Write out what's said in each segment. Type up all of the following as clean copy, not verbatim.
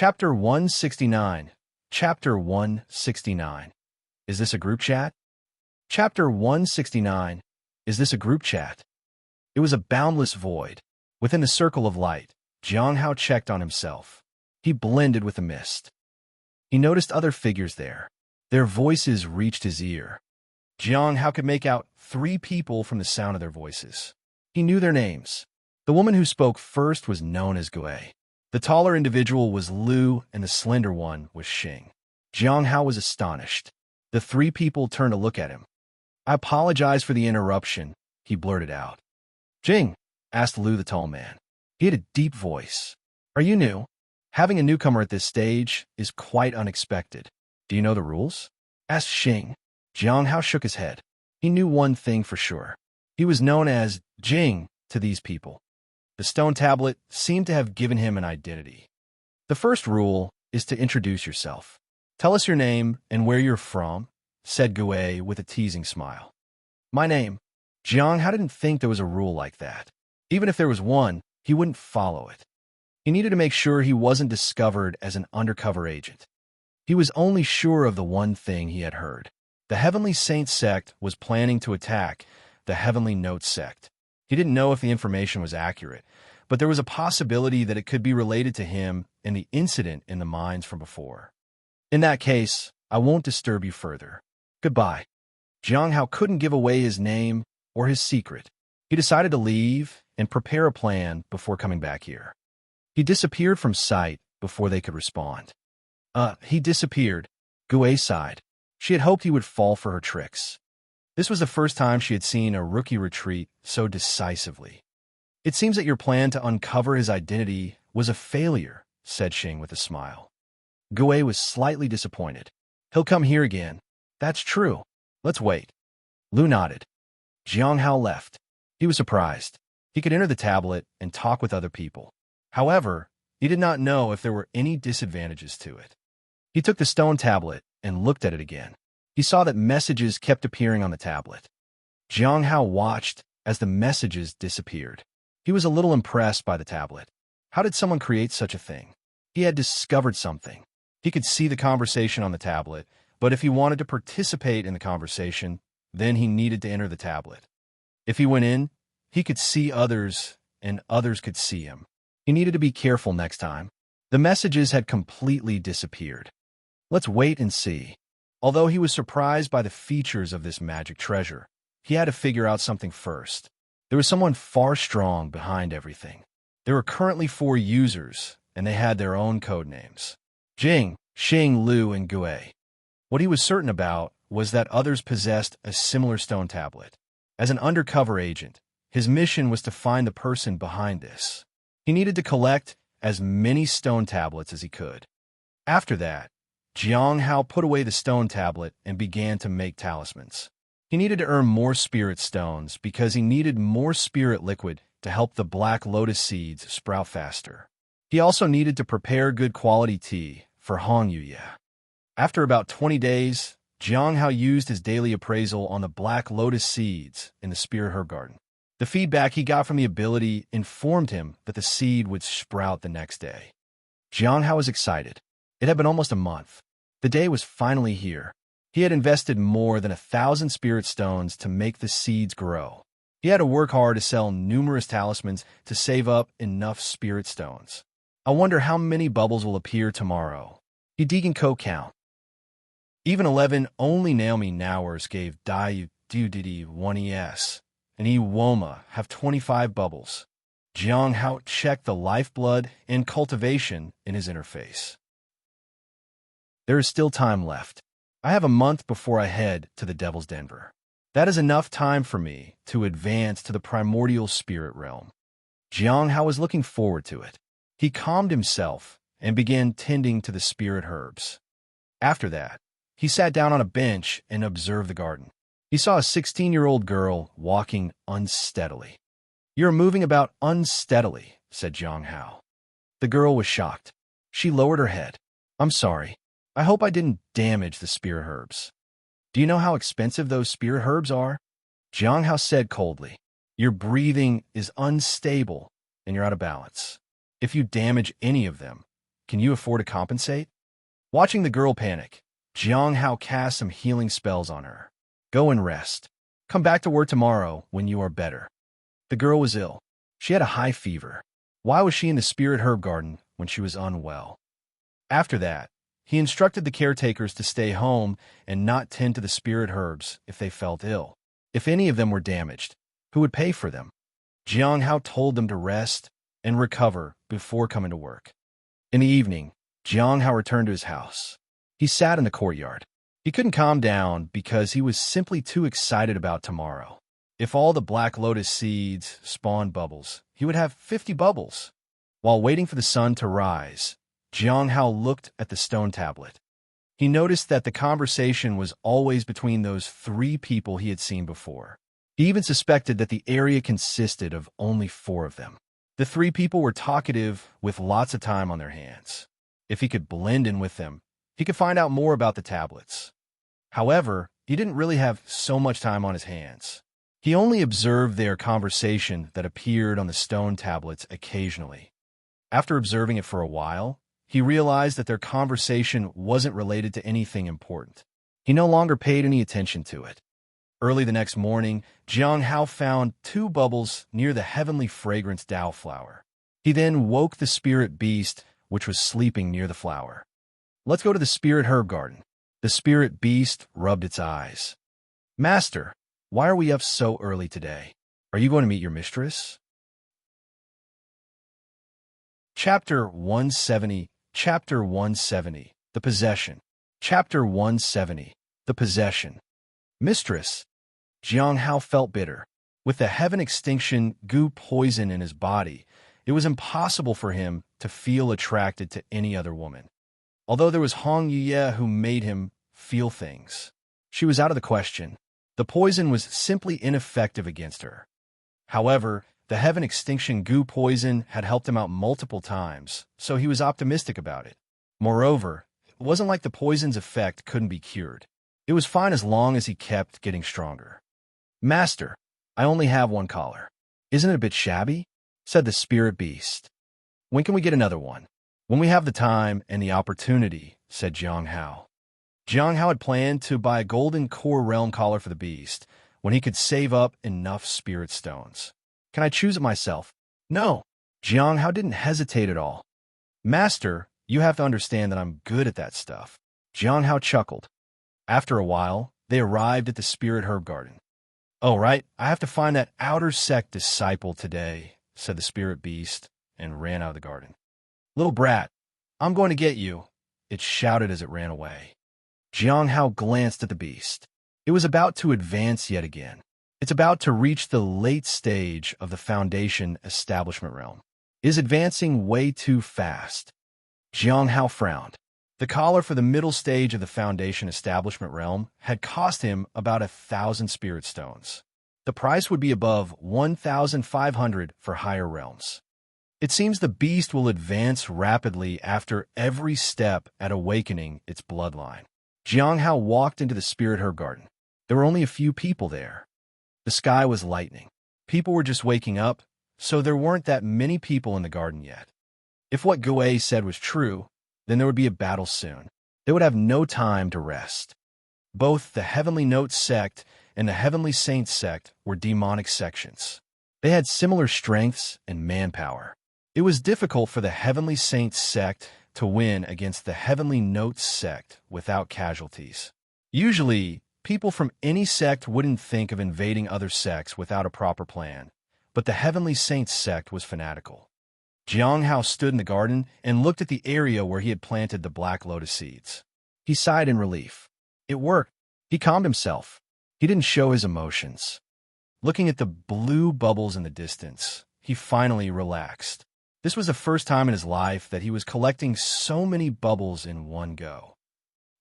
Chapter 169. Chapter 169. Is this a group chat? Chapter 169. Is this a group chat? It was a boundless void. Within the circle of light, Jiang Hao checked on himself. He blended with the mist. He noticed other figures there. Their voices reached his ear. Jiang Hao could make out 3 people from the sound of their voices. He knew their names. The woman who spoke first was known as Gui. The taller individual was Lu, and the slender one was Xing. Jiang Hao was astonished. The 3 people turned to look at him. "I apologize for the interruption," he blurted out. "Jing," asked Lu, the tall man. He had a deep voice. "Are you new? Having a newcomer at this stage is quite unexpected. Do you know the rules?" asked Xing. Jiang Hao shook his head. He knew one thing for sure. He was known as Jing to these people. The stone tablet seemed to have given him an identity. "The first rule is to introduce yourself. Tell us your name and where you're from," said Gui with a teasing smile. "My name." Jiang Hao didn't think there was a rule like that. Even if there was one, he wouldn't follow it. He needed to make sure he wasn't discovered as an undercover agent. He was only sure of the one thing he had heard. The Heavenly Saint sect was planning to attack the Heavenly Note sect. He didn't know if the information was accurate, but there was a possibility that it could be related to him and the incident in the mines from before. "In that case, I won't disturb you further. Goodbye." Jiang Hao couldn't give away his name or his secret. He decided to leave and prepare a plan before coming back here. He disappeared from sight before they could respond. He disappeared. Gui sighed. She had hoped he would fall for her tricks. This was the first time she had seen a rookie retreat so decisively. "It seems that your plan to uncover his identity was a failure," said Xing with a smile. Gui was slightly disappointed. "He'll come here again." "That's true. Let's wait." Lu nodded. Jiang Hao left. He was surprised. He could enter the tablet and talk with other people. However, he did not know if there were any disadvantages to it. He took the stone tablet and looked at it again. He saw that messages kept appearing on the tablet. Jiang Hao watched as the messages disappeared. He was a little impressed by the tablet. How did someone create such a thing? He had discovered something. He could see the conversation on the tablet, but if he wanted to participate in the conversation, then he needed to enter the tablet. If he went in, he could see others, and others could see him. He needed to be careful next time. The messages had completely disappeared. Let's wait and see. Although he was surprised by the features of this magic treasure, he had to figure out something first. There was someone far strong behind everything. There were currently 4 users, and they had their own code names: Jing, Xing, Lu, and Gui. What he was certain about was that others possessed a similar stone tablet. As an undercover agent, his mission was to find the person behind this. He needed to collect as many stone tablets as he could. After that, Jiang Hao put away the stone tablet and began to make talismans. He needed to earn more spirit stones because he needed more spirit liquid to help the black lotus seeds sprout faster. He also needed to prepare good quality tea for Hong Yuye. After about 20 days, Jiang Hao used his daily appraisal on the black lotus seeds in the spirit herb garden. The feedback he got from the ability informed him that the seed would sprout the next day. Jiang Hao was excited. It had been almost a month. The day was finally here. He had invested more than 1,000 spirit stones to make the seeds grow. He had to work hard to sell numerous talismans to save up enough spirit stones. "I wonder how many bubbles will appear tomorrow." He didn't count. Even 11 only Naomi Nowers gave Dai Dudidi 1 and Iwoma have 25 bubbles. Jiang Hao checked the lifeblood and cultivation in his interface. There is still time left. I have a month before I head to the Devil's Denver. That is enough time for me to advance to the primordial spirit realm. Jiang Hao was looking forward to it. He calmed himself and began tending to the spirit herbs. After that, he sat down on a bench and observed the garden. He saw a 16-year-old girl walking unsteadily. "You're moving about unsteadily," said Jiang Hao. The girl was shocked. She lowered her head. "I'm sorry. I hope I didn't damage the spirit herbs." "Do you know how expensive those spirit herbs are?" Jiang Hao said coldly. "Your breathing is unstable and you're out of balance. If you damage any of them, Can you afford to compensate? Watching the girl panic, Jiang Hao cast some healing spells on her. Go and rest. Come back to work tomorrow when you are better. The girl was ill. She had a high fever. Why was she in the spirit herb garden when she was unwell? After that, he instructed the caretakers to stay home and not tend to the spirit herbs if they felt ill. If any of them were damaged, who would pay for them? Jiang Hao told them to rest and recover before coming to work. In the evening, Jiang Hao returned to his house. He sat in the courtyard. He couldn't calm down because he was simply too excited about tomorrow. If all the black lotus seeds spawned bubbles, he would have 50 bubbles. While waiting for the sun to rise, Jiang Hao looked at the stone tablet. He noticed that the conversation was always between those 3 people he had seen before. He even suspected that the area consisted of only 4 of them. The 3 people were talkative with lots of time on their hands. If he could blend in with them, he could find out more about the tablets. However, he didn't really have so much time on his hands. He only observed their conversation that appeared on the stone tablets occasionally. After observing it for a while, he realized that their conversation wasn't related to anything important. He no longer paid any attention to it. Early the next morning, Jiang Hao found 2 bubbles near the heavenly fragrance Dao flower. He then woke the spirit beast, which was sleeping near the flower. Let's go to the spirit herb garden. The spirit beast rubbed its eyes. Master, why are we up so early today? Are you going to meet your mistress? Chapter 170. Chapter 170. The Possession. Chapter 170. The Possession. Mistress. Jiang Hao felt bitter. With the heaven extinction goo poison in his body, it was impossible for him to feel attracted to any other woman. Although there was Hong Yuye who made him feel things, she was out of the question. The poison was simply ineffective against her. However, the heaven extinction goo poison had helped him out multiple times, so he was optimistic about it. Moreover, it wasn't like the poison's effect couldn't be cured. It was fine as long as he kept getting stronger. Master, I only have 1 collar. Isn't it a bit shabby? Said the spirit beast. When can we get another one? When we have the time and the opportunity, said Jiang Hao. Jiang Hao had planned to buy a golden core realm collar for the beast when he could save up enough spirit stones. Can I choose it myself? No. Jiang Hao didn't hesitate at all. Master, you have to understand that I'm good at that stuff. Jiang Hao chuckled. After a while, they arrived at the spirit herb garden. Oh, right, I have to find that outer sect disciple today, said the spirit beast, and ran out of the garden. Little brat, I'm going to get you, it shouted as it ran away. Jiang Hao glanced at the beast. It was about to advance yet again. It's about to reach the late stage of the Foundation establishment realm. It is advancing way too fast. Jiang Hao frowned. The collar for the middle stage of the Foundation establishment realm had cost him about 1,000 spirit stones. The price would be above 1,500 for higher realms. It seems the beast will advance rapidly after every step at awakening its bloodline. Jiang Hao walked into the spirit herb garden. There were only a few people there. The sky was lightening. People were just waking up, so there weren't that many people in the garden yet. If what Gue said was true, then there would be a battle soon. They would have no time to rest. Both the Heavenly Note sect and the Heavenly Saints sect were demonic sections. They had similar strengths and manpower. It was difficult for the Heavenly Saints sect to win against the Heavenly Notes sect without casualties. Usually, people from any sect wouldn't think of invading other sects without a proper plan, but the Heavenly Saints sect was fanatical. Jiang Hao stood in the garden and looked at the area where he had planted the black lotus seeds. He sighed in relief. It worked. He calmed himself. He didn't show his emotions. Looking at the blue bubbles in the distance, he finally relaxed. This was the first time in his life that he was collecting so many bubbles in one go.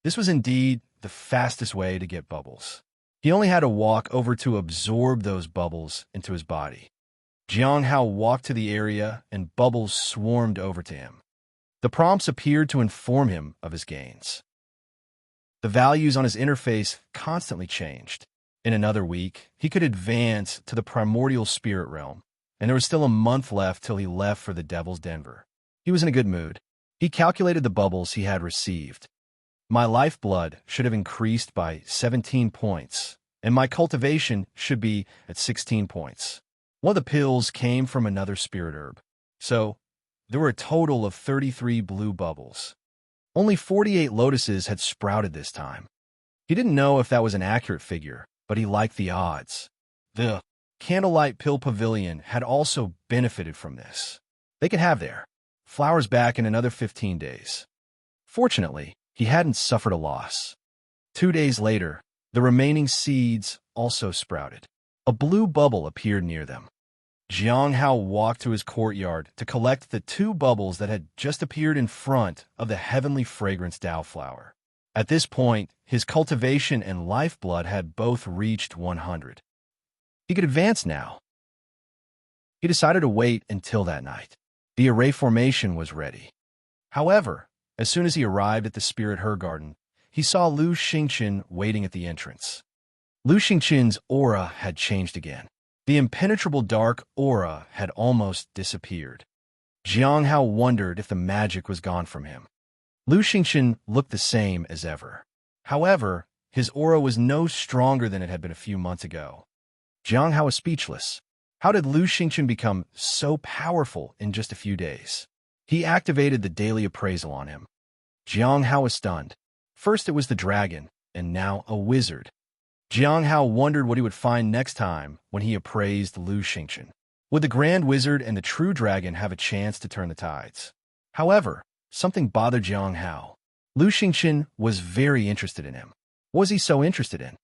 This was indeed the fastest way to get bubbles. He only had to walk over to absorb those bubbles into his body. Jiang Hao walked to the area and bubbles swarmed over to him. The prompts appeared to inform him of his gains. The values on his interface constantly changed. In another week, he could advance to the primordial spirit realm, and there was still a month left till he left for the Devil's Denver. He was in a good mood. He calculated the bubbles he had received. My lifeblood should have increased by 17 points, and my cultivation should be at 16 points. One of the pills came from another spirit herb. So, there were a total of 33 blue bubbles. Only 48 lotuses had sprouted this time. He didn't know if that was an accurate figure, but he liked the odds. The Candlelight Pill Pavilion had also benefited from this. They could have their flowers back in another 15 days. Fortunately, he hadn't suffered a loss. 2 days later, the remaining seeds also sprouted. A blue bubble appeared near them. Jiang Hao walked to his courtyard to collect the 2 bubbles that had just appeared in front of the heavenly fragrance Dao flower. At this point, his cultivation and lifeblood had both reached 100. He could advance now. He decided to wait until that night. The array formation was ready. However, as soon as he arrived at the Spirit Herb Garden, he saw Lu Xingqian waiting at the entrance. Lu Xingqian's aura had changed again. The impenetrable dark aura had almost disappeared. Jiang Hao wondered if the magic was gone from him. Lu Xingqian looked the same as ever. However, his aura was no stronger than it had been a few months ago. Jiang Hao was speechless. How did Lu Xingqian become so powerful in just a few days? He activated the daily appraisal on him. Jiang Hao was stunned. First it was the dragon, and now a wizard. Jiang Hao wondered what he would find next time when he appraised Lu Xingqian. Would the Grand Wizard and the True Dragon have a chance to turn the tides? However, something bothered Jiang Hao. Lu Xingqian was very interested in him. What was he so interested in?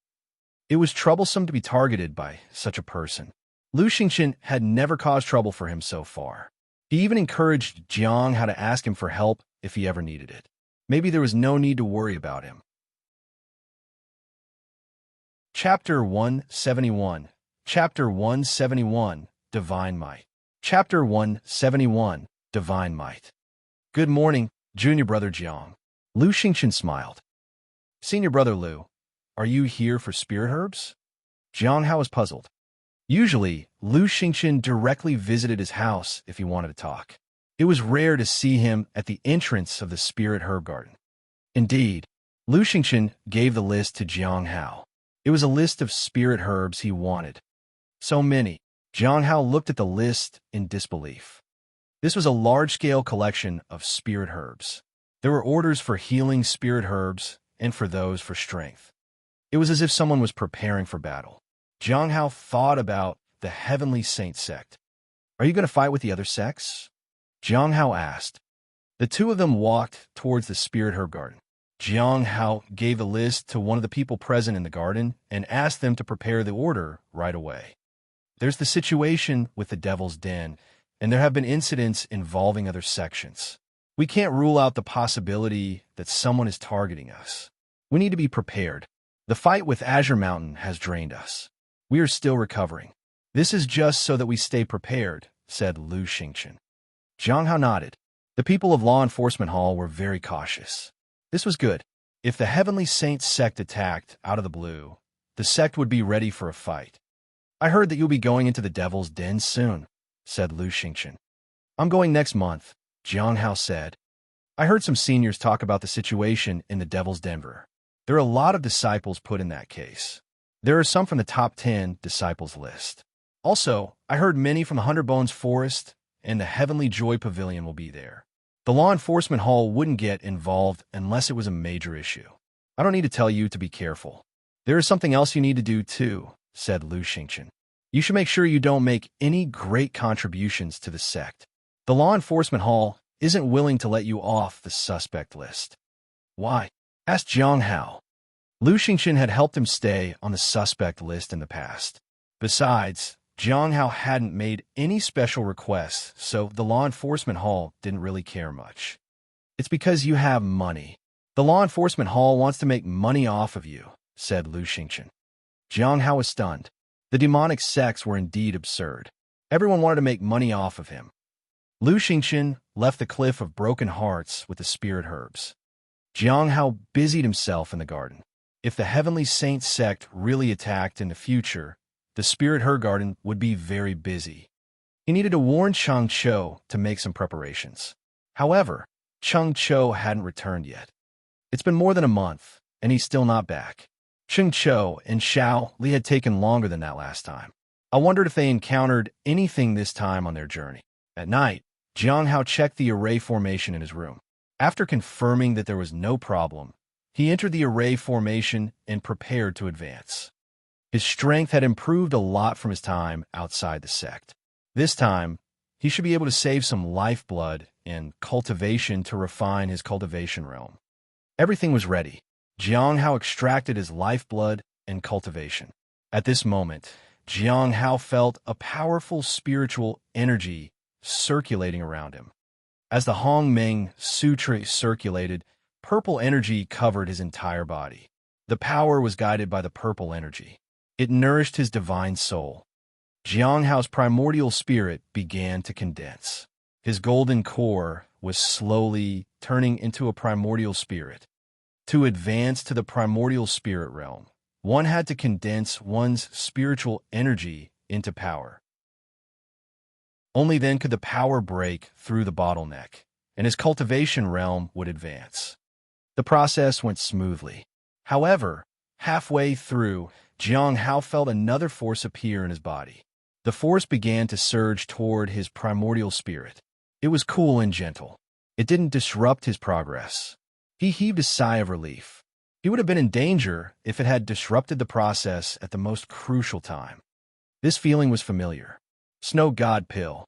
It was troublesome to be targeted by such a person. Lu Xingqian had never caused trouble for him so far. He even encouraged Jiang Hao to ask him for help if he ever needed it. Maybe there was no need to worry about him. Chapter 171. Chapter 171, Divine Might. Chapter 171, Divine Might. Good morning, junior brother Jiang. Lu Xingqian smiled. Senior brother Lu, are you here for spirit herbs? Jiang Hao was puzzled. Usually, Lu Xingqian directly visited his house if he wanted to talk. It was rare to see him at the entrance of the Spirit Herb Garden. Indeed, Lu Xingqian gave the list to Jiang Hao. It was a list of spirit herbs he wanted. So many. Jiang Hao looked at the list in disbelief. This was a large-scale collection of spirit herbs. There were orders for healing spirit herbs and for those for strength. It was as if someone was preparing for battle. Jiang Hao thought about the Heavenly Saint sect. Are you going to fight with the other sects? Jiang Hao asked. The 2 of them walked towards the Spirit Herb Garden. Jiang Hao gave the list to one of the people present in the garden and asked them to prepare the order right away. There's the situation with the Devil's Den, and there have been incidents involving other sections. We can't rule out the possibility that someone is targeting us. We need to be prepared. The fight with Azure Mountain has drained us. We are still recovering. This is just so that we stay prepared, said Lu Xingqian. Jiang Hao nodded. The people of Law Enforcement Hall were very cautious. This was good. If the Heavenly Saint sect attacked out of the blue, the sect would be ready for a fight. I heard that you'll be going into the Devil's Den soon, said Lu Xingqian. I'm going next month, Jiang Hao said. I heard some seniors talk about the situation in the Devil's Denver. There are a lot of disciples put in that case. There are some from the top 10 disciples list. Also, I heard many from the 100 Bones Forest and the Heavenly Joy Pavilion will be there. The Law Enforcement Hall wouldn't get involved unless it was a major issue. I don't need to tell you to be careful. There is something else you need to do too, said Lu Xingqian. You should make sure you don't make any great contributions to the sect. The Law Enforcement Hall isn't willing to let you off the suspect list. Why? Asked Jiang Hao. Lu Xingqian had helped him stay on the suspect list in the past. Besides, Jiang Hao hadn't made any special requests, so the Law Enforcement Hall didn't really care much. It's because you have money. The Law Enforcement Hall wants to make money off of you, said Lu Xingqian. Jiang Hao was stunned. The demonic sects were indeed absurd. Everyone wanted to make money off of him. Lu Xingqian left the Cliff of Broken Hearts with the spirit herbs. Jiang Hao busied himself in the garden. If the Heavenly Saint sect really attacked in the future, the Spirit Herb Garden would be very busy. He needed to warn Changqiu to make some preparations. However, Chung Cho hadn't returned yet. It's been more than a month, and he's still not back. Chung Cho and Xiao Li had taken longer than that last time. I wondered if they encountered anything this time on their journey. At night, Jiang Hao checked the array formation in his room. After confirming that there was no problem, he entered the array formation and prepared to advance. His strength had improved a lot from his time outside the sect. This time, he should be able to save some lifeblood and cultivation to refine his cultivation realm. Everything was ready. Jiang Hao extracted his lifeblood and cultivation. At this moment, Jiang Hao felt a powerful spiritual energy circulating around him. As the Hong Meng Sutra circulated, purple energy covered his entire body. The power was guided by the purple energy. It nourished his divine soul. Jiang Hao's primordial spirit began to condense. His golden core was slowly turning into a primordial spirit. To advance to the primordial spirit realm, one had to condense one's spiritual energy into power. Only then could the power break through the bottleneck, and his cultivation realm would advance. The process went smoothly. However, halfway through, Jiang Hao felt another force appear in his body. The force began to surge toward his primordial spirit. It was cool and gentle. It didn't disrupt his progress. He heaved a sigh of relief. He would have been in danger if it had disrupted the process at the most crucial time. This feeling was familiar. Snow God pill.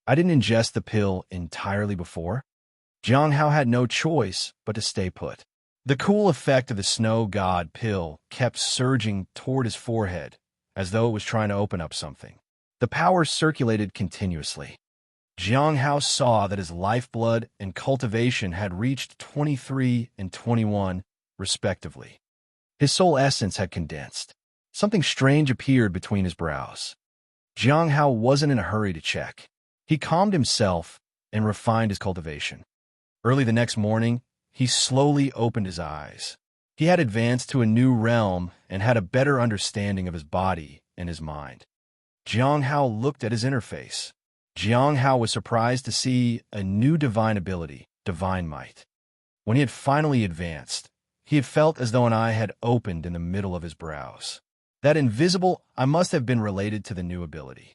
I didn't ingest the pill entirely before. Jiang Hao had no choice but to stay put. The cool effect of the Snow God pill kept surging toward his forehead, as though it was trying to open up something. The power circulated continuously. Jiang Hao saw that his lifeblood and cultivation had reached 23 and 21, respectively. His soul essence had condensed. Something strange appeared between his brows. Jiang Hao wasn't in a hurry to check. He calmed himself and refined his cultivation. Early the next morning, he slowly opened his eyes. He had advanced to a new realm and had a better understanding of his body and his mind. Jiang Hao looked at his interface. Jiang Hao was surprised to see a new divine ability, Divine Might. When he had finally advanced, he had felt as though an eye had opened in the middle of his brows. That invisible eye must have been related to the new ability.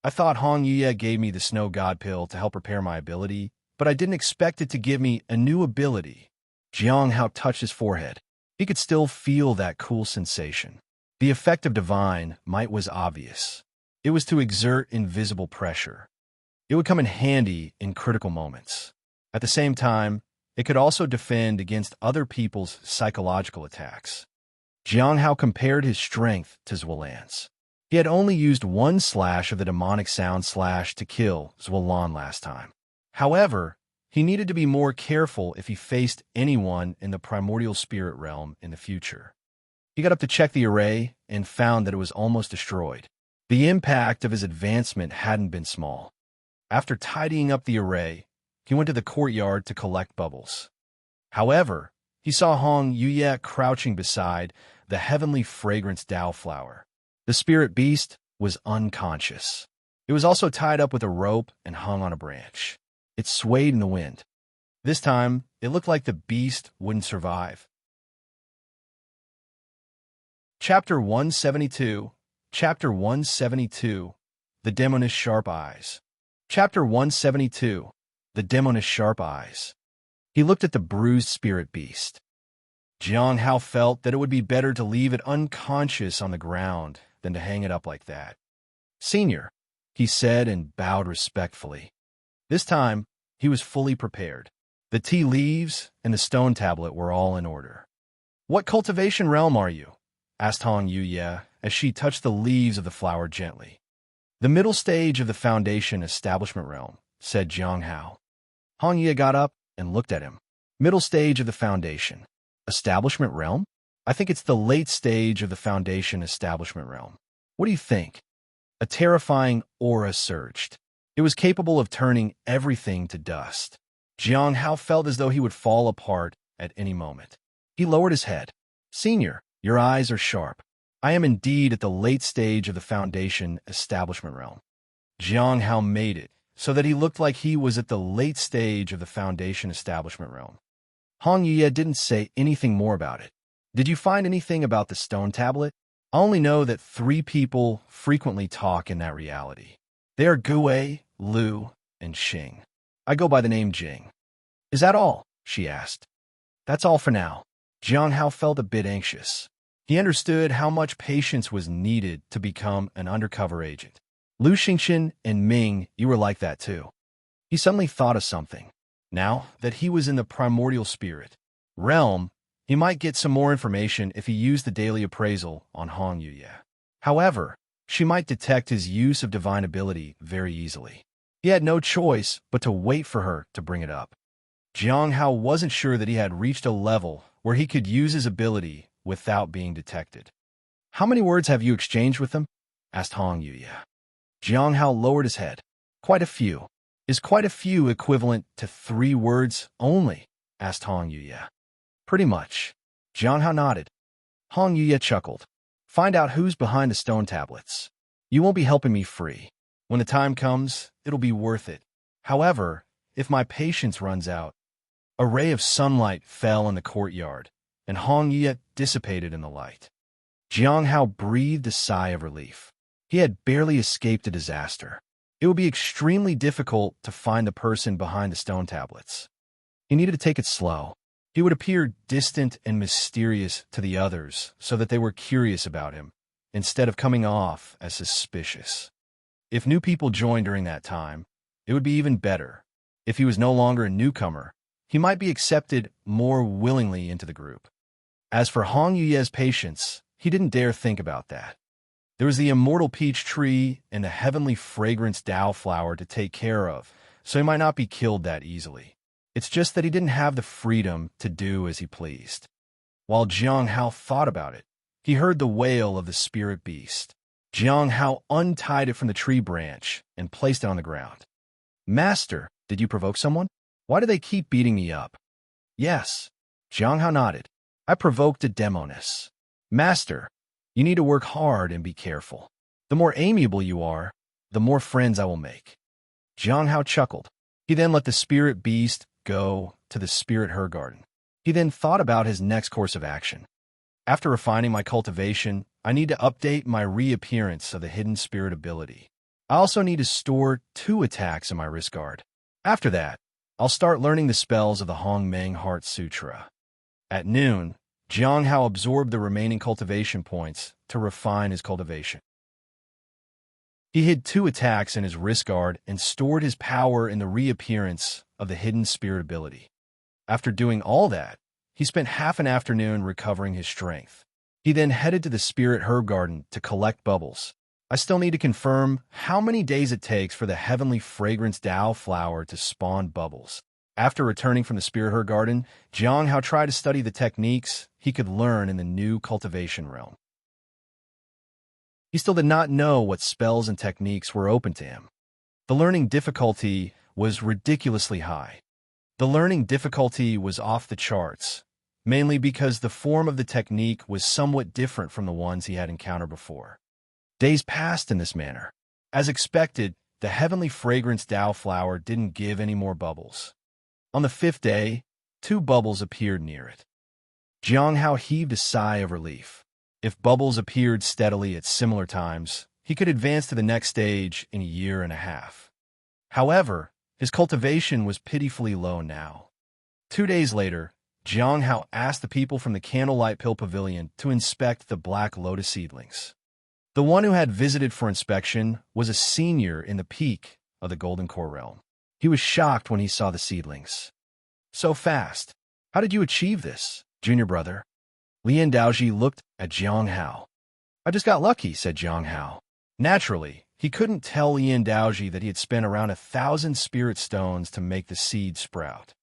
I thought Hong Ye gave me the Snow God pill to help repair my ability, but I didn't expect it to give me a new ability. Jiang Hao touched his forehead. He could still feel that cool sensation. The effect of Divine Might was obvious. It was to exert invisible pressure. It would come in handy in critical moments. At the same time, it could also defend against other people's psychological attacks. Jiang Hao compared his strength to Zhuolan's. He had only used one slash of the demonic sound slash to kill Zhuolan last time. However, he needed to be more careful if he faced anyone in the primordial spirit realm in the future. He got up to check the array and found that it was almost destroyed. The impact of his advancement hadn't been small. After tidying up the array, he went to the courtyard to collect bubbles. However, he saw Hong Yuye crouching beside the heavenly fragrance Dao flower. The spirit beast was unconscious. It was also tied up with a rope and hung on a branch. It swayed in the wind. This time, it looked like the beast wouldn't survive. Chapter 172. Chapter 172. The Demoness Sharp Eyes. Chapter 172. The Demoness Sharp Eyes. He looked at the bruised spirit beast. Jiang Hao felt that it would be better to leave it unconscious on the ground than to hang it up like that. Senior, he said and bowed respectfully. This time, he was fully prepared. The tea leaves and the stone tablet were all in order. What cultivation realm are you? Asked Hong Yuye as she touched the leaves of the flower gently. The middle stage of the foundation establishment realm, said Jiang Hao. Hong Yuye got up and looked at him. Middle stage of the foundation. Establishment realm? I think it's the late stage of the foundation establishment realm. What do you think? A terrifying aura surged. It was capable of turning everything to dust. Jiang Hao felt as though he would fall apart at any moment. He lowered his head. Senior, your eyes are sharp. I am indeed at the late stage of the foundation establishment realm. Jiang Hao made it so that he looked like he was at the late stage of the Foundation establishment realm. Hong Yuye didn't say anything more about it. Did you find anything about the stone tablet? I only know that 3 people frequently talk in that reality. They are Gue, Lu, and Xing. I go by the name Jing. Is that all? She asked. That's all for now. Jiang Hao felt a bit anxious. He understood how much patience was needed to become an undercover agent. Lu Xingqian and Ming, you were like that too. He suddenly thought of something. Now that he was in the primordial spirit realm, he might get some more information if he used the daily appraisal on Hong Yuye. However, she might detect his use of divine ability very easily. He had no choice but to wait for her to bring it up. Jiang Hao wasn't sure that he had reached a level where he could use his ability without being detected. How many words have you exchanged with them? Asked Hong Yuye. Jiang Hao lowered his head. Quite a few. Is quite a few equivalent to 3 words only? Asked Hong Yuye. Pretty much. Jiang Hao nodded. Hong Yuye chuckled. Find out who's behind the stone tablets. You won't be helping me free. When the time comes, it'll be worth it. However, if my patience runs out. A ray of sunlight fell in the courtyard, and Hong Yuye dissipated in the light. Jiang Hao breathed a sigh of relief. He had barely escaped a disaster. It would be extremely difficult to find the person behind the stone tablets. He needed to take it slow. He would appear distant and mysterious to the others so that they were curious about him, instead of coming off as suspicious. If new people joined during that time, it would be even better. If he was no longer a newcomer, he might be accepted more willingly into the group. As for Hong Yuye's patience, he didn't dare think about that. There was the immortal peach tree and the heavenly fragrance Dao flower to take care of, so he might not be killed that easily. It's just that he didn't have the freedom to do as he pleased. While Jiang Hao thought about it, he heard the wail of the spirit beast. Jiang Hao untied it from the tree branch and placed it on the ground. Master, did you provoke someone? Why do they keep beating me up? Yes. Jiang Hao nodded. I provoked a demoness. Master, you need to work hard and be careful. The more amiable you are, the more friends I will make. Jiang Hao chuckled. He then let the spirit beast go to the spirit her garden. He then thought about his next course of action. After refining my cultivation, I need to update my reappearance of the hidden spirit ability. I also need to store 2 attacks in my wrist guard. After that, I'll start learning the spells of the Hong Meng Heart Sutra. At noon, Jiang Hao absorbed the remaining cultivation points to refine his cultivation. He hid 2 attacks in his wrist guard and stored his power in the reappearance of the hidden spirit ability. After doing all that, he spent half an afternoon recovering his strength. He then headed to the spirit herb garden to collect bubbles. I still need to confirm how many days it takes for the heavenly fragrance Dao flower to spawn bubbles. After returning from the spirit herb garden, Jiang Hao tried to study the techniques he could learn in the new cultivation realm. He still did not know what spells and techniques were open to him. The learning difficulty was ridiculously high. The learning difficulty was off the charts, mainly because the form of the technique was somewhat different from the ones he had encountered before. Days passed in this manner. As expected, the heavenly fragrance Dao flower didn't give any more bubbles. On the 5th day, 2 bubbles appeared near it. Jiang Hao heaved a sigh of relief. If bubbles appeared steadily at similar times, he could advance to the next stage in a year and a half. However, his cultivation was pitifully low now. 2 days later, Jiang Hao asked the people from the Candlelight Pill Pavilion to inspect the black lotus seedlings. The one who had visited for inspection was a senior in the peak of the Golden Core realm. He was shocked when he saw the seedlings. So fast. How did you achieve this, junior brother? Lian Daoji looked at Jiang Hao. I just got lucky, said Jiang Hao. Naturally, he couldn't tell Lian Daoji that he had spent around 1,000 spirit stones to make the seed sprout.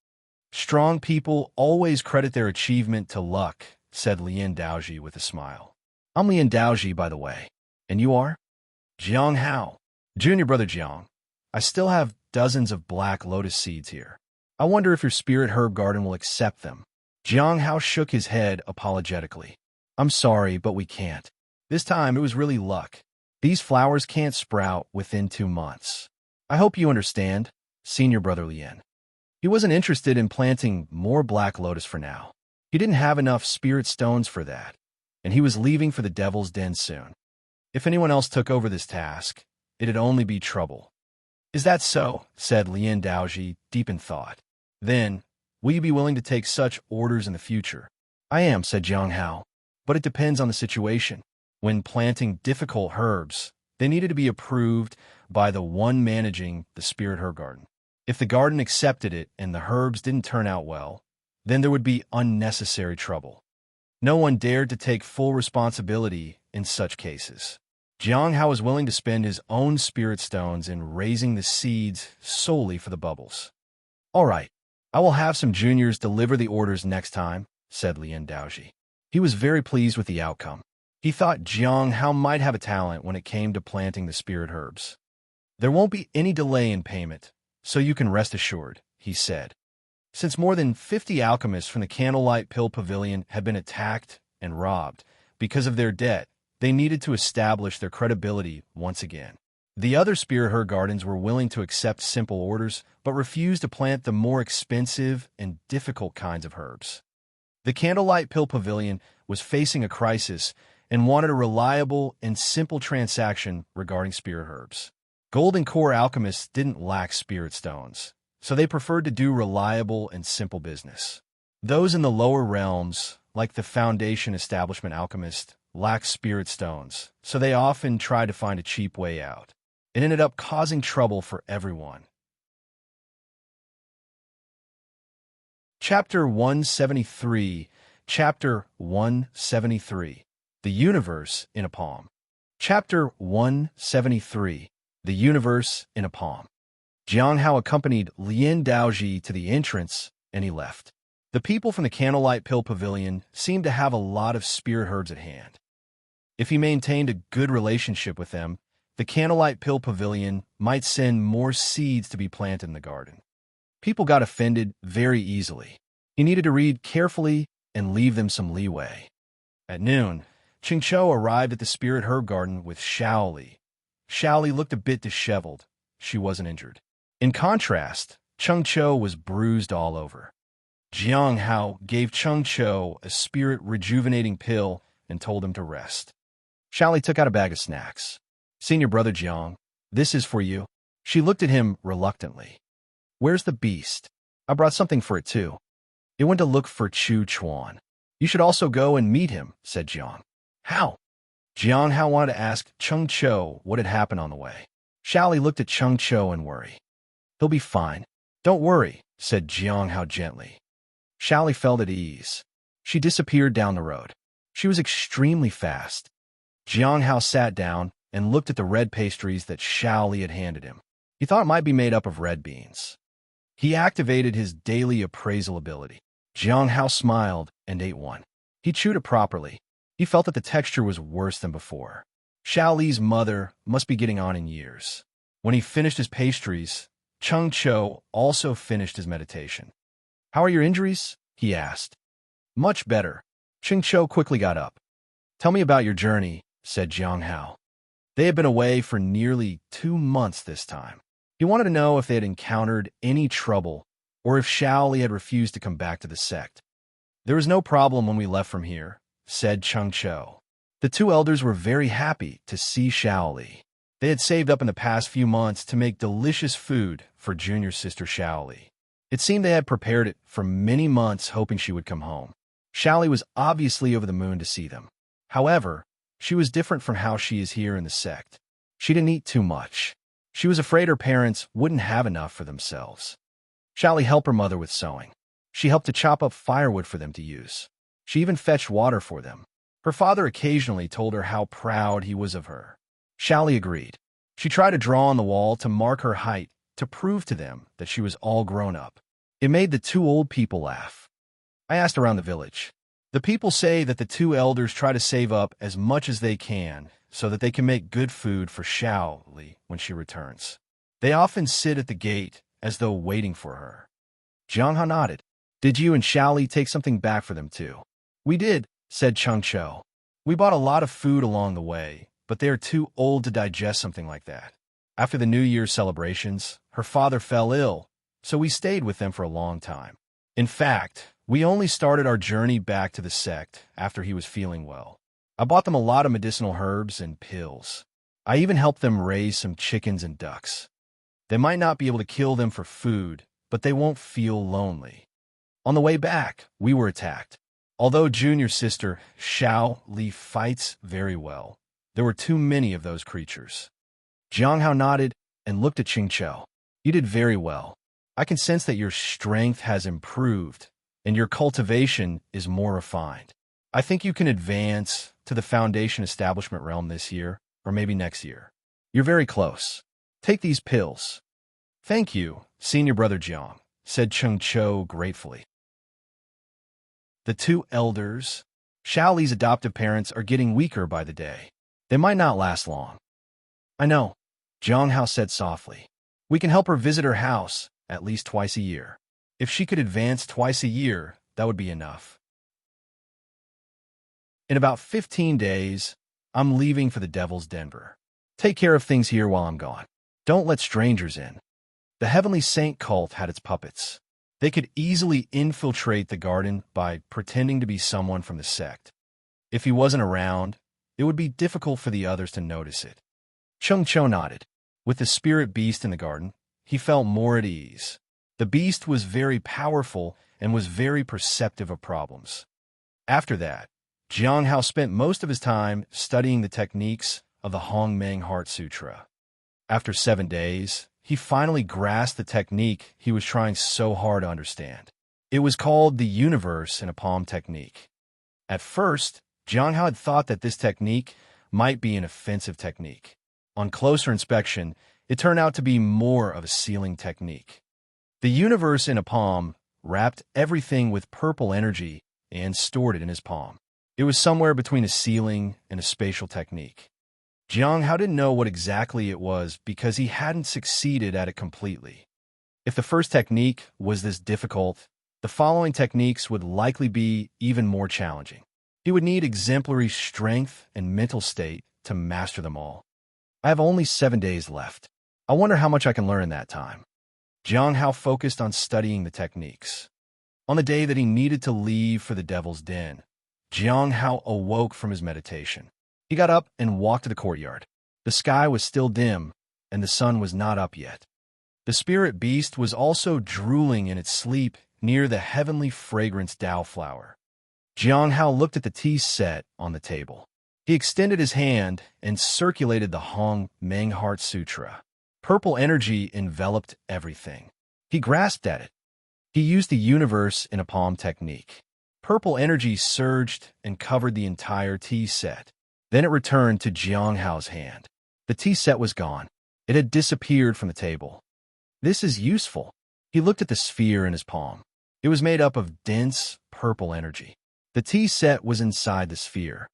Strong people always credit their achievement to luck, said Lian Daoji with a smile. I'm Lian Daoji, by the way. And you are? Jiang Hao. Junior brother Jiang. I still have dozens of black lotus seeds here. I wonder if your spirit herb garden will accept them. Jiang Hao shook his head apologetically. I'm sorry, but we can't. This time it was really luck. These flowers can't sprout within 2 months. I hope you understand, Senior Brother Lien. He wasn't interested in planting more black lotus for now. He didn't have enough spirit stones for that, and he was leaving for the Devil's Den soon. If anyone else took over this task, it'd only be trouble. Is that so? Said Lien Daoji, deep in thought. Then, will you be willing to take such orders in the future? I am, said Jiang Hao, but it depends on the situation. When planting difficult herbs, they needed to be approved by the one managing the spirit herb garden. If the garden accepted it and the herbs didn't turn out well, then there would be unnecessary trouble. No one dared to take full responsibility in such cases. Jiang Hao was willing to spend his own spirit stones in raising the seeds solely for the bubbles. All right, I will have some juniors deliver the orders next time, said Lien Daoji. He was very pleased with the outcome. He thought Jiang Hao might have a talent when it came to planting the spirit herbs. There won't be any delay in payment, so you can rest assured, he said. Since more than 50 alchemists from the Candlelight Pill Pavilion had been attacked and robbed because of their debt, they needed to establish their credibility once again. The other spirit herb gardens were willing to accept simple orders, but refused to plant the more expensive and difficult kinds of herbs. The Candlelight Pill Pavilion was facing a crisis and wanted a reliable and simple transaction regarding spirit herbs. Golden Core alchemists didn't lack spirit stones, so they preferred to do reliable and simple business. Those in the lower realms, like the Foundation Establishment alchemist, lacked spirit stones, so they often tried to find a cheap way out. It ended up causing trouble for everyone. Chapter 173. Chapter 173. The Universe in a Palm. Chapter 173. The Universe in a Palm. Jiang Hao accompanied Lien Daoji to the entrance, and he left. The people from the Candlelight Pill Pavilion seemed to have a lot of spirit herbs at hand. If he maintained a good relationship with them, the Candlelight Pill Pavilion might send more seeds to be planted in the garden. People got offended very easily. He needed to read carefully and leave them some leeway. At noon, Chingqiu arrived at the spirit herb garden with Shaoli. Shaoli looked a bit disheveled. She wasn't injured. In contrast, Chengqiu was bruised all over. Jiang Hao gave Chengqiu a spirit rejuvenating pill and told him to rest. Shaoli took out a bag of snacks. Senior Brother Jiang, this is for you. She looked at him reluctantly. Where's the beast? I brought something for it too. It went to look for Chu Chuan. You should also go and meet him, said Jiang. How? Jiang Hao wanted to ask Chengqiu what had happened on the way. Shaoli looked at Chengqiu in worry. He'll be fine. Don't worry, said Jiang Hao gently. Shaoli felt at ease. She disappeared down the road. She was extremely fast. Jiang Hao sat down and looked at the red pastries that Shaoli had handed him. He thought it might be made up of red beans. He activated his daily appraisal ability. Jiang Hao smiled and ate one. He chewed it properly. He felt that the texture was worse than before. Shaoli's mother must be getting on in years. When he finished his pastries, Chengqiu also finished his meditation. How are your injuries? He asked. Much better. Chengqiu quickly got up. Tell me about your journey, said Jiang Hao. They had been away for nearly 2 months this time. He wanted to know if they had encountered any trouble or if Shaoli had refused to come back to the sect. There was no problem when we left from here, said Chengqiu. The 2 elders were very happy to see Shaoli. They had saved up in the past few months to make delicious food for junior sister Shaoli. It seemed they had prepared it for many months, hoping she would come home. Shaoli was obviously over the moon to see them. However, she was different from how she is here in the sect. She didn't eat too much. She was afraid her parents wouldn't have enough for themselves. Shaoli helped her mother with sewing. She helped to chop up firewood for them to use. She even fetched water for them. Her father occasionally told her how proud he was of her. Shaoli agreed. She tried to draw on the wall to mark her height to prove to them that she was all grown up. It made the 2 old people laugh. I asked around the village. The people say that the 2 elders try to save up as much as they can so that they can make good food for Shaoli when she returns. They often sit at the gate as though waiting for her. Jiang Hao nodded. Did you and Shaoli take something back for them too? We did, said Chengqiu. We bought a lot of food along the way, but they are too old to digest something like that. After the New Year's celebrations, her father fell ill, so we stayed with them for a long time. In fact, we only started our journey back to the sect after he was feeling well. I bought them a lot of medicinal herbs and pills. I even helped them raise some chickens and ducks. They might not be able to kill them for food, but they won't feel lonely. On the way back, we were attacked. Although Junior's sister, Xiao Li, fights very well, there were too many of those creatures. Jiang Hao nodded and looked at Qing Chou. You did very well. I can sense that your strength has improved, and your cultivation is more refined. I think you can advance to the Foundation Establishment realm this year, or maybe next year. You're very close. Take these pills. Thank you, Senior Brother Jiang, said Qing Chou gratefully. The two elders, Xiao Li's adoptive parents, are getting weaker by the day. They might not last long. I know, Jiang Hao said softly. We can help her visit her house at least twice a year. If she could advance twice a year, that would be enough. In about 15 days, I'm leaving for the Devil's Denver. Take care of things here while I'm gone. Don't let strangers in. The Heavenly Saint cult had its puppets. They could easily infiltrate the garden by pretending to be someone from the sect. If he wasn't around, it would be difficult for the others to notice it. Qing Chou nodded. With the spirit beast in the garden, he felt more at ease. The beast was very powerful and was very perceptive of problems. After that, Jiang Hao spent most of his time studying the techniques of the Hong Meng Heart Sutra. After 7 days, he finally grasped the technique he was trying so hard to understand. It was called the universe in a palm technique. At first, Jiang Hao had thought that this technique might be an offensive technique. On closer inspection, it turned out to be more of a sealing technique. The universe in a palm wrapped everything with purple energy and stored it in his palm. It was somewhere between a sealing and a spatial technique. Jiang Hao didn't know what exactly it was because he hadn't succeeded at it completely. If the first technique was this difficult, the following techniques would likely be even more challenging. He would need exemplary strength and mental state to master them all. I have only 7 days left. I wonder how much I can learn in that time. Jiang Hao focused on studying the techniques. On the day that he needed to leave for the Devil's Den, Jiang Hao awoke from his meditation. He got up and walked to the courtyard. The sky was still dim, and the sun was not up yet. The spirit beast was also drooling in its sleep near the heavenly fragrance Dao flower. Jiang Hao looked at the tea set on the table. He extended his hand and circulated the Hong Meng Heart Sutra. Purple energy enveloped everything. He grasped at it. He used the universe in a palm technique. Purple energy surged and covered the entire tea set. Then it returned to Jiang Hao's hand. The tea set was gone. It had disappeared from the table. This is useful. He looked at the sphere in his palm. It was made up of dense, purple energy. The tea set was inside the sphere.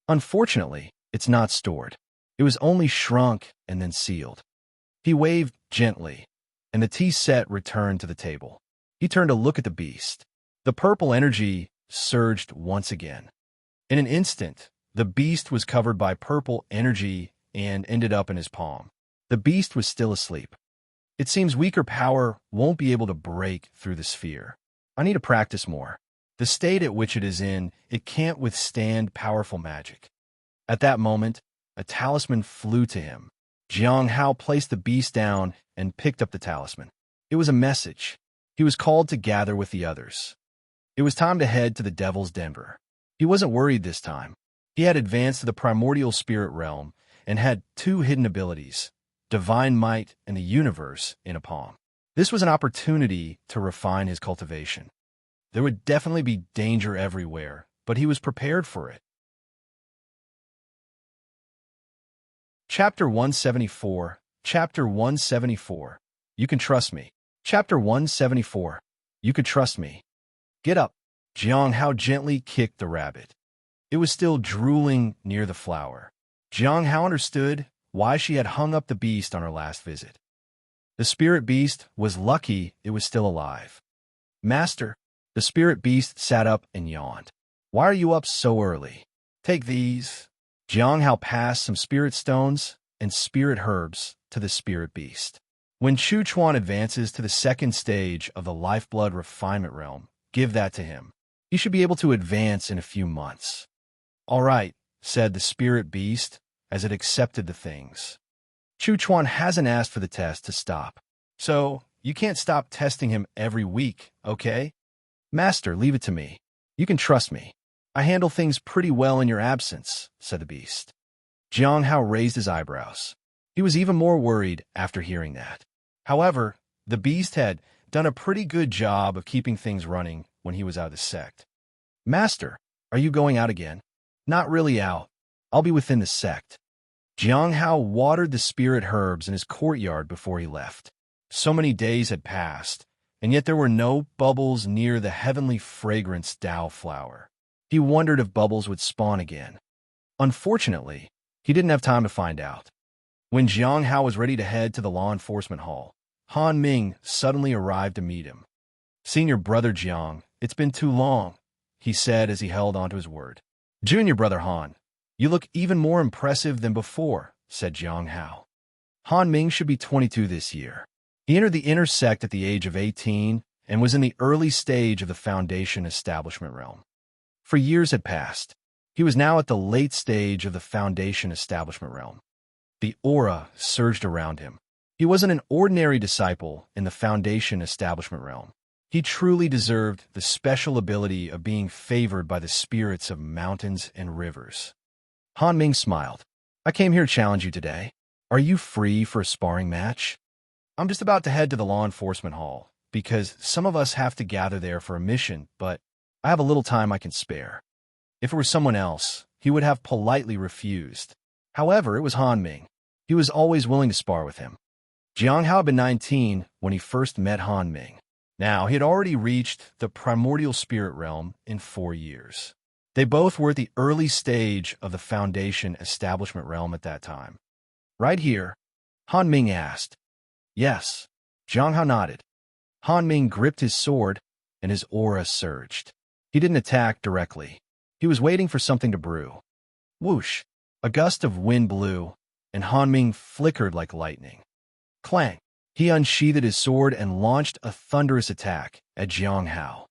Unfortunately, it's not stored. It was only shrunk and then sealed. He waved gently, and the tea set returned to the table. He turned to look at the beast. The purple energy surged once again. In an instant, the beast was covered by purple energy and ended up in his palm. The beast was still asleep. It seems weaker power won't be able to break through the sphere. I need to practice more. The state at which it is in, it can't withstand powerful magic. At that moment, a talisman flew to him. Jiang Hao placed the beast down and picked up the talisman. It was a message. He was called to gather with the others. It was time to head to the Devil's Denver. He wasn't worried this time. He had advanced to the primordial spirit realm and had 2 hidden abilities, divine might and the universe in a palm. This was an opportunity to refine his cultivation. There would definitely be danger everywhere, but he was prepared for it. Chapter 174. Chapter 174. You can trust me. Chapter 174. You could trust me. Get up. Jiang Hao gently kicked the rabbit. It was still drooling near the flower. Jiang Hao understood why she had hung up the beast on her last visit. The spirit beast was lucky it was still alive. Master, the spirit beast sat up and yawned. Why are you up so early? Take these. Jiang Hao passed some spirit stones and spirit herbs to the spirit beast. When Chu Chuan advances to the second stage of the lifeblood refinement realm, give that to him. He should be able to advance in a few months. All right, said the spirit beast as it accepted the things. Chu Chuan hasn't asked for the test to stop. So, you can't stop testing him every week, okay? Master, leave it to me. You can trust me. I handle things pretty well in your absence, said the beast. Jiang Hao raised his eyebrows. He was even more worried after hearing that. However, the beast had done a pretty good job of keeping things running when he was out of the sect. Master, are you going out again? Not really out. I'll be within the sect. Jiang Hao watered the spirit herbs in his courtyard before he left. So many days had passed, and yet there were no bubbles near the heavenly fragrance Dao flower. He wondered if bubbles would spawn again. Unfortunately, he didn't have time to find out. When Jiang Hao was ready to head to the law enforcement hall, Han Ming suddenly arrived to meet him. Senior brother Jiang, it's been too long, he said as he held onto his word. Junior brother Han, you look even more impressive than before, said Jiang Hao. Han Ming should be 22 this year. He entered the inner sect at the age of 18 and was in the early stage of the Foundation establishment realm. For years had passed. He was now at the late stage of the Foundation establishment realm. The aura surged around him. He wasn't an ordinary disciple in the Foundation establishment realm. He truly deserved the special ability of being favored by the spirits of mountains and rivers. Han Ming smiled. I came here to challenge you today. Are you free for a sparring match? I'm just about to head to the law enforcement hall, because some of us have to gather there for a mission, but I have a little time I can spare. If it were someone else, he would have politely refused. However, it was Han Ming. He was always willing to spar with him. Jiang Hao had been 19 when he first met Han Ming. Now, he had already reached the primordial spirit realm in 4 years. They both were at the early stage of the Foundation establishment realm at that time. Right here, Han Ming asked. Yes. Jiang Hao nodded. Han Ming gripped his sword, and his aura surged. He didn't attack directly. He was waiting for something to brew. Whoosh! A gust of wind blew, and Han Ming flickered like lightning. Clang! He unsheathed his sword and launched a thunderous attack at Jiang Hao.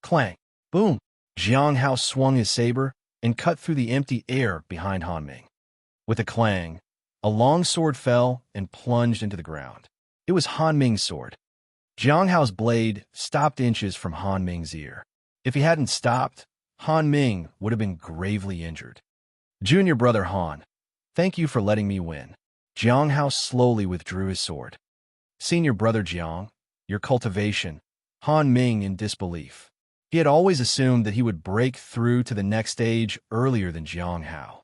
Clang! Boom! Jiang Hao swung his saber and cut through the empty air behind Han Ming. With a clang, a long sword fell and plunged into the ground. It was Han Ming's sword. Jiang Hao's blade stopped inches from Han Ming's ear. If he hadn't stopped, Han Ming would have been gravely injured. Junior brother Han, thank you for letting me win. Jiang Hao slowly withdrew his sword. Senior brother Jiang, your cultivation. Han Ming in disbelief. He had always assumed that he would break through to the next stage earlier than Jiang Hao.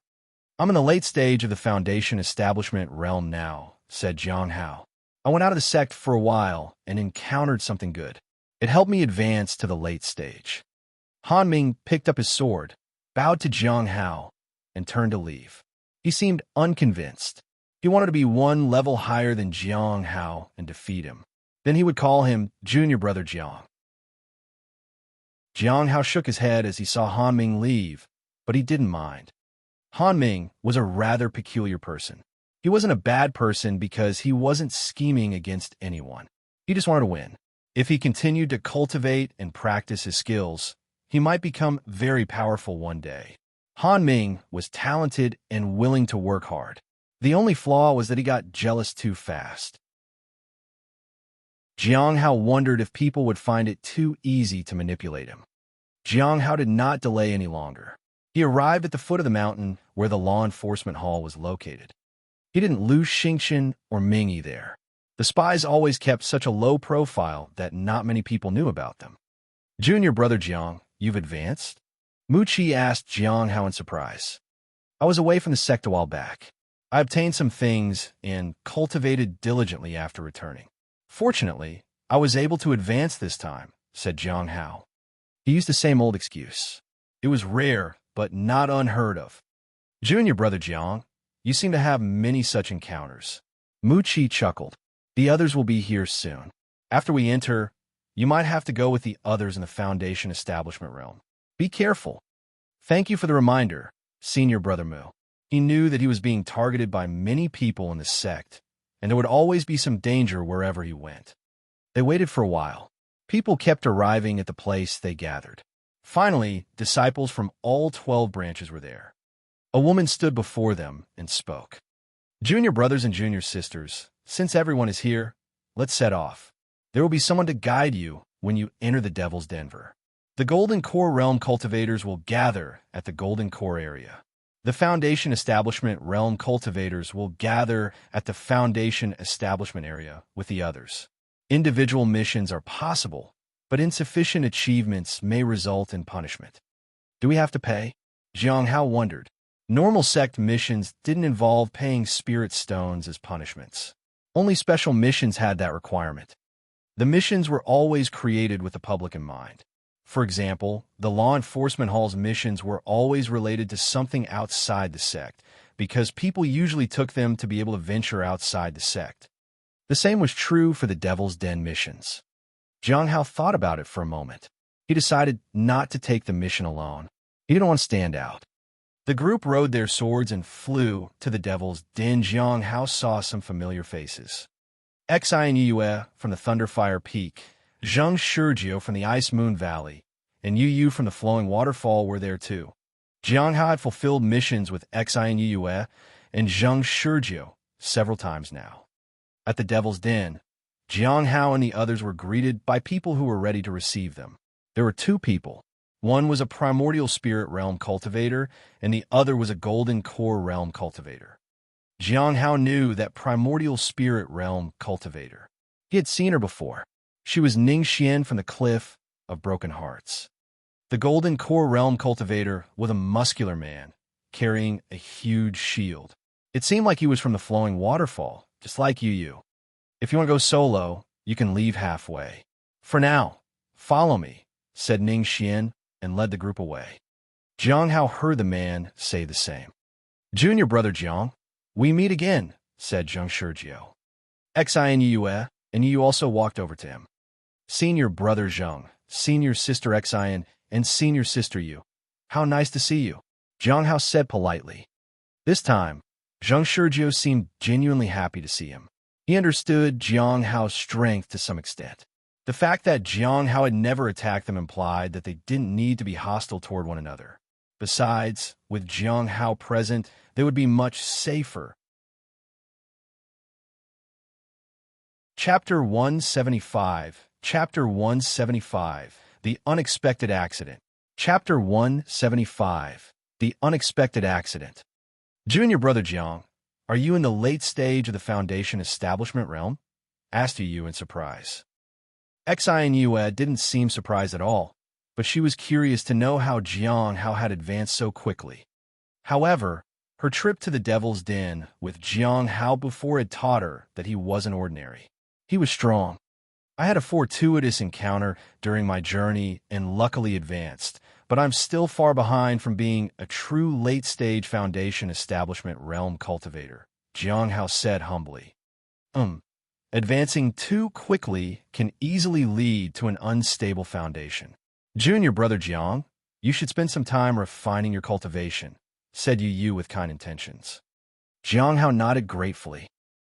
I'm in the late stage of the Foundation establishment realm now, said Jiang Hao. I went out of the sect for a while and encountered something good. It helped me advance to the late stage. Han Ming picked up his sword, bowed to Jiang Hao, and turned to leave. He seemed unconvinced. He wanted to be one level higher than Jiang Hao and defeat him. Then he would call him Junior Brother Jiang. Jiang Hao shook his head as he saw Han Ming leave, but he didn't mind. Han Ming was a rather peculiar person. He wasn't a bad person because he wasn't scheming against anyone. He just wanted to win. If he continued to cultivate and practice his skills, he might become very powerful one day. Han Ming was talented and willing to work hard. The only flaw was that he got jealous too fast. Jiang Hao wondered if people would find it too easy to manipulate him. Jiang Hao did not delay any longer. He arrived at the foot of the mountain where the law enforcement hall was located. He didn't lose Xingxin or Mingyi there. The spies always kept such a low profile that not many people knew about them. Junior brother Jiang, you've advanced? Mu Qi asked Jiang Hao in surprise. I was away from the sect a while back. I obtained some things and cultivated diligently after returning. Fortunately, I was able to advance this time, said Jiang Hao. He used the same old excuse. It was rare, but not unheard of. Junior brother Jiang, you seem to have many such encounters. Mu Qi chuckled. The others will be here soon. After we enter, you might have to go with the others in the Foundation establishment realm. Be careful. Thank you for the reminder, Senior Brother Mu. He knew that he was being targeted by many people in the sect, and there would always be some danger wherever he went. They waited for a while. People kept arriving at the place they gathered. Finally, disciples from all 12 branches were there. A woman stood before them and spoke. Junior brothers and junior sisters, since everyone is here, let's set off. There will be someone to guide you when you enter the Devil's Denver. The Golden Core Realm cultivators will gather at the Golden Core area. The Foundation Establishment Realm cultivators will gather at the Foundation Establishment area with the others. Individual missions are possible, but insufficient achievements may result in punishment. Do we have to pay? Jiang Hao wondered. Normal sect missions didn't involve paying spirit stones as punishments. Only special missions had that requirement. The missions were always created with the public in mind. For example, the law enforcement hall's missions were always related to something outside the sect, because people usually took them to be able to venture outside the sect. The same was true for the Devil's Den missions. Jiang Hao thought about it for a moment. He decided not to take the mission alone. He didn't want to stand out. The group rode their swords and flew to the Devil's Den. Jiang Hao saw some familiar faces. Xi and Yue from the Thunderfire Peak, Zheng Shurjiu from the Ice Moon Valley, and Yu from the Flowing Waterfall were there too. Jiang Hao had fulfilled missions with Xi and Yue and Zheng Shurjiu several times now. At the Devil's Den, Jiang Hao and the others were greeted by people who were ready to receive them. There were two people. One was a Primordial Spirit Realm cultivator, and the other was a Golden Core Realm cultivator. Jiang Hao knew that Primordial Spirit Realm cultivator. He had seen her before. She was Ning Xian from the Cliff of Broken Hearts. The Golden Core Realm cultivator was a muscular man, carrying a huge shield. It seemed like he was from the Flowing Waterfall, just like Yu. If you want to go solo, you can leave halfway. For now, follow me, said Ning Xian, and led the group away. Jiang Hao heard the man say the same. Junior brother Jiang, we meet again, said Zheng Shurjiu. Xi and Yu also walked over to him. Senior brother Zheng, senior sister Xi and senior sister Yu. How nice to see you, Jiang Hao said politely. This time, Zheng Shurjiu seemed genuinely happy to see him. He understood Jiang Hao's strength to some extent. The fact that Jiang Hao had never attacked them implied that they didn't need to be hostile toward one another. Besides, with Jiang Hao present, they would be much safer. Chapter 175. Chapter 175. The Unexpected Accident. Chapter 175. The Unexpected Accident. Junior brother Jiang, are you in the late stage of the Foundation Establishment realm? Asked Yu in surprise. Xi and Yue didn't seem surprised at all, but she was curious to know how Jiang Hao had advanced so quickly. However, her trip to the Devil's Den with Jiang Hao before had taught her that he wasn't ordinary. He was strong. I had a fortuitous encounter during my journey and luckily advanced, but I'm still far behind from being a true late-stage Foundation Establishment realm cultivator, Jiang Hao said humbly. Advancing too quickly can easily lead to an unstable foundation. Junior brother Jiang, you should spend some time refining your cultivation, said Yu with kind intentions. Jiang Hao nodded gratefully.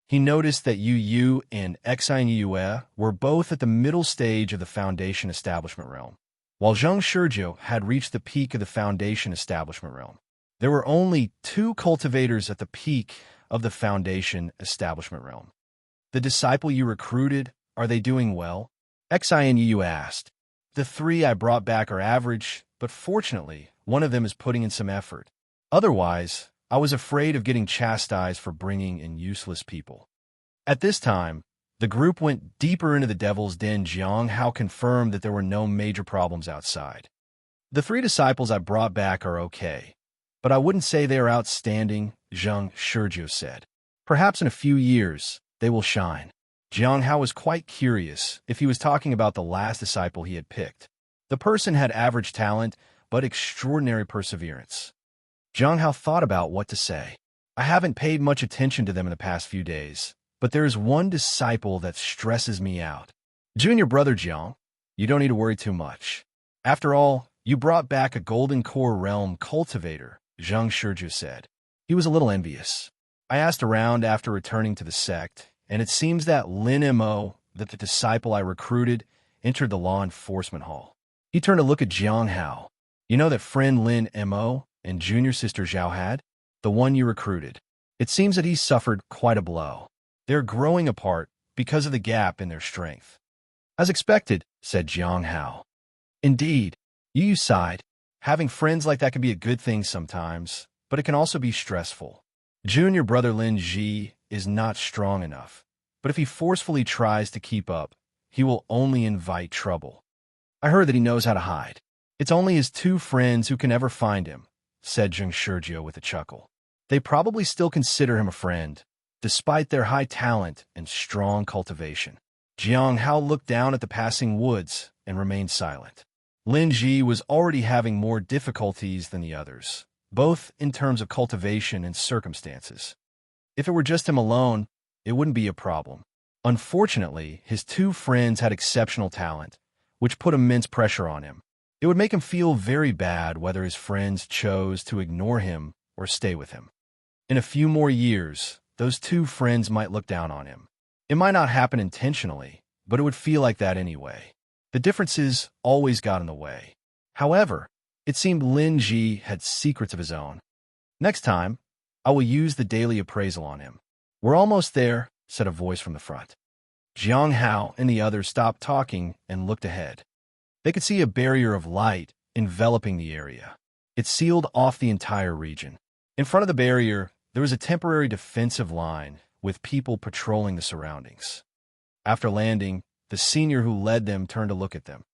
He noticed that Yu and Xi and Yue were both at the middle stage of the Foundation Establishment realm, while Zheng Shurjiu had reached the peak of the Foundation Establishment realm. There were only two cultivators at the peak of the Foundation Establishment realm. The disciple you recruited, are they doing well? Xi and Yu asked. The three I brought back are average, but fortunately, one of them is putting in some effort. Otherwise, I was afraid of getting chastised for bringing in useless people. At this time, the group went deeper into the Devil's Den. Jiang Hao confirmed that there were no major problems outside. The three disciples I brought back are okay, but I wouldn't say they are outstanding, Zheng Shurjiu said. Perhaps in a few years, they will shine. Jiang Hao was quite curious if he was talking about the last disciple he had picked. The person had average talent, but extraordinary perseverance. Jiang Hao thought about what to say. I haven't paid much attention to them in the past few days, but there is one disciple that stresses me out. Junior brother Jiang, you don't need to worry too much. After all, you brought back a Golden Core Realm cultivator, Zheng Shurjiu said. He was a little envious. I asked around after returning to the sect, and it seems that Lin Mo, that the disciple I recruited, entered the law enforcement hall. He turned to look at Jiang Hao. You know that friend Lin Mo and junior sister Zhao had? The one you recruited. It seems that he suffered quite a blow. They're growing apart because of the gap in their strength. As expected, said Jiang Hao. Indeed, Yu sighed. Having friends like that can be a good thing sometimes, but it can also be stressful. Junior brother Lin Ji is not strong enough, but if he forcefully tries to keep up, he will only invite trouble. I heard that he knows how to hide. It's only his two friends who can ever find him, said Zheng Shurjio with a chuckle. They probably still consider him a friend, despite their high talent and strong cultivation. Jiang Hao looked down at the passing woods and remained silent. Lin Ji was already having more difficulties than the others, both in terms of cultivation and circumstances. If it were just him alone, it wouldn't be a problem. Unfortunately, his two friends had exceptional talent, which put immense pressure on him. It would make him feel very bad whether his friends chose to ignore him or stay with him. In a few more years, those two friends might look down on him. It might not happen intentionally, but it would feel like that anyway. The differences always got in the way. However, it seemed Lin Ji had secrets of his own. Next time, I will use the daily appraisal on him. We're almost there, said a voice from the front. Jiang Hao and the others stopped talking and looked ahead. They could see a barrier of light enveloping the area. It sealed off the entire region. In front of the barrier, there was a temporary defensive line with people patrolling the surroundings. After landing, the senior who led them turned to look at them.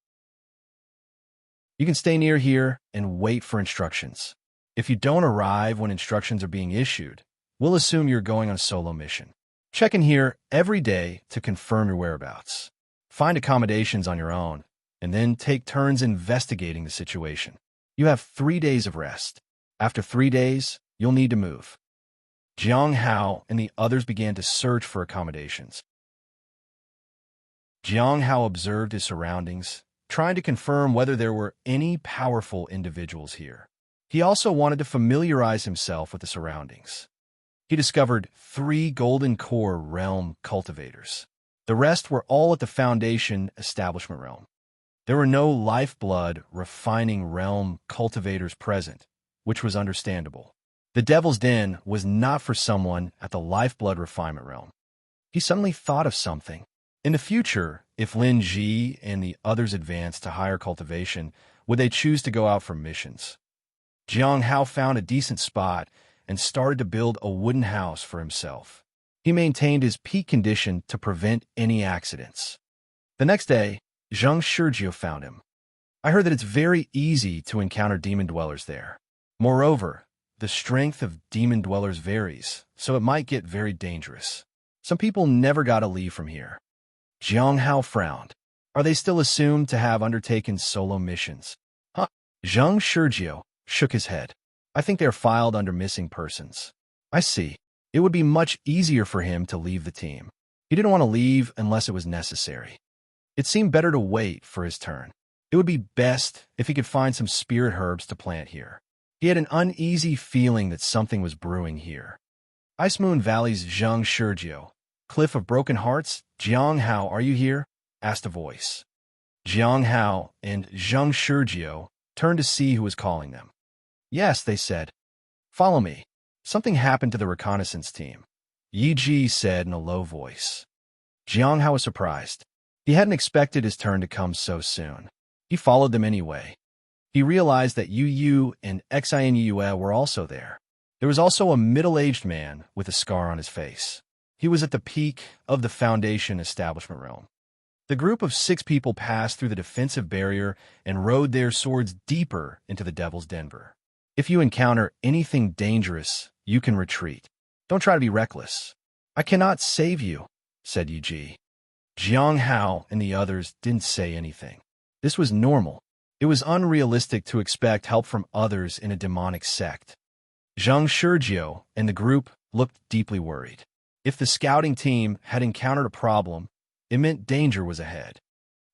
You can stay near here and wait for instructions. If you don't arrive when instructions are being issued, we'll assume you're going on a solo mission. Check in here every day to confirm your whereabouts. Find accommodations on your own, and then take turns investigating the situation. You have 3 days of rest. After 3 days, you'll need to move. Jiang Hao and the others began to search for accommodations. Jiang Hao observed his surroundings, trying to confirm whether there were any powerful individuals here. He also wanted to familiarize himself with the surroundings. He discovered 3 golden core realm cultivators. The rest were all at the foundation establishment realm. There were no lifeblood refining realm cultivators present, which was understandable. The Devil's Den was not for someone at the lifeblood refinement realm. He suddenly thought of something. In the future, if Lin Ji and the others advanced to higher cultivation, would they choose to go out for missions? Jiang Hao found a decent spot and started to build a wooden house for himself. He maintained his peak condition to prevent any accidents. The next day, Zheng Shurjio found him. I heard that it's very easy to encounter demon dwellers there. Moreover, the strength of demon dwellers varies, so it might get very dangerous. Some people never got to leave from here. Jiang Hao frowned. Are they still assumed to have undertaken solo missions? Huh? Zheng Shurjio shook his head. I think they're filed under missing persons. I see. It would be much easier for him to leave the team. He didn't want to leave unless it was necessary. It seemed better to wait for his turn. It would be best if he could find some spirit herbs to plant here. He had an uneasy feeling that something was brewing here. Ice Moon Valley's Zheng Shurjio. Cliff of Broken Hearts, Jiang Hao, are you here? Asked a voice. Jiang Hao and Zheng Shurjio turned to see who was calling them. Yes, they said. Follow me. Something happened to the reconnaissance team. Yi Ji said in a low voice. Jiang Hao was surprised. He hadn't expected his turn to come so soon. He followed them anyway. He realized that Yu Yu and Xin Yue were also there. There was also a middle-aged man with a scar on his face. He was at the peak of the Foundation establishment realm. The group of 6 people passed through the defensive barrier and rode their swords deeper into the Devil's Denver. If you encounter anything dangerous, you can retreat. Don't try to be reckless. I cannot save you, said Yu Ji. Jiang Hao and the others didn't say anything. This was normal. It was unrealistic to expect help from others in a demonic sect. Zheng Shurjio and the group looked deeply worried. If the scouting team had encountered a problem, it meant danger was ahead.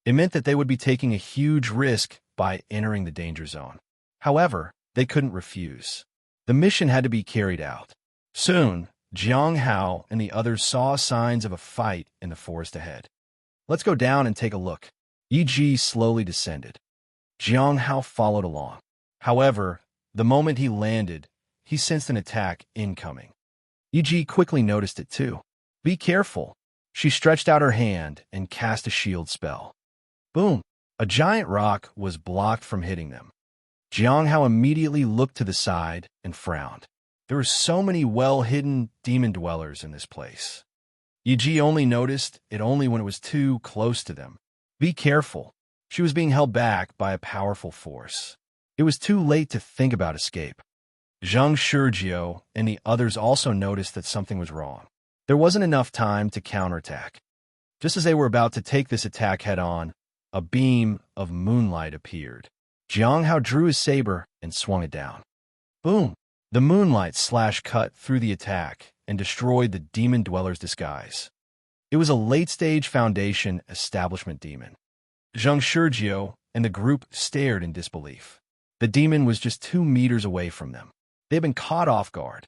It meant that they would be taking a huge risk by entering the danger zone. However, they couldn't refuse. The mission had to be carried out. Soon, Jiang Hao and the others saw signs of a fight in the forest ahead. Let's go down and take a look. Yi Ji slowly descended. Jiang Hao followed along. However, the moment he landed, he sensed an attack incoming. Yi Ji quickly noticed it too. Be careful. She stretched out her hand and cast a shield spell. Boom! A giant rock was blocked from hitting them. Jiang Hao immediately looked to the side and frowned. There were so many well-hidden demon dwellers in this place. Yi Ji only noticed it only when it was too close to them. Be careful. She was being held back by a powerful force. It was too late to think about escape. Zhang Shurjiu and the others also noticed that something was wrong. There wasn't enough time to counterattack. Just as they were about to take this attack head-on, a beam of moonlight appeared. Jiang Hao drew his saber and swung it down. Boom! The moonlight cut through the attack and destroyed the demon dweller's disguise. It was a late-stage Foundation establishment demon. Zhang Shurjiu and the group stared in disbelief. The demon was just 2 meters away from them. They had been caught off guard.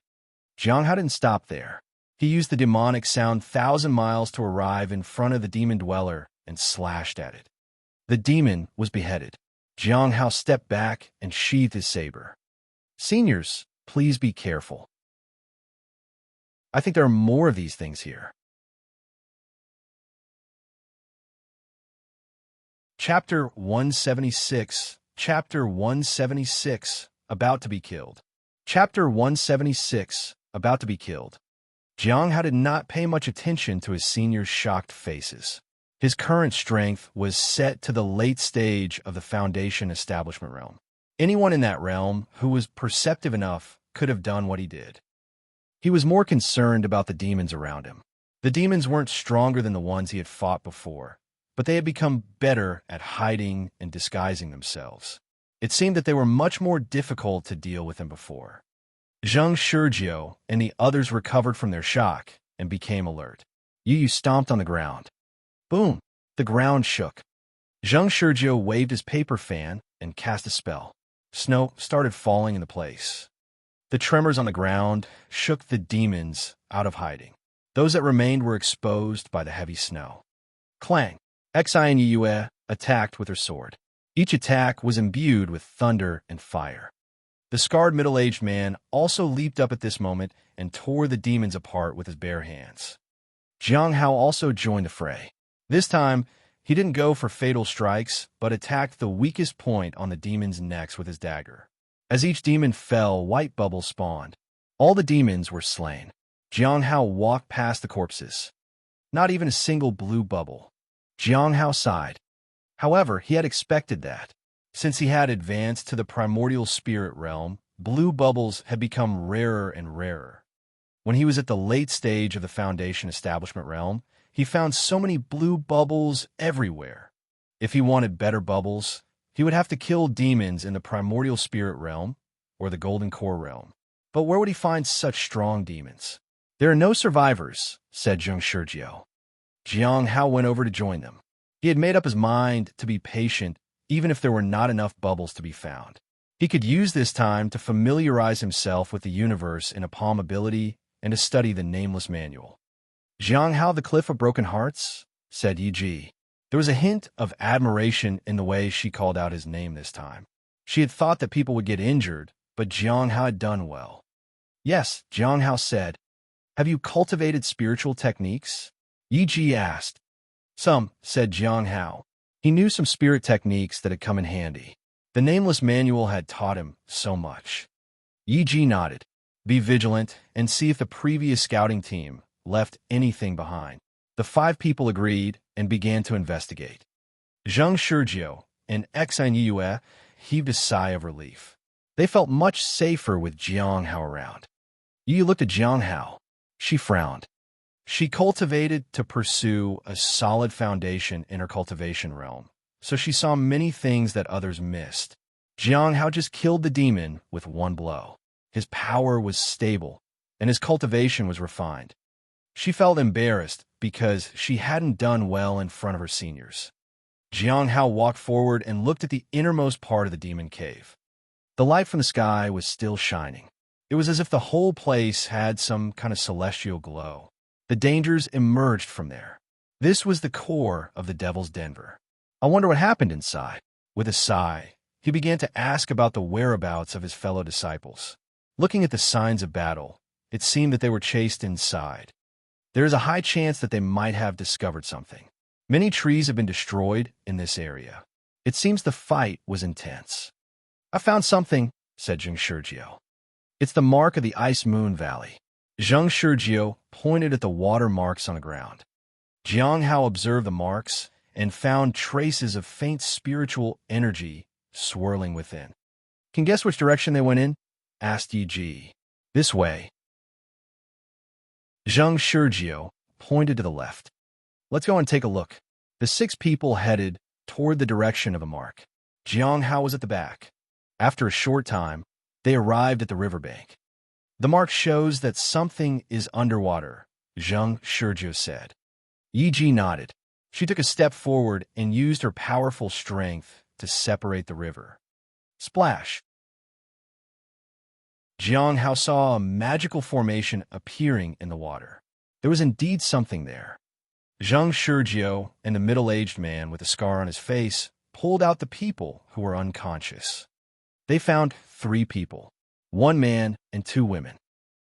Jiang Hao didn't stop there. He used the demonic sound 1,000 miles to arrive in front of the demon dweller and slashed at it. The demon was beheaded. Jiang Hao stepped back and sheathed his saber. Seniors, please be careful. I think there are more of these things here. Chapter 176. Chapter 176. About to be killed. Chapter 176. About to be killed. Jiang Hao did not pay much attention to his seniors' shocked faces. His current strength was set to the late stage of the Foundation establishment realm. Anyone in that realm who was perceptive enough could have done what he did. He was more concerned about the demons around him. The demons weren't stronger than the ones he had fought before, but they had become better at hiding and disguising themselves. It seemed that they were much more difficult to deal with than before. Zhang Shurjiu and the others recovered from their shock and became alert. Yu stomped on the ground. Boom! The ground shook. Zhang Shurjiu waved his paper fan and cast a spell. Snow started falling into place. The tremors on the ground shook the demons out of hiding. Those that remained were exposed by the heavy snow. Clang! Xi and Yue attacked with her sword. Each attack was imbued with thunder and fire. The scarred middle-aged man also leaped up at this moment and tore the demons apart with his bare hands. Jiang Hao also joined the fray. This time, he didn't go for fatal strikes, but attacked the weakest point on the demons' necks with his dagger. As each demon fell, white bubbles spawned. All the demons were slain. Jiang Hao walked past the corpses. Not even a single blue bubble. Jiang Hao sighed. However, he had expected that. Since he had advanced to the primordial spirit realm, blue bubbles had become rarer and rarer. When he was at the late stage of the Foundation establishment realm, he found so many blue bubbles everywhere. If he wanted better bubbles, he would have to kill demons in the primordial spirit realm or the golden core realm. But where would he find such strong demons? There are no survivors, said Zhang Shurjiu. Jiang Hao went over to join them. He had made up his mind to be patient even if there were not enough bubbles to be found. He could use this time to familiarize himself with the universe in a palm ability and to study the nameless manual. Jiang Hao, the Cliff of Broken Hearts, said Yi Ji. There was a hint of admiration in the way she called out his name this time. She had thought that people would get injured, but Jiang Hao had done well. Yes, Jiang Hao said. Have you cultivated spiritual techniques? Yi Ji asked. Some, said Jiang Hao. He knew some spirit techniques that had come in handy. The nameless manual had taught him so much. Yi Ji nodded. Be vigilant and see if the previous scouting team left anything behind. The 5 people agreed and began to investigate. Zhang Shurjiu and Xi Yue heaved a sigh of relief. They felt much safer with Jiang Hao around. Yu looked at Jiang Hao. She frowned. She cultivated to pursue a solid foundation in her cultivation realm, so she saw many things that others missed. Jiang Hao just killed the demon with one blow. His power was stable, and his cultivation was refined. She felt embarrassed because she hadn't done well in front of her seniors. Jiang Hao walked forward and looked at the innermost part of the demon cave. The light from the sky was still shining. It was as if the whole place had some kind of celestial glow. The dangers emerged from there. This was the core of the Devil's Denver. I wonder what happened inside. With a sigh, he began to ask about the whereabouts of his fellow disciples. Looking at the signs of battle, it seemed that they were chased inside. There is a high chance that they might have discovered something. Many trees have been destroyed in this area. It seems the fight was intense. I found something, said Zhang Shurgio. It's the mark of the Ice Moon Valley. Zhang Shurgio pointed at the water marks on the ground. Jiang Hao observed the marks and found traces of faint spiritual energy swirling within. Can guess which direction they went in? Asked Yi Ji. This way. Zhang Shurgio pointed to the left. Let's go and take a look. The 6 people headed toward the direction of the mark. Jiang Hao was at the back. After a short time, they arrived at the riverbank. The mark shows that something is underwater, Zhang Shurgio said. Yi Ji nodded. She took a step forward and used her powerful strength to separate the river. Splash! Jiang Hao saw a magical formation appearing in the water. There was indeed something there. Zhang Shurgio and the middle-aged man with a scar on his face pulled out the people who were unconscious. They found 3 people, 1 man and 2 women.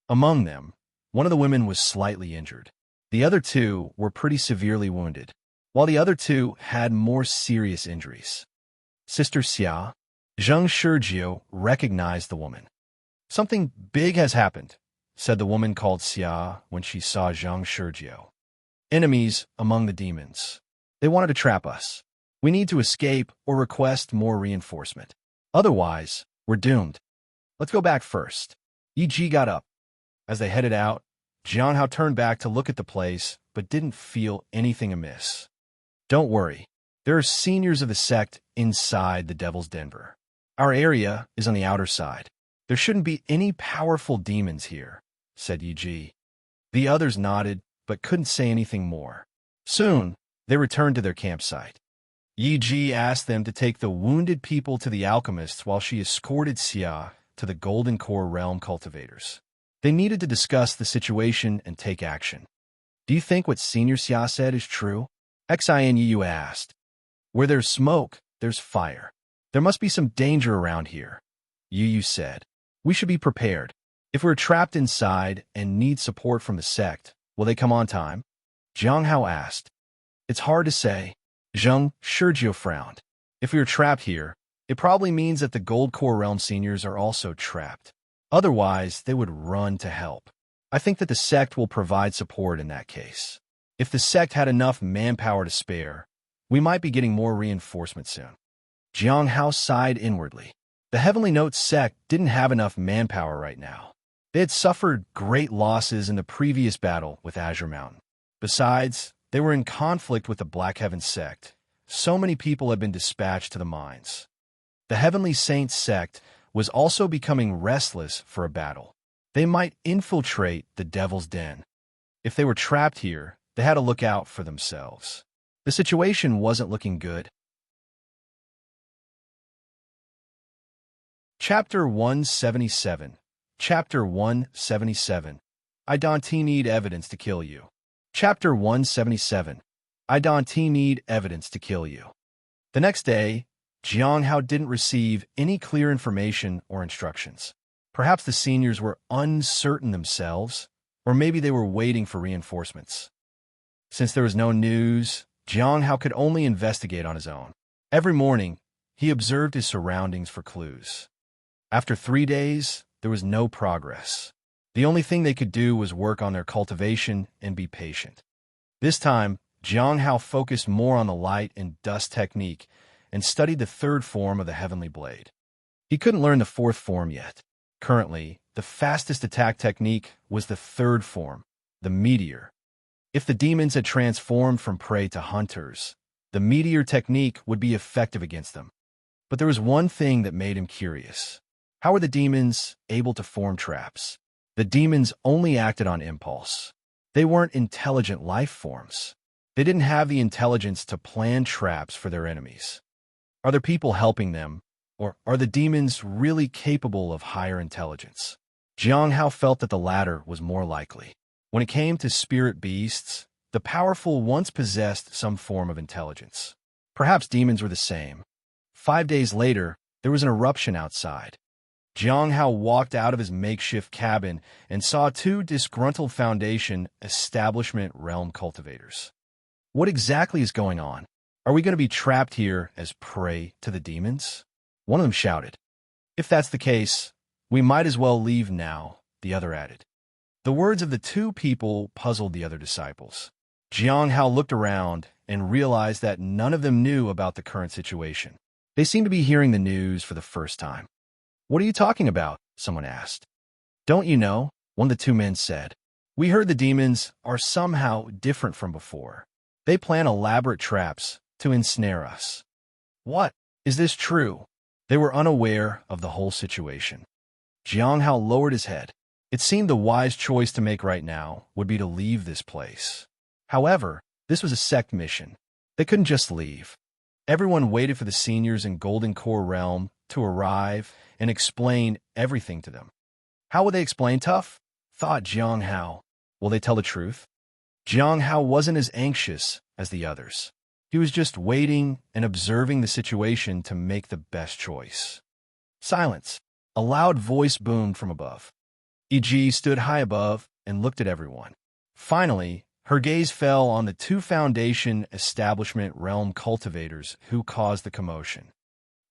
Among them, one of the women was slightly injured. The other 2 were pretty severely wounded, while the other 2 had more serious injuries. Sister Xia, Zhang Shurgio recognized the woman. Something big has happened, said the woman called Xia when she saw Zhang Shurgio. Enemies among the demons. They wanted to trap us. We need to escape or request more reinforcement. Otherwise, we're doomed. Let's go back first. Yi Ji got up. As they headed out, Jiang Hao turned back to look at the place, but didn't feel anything amiss. Don't worry. There are seniors of the sect inside the Devil's Denver. Our area is on the outer side. There shouldn't be any powerful demons here, said Yi Ji. The others nodded, but couldn't say anything more. Soon, they returned to their campsite. Yi Ji asked them to take the wounded people to the alchemists while she escorted Xia to the Golden Core Realm cultivators. They needed to discuss the situation and take action. Do you think what Senior Xia said is true? Xianyu asked. Where there's smoke, there's fire. There must be some danger around here, Yu said. We should be prepared. If we're trapped inside and need support from the sect, will they come on time? Jiang Hao asked. It's hard to say. Zhang Shurgio frowned. If we are trapped here, it probably means that the Gold Core Realm seniors are also trapped. Otherwise, they would run to help. I think that the sect will provide support in that case. If the sect had enough manpower to spare, we might be getting more reinforcement soon. Jiang Hao sighed inwardly. The Heavenly Note sect didn't have enough manpower right now. They had suffered great losses in the previous battle with Azure Mountain. Besides, they were in conflict with the Black Heaven sect. So many people had been dispatched to the mines. The Heavenly Saints sect was also becoming restless for a battle. They might infiltrate the Devil's Den. If they were trapped here, they had to look out for themselves. The situation wasn't looking good. Chapter 177. Chapter 177. I don't need evidence to kill you. Chapter 177. I don't need evidence to kill you. The next day, Jiang Hao didn't receive any clear information or instructions. Perhaps the seniors were uncertain themselves, or maybe they were waiting for reinforcements. Since there was no news, Jiang Hao could only investigate on his own. Every morning, he observed his surroundings for clues. After 3 days, there was no progress. The only thing they could do was work on their cultivation and be patient. This time, Jiang Hao focused more on the light and dust technique and studied the 3rd form of the Heavenly Blade. He couldn't learn the 4th form yet. Currently, the fastest attack technique was the 3rd form, the Meteor. If the demons had transformed from prey to hunters, the Meteor technique would be effective against them. But there was one thing that made him curious. How were the demons able to form traps? The demons only acted on impulse. They weren't intelligent life forms. They didn't have the intelligence to plan traps for their enemies. Are there people helping them, or are the demons really capable of higher intelligence? Jiang Hao felt that the latter was more likely. When it came to spirit beasts, the powerful once possessed some form of intelligence. Perhaps demons were the same. 5 days later, there was an eruption outside. Jiang Hao walked out of his makeshift cabin and saw two disgruntled Foundation establishment realm cultivators. What exactly is going on? Are we going to be trapped here as prey to the demons? One of them shouted. If that's the case, we might as well leave now, the other added. The words of the two people puzzled the other disciples. Jiang Hao looked around and realized that none of them knew about the current situation. They seemed to be hearing the news for the first time. What are you talking about? Someone asked. Don't you know? One of the two men said. We heard the demons are somehow different from before. They plan elaborate traps to ensnare us. What? Is this true? They were unaware of the whole situation. Jiang Hao lowered his head. It seemed the wise choice to make right now would be to leave this place. However, this was a sect mission. They couldn't just leave. Everyone waited for the seniors in Golden Core Realm to arrive and explain everything to them. How would they explain tough? Thought Jiang Hao. Will they tell the truth? Jiang Hao wasn't as anxious as the others. He was just waiting and observing the situation to make the best choice. Silence. A loud voice boomed from above. E.G. stood high above and looked at everyone. Finally, her gaze fell on the two Foundation establishment realm cultivators who caused the commotion.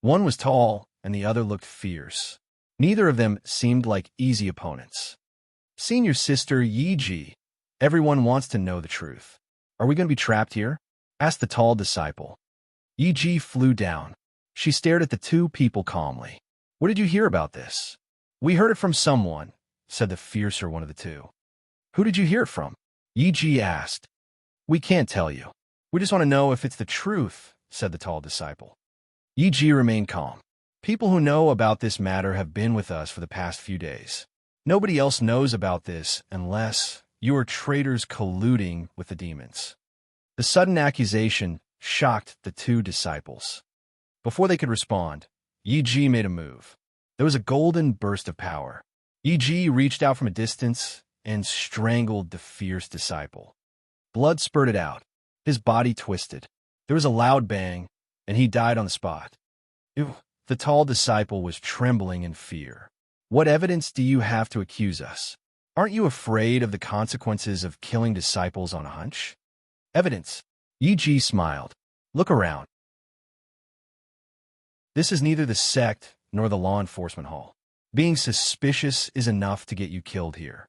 One was tall and the other looked fierce. Neither of them seemed like easy opponents. Senior sister Yi-Ji, everyone wants to know the truth. Are we going to be trapped here? Asked the tall disciple. Yi-Ji flew down. She stared at the two people calmly. What did you hear about this? We heard it from someone, said the fiercer one of the two. Who did you hear it from? Yi-Ji asked. We can't tell you. We just want to know if it's the truth, said the tall disciple. Yi-Ji remained calm. People who know about this matter have been with us for the past few days. Nobody else knows about this unless you are traitors colluding with the demons. The sudden accusation shocked the two disciples. Before they could respond, Yi-Ji made a move. There was a golden burst of power. Yi-Ji reached out from a distance and strangled the fierce disciple. Blood spurted out. His body twisted. There was a loud bang, and he died on the spot. Ew. The tall disciple was trembling in fear. What evidence do you have to accuse us? Aren't you afraid of the consequences of killing disciples on a hunch? Evidence. Yi-Ji smiled. Look around. This is neither the sect nor the law enforcement hall. Being suspicious is enough to get you killed here.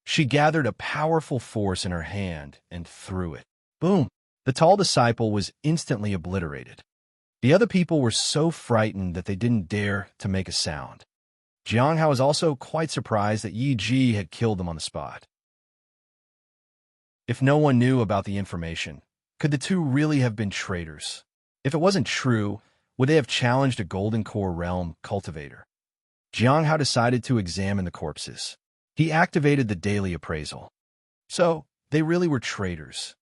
She gathered a powerful force in her hand and threw it. Boom! The tall disciple was instantly obliterated. The other people were so frightened that they didn't dare to make a sound. Jiang Hao was also quite surprised that Yi-Ji had killed them on the spot. If no one knew about the information, could the two really have been traitors? If it wasn't true, would they have challenged a Golden Core Realm cultivator? Jiang Hao decided to examine the corpses. He activated the daily appraisal. So, they really were traitors.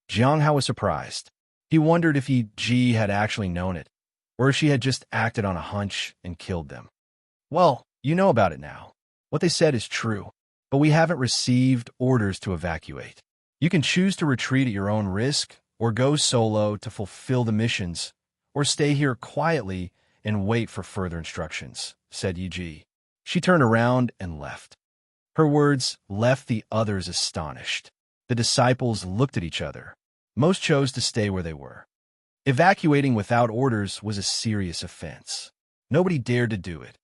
Jiang Hao was surprised. He wondered if Yi-Ji had actually known it, or if she had just acted on a hunch and killed them. Well, you know about it now. What they said is true, but we haven't received orders to evacuate. You can choose to retreat at your own risk, or go solo to fulfill the missions, or stay here quietly and wait for further instructions, said Yi-Ji. She turned around and left. Her words left the others astonished. The disciples looked at each other. Most chose to stay where they were. Evacuating without orders was a serious offense. Nobody dared to do it.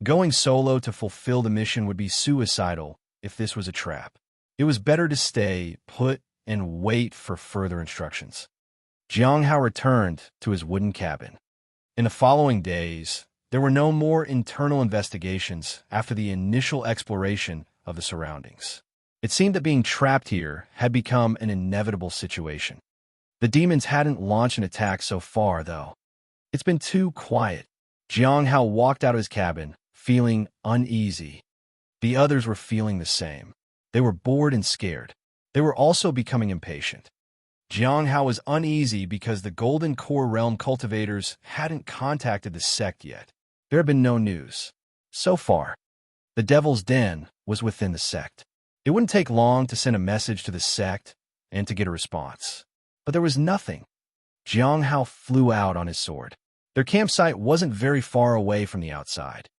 Going solo to fulfill the mission would be suicidal if this was a trap. It was better to stay put and wait for further instructions. Jiang Hao returned to his wooden cabin. In the following days, there were no more internal investigations after the initial exploration of the surroundings. It seemed that being trapped here had become an inevitable situation. The demons hadn't launched an attack so far, though. It's been too quiet. Jiang Hao walked out of his cabin, feeling uneasy. The others were feeling the same. They were bored and scared. They were also becoming impatient. Jiang Hao was uneasy because the Golden Core Realm cultivators hadn't contacted the sect yet. There had been no news. So far, The Devil's Den was within the sect. It wouldn't take long to send a message to the sect and to get a response. But there was nothing. Jiang Hao flew out on his sword. Their campsite wasn't very far away from the outside.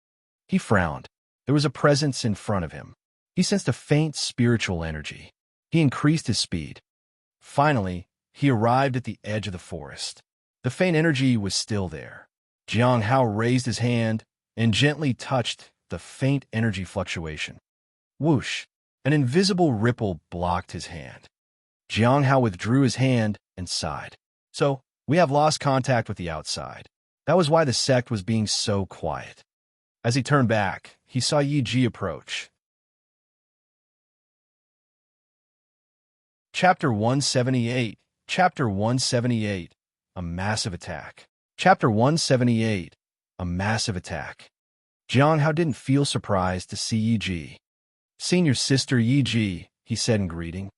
He frowned. There was a presence in front of him. He sensed a faint spiritual energy. He increased his speed. Finally, he arrived at the edge of the forest. The faint energy was still there. Jiang Hao raised his hand and gently touched the faint energy fluctuation. Whoosh! An invisible ripple blocked his hand. Jiang Hao withdrew his hand and sighed. So, we have lost contact with the outside. That was why the sect was being so quiet. As he turned back, he saw Yi Ji approach. Chapter 178. Chapter 178. A massive attack. Chapter 178. A massive attack. Jiang Hao didn't feel surprised to see Yi Ji. Senior sister Yi Ji, he said in greeting.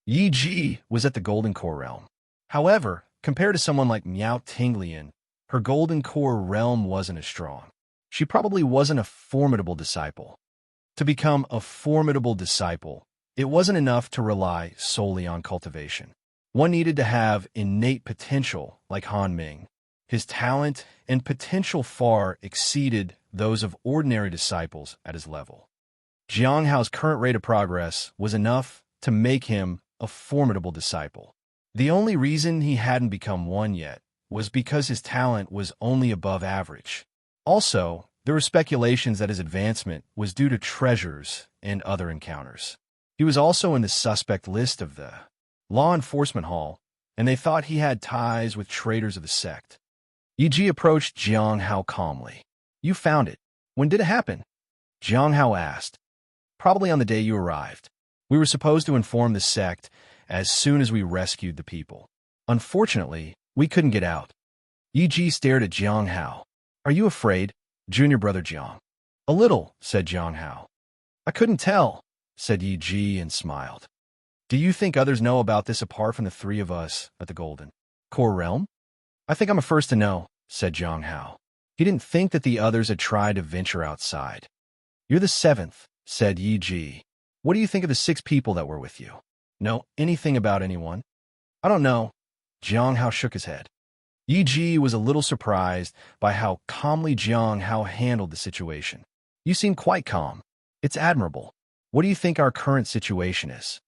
Yi Ji was at the Golden Core realm. However, compared to someone like Miao Tinglian, her Golden Core realm wasn't as strong. She probably wasn't a formidable disciple. To become a formidable disciple, it wasn't enough to rely solely on cultivation. One needed to have innate potential like Han Ming. His talent and potential far exceeded those of ordinary disciples at his level. Jiang Hao's current rate of progress was enough to make him a formidable disciple. The only reason he hadn't become one yet was because his talent was only above average. Also, there were speculations that his advancement was due to treasures and other encounters. He was also in the suspect list of the law enforcement hall, and they thought he had ties with traitors of the sect. Yi Ji approached Jiang Hao calmly. You found it. When did it happen? Jiang Hao asked. Probably on the day you arrived. We were supposed to inform the sect as soon as we rescued the people. Unfortunately, we couldn't get out. Yi Ji stared at Jiang Hao. Are you afraid, junior brother Jiang? A little, said Jiang Hao. I couldn't tell, said Yi Ji and smiled. Do you think others know about this apart from the three of us at the Golden Core realm? I think I'm a first to know, said Jiang Hao. He didn't think that the others had tried to venture outside. You're the seventh, said Yi Ji. What do you think of the 6 people that were with you? Know anything about anyone? I don't know. Jiang Hao shook his head. Yi Ji was a little surprised by how calmly Jiang Hao handled the situation. You seem quite calm. It's admirable. What do you think our current situation is?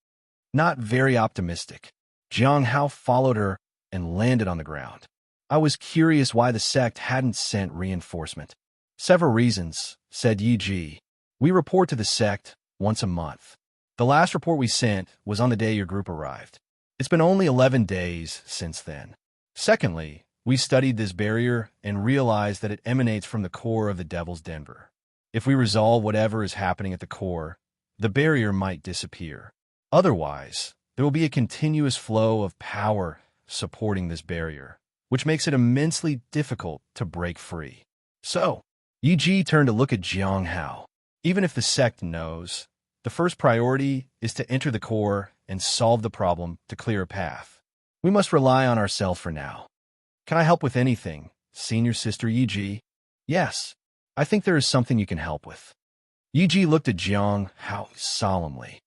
Not very optimistic. Jiang Hao followed her and landed on the ground. I was curious why the sect hadn't sent reinforcement. Several reasons, said Yi Ji. We report to the sect once a month. The last report we sent was on the day your group arrived. It's been only 11 days since then. Secondly, we studied this barrier and realized that it emanates from the core of the Devil's Denver. If we resolve whatever is happening at the core, the barrier might disappear. Otherwise, there will be a continuous flow of power supporting this barrier, which makes it immensely difficult to break free. So, Yi Ji turned to look at Jiang Hao. Even if the sect knows, the first priority is to enter the core and solve the problem to clear a path. We must rely on ourselves for now. Can I help with anything, senior sister Yi Ji? Yes, I think there is something you can help with. Yi Ji looked at Jiang Hao solemnly.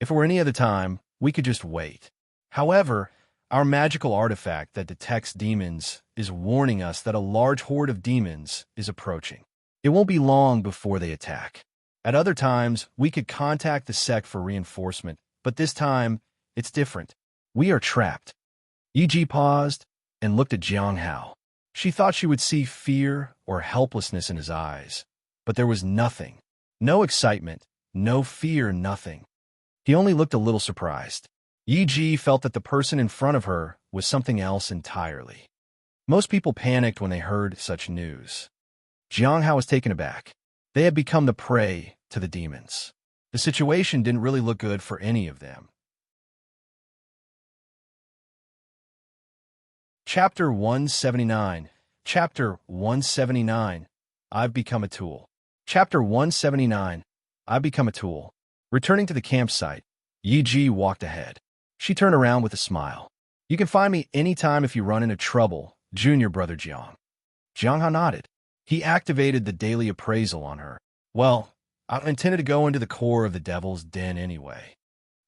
If it were any other time, we could just wait. However, our magical artifact that detects demons is warning us that a large horde of demons is approaching. It won't be long before they attack. At other times, we could contact the sect for reinforcement, but this time, it's different. We are trapped. Yi Ji paused and looked at Jiang Hao. She thought she would see fear or helplessness in his eyes, but there was nothing. No excitement, no fear, nothing. He only looked a little surprised. Yi Ji felt that the person in front of her was something else entirely. Most people panicked when they heard such news. Jiang Hao was taken aback. They had become the prey to the demons. The situation didn't really look good for any of them. Chapter 179. Chapter 179. I've become a tool. Chapter 179. I've become a tool. Returning to the campsite, Yi Ji walked ahead. She turned around with a smile. You can find me anytime if you run into trouble, junior brother Jiang. Jiang Hao nodded. He activated the daily appraisal on her. Well, I intended to go into the core of the devil's den anyway.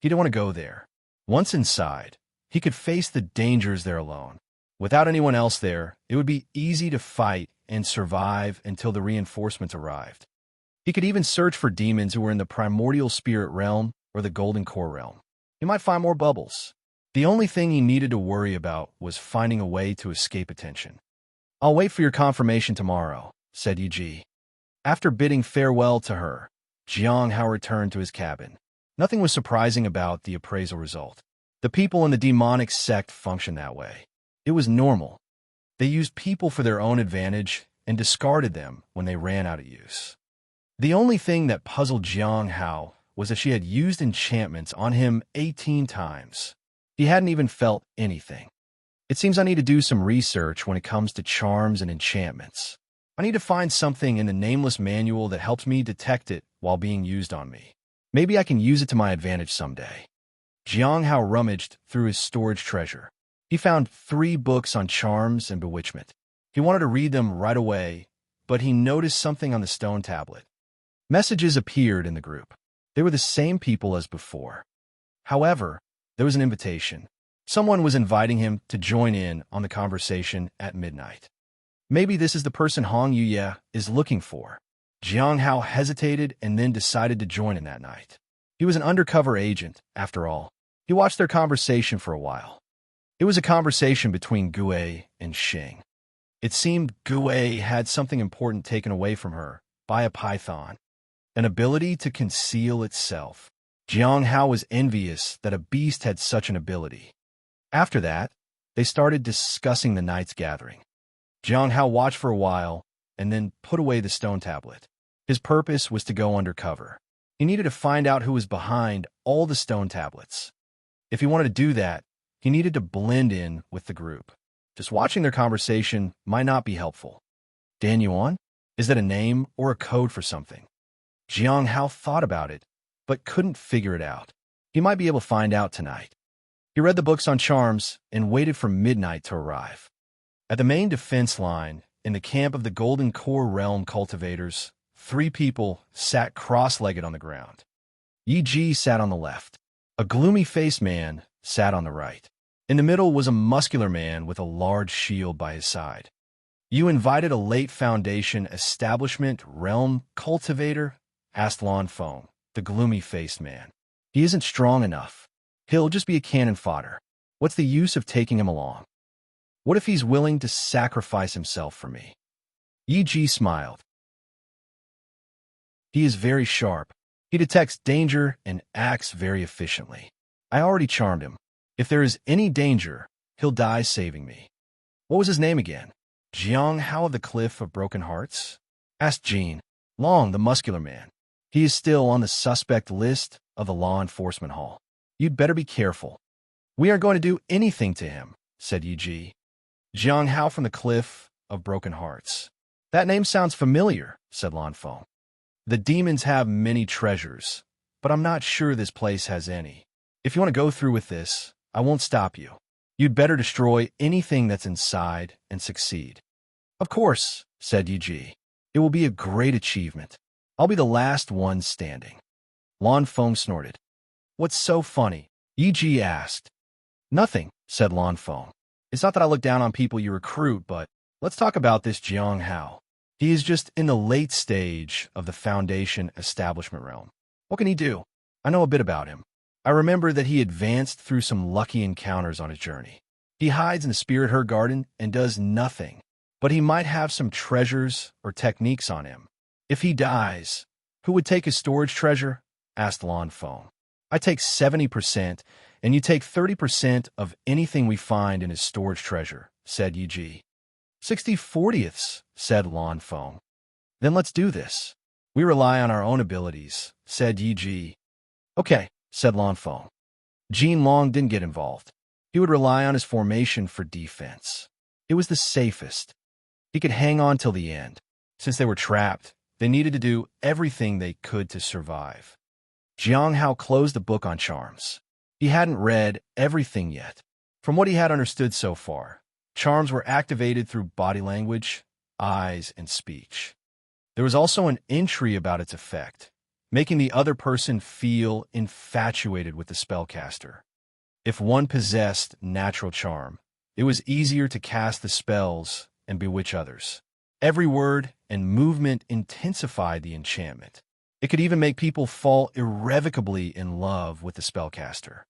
He didn't want to go there. Once inside, he could face the dangers there alone. Without anyone else there, it would be easy to fight and survive until the reinforcements arrived. He could even search for demons who were in the primordial spirit realm or the golden core realm. He might find more bubbles. The only thing he needed to worry about was finding a way to escape attention. "I'll wait for your confirmation tomorrow," said Yi. After bidding farewell to her, Jiang Hao returned to his cabin. Nothing was surprising about the appraisal result. The people in the demonic sect functioned that way. It was normal. They used people for their own advantage and discarded them when they ran out of use. The only thing that puzzled Jiang Hao was that she had used enchantments on him 18 times. He hadn't even felt anything. It seems I need to do some research when it comes to charms and enchantments. I need to find something in the nameless manual that helps me detect it while being used on me. Maybe I can use it to my advantage someday. Jiang Hao rummaged through his storage treasure. He found 3 books on charms and bewitchment. He wanted to read them right away, but he noticed something on the stone tablet. Messages appeared in the group. They were the same people as before. However, there was an invitation. Someone was inviting him to join in on the conversation at midnight. Maybe this is the person Hong Yuye is looking for. Jiang Hao hesitated and then decided to join in that night. He was an undercover agent, after all. He watched their conversation for a while. It was a conversation between Gue and Xing. It seemed Gue had something important taken away from her by a python, an ability to conceal itself. Jiang Hao was envious that a beast had such an ability. After that, they started discussing the night's gathering. Jiang Hao watched for a while and then put away the stone tablet. His purpose was to go undercover. He needed to find out who was behind all the stone tablets. If he wanted to do that, he needed to blend in with the group. Just watching their conversation might not be helpful. Dan Yuan? Is that a name or a code for something? Jiang Hao thought about it, but couldn't figure it out. He might be able to find out tonight. He read the books on charms and waited for midnight to arrive. At the main defense line, in the camp of the Golden Core Realm cultivators, 3 people sat cross-legged on the ground. Yi sat on the left. A gloomy-faced man sat on the right. In the middle was a muscular man with a large shield by his side. "You invited a late Foundation establishment realm cultivator?" asked Lan Feng, the gloomy-faced man. "He isn't strong enough. He'll just be a cannon fodder. What's the use of taking him along? What if he's willing to sacrifice himself for me?" Yi smiled. "He is very sharp. He detects danger and acts very efficiently. I already charmed him. If there is any danger, he'll die saving me." "What was his name again?" "Jiang Hao of the Cliff of Broken Hearts?" asked Jean. "Long, the muscular man. He is still on the suspect list of the law enforcement hall. You'd better be careful." "We aren't going to do anything to him," said Yi. "Jiang Hao from the Cliff of Broken Hearts. That name sounds familiar," said Lan Feng. "The demons have many treasures, but I'm not sure this place has any. If you want to go through with this, I won't stop you. You'd better destroy anything that's inside and succeed." "Of course," said Yi. "It will be a great achievement. I'll be the last one standing." Lan Feng snorted. "What's so funny?" Yi asked. "Nothing," said Lan Feng. "It's not that I look down on people you recruit, but let's talk about this Jiang Hao. He is just in the late stage of the Foundation establishment realm. What can he do? I know a bit about him. I remember that he advanced through some lucky encounters on his journey. He hides in the Spirit Her Garden and does nothing, but he might have some treasures or techniques on him. If he dies, who would take his storage treasure?" asked Lan Feng. "I take 70%, and you take 30% of anything we find in his storage treasure," said Yi. 60/40ths, said Lan Feng. "Then let's do this. We rely on our own abilities," said Yi. "Okay," said Lan Feng. Jin Long didn't get involved. He would rely on his formation for defense. It was the safest. He could hang on till the end. Since they were trapped, they needed to do everything they could to survive. Jiang Hao closed the book on charms. He hadn't read everything yet. From what he had understood so far, charms were activated through body language, eyes, and speech. There was also an entry about its effect. making the other person feel infatuated with the spellcaster. If one possessed natural charm, it was easier to cast the spells and bewitch others. Every word and movement intensified the enchantment. It could even make people fall irrevocably in love with the spellcaster.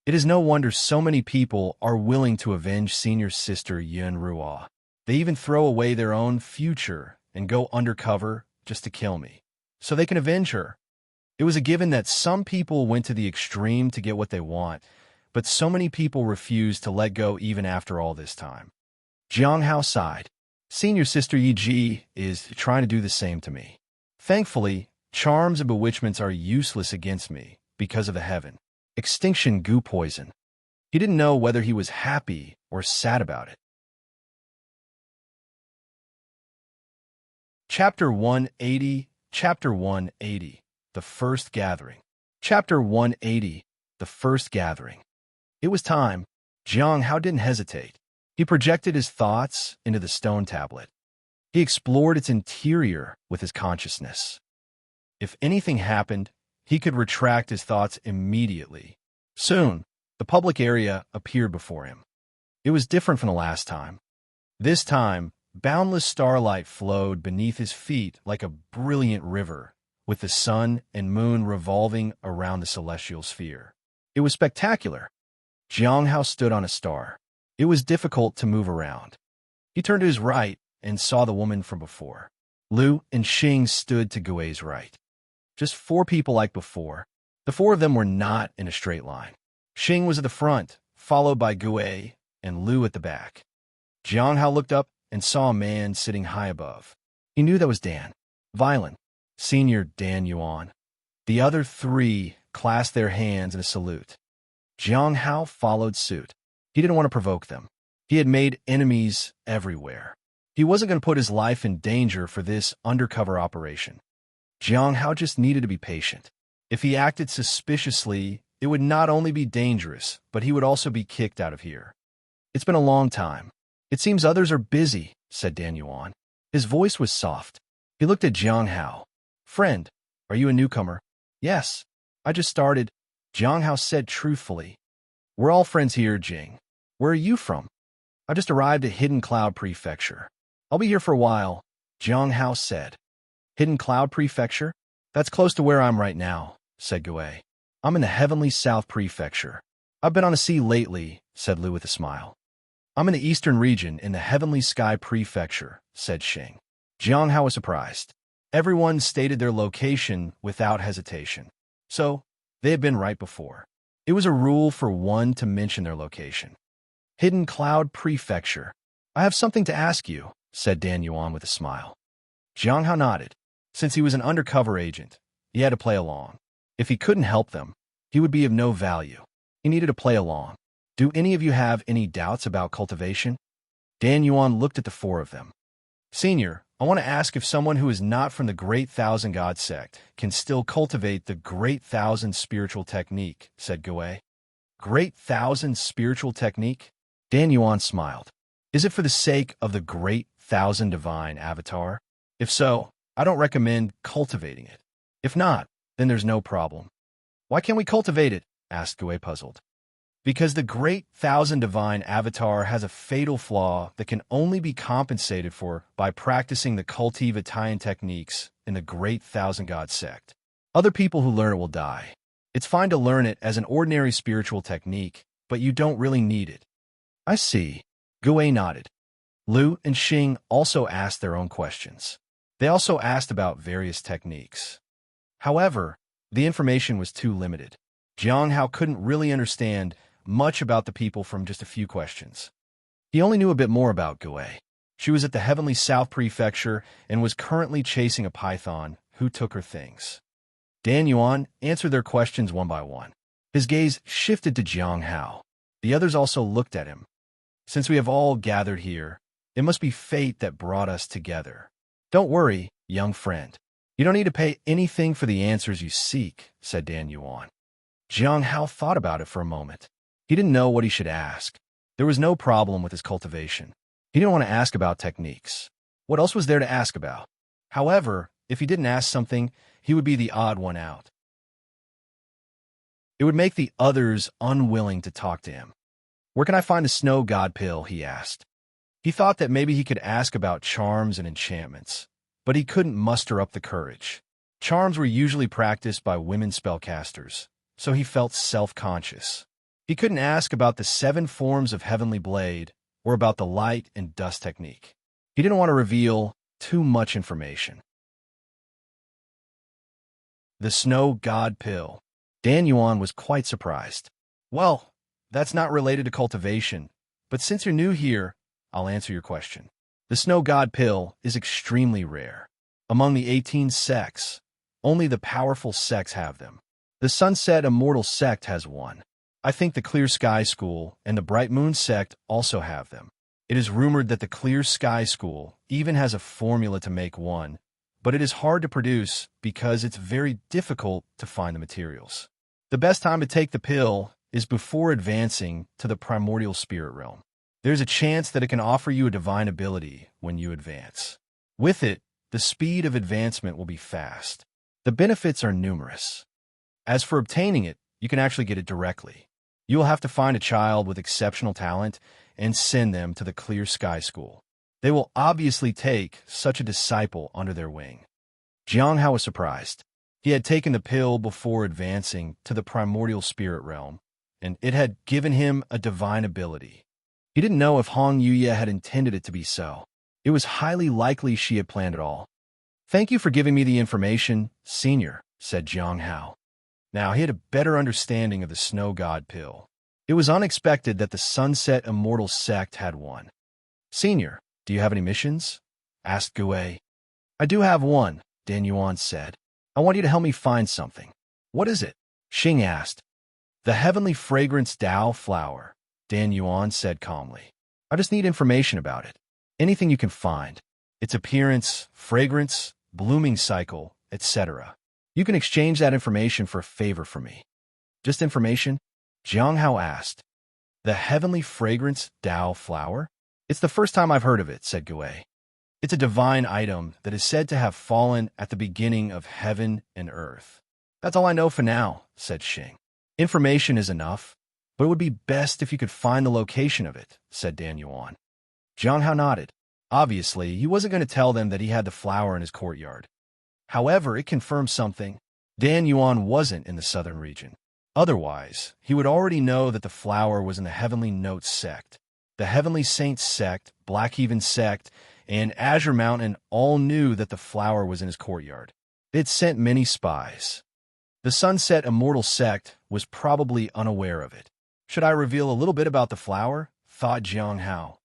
It is no wonder so many people are willing to avenge Senior's sister Yunrua. They even throw away their own future and go undercover just to kill me, so they can avenge her. It was a given that some people went to the extreme to get what they want, but so many people refused to let go even after all this time. Jiang Hao sighed. Senior sister Yi Ji is trying to do the same to me. Thankfully, charms and bewitchments are useless against me because of the heaven. Extinction goo poison. He didn't know whether he was happy or sad about it. Chapter 180, Chapter 180, The First Gathering. Chapter 180, The First Gathering. It was time. Jiang Hao didn't hesitate. He projected his thoughts into the stone tablet. He explored its interior with his consciousness. If anything happened, he could retract his thoughts immediately. Soon, the public area appeared before him. It was different from the last time. This time, boundless starlight flowed beneath his feet like a brilliant river, with the sun and moon revolving around the celestial sphere. It was spectacular. Jiang Hao stood on a star. It was difficult to move around. He turned to his right and saw the woman from before. Lu and Xing stood to Gui's right. Just 4 people like before. The 4 of them were not in a straight line. Xing was at the front, followed by Gui and Lu at the back. Jiang Hao looked up and saw a man sitting high above. He knew that was Dan. Violent. Senior Dan Yuan. The other 3 clasped their hands in a salute. Jiang Hao followed suit. He didn't want to provoke them. He had made enemies everywhere. He wasn't going to put his life in danger for this undercover operation. Jiang Hao just needed to be patient. If he acted suspiciously, it would not only be dangerous, but he would also be kicked out of here. It's been a long time. It seems others are busy, said Dan Yuan. His voice was soft. He looked at Jiang Hao. Friend, are you a newcomer? Yes. I just started, Jiang Hao said truthfully. We're all friends here, Jing. Where are you from? I just arrived at Hidden Cloud Prefecture. I'll be here for a while, Jiang Hao said. Hidden Cloud Prefecture? That's close to where I'm right now, said Gui. I'm in the Heavenly South Prefecture. I've been on the sea lately, said Lu with a smile. I'm in the eastern region in the Heavenly Sky Prefecture, said Xing. Jiang Hao was surprised. Everyone stated their location without hesitation. So, they had been right before. It was a rule for one to mention their location. Hidden Cloud Prefecture. I have something to ask you, said Dan Yuan with a smile. Jiang Hao nodded. Since he was an undercover agent, he had to play along. If he couldn't help them, he would be of no value. He needed to play along. Do any of you have any doubts about cultivation? Dan Yuan looked at the 4 of them. Senior, I want to ask if someone who is not from the Great Thousand God sect can still cultivate the Great Thousand Spiritual Technique, said Gui. Great Thousand Spiritual Technique? Dan Yuan smiled. Is it for the sake of the Great Thousand Divine Avatar? If so, I don't recommend cultivating it. If not, then there's no problem. Why can't we cultivate it? Asked Gui, puzzled. Because the Great Thousand Divine Avatar has a fatal flaw that can only be compensated for by practicing the Cultivating techniques in the Great Thousand God sect. Other people who learn it will die. It's fine to learn it as an ordinary spiritual technique, but you don't really need it. I see. Gui nodded. Lu and Xing also asked their own questions. They also asked about various techniques. However, the information was too limited. Jiang Hao couldn't really understand much about the people from just a few questions. He only knew a bit more about Gui. She was at the Heavenly South Prefecture and was currently chasing a python who took her things. Dan Yuan answered their questions one by one. His gaze shifted to Jiang Hao. The others also looked at him. Since we have all gathered here, it must be fate that brought us together. Don't worry, young friend. You don't need to pay anything for the answers you seek, said Dan Yuan. Jiang Hao thought about it for a moment. He didn't know what he should ask. There was no problem with his cultivation. He didn't want to ask about techniques. What else was there to ask about? However, If he didn't ask something, he would be the odd one out. It would make the others unwilling to talk to him. "Where can I find the snow god pill?" he asked. He thought that maybe he could ask about charms and enchantments, but he couldn't muster up the courage. Charms were usually practiced by women spellcasters, so he felt self-conscious. He couldn't ask about the 7 forms of heavenly blade or about the light and dust technique. He didn't want to reveal too much information. The snow god pill. Dan Yuan was quite surprised. "Well, that's not related to cultivation, but since you're new here, I'll answer your question. The snow god pill is extremely rare. Among the 18 sects, only the powerful sects have them. The Sunset Immortal sect has one. I think the Clear Sky School and the Bright Moon sect also have them. It is rumored that the Clear Sky School even has a formula to make one, but it is hard to produce because it's very difficult to find the materials. The best time to take the pill is before advancing to the primordial spirit realm. There's a chance that it can offer you a divine ability when you advance. With it, the speed of advancement will be fast. The benefits are numerous. As for obtaining it, you can actually get it directly. You will have to find a child with exceptional talent and send them to the Clear Sky School. They will obviously take such a disciple under their wing." Jiang Hao was surprised. He had taken the pill before advancing to the primordial spirit realm, and it had given him a divine ability. He didn't know if Hong Yuye had intended it to be so. It was highly likely she had planned it all. "Thank you for giving me the information, Senior," said Jiang Hao. Now he had a better understanding of the snow god pill. It was unexpected that the Sunset Immortal sect had one. "Senior, do you have any missions?" asked Gui. "I do have one," Dan Yuan said. "I want you to help me find something." "What is it?" Xing asked. "The heavenly fragrance Dao flower," Dan Yuan said calmly. "I just need information about it. Anything you can find. Its appearance, fragrance, blooming cycle, etc. You can exchange that information for a favor for me." "Just information?" Jiang Hao asked. "The heavenly fragrance Dao flower? It's the first time I've heard of it," said Gui. "It's a divine item that is said to have fallen at the beginning of heaven and earth." "That's all I know for now," said Xing. "Information is enough, but it would be best if you could find the location of it," said Dan Yuan. Jiang Hao nodded. Obviously, he wasn't going to tell them that he had the flower in his courtyard. However, it confirmed something. Dan Yuan wasn't in the southern region. Otherwise, he would already know that the flower was in the Heavenly Notes sect. The Heavenly Saints sect, Blackhaven sect, and Azure Mountain all knew that the flower was in his courtyard. They had sent many spies. The Sunset Immortal sect was probably unaware of it. "Should I reveal a little bit about the flower?" thought Jiang Hao.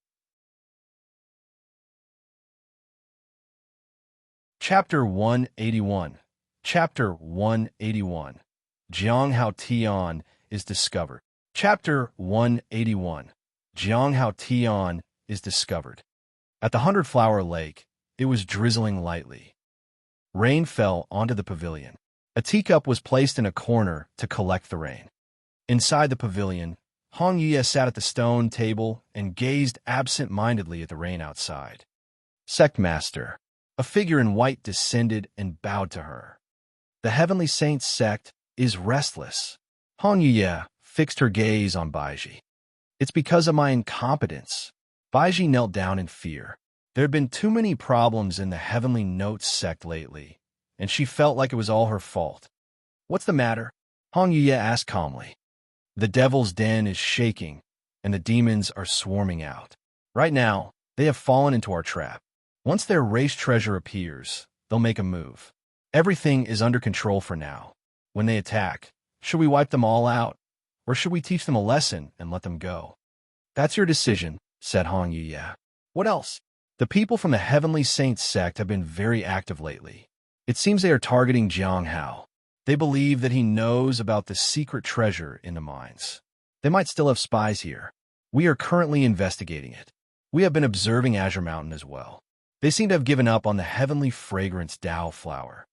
Chapter 181. Chapter 181. Jiang Hao Tian is discovered. Chapter 181. Jiang Hao Tian is discovered. At the 100-Flower Lake, it was drizzling lightly. Rain fell onto the pavilion. A teacup was placed in a corner to collect the rain. Inside the pavilion, Hong Yuye sat at the stone table and gazed absent-mindedly at the rain outside. Sectmaster, a figure in white, descended and bowed to her. "The Heavenly Saints sect is restless." Hong Yuye fixed her gaze on Baiji. "It's because of my incompetence." Baiji knelt down in fear. There had been too many problems in the Heavenly Notes sect lately, and she felt like it was all her fault. "What's the matter?" Hong Yuye asked calmly. "The devil's den is shaking, and the demons are swarming out. Right now, they have fallen into our trap. Once their race treasure appears, they'll make a move. Everything is under control for now. When they attack, should we wipe them all out, or should we teach them a lesson and let them go?" "That's your decision," said Hong Yuye. "What else?" "The people from the Heavenly Saints sect have been very active lately. It seems they are targeting Jiang Hao. They believe that he knows about the secret treasure in the mines. They might still have spies here. We are currently investigating it. We have been observing Azure Mountain as well. They seem to have given up on the heavenly fragrance Dao flower."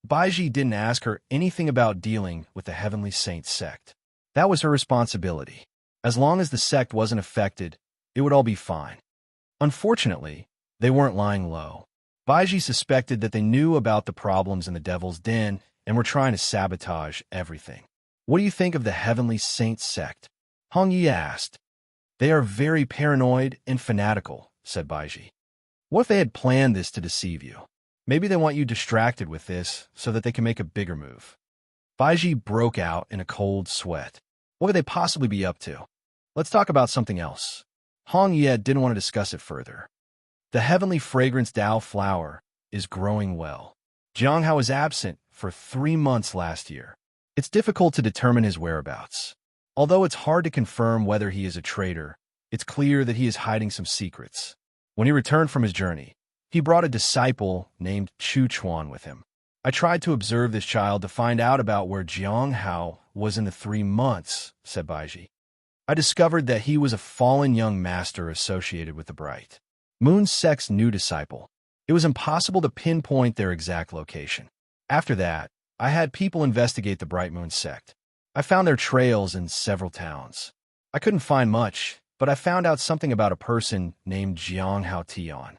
Baiji didn't ask her anything about dealing with the Heavenly Saints sect. That was her responsibility. As long as the sect wasn't affected, it would all be fine. Unfortunately, they weren't lying low. Baiji suspected that they knew about the problems in the Devil's Den and were trying to sabotage everything. What do you think of the Heavenly Saint sect? Hong Yi asked. They are very paranoid and fanatical, said Baiji. What if they had planned this to deceive you? Maybe they want you distracted with this so that they can make a bigger move. Baiji broke out in a cold sweat. What could they possibly be up to? Let's talk about something else. Hong Yi didn't want to discuss it further. The heavenly fragrance Dao flower is growing well. Jiang Hao was absent for 3 months last year. It's difficult to determine his whereabouts. Although it's hard to confirm whether he is a traitor, it's clear that he is hiding some secrets. When he returned from his journey, he brought a disciple named Chu Chuan with him. I tried to observe this child to find out about where Jiang Hao was in the 3 months, said Baiji. I discovered that he was a fallen young master associated with the Bright Moon sect's new disciple. It was impossible to pinpoint their exact location. After that, I had people investigate the Bright Moon sect. I found their trails in several towns. I couldn't find much, but I found out something about a person named Jiang Hao Tian.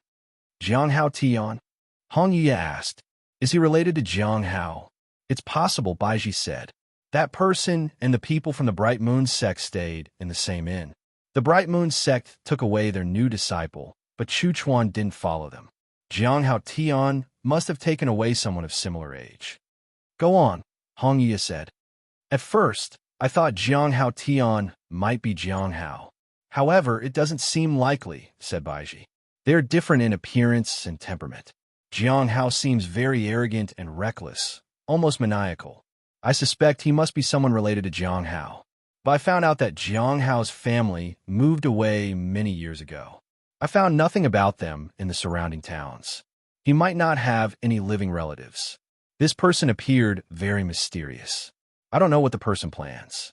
Jiang Hao Tian? Hong Yi asked. Is he related to Jiang Hao? It's possible, Baiji said. That person and the people from the Bright Moon sect stayed in the same inn. The Bright Moon sect took away their new disciple, but Chu Chuan didn't follow them. Jiang Hao Tian must have taken away someone of similar age. Go on, Hong Yi said. At first, I thought Jiang Hao Tian might be Jiang Hao. However, it doesn't seem likely, said Baiji. They are different in appearance and temperament. Jiang Hao seems very arrogant and reckless, almost maniacal. I suspect he must be someone related to Jiang Hao. But I found out that Jiang Hao's family moved away many years ago. I found nothing about them in the surrounding towns. He might not have any living relatives. This person appeared very mysterious. I don't know what the person plans.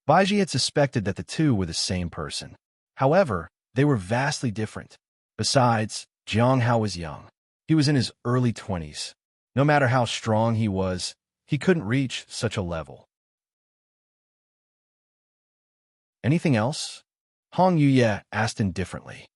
Baiji had suspected that the two were the same person. However, they were vastly different. Besides, Jiang Hao was young. He was in his early 20s. No matter how strong he was, he couldn't reach such a level. Anything else? Hong Yuye asked indifferently.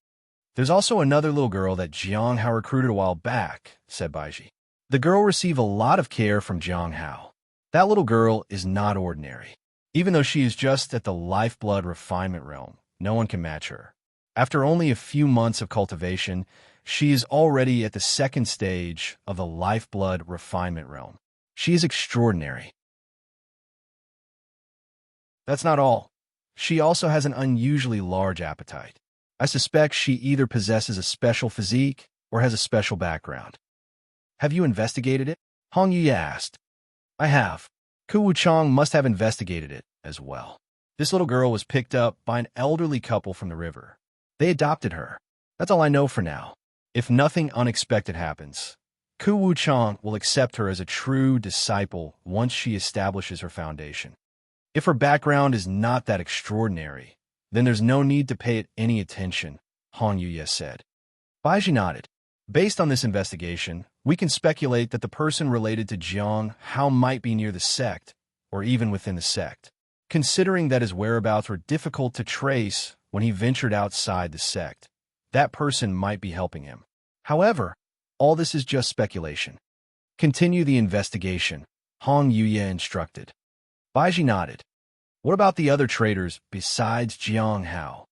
There's also another little girl that Jiang Hao recruited a while back, said Baiji. The girl received a lot of care from Jiang Hao. That little girl is not ordinary. Even though she is just at the lifeblood refinement realm, no one can match her. After only a few months of cultivation, she is already at the 2nd stage of the lifeblood refinement realm. She is extraordinary. That's not all. She also has an unusually large appetite. I suspect she either possesses a special physique or has a special background. Have you investigated it? Hong Yi asked. I have. Ku Wuchang must have investigated it as well. This little girl was picked up by an elderly couple from the river. They adopted her. That's all I know for now. If nothing unexpected happens, Ku Wuchang will accept her as a true disciple once she establishes her foundation. If her background is not that extraordinary, then there's no need to pay it any attention, Hong Yuye said. Baiji nodded. Based on this investigation, we can speculate that the person related to Jiang Hao might be near the sect, or even within the sect, considering that his whereabouts were difficult to trace when he ventured outside the sect. That person might be helping him. However, all this is just speculation. Continue the investigation, Hong Yuye instructed. Baiji nodded. What about the other traitors besides Jiang Hao?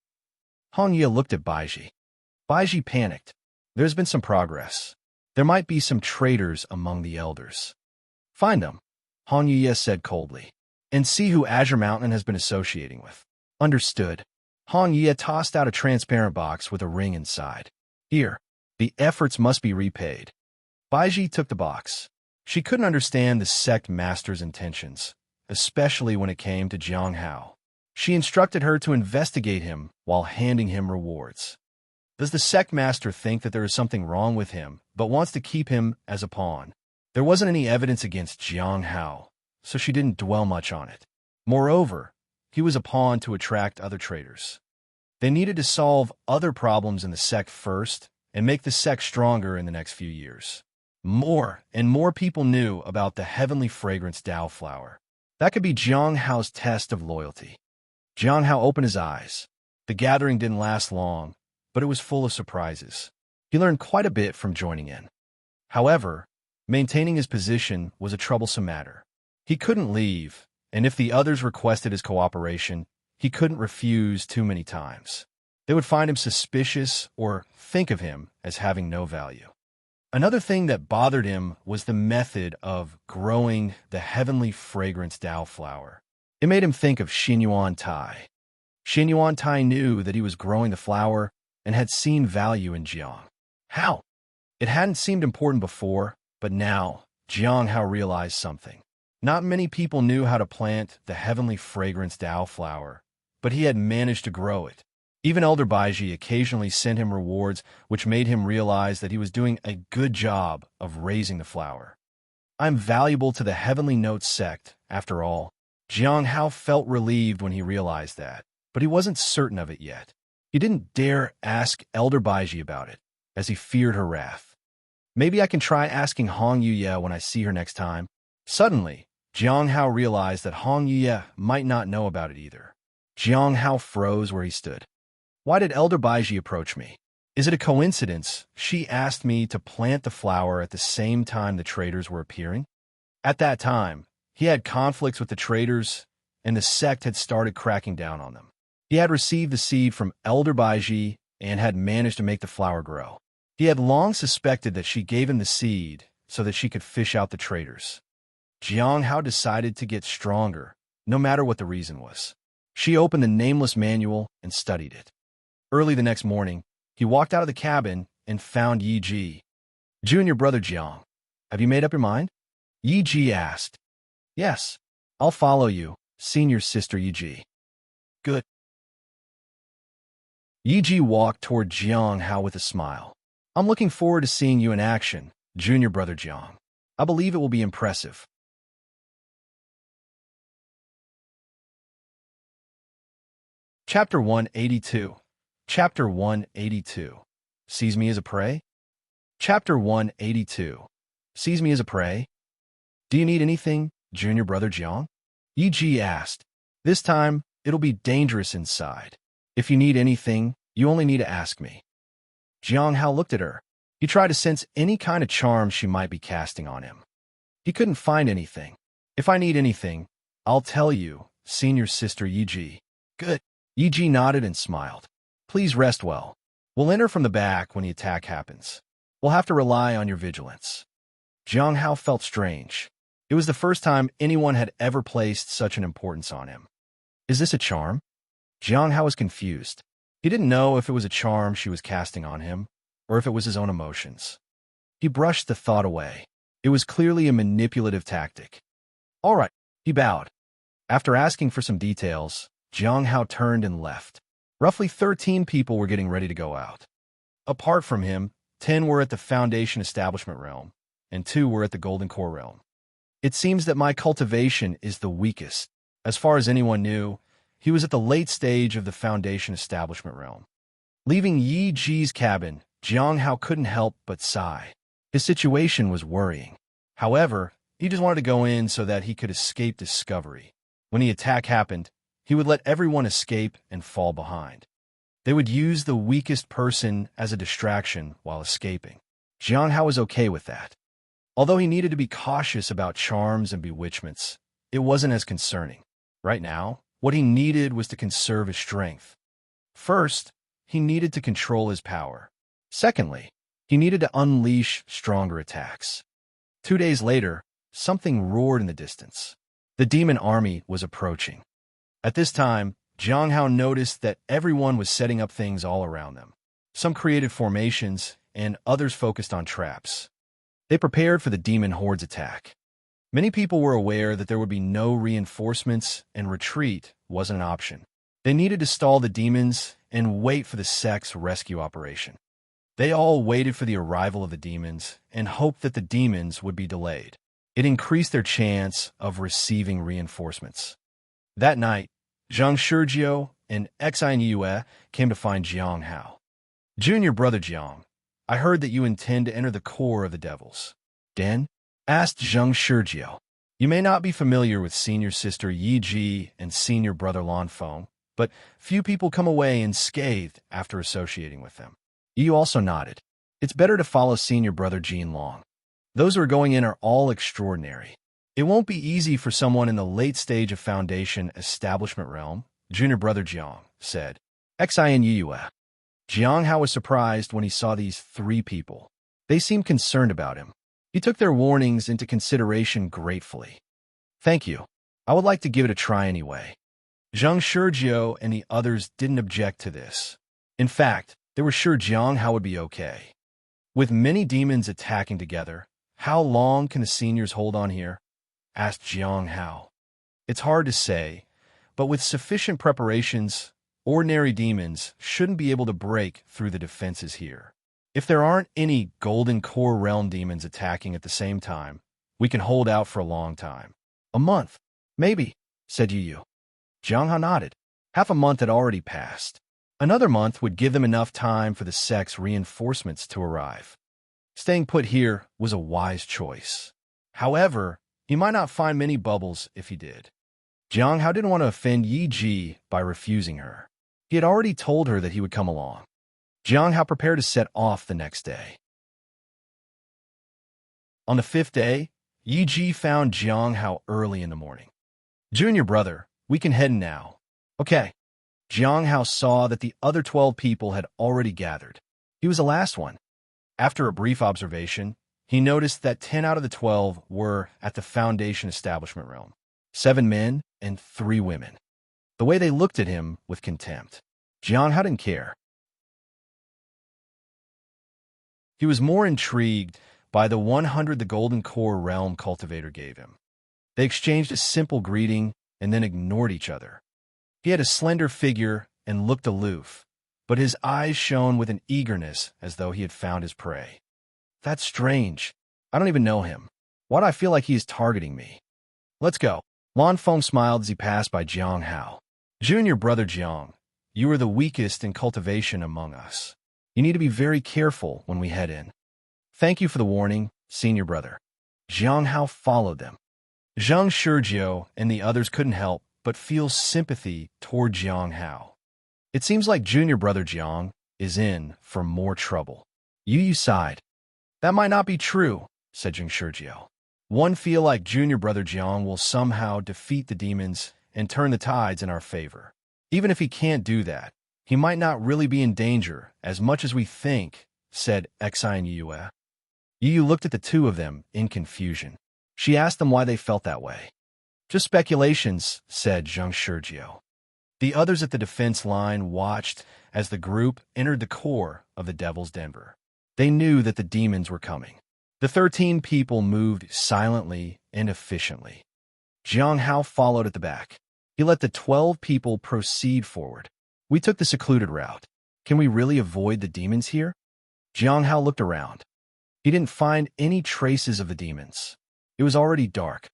Hong Yuye looked at Baiji. Baiji panicked. There's been some progress. There might be some traitors among the elders. Find them, Hong Yuye said coldly, and see who Azure Mountain has been associating with. Understood. Hong Yuye tossed out a transparent box with a ring inside. Here, the efforts must be repaid. Baiji took the box. She couldn't understand the sect master's intentions, especially when it came to Jiang Hao. She instructed her to investigate him while handing him rewards. Does the sect master think that there is something wrong with him, but wants to keep him as a pawn? There wasn't any evidence against Jiang Hao, so she didn't dwell much on it. Moreover, he was a pawn to attract other traitors. They needed to solve other problems in the sect first and make the sect stronger in the next few years. More and more people knew about the heavenly fragrance Dao flower. That could be Jiang Hao's test of loyalty. Jiang Hao opened his eyes. The gathering didn't last long, but it was full of surprises. He learned quite a bit from joining in. However, maintaining his position was a troublesome matter. He couldn't leave, and if the others requested his cooperation, he couldn't refuse too many times. They would find him suspicious or think of him as having no value. Another thing that bothered him was the method of growing the heavenly fragrance Tao flower. It made him think of Xinyuan Tai. Xinyuan Tai knew that he was growing the flower and had seen value in Jiang. How? It hadn't seemed important before, but now Jiang Hao realized something. Not many people knew how to plant the heavenly fragrance Tao flower, but he had managed to grow it. Even Elder Baiji occasionally sent him rewards, which made him realize that he was doing a good job of raising the flower. I'm valuable to the Heavenly Note sect, after all. Jiang Hao felt relieved when he realized that, but he wasn't certain of it yet. He didn't dare ask Elder Baiji about it, as he feared her wrath. Maybe I can try asking Hong Yuye when I see her next time. Suddenly, Jiang Hao realized that Hong Yuye might not know about it either. Jiang Hao froze where he stood. Why did Elder Baiji approach me? Is it a coincidence she asked me to plant the flower at the same time the traders were appearing? At that time, he had conflicts with the traders, and the sect had started cracking down on them. He had received the seed from Elder Baiji and had managed to make the flower grow. He had long suspected that she gave him the seed so that she could fish out the traders. Jiang Hao decided to get stronger, no matter what the reason was. She opened the nameless manual and studied it. Early the next morning, he walked out of the cabin and found Yi Ji. Junior brother Jiang, have you made up your mind? Yi Ji asked. Yes, I'll follow you, senior sister Yi Ji. Good. Yi Ji walked toward Jiang Hao with a smile. I'm looking forward to seeing you in action, junior brother Jiang. I believe it will be impressive. Chapter 182. Chapter 182. Seize me as a prey? Chapter 182. Seize me as a prey? Do you need anything, junior brother Jiang? Yi Ji asked. This time, it'll be dangerous inside. If you need anything, you only need to ask me. Jiang Hao looked at her. He tried to sense any kind of charm she might be casting on him. He couldn't find anything. If I need anything, I'll tell you, senior sister Yi Ji. Good. Yi Ji nodded and smiled. Please rest well. We'll enter from the back when the attack happens. We'll have to rely on your vigilance. Jiang Hao felt strange. It was the first time anyone had ever placed such an importance on him. Is this a charm? Jiang Hao was confused. He didn't know if it was a charm she was casting on him, or if it was his own emotions. He brushed the thought away. It was clearly a manipulative tactic. All right, he bowed. After asking for some details, Jiang Hao turned and left. Roughly 13 people were getting ready to go out. Apart from him, 10 were at the Foundation Establishment realm, and 2 were at the Golden Core realm. It seems that my cultivation is the weakest. As far as anyone knew, he was at the late stage of the Foundation Establishment realm. Leaving Yi Ji's cabin, Jiang Hao couldn't help but sigh. His situation was worrying. However, he just wanted to go in so that he could escape discovery. When the attack happened, he would let everyone escape and fall behind. They would use the weakest person as a distraction while escaping. Jiang Hao was okay with that. Although he needed to be cautious about charms and bewitchments, it wasn't as concerning. Right now, what he needed was to conserve his strength. First, he needed to control his power. Secondly, he needed to unleash stronger attacks. 2 days later, something roared in the distance. The demon army was approaching. At this time, Jiang Hao noticed that everyone was setting up things all around them. Some created formations, and others focused on traps. They prepared for the demon horde's attack. Many people were aware that there would be no reinforcements, and retreat wasn't an option. They needed to stall the demons and wait for the sect's rescue operation. They all waited for the arrival of the demons and hoped that the demons would be delayed. It increased their chance of receiving reinforcements. That night, Zhang Shizhou and Xi Yue came to find Jiang Hao. Junior brother Jiang, I heard that you intend to enter the core of the devils. Den? Asked Zhang Shizhou. You may not be familiar with senior sister Yi Ji and senior brother Lan Feng, but few people come away unscathed after associating with them. Yi also nodded. It's better to follow senior brother Jin Long. Those who are going in are all extraordinary. It won't be easy for someone in the late stage of Foundation Establishment realm, junior brother Jiang said. Xinua. Jiang Hao was surprised when he saw these three people. They seemed concerned about him. He took their warnings into consideration gratefully. Thank you. I would like to give it a try anyway. Zhang Shurjiu and the others didn't object to this. In fact, they were sure Jiang Hao would be okay. With many demons attacking together, how long can the seniors hold on here? Asked Jiang Hao. It's hard to say, but with sufficient preparations, ordinary demons shouldn't be able to break through the defenses here. If there aren't any Golden Core Realm demons attacking at the same time, we can hold out for a long time. A month, maybe, said Yu. Jiang Hao nodded. Half a month had already passed. Another month would give them enough time for the sect's reinforcements to arrive. Staying put here was a wise choice. However, he might not find many bubbles if he did. Jiang Hao didn't want to offend Yi Ji by refusing her. He had already told her that he would come along. Jiang Hao prepared to set off the next day. On the fifth day, Yi Ji found Jiang Hao early in the morning. Junior brother, we can head now. Okay. Jiang Hao saw that the other 12 people had already gathered. He was the last one. After a brief observation, he noticed that 10 out of the 12 were at the Foundation Establishment realm. 7 men and 3 women. The way they looked at him with contempt. Jiang Hao didn't care. He was more intrigued by the 100 the Golden Core Realm cultivator gave him. They exchanged a simple greeting and then ignored each other. He had a slender figure and looked aloof, but his eyes shone with an eagerness as though he had found his prey. That's strange. I don't even know him. Why do I feel like he is targeting me? Let's go. Lan Feng smiled as he passed by Jiang Hao. Junior brother Jiang, you are the weakest in cultivation among us. You need to be very careful when we head in. Thank you for the warning, senior brother. Jiang Hao followed them. Zhang Shurjiu and the others couldn't help but feel sympathy toward Jiang Hao. It seems like junior brother Jiang is in for more trouble. Yu sighed. That might not be true, said Zhang Shurjiu. One feel like junior brother Jiang will somehow defeat the demons and turn the tides in our favor. Even if he can't do that, he might not really be in danger as much as we think, said Xinua. Yu looked at the two of them in confusion. She asked them why they felt that way. Just speculations, said Zhang Shurjiu. The others at the defense line watched as the group entered the core of the Devil's Denver. They knew that the demons were coming. The 13 people moved silently and efficiently. Jiang Hao followed at the back. He let the 12 people proceed forward. We took the secluded route. Can we really avoid the demons here? Jiang Hao looked around. He didn't find any traces of the demons. It was already dark.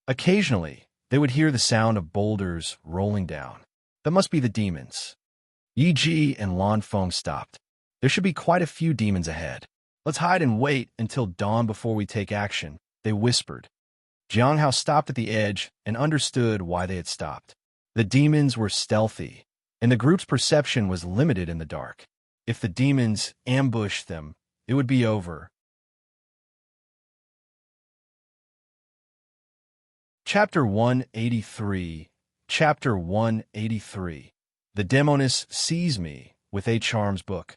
Occasionally, they would hear the sound of boulders rolling down. That must be the demons. Yi Ji and Lan Feng stopped. There should be quite a few demons ahead. Let's hide and wait until dawn before we take action, they whispered. Jiang Hao stopped at the edge and understood why they had stopped. The demons were stealthy, and the group's perception was limited in the dark. If the demons ambushed them, it would be over. Chapter 183. Chapter 183. The Demoness Sees Me with a Charms Book.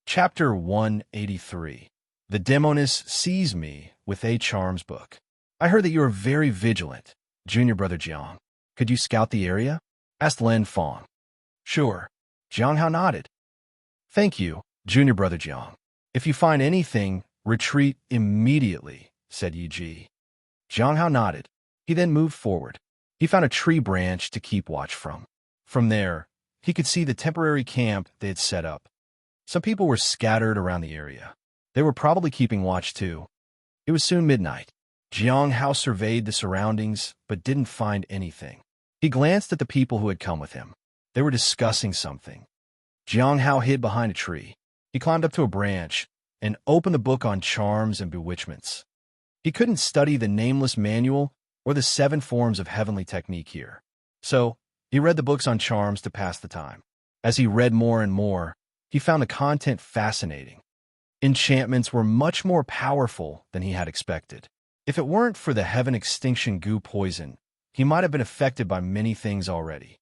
Chapter 183. The Demoness Sees Me with a Charms Book. I heard that you are very vigilant, junior brother Jiang. Could you scout the area? Asked Lan Feng. Sure. Jiang Hao nodded. Thank you, junior brother Jiang. If you find anything, retreat immediately, said Yi Ji. Jiang Hao nodded. He then moved forward. He found a tree branch to keep watch from. From there, he could see the temporary camp they had set up. Some people were scattered around the area. They were probably keeping watch too. It was soon midnight. Jiang Hao surveyed the surroundings but didn't find anything. He glanced at the people who had come with him. They were discussing something. Jiang Hao hid behind a tree. He climbed up to a branch and opened the book on charms and bewitchments. He couldn't study the nameless manual or the 7 forms of heavenly technique here. So, he read the books on charms to pass the time. As he read more and more, he found the content fascinating. Enchantments were much more powerful than he had expected. If it weren't for the heaven extinction goo poison, he might have been affected by many things already.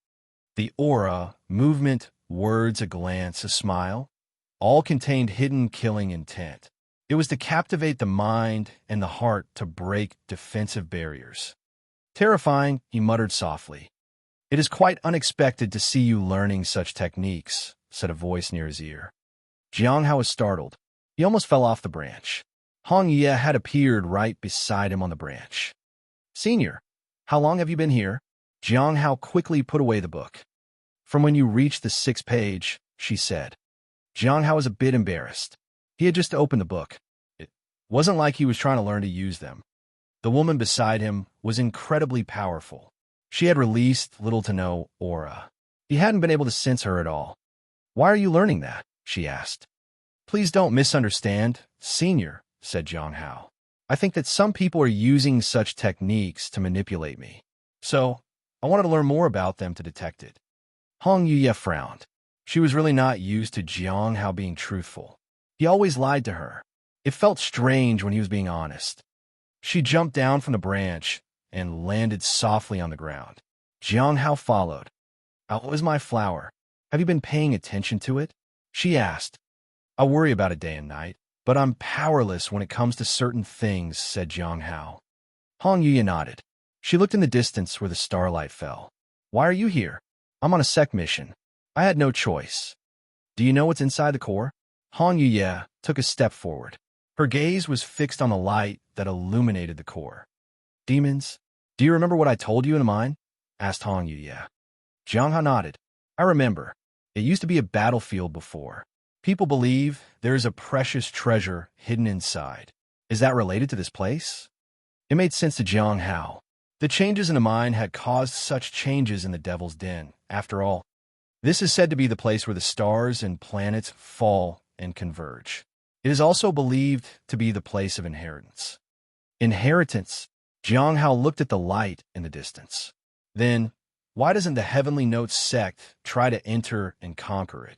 The aura, movement, words, a glance, a smile, all contained hidden killing intent. It was to captivate the mind and the heart to break defensive barriers. Terrifying, he muttered softly. It is quite unexpected to see you learning such techniques, said a voice near his ear. Jiang Hao was startled. He almost fell off the branch. Hong Ye had appeared right beside him on the branch. Senior, how long have you been here? Jiang Hao quickly put away the book. From when you reached the 6th page, she said. Jiang Hao was a bit embarrassed. He had just opened the book. It wasn't like he was trying to learn to use them. The woman beside him was incredibly powerful. She had released little to no aura. He hadn't been able to sense her at all. Why are you learning that? She asked. Please don't misunderstand, Senior, said Jiang Hao. I think that some people are using such techniques to manipulate me. So, I wanted to learn more about them to detect it. Hong Yuye frowned. She was really not used to Jiang Hao being truthful. He always lied to her. It felt strange when he was being honest. She jumped down from the branch and landed softly on the ground. Jiang Hao followed. How is my flower? Have you been paying attention to it? She asked. I worry about it day and night, but I'm powerless when it comes to certain things, said Jiang Hao. Hong Yuye nodded. She looked in the distance where the starlight fell. Why are you here? I'm on a sec mission. I had no choice. Do you know what's inside the core? Hong Yuye took a step forward. Her gaze was fixed on the light that illuminated the core. Demons? Do you remember what I told you in mine? Asked Hong Yuye. Jiang Hao nodded. I remember. It used to be a battlefield before. People believe there is a precious treasure hidden inside. Is that related to this place? It made sense to Jiang Hao. The changes in the mine had caused such changes in the Devil's Den. After all, this is said to be the place where the stars and planets fall and converge. It is also believed to be the place of inheritance. Inheritance? Jiang Hao looked at the light in the distance. Then, why doesn't the Heavenly Notes sect try to enter and conquer it?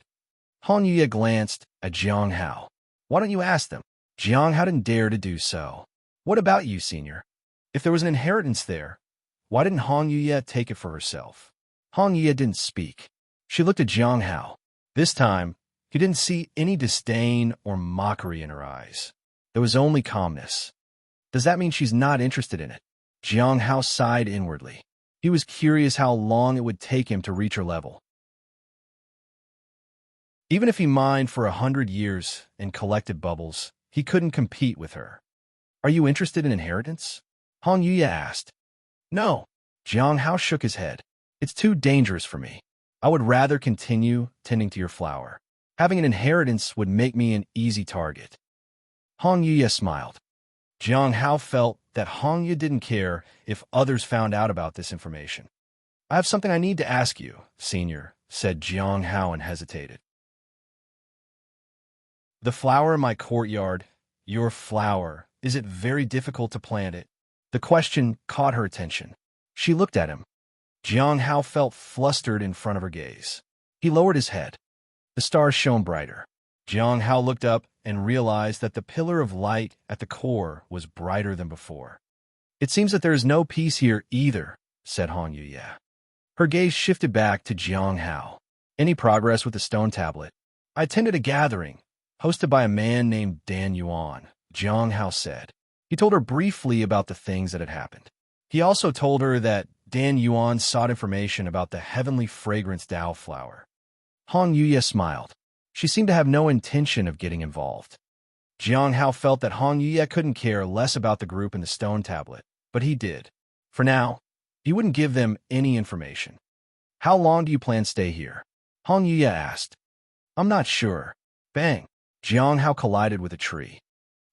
Hong Yuye glanced at Jiang Hao. Why don't you ask them? Jiang Hao didn't dare to do so. What about you, Senior? If there was an inheritance there, why didn't Hong Yuye take it for herself? Hong Yuye didn't speak. She looked at Jiang Hao. This time, he didn't see any disdain or mockery in her eyes. There was only calmness. Does that mean she's not interested in it? Jiang Hao sighed inwardly. He was curious how long it would take him to reach her level. Even if he mined for 100 years and collected bubbles, he couldn't compete with her. Are you interested in inheritance? Hong Yuye asked. No. Jiang Hao shook his head. It's too dangerous for me. I would rather continue tending to your flower. Having an inheritance would make me an easy target. Hong Yuye smiled. Jiang Hao felt that Hong Yuye didn't care if others found out about this information. I have something I need to ask you, Senior, said Jiang Hao and hesitated. The flower in my courtyard, your flower, is it very difficult to plant it? The question caught her attention. She looked at him. Jiang Hao felt flustered in front of her gaze. He lowered his head. The stars shone brighter. Jiang Hao looked up and realized that the pillar of light at the core was brighter than before. It seems that there is no peace here either, said Hong Yuye. Her gaze shifted back to Jiang Hao. Any progress with the stone tablet? I attended a gathering, hosted by a man named Dan Yuan, Jiang Hao said. He told her briefly about the things that had happened. He also told her that Dan Yuan sought information about the heavenly fragrance Dao flower. Hong Yuye smiled. She seemed to have no intention of getting involved. Jiang Hao felt that Hong Yuye couldn't care less about the group and the stone tablet, but he did. For now, he wouldn't give them any information. How long do you plan to stay here? Hong Yuye asked. I'm not sure. Bang! Jiang Hao collided with a tree.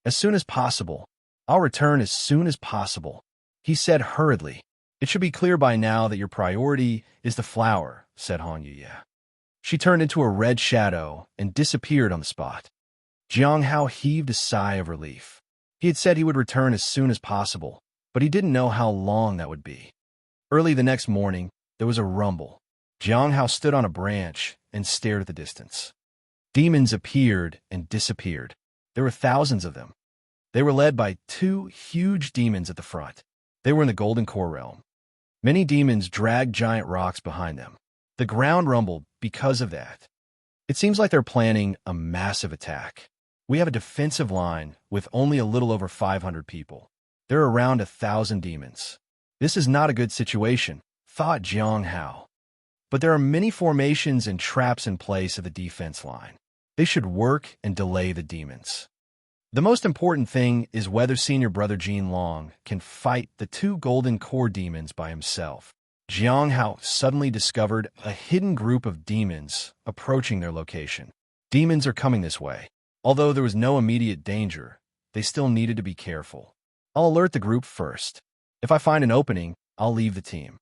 As soon as possible. I'll return as soon as possible, he said hurriedly. It should be clear by now that your priority is the flower, said Hong Yuye. She turned into a red shadow and disappeared on the spot. Jiang Hao heaved a sigh of relief. He had said he would return as soon as possible, but he didn't know how long that would be. Early the next morning, there was a rumble. Jiang Hao stood on a branch and stared at the distance. Demons appeared and disappeared. There were thousands of them. They were led by two huge demons at the front. They were in the Golden Core realm. Many demons dragged giant rocks behind them. The ground rumbled because of that. It seems like they're planning a massive attack. We have a defensive line with only a little over 500 people. There are around 1,000 demons. This is not a good situation, thought Jiang Hao. But there are many formations and traps in place of the defense line. They should work and delay the demons. The most important thing is whether senior brother Jin Long can fight the two Golden Core demons by himself. Jiang Hao suddenly discovered a hidden group of demons approaching their location. Demons are coming this way. Although there was no immediate danger, they still needed to be careful. I'll alert the group first. If I find an opening, I'll leave the team.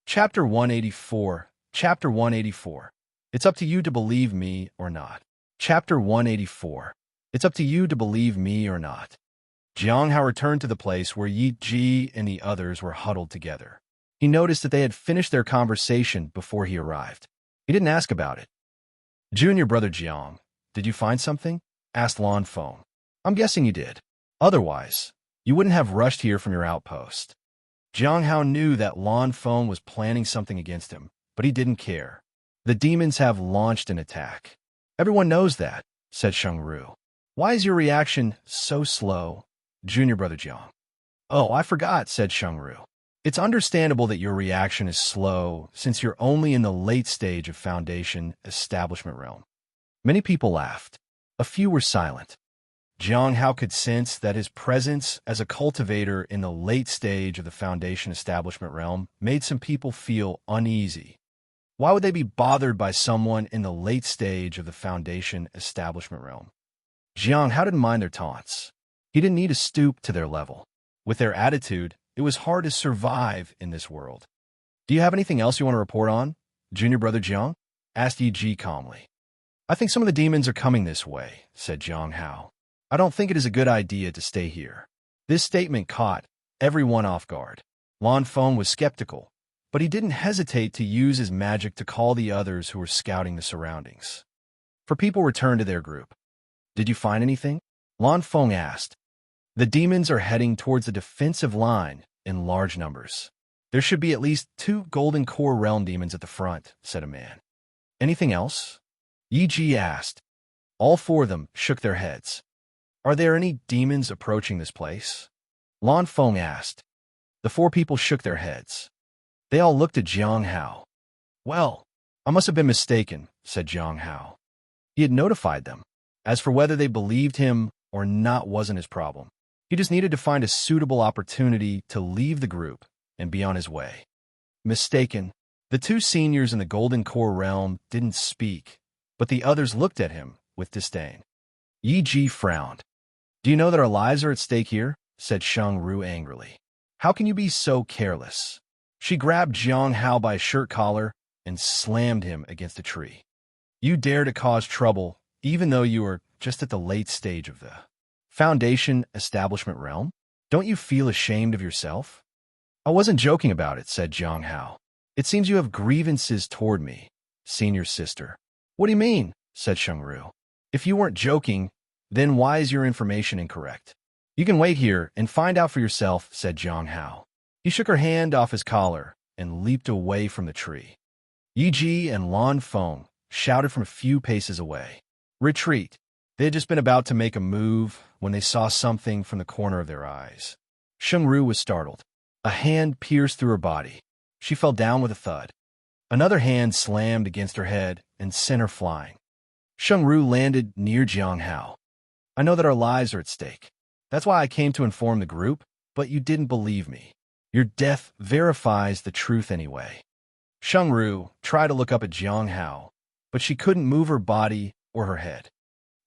Chapter 184. Chapter 184. It's up to you to believe me or not. Chapter 184. It's up to you to believe me or not. Jiang Hao returned to the place where Yi Ji and the others were huddled together. He noticed that they had finished their conversation before he arrived. He didn't ask about it. Junior brother Jiang, did you find something? Asked Lan Feng. I'm guessing you did. Otherwise, you wouldn't have rushed here from your outpost. Jiang Hao knew that Lan Feng was planning something against him, but he didn't care. The demons have launched an attack. Everyone knows that, said Sheng Ru. Why is your reaction so slow, Junior brother Jiang? Oh, I forgot, said Sheng Ru. It's understandable that your reaction is slow since you're only in the late stage of Foundation Establishment realm. Many people laughed. A few were silent. Jiang Hao could sense that his presence as a cultivator in the late stage of the Foundation Establishment realm made some people feel uneasy. Why would they be bothered by someone in the late stage of the Foundation Establishment realm? Jiang Hao didn't mind their taunts. He didn't need to stoop to their level. With their attitude, it was hard to survive in this world. Do you have anything else you want to report on, Junior brother Jiang? Asked Yi Ji calmly. I think some of the demons are coming this way, said Jiang Hao. I don't think it is a good idea to stay here. This statement caught everyone off guard. Lan Feng was skeptical, but he didn't hesitate to use his magic to call the others who were scouting the surroundings. For people returned to their group. Did you find anything? Lan Feng asked. The demons are heading towards the defensive line in large numbers. There should be at least 2 Golden Core realm demons at the front, said a man. Anything else? Yi Ji asked. All 4 of them shook their heads. Are there any demons approaching this place? Lan Feng asked. The 4 people shook their heads. They all looked at Jiang Hao. Well, I must have been mistaken, said Jiang Hao. He had notified them. As for whether they believed him or not wasn't his problem. He just needed to find a suitable opportunity to leave the group and be on his way. Mistaken. The 2 seniors in the Golden Core realm didn't speak, but the others looked at him with disdain. Yi Ji frowned. Do you know that our lives are at stake here? Said Sheng Ru angrily. How can you be so careless? She grabbed Jiang Hao by his shirt collar and slammed him against a tree. You dare to cause trouble, even though you are just at the late stage of the Foundation Establishment realm? Don't you feel ashamed of yourself? I wasn't joking about it, said Jiang Hao. It seems you have grievances toward me, senior sister. What do you mean? Said Sheng Ru. If you weren't joking, then why is your information incorrect? You can wait here and find out for yourself, said Jiang Hao. He shook her hand off his collar and leaped away from the tree. Yi Ji and Lan Feng shouted from a few paces away. Retreat. They had just been about to make a move when they saw something from the corner of their eyes. Sheng Ru was startled. A hand pierced through her body. She fell down with a thud. Another hand slammed against her head and sent her flying. Sheng Ru landed near Jiang Hao. I know that our lives are at stake. That's why I came to inform the group, but you didn't believe me. Your death verifies the truth anyway. Sheng Ru tried to look up at Jiang Hao, but she couldn't move her body or her head.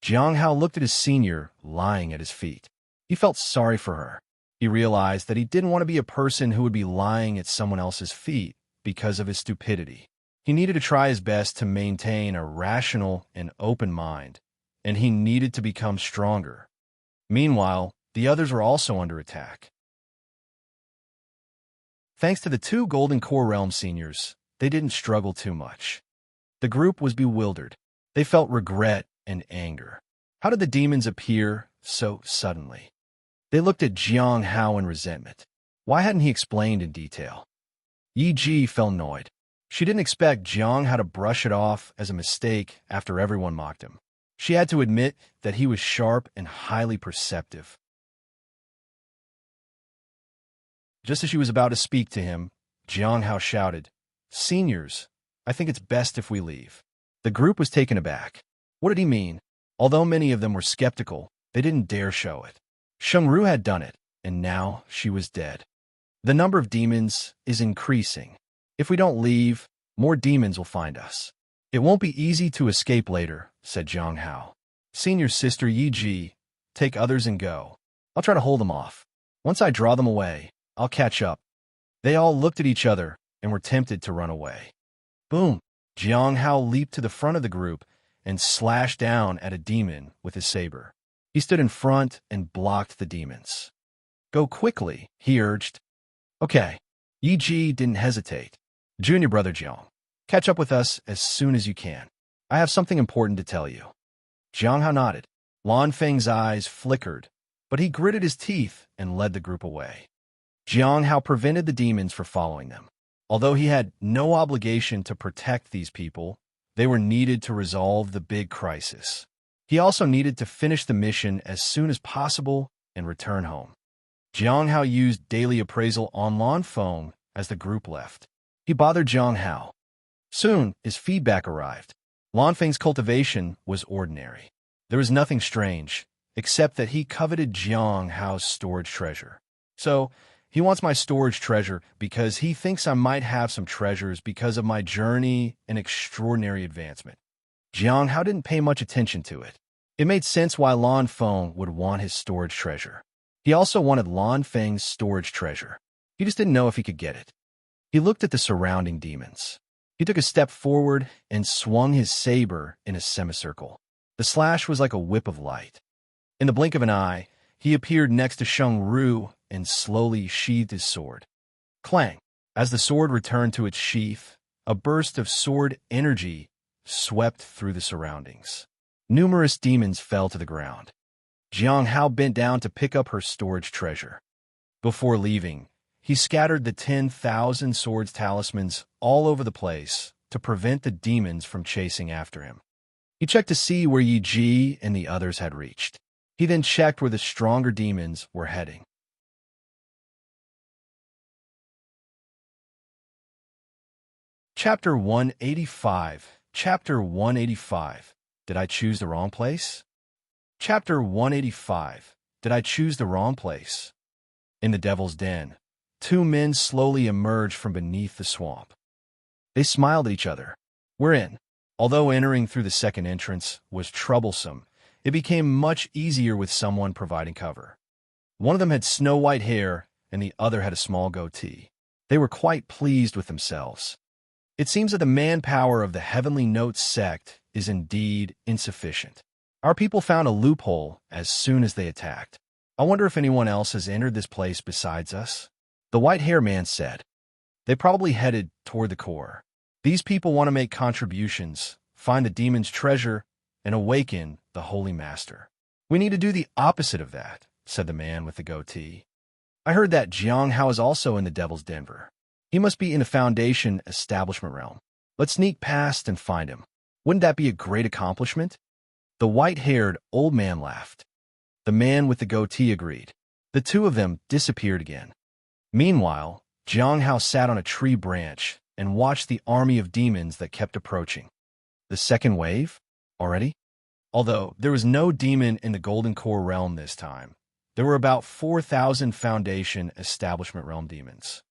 Jiang Hao looked at his senior lying at his feet. He felt sorry for her. He realized that he didn't want to be a person who would be lying at someone else's feet because of his stupidity. He needed to try his best to maintain a rational and open mind, and he needed to become stronger. Meanwhile, the others were also under attack. Thanks to the 2 Golden Core Realm seniors, they didn't struggle too much. The group was bewildered. They felt regret and anger. How did the demons appear so suddenly? They looked at Jiang Hao in resentment. Why hadn't he explained in detail? Yi Ji felt annoyed. She didn't expect Jiang Hao to brush it off as a mistake after everyone mocked him. She had to admit that he was sharp and highly perceptive. Just as she was about to speak to him, Jiang Hao shouted, "Seniors, I think it's best if we leave." The group was taken aback. What did he mean? Although many of them were skeptical, they didn't dare show it. Shengru had done it, and now she was dead. The number of demons is increasing. If we don't leave, more demons will find us. It won't be easy to escape later, said Jiang Hao. Senior sister Yi Ji, take others and go. I'll try to hold them off. Once I draw them away, I'll catch up. They all looked at each other and were tempted to run away. Boom! Jiang Hao leaped to the front of the group and slashed down at a demon with his saber. He stood in front and blocked the demons. Go quickly, he urged. Okay. Yi Ji didn't hesitate. Junior brother Jiang, catch up with us as soon as you can. I have something important to tell you. Jiang Hao nodded. Lan Feng's eyes flickered, but he gritted his teeth and led the group away. Jiang Hao prevented the demons from following them. Although he had no obligation to protect these people, they were needed to resolve the big crisis. He also needed to finish the mission as soon as possible and return home. Jiang Hao used daily appraisal on Lan Feng as the group left. He bothered Jiang Hao. Soon, his feedback arrived. Lan Feng's cultivation was ordinary. There was nothing strange, except that he coveted Jiang Hao's storage treasure. So, he wants my storage treasure because he thinks I might have some treasures because of my journey and extraordinary advancement. Jiang Hao didn't pay much attention to it. It made sense why Lan Feng would want his storage treasure. He also wanted Lan Feng's storage treasure. He just didn't know if he could get it. He looked at the surrounding demons. He took a step forward and swung his saber in a semicircle. The slash was like a whip of light. In the blink of an eye, he appeared next to Shengru and slowly sheathed his sword. Clang! As the sword returned to its sheath, a burst of sword energy swept through the surroundings. Numerous demons fell to the ground. Jiang Hao bent down to pick up her storage treasure. Before leaving, he scattered the 10,000 swords talismans all over the place to prevent the demons from chasing after him. He checked to see where Yi Ji and the others had reached. He then checked where the stronger demons were heading. Chapter 185. Chapter 185. Did I choose the wrong place? Chapter 185. Did I choose the wrong place? In the devil's den, two men slowly emerged from beneath the swamp. They smiled at each other. We're in. Although entering through the second entrance was troublesome, it became much easier with someone providing cover. One of them had snow-white hair, and the other had a small goatee. They were quite pleased with themselves. It seems that the manpower of the Heavenly Notes sect is indeed insufficient. Our people found a loophole as soon as they attacked. I wonder if anyone else has entered this place besides us? The white-haired man said. They probably headed toward the core. These people want to make contributions, find the demon's treasure, and awaken the Holy Master. We need to do the opposite of that, said the man with the goatee. I heard that Jiang Hao is also in the Devil's Denver. He must be in the Foundation establishment realm. Let's sneak past and find him. Wouldn't that be a great accomplishment? The white-haired old man laughed. The man with the goatee agreed. The two of them disappeared again. Meanwhile, Jiang Hao sat on a tree branch and watched the army of demons that kept approaching. The second wave? Already? Although there was no demon in the Golden Core realm this time, there were about 4,000 Foundation establishment realm demons.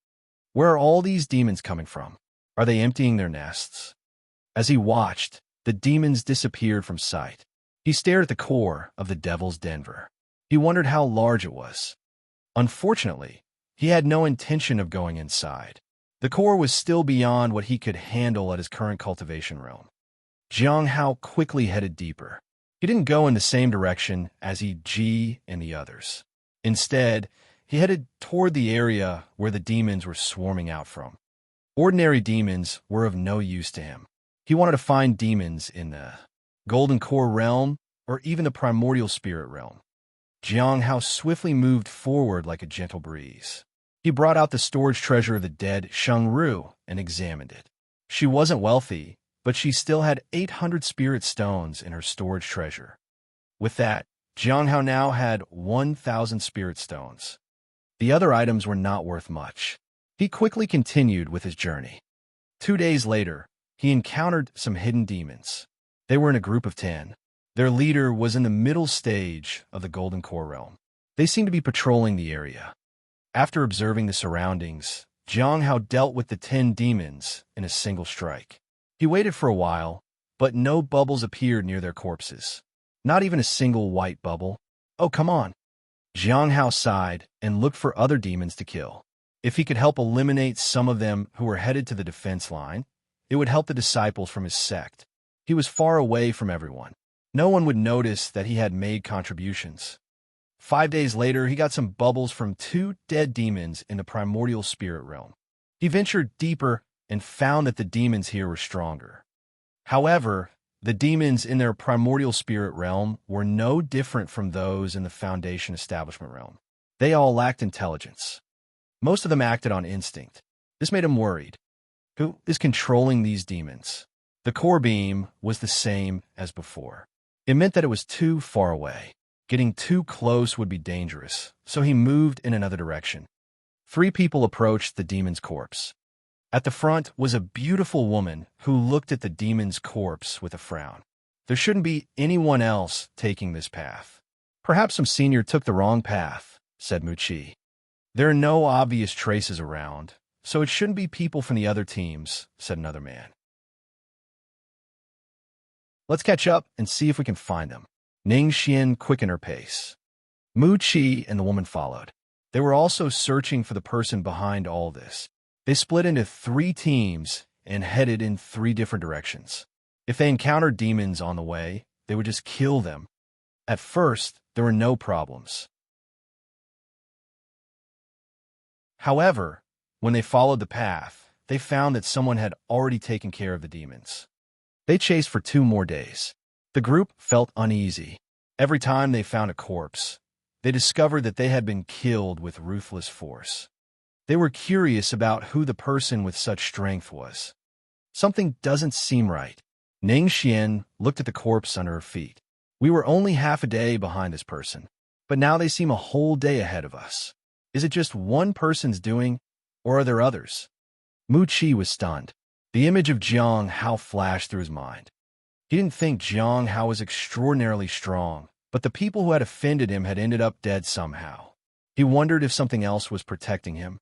Where are all these demons coming from? Are they emptying their nests? As he watched, the demons disappeared from sight. He stared at the core of the Devil's Denver. He wondered how large it was. Unfortunately, he had no intention of going inside. The core was still beyond what he could handle at his current cultivation realm. Jiang Hao quickly headed deeper. He didn't go in the same direction as Yi Ji and the others. Instead, he headed toward the area where the demons were swarming out from. Ordinary demons were of no use to him. He wanted to find demons in the golden core realm or even the primordial spirit realm. Jiang Hao swiftly moved forward like a gentle breeze. He brought out the storage treasure of the dead Shengru and examined it. She wasn't wealthy, but she still had 800 spirit stones in her storage treasure. With that, Jiang Hao now had 1,000 spirit stones. The other items were not worth much. He quickly continued with his journey. 2 days later, he encountered some hidden demons. They were in a group of 10. Their leader was in the middle stage of the Golden Core realm. They seemed to be patrolling the area. After observing the surroundings, Jiang Hao dealt with the 10 demons in a single strike. He waited for a while, but no bubbles appeared near their corpses. Not even a single white bubble. Oh, come on. Jiang Hao sighed and looked for other demons to kill. If he could help eliminate some of them who were headed to the defense line, it would help the disciples from his sect. He was far away from everyone. No one would notice that he had made contributions. 5 days later, he got some bubbles from 2 dead demons in the primordial spirit realm. He ventured deeper and found that the demons here were stronger. However, the demons in their primordial spirit realm were no different from those in the Foundation establishment realm. They all lacked intelligence. Most of them acted on instinct. This made him worried. Who is controlling these demons? The core beam was the same as before. It meant that it was too far away. Getting too close would be dangerous, so he moved in another direction. 3 people approached the demon's corpse. At the front was a beautiful woman who looked at the demon's corpse with a frown. There shouldn't be anyone else taking this path. Perhaps some senior took the wrong path, said Muqi. There are no obvious traces around, so it shouldn't be people from the other teams, said another man. Let's catch up and see if we can find them. Ning Xian quickened her pace. Muqi and the woman followed. They were also searching for the person behind all this. They split into 3 teams and headed in 3 different directions. If they encountered demons on the way, they would just kill them. At first, there were no problems. However, when they followed the path, they found that someone had already taken care of the demons. They chased for 2 more days. The group felt uneasy. Every time they found a corpse, they discovered that they had been killed with ruthless force. They were curious about who the person with such strength was. Something doesn't seem right. Ning Xian looked at the corpse under her feet. We were only half a day behind this person, but now they seem a whole day ahead of us. Is it just one person's doing, or are there others? Muqi was stunned. The image of Jiang Hao flashed through his mind. He didn't think Jiang Hao was extraordinarily strong, but the people who had offended him had ended up dead somehow. He wondered if something else was protecting him.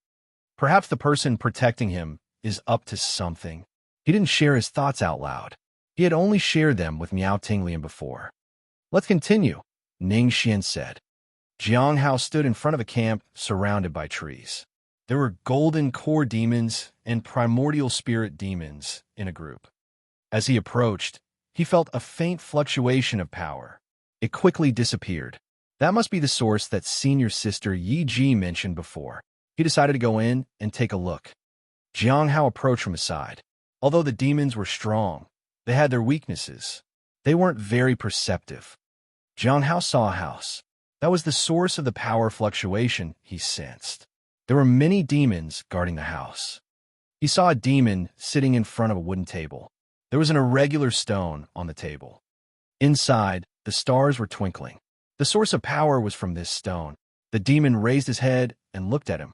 Perhaps the person protecting him is up to something. He didn't share his thoughts out loud. He had only shared them with Miao Tinglian before. Let's continue, Ning Xian said. Jiang Hao stood in front of a camp surrounded by trees. There were golden core demons and primordial spirit demons in a group. As he approached, he felt a faint fluctuation of power. It quickly disappeared. That must be the source that senior sister Yi Ji mentioned before. He decided to go in and take a look. Jiang Hao approached from his side. Although the demons were strong, they had their weaknesses. They weren't very perceptive. Jiang Hao saw a house. That was the source of the power fluctuation he sensed. There were many demons guarding the house. He saw a demon sitting in front of a wooden table. There was an irregular stone on the table. Inside, the stars were twinkling. The source of power was from this stone. The demon raised his head and looked at him.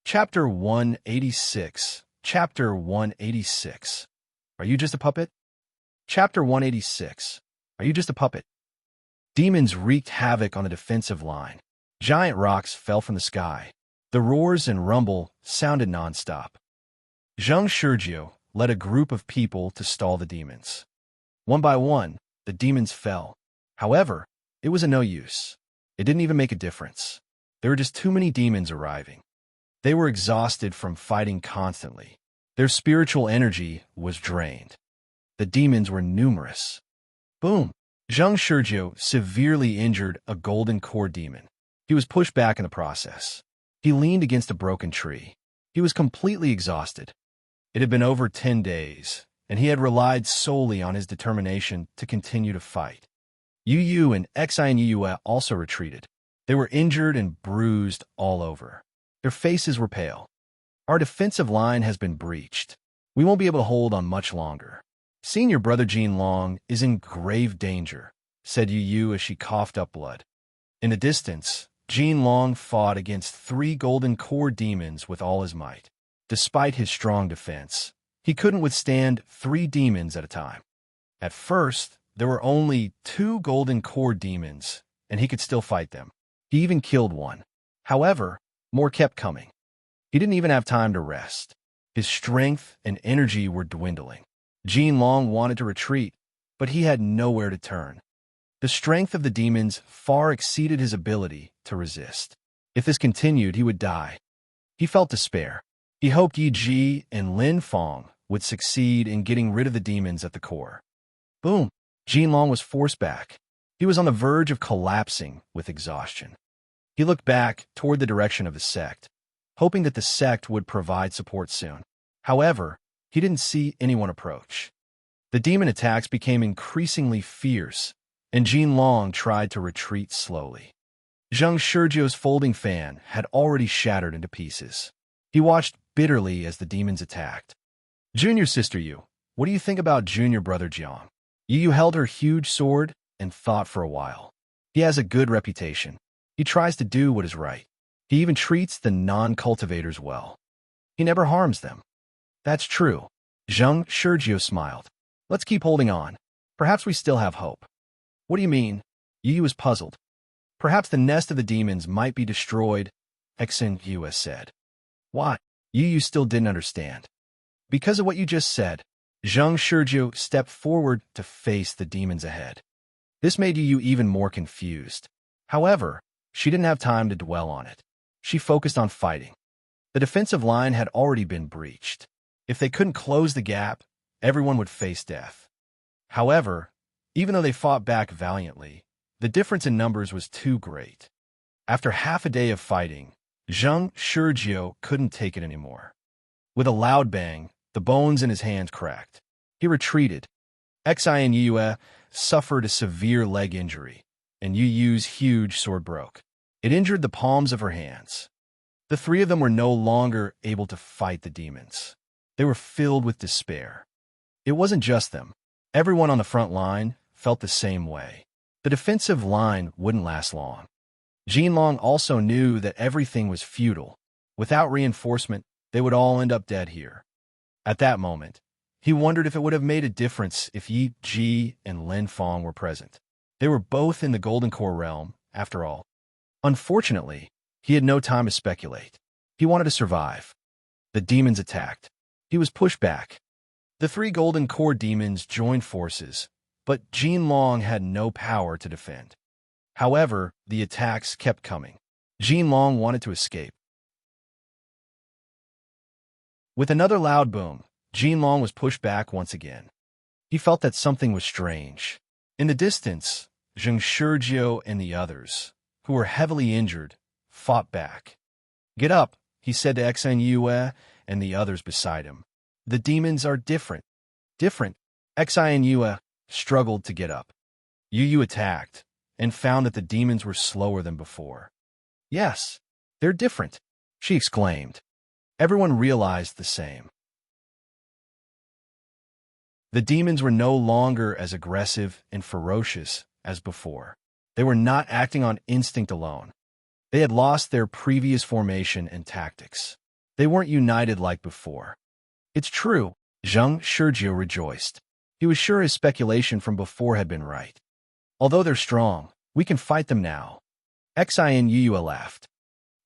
Chapter 186. Chapter 186. Are you just a puppet? Chapter 186. Are you just a puppet? Demons wreaked havoc on the defensive line. Giant rocks fell from the sky. The roars and rumble sounded nonstop. Zheng Shizhou led a group of people to stall the demons. One by one, the demons fell. However, it was of no use. It didn't even make a difference. There were just too many demons arriving. They were exhausted from fighting constantly. Their spiritual energy was drained. The demons were numerous. Boom! Zheng Shizhou severely injured a golden core demon. He was pushed back in the process. He leaned against a broken tree. He He was completely exhausted. It had been over 10 days, and he had relied solely on his determination to continue to fight. Yu and Xianyu also retreated. They were injured and bruised all over. Their faces were pale. Our defensive line has been breached. We won't be able to hold on much longer. Senior brother Jin Long is in grave danger, said Yu as she coughed up blood. In the distance, Jin Long fought against 3 golden core demons with all his might. Despite his strong defense, he couldn't withstand 3 demons at a time. At first, there were only 2 golden core demons, and he could still fight them. He even killed one. However, more kept coming. He didn't even have time to rest. His strength and energy were dwindling. Jin Long wanted to retreat, but he had nowhere to turn. The strength of the demons far exceeded his ability to resist. If this continued, he would die. He felt despair. He hoped Yi Ji and Lin Fong would succeed in getting rid of the demons at the core. Boom! Jin Long was forced back. He was on the verge of collapsing with exhaustion. He looked back toward the direction of the sect, hoping that the sect would provide support soon. However, he didn't see anyone approach. The demon attacks became increasingly fierce, and Jin Long tried to retreat slowly. Zheng Shurjio's folding fan had already shattered into pieces. He watched bitterly as the demons attacked. Junior sister Yu, what do you think about junior brother Jiang? Yu held her huge sword and thought for a while. He has a good reputation. He tries to do what is right. He even treats the non-cultivators well. He never harms them. That's true. Zheng Shurjio smiled. Let's keep holding on. Perhaps we still have hope. What do you mean? Yu was puzzled. Perhaps the nest of the demons might be destroyed, Xianyu said. Why? Yu still didn't understand. Because of what you just said. Zheng Shurjio stepped forward to face the demons ahead. This made Yu even more confused. However, she didn't have time to dwell on it. She focused on fighting. The defensive line had already been breached. If they couldn't close the gap, everyone would face death. However, even though they fought back valiantly, the difference in numbers was too great. After half a day of fighting, Zheng Shurjio couldn't take it anymore. With a loud bang, the bones in his hand cracked. He retreated. Xianyu suffered a severe leg injury, and Yu's huge sword broke. It injured the palms of her hands. The 3 of them were no longer able to fight the demons. They were filled with despair. It wasn't just them. Everyone on the front line felt the same way. The defensive line wouldn't last long. Jin Long also knew that everything was futile. Without reinforcement, they would all end up dead here. At that moment, he wondered if it would have made a difference if Yi Ji and Lin Fong were present. They were both in the Golden Core realm, after all. Unfortunately, he had no time to speculate. He wanted to survive. The demons attacked. He was pushed back. The 3 Golden Core demons joined forces, but Jin Long had no power to defend. However, the attacks kept coming. Jin Long wanted to escape. With another loud boom, Jin Long was pushed back once again. He felt that something was strange. In the distance, Zheng Shurjio and the others, who were heavily injured, fought back. Get up, he said to Xianyu and the others beside him. The demons are different. Different. Xianyu struggled to get up. Yu attacked and found that the demons were slower than before. Yes, they're different, she exclaimed. Everyone realized the same. The demons were no longer as aggressive and ferocious as before. They were not acting on instinct alone. They had lost their previous formation and tactics. They weren't united like before. It's true, Zheng Shurjio rejoiced. He was sure his speculation from before had been right. Although they're strong, we can fight them now. Xianyu laughed.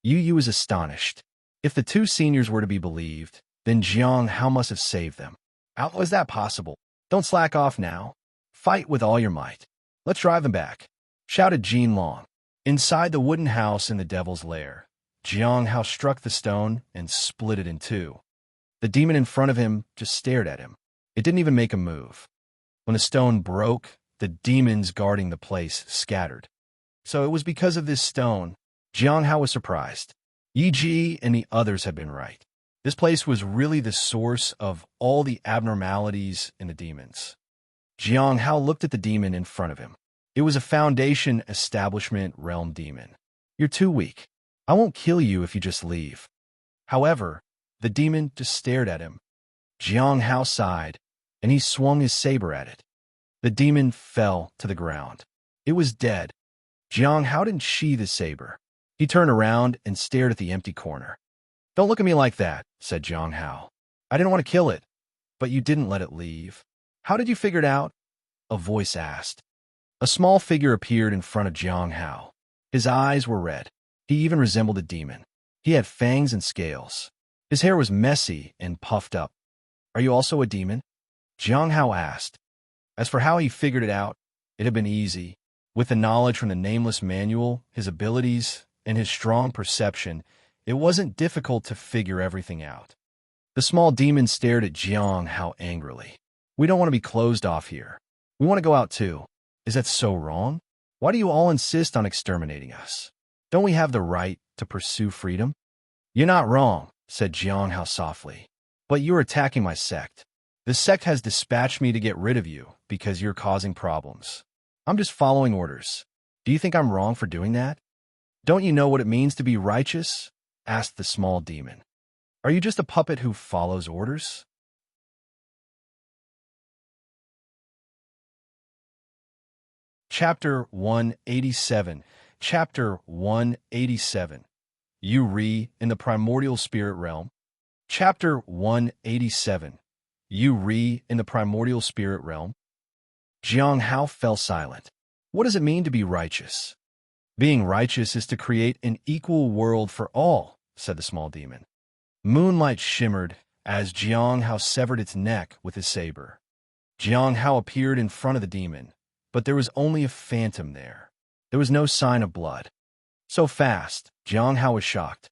Yu was astonished. If the 2 seniors were to be believed, then Jiang Hao must have saved them. How was that possible? Don't slack off now. Fight with all your might. Let's drive them back, shouted Jin Long. Inside the wooden house in the Devil's Lair, Jiang Hao struck the stone and split it in 2. The demon in front of him just stared at him. It didn't even make a move. When the stone broke, the demons guarding the place scattered. So it was because of this stone. Jiang Hao was surprised. Yi Ji and the others had been right. This place was really the source of all the abnormalities in the demons. Jiang Hao looked at the demon in front of him. It was a Foundation Establishment Realm demon. You're too weak. I won't kill you if you just leave. However, the demon just stared at him. Jiang Hao sighed, and he swung his saber at it. The demon fell to the ground. It was dead. Jiang Hao didn't sheath his saber. He turned around and stared at the empty corner. Don't look at me like that, said Jiang Hao. I didn't want to kill it, but you didn't let it leave. How did you figure it out? A voice asked. A small figure appeared in front of Jiang Hao. His eyes were red. He even resembled a demon. He had fangs and scales. His hair was messy and puffed up. Are you also a demon? Jiang Hao asked. As for how he figured it out, it had been easy. With the knowledge from the Nameless Manual, his abilities, and his strong perception, it wasn't difficult to figure everything out. The small demon stared at Jiang Hao angrily. We don't want to be closed off here. We want to go out too. Is that so wrong? Why do you all insist on exterminating us? Don't we have the right to pursue freedom? You're not wrong, said Jiang Hao softly. But you're attacking my sect. The sect has dispatched me to get rid of you because you're causing problems. I'm just following orders. Do you think I'm wrong for doing that? Don't you know what it means to be righteous? Asked the small demon. Are you just a puppet who follows orders? Chapter 187. Chapter 187. You re in the primordial spirit realm. Chapter 187. You re in the primordial spirit realm. Jiang Hao fell silent. What does it mean to be righteous? Being righteous is to create an equal world for all, said the small demon. Moonlight shimmered as Jiang Hao severed its neck with his saber. Jiang Hao appeared in front of the demon, but there was only a phantom there. There was no sign of blood. So fast, Jiang Hao was shocked.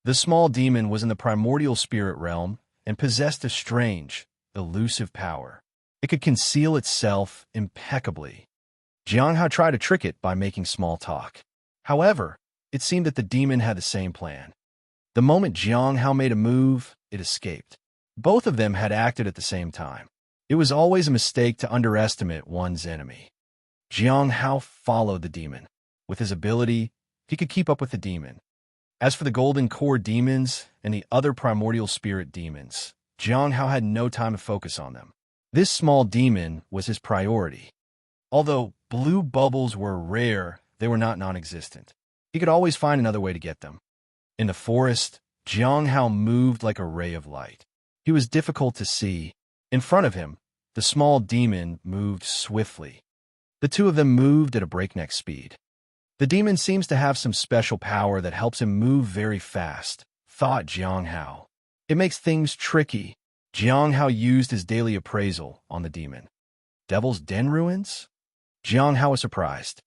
The small demon was in the primordial spirit realm and possessed a strange, elusive power. It could conceal itself impeccably. Jiang Hao tried to trick it by making small talk. However, it seemed that the demon had the same plan. The moment Jiang Hao made a move, it escaped. Both of them had acted at the same time. It was always a mistake to underestimate one's enemy. Jiang Hao followed the demon. With his ability, he could keep up with the demon. As for the Golden Core demons and the other primordial spirit demons, Jiang Hao had no time to focus on them. This small demon was his priority. Although blue bubbles were rare, they were not non-existent. He could always find another way to get them. In the forest, Jiang Hao moved like a ray of light. He was difficult to see. In front of him, the small demon moved swiftly. The two of them moved at a breakneck speed. The demon seems to have some special power that helps him move very fast, thought Jiang Hao. It makes things tricky. Jiang Hao used his daily appraisal on the demon. Devil's Den ruins? Jiang Hao was surprised.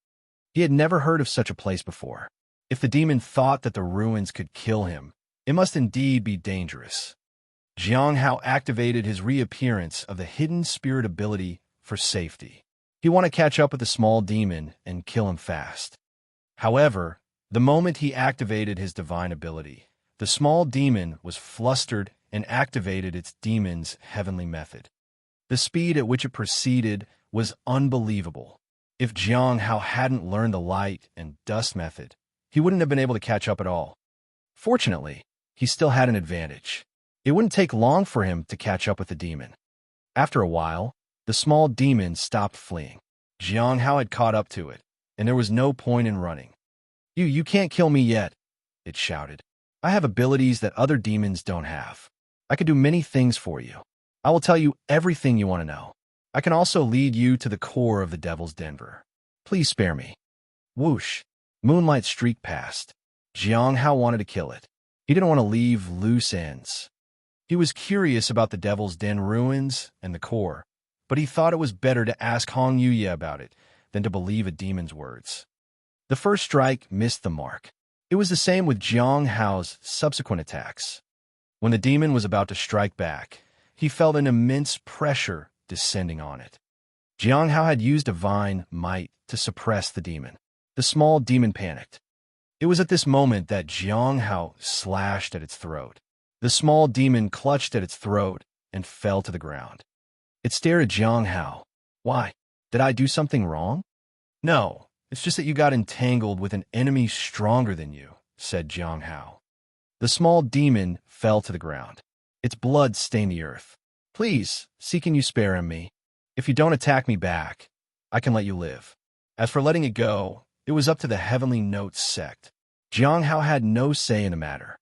He had never heard of such a place before. If the demon thought that the ruins could kill him, it must indeed be dangerous. Jiang Hao activated his reappearance of the hidden spirit ability for safety. He wanted to catch up with the small demon and kill him fast. However, the moment he activated his divine ability, the small demon was flustered and activated its demon's heavenly method. The speed at which it proceeded was unbelievable. If Jiang Hao hadn't learned the light and dust method, he wouldn't have been able to catch up at all. Fortunately, he still had an advantage. It wouldn't take long for him to catch up with the demon. After a while, the small demon stopped fleeing. Jiang Hao had caught up to it, and there was no point in running. You can't kill me yet, it shouted. I have abilities that other demons don't have. I can do many things for you. I will tell you everything you want to know. I can also lead you to the core of the Devil's Denver. Please spare me. Whoosh. Moonlight streaked past. Jiang Hao wanted to kill it. He didn't want to leave loose ends. He was curious about the Devil's Den ruins and the core, but he thought it was better to ask Hong Yuya about it than to believe a demon's words. The first strike missed the mark. It was the same with Jiang Hao's subsequent attacks. When the demon was about to strike back, he felt an immense pressure descending on it. Jiang Hao had used divine might to suppress the demon. The small demon panicked. It was at this moment that Jiang Hao slashed at its throat. The small demon clutched at its throat and fell to the ground. It stared at Jiang Hao. Why? Did I do something wrong? No, it's just that you got entangled with an enemy stronger than you, said Jiang Hao. The small demon fell to the ground. Its blood stained the earth. Please, can you spare me? If you don't attack me back, I can let you live. As for letting it go, it was up to the Heavenly Notes sect. Jiang Hao had no say in the matter.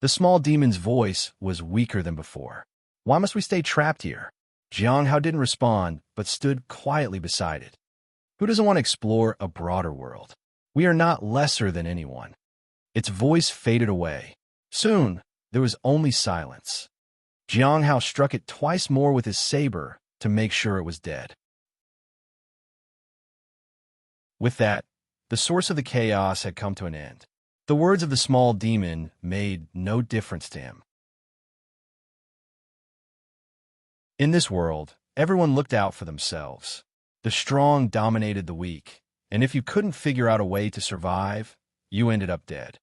The small demon's voice was weaker than before. Why must we stay trapped here? Jiang Hao didn't respond, but stood quietly beside it. Who doesn't want to explore a broader world? We are not lesser than anyone. Its voice faded away. Soon, there was only silence. Jiang Hao struck it twice more with his saber to make sure it was dead. With that, the source of the chaos had come to an end. The words of the small demon made no difference to him. In this world, everyone looked out for themselves. The strong dominated the weak, and if you couldn't figure out a way to survive, you ended up dead.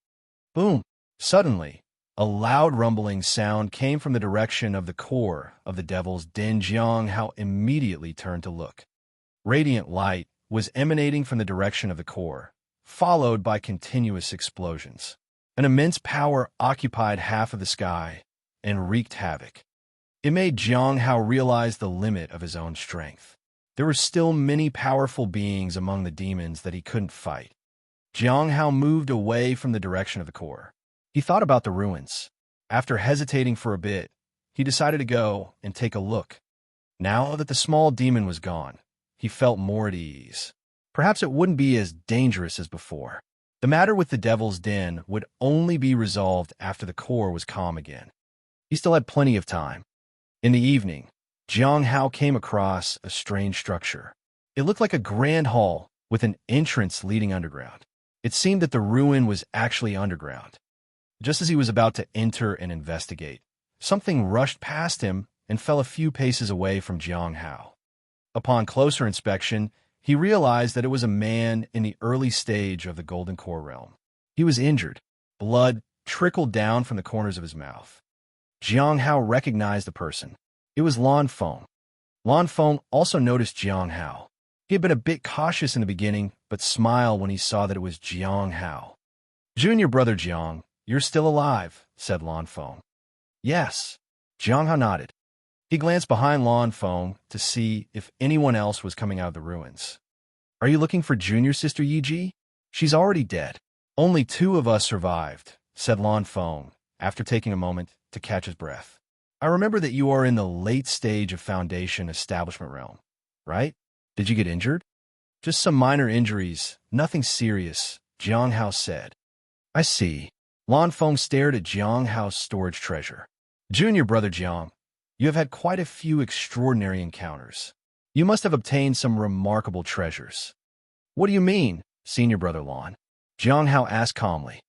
Boom! Suddenly, a loud rumbling sound came from the direction of the core of the devil's den. Jiang Hao immediately turned to look. Radiant light was emanating from the direction of the core, followed by continuous explosions. An immense power occupied half of the sky and wreaked havoc. It made Jiang Hao realize the limit of his own strength. There were still many powerful beings among the demons that he couldn't fight. Jiang Hao moved away from the direction of the core. He thought about the ruins. After hesitating for a bit, he decided to go and take a look. Now that the small demon was gone, he felt more at ease. Perhaps it wouldn't be as dangerous as before. The matter with the Devil's Den would only be resolved after the core was calm again. He still had plenty of time. In the evening, Jiang Hao came across a strange structure. It looked like a grand hall with an entrance leading underground. It seemed that the ruin was actually underground. Just as he was about to enter and investigate, something rushed past him and fell a few paces away from Jiang Hao. Upon closer inspection, he realized that it was a man in the early stage of the Golden Core realm. He was injured. Blood trickled down from the corners of his mouth. Jiang Hao recognized the person. It was Lan Feng. Lan Feng also noticed Jiang Hao. He had been a bit cautious in the beginning, but smiled when he saw that it was Jiang Hao. "Junior brother Jiang, you're still alive," said Lan Feng. "Yes." Jiang Hao nodded. He glanced behind Lan Feng to see if anyone else was coming out of the ruins. "Are you looking for junior sister Yiji? She's already dead." "Only 2 of us survived," said Lan Feng, after taking a moment to catch his breath. "I remember that you are in the late stage of Foundation Establishment realm, right? Did you get injured?" "Just some minor injuries, nothing serious," Jiang Hao said. "I see." Lan Feng stared at Jiang Hao's storage treasure. "Junior brother Jiang, you have had quite a few extraordinary encounters. You must have obtained some remarkable treasures." "What do you mean, senior brother Lan?" Jiang Hao asked calmly.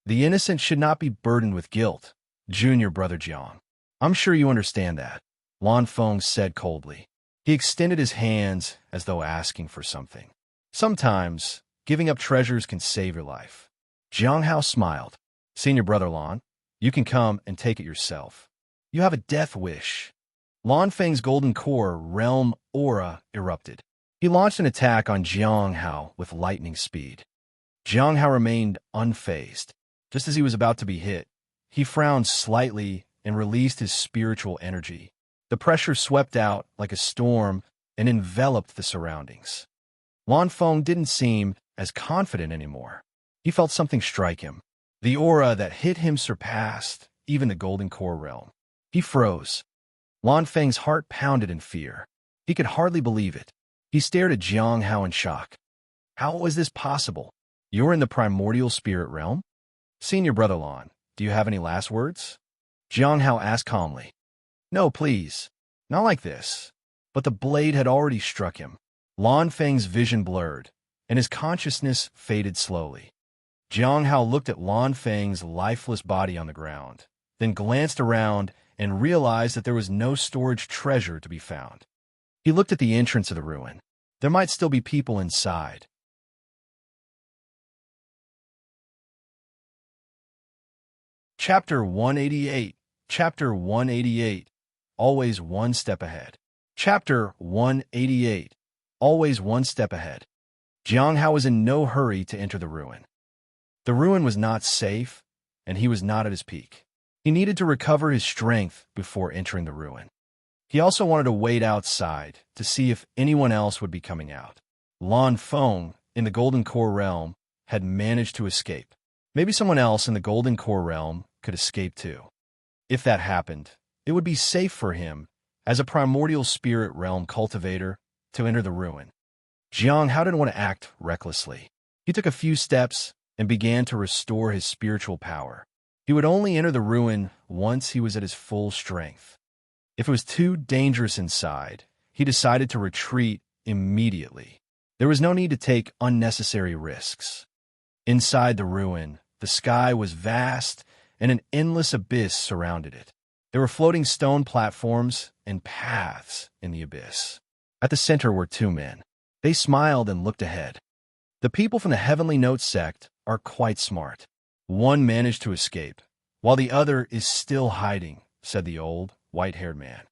"The innocent should not be burdened with guilt, junior brother Jiang. I'm sure you understand that," Lan Feng said coldly. He extended his hands as though asking for something. "Sometimes, giving up treasures can save your life." Jiang Hao smiled. "Senior brother Lan, you can come and take it yourself. You have a death wish." Lan Feng's golden core realm aura erupted. He launched an attack on Jiang Hao with lightning speed. Jiang Hao remained unfazed. Just as he was about to be hit, he frowned slightly and released his spiritual energy. The pressure swept out like a storm and enveloped the surroundings. Lan Feng didn't seem as confident anymore. He felt something strike him. The aura that hit him surpassed even the Golden Core realm. He froze. Lan Feng's heart pounded in fear. He could hardly believe it. He stared at Jiang Hao in shock. "How was this possible? You're in the primordial spirit realm?" "Senior brother Lan, do you have any last words?" Jiang Hao asked calmly. "No, please. Not like this." But the blade had already struck him. Lan Feng's vision blurred, and his consciousness faded slowly. Jiang Hao looked at Lan Feng's lifeless body on the ground, then glanced around and realized that there was no storage treasure to be found. He looked at the entrance of the ruin. There might still be people inside. Chapter 188. Chapter 188, Always One Step Ahead. Chapter 188, Always One Step Ahead. Jiang Hao was in no hurry to enter the ruin. The ruin was not safe, and he was not at his peak. He needed to recover his strength before entering the ruin. He also wanted to wait outside to see if anyone else would be coming out. Lan Feng, in the Golden Core realm, had managed to escape. Maybe someone else in the Golden Core realm could escape too. If that happened, it would be safe for him, as a primordial spirit realm cultivator, to enter the ruin. Jiang Hao didn't want to act recklessly. He took a few steps and began to restore his spiritual power. He would only enter the ruin once he was at his full strength. If it was too dangerous inside, he decided to retreat immediately. There was no need to take unnecessary risks. Inside the ruin, the sky was vast, and an endless abyss surrounded it. There were floating stone platforms and paths in the abyss. At the center were two men. They smiled and looked ahead. The people from the Heavenly Note sect are quite smart. One managed to escape, while the other is still hiding, said the old, white-haired man.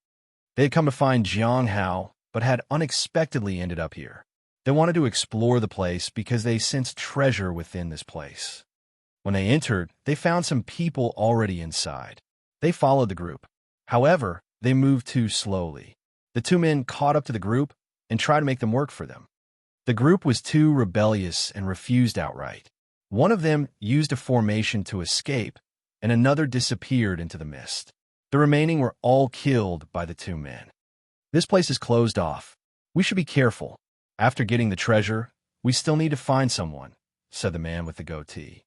They had come to find Jiang Hao, but had unexpectedly ended up here. They wanted to explore the place because they sensed treasure within this place. When they entered, they found some people already inside. They followed the group. However, they moved too slowly. The two men caught up to the group and tried to make them work for them. The group was too rebellious and refused outright. One of them used a formation to escape, and another disappeared into the mist. The remaining were all killed by the two men. This place is closed off. We should be careful. After getting the treasure, we still need to find someone, said the man with the goatee.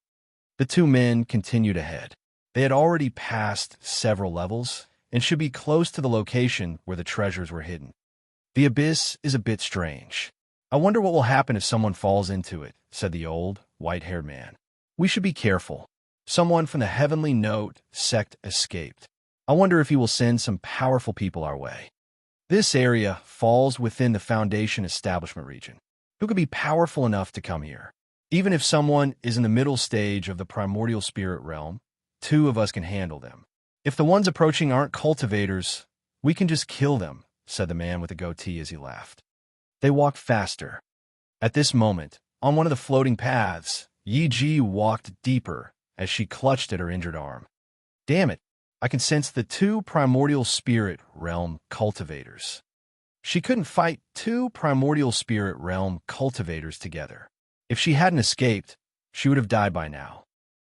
The two men continued ahead. They had already passed several levels and should be close to the location where the treasures were hidden. The abyss is a bit strange. I wonder what will happen if someone falls into it, said the old, white-haired man. We should be careful. Someone from the Heavenly Note sect escaped. I wonder if he will send some powerful people our way. This area falls within the Foundation Establishment region. Who could be powerful enough to come here? Even if someone is in the middle stage of the primordial spirit realm, two of us can handle them. If the ones approaching aren't cultivators, we can just kill them, said the man with the goatee as he laughed. They walked faster. At this moment, on one of the floating paths, Yi Ji walked deeper as she clutched at her injured arm. Damn it, I can sense the two primordial spirit realm cultivators. She couldn't fight two primordial spirit realm cultivators together. If she hadn't escaped, she would have died by now.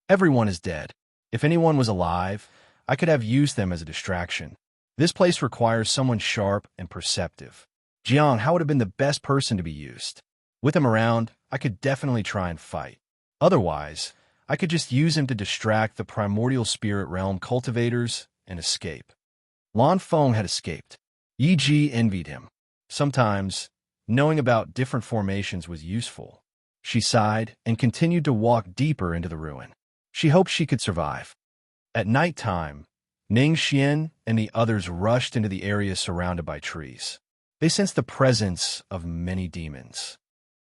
Everyone is dead. If anyone was alive, I could have used them as a distraction. This place requires someone sharp and perceptive. Jiang Hao would have been the best person to be used. With him around, I could definitely try and fight. Otherwise, I could just use him to distract the primordial spirit realm cultivators and escape. Lan Feng had escaped. Yi Ji envied him. Sometimes, knowing about different formations was useful. She sighed and continued to walk deeper into the ruin. She hoped she could survive. At night time, Ning Xian and the others rushed into the area surrounded by trees. They sensed the presence of many demons.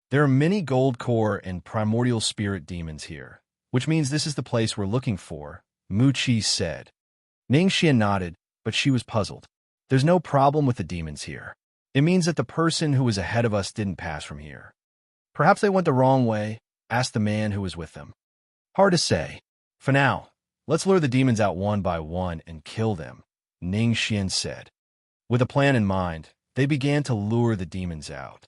There are many gold core and primordial spirit demons here, which means this is the place we're looking for, Mu Qi said. Ning Xian nodded, but she was puzzled. There's no problem with the demons here. It means that the person who was ahead of us didn't pass from here. Perhaps they went the wrong way, asked the man who was with them. Hard to say. For now, let's lure the demons out one by one and kill them, Ning Xian said. With a plan in mind, they began to lure the demons out.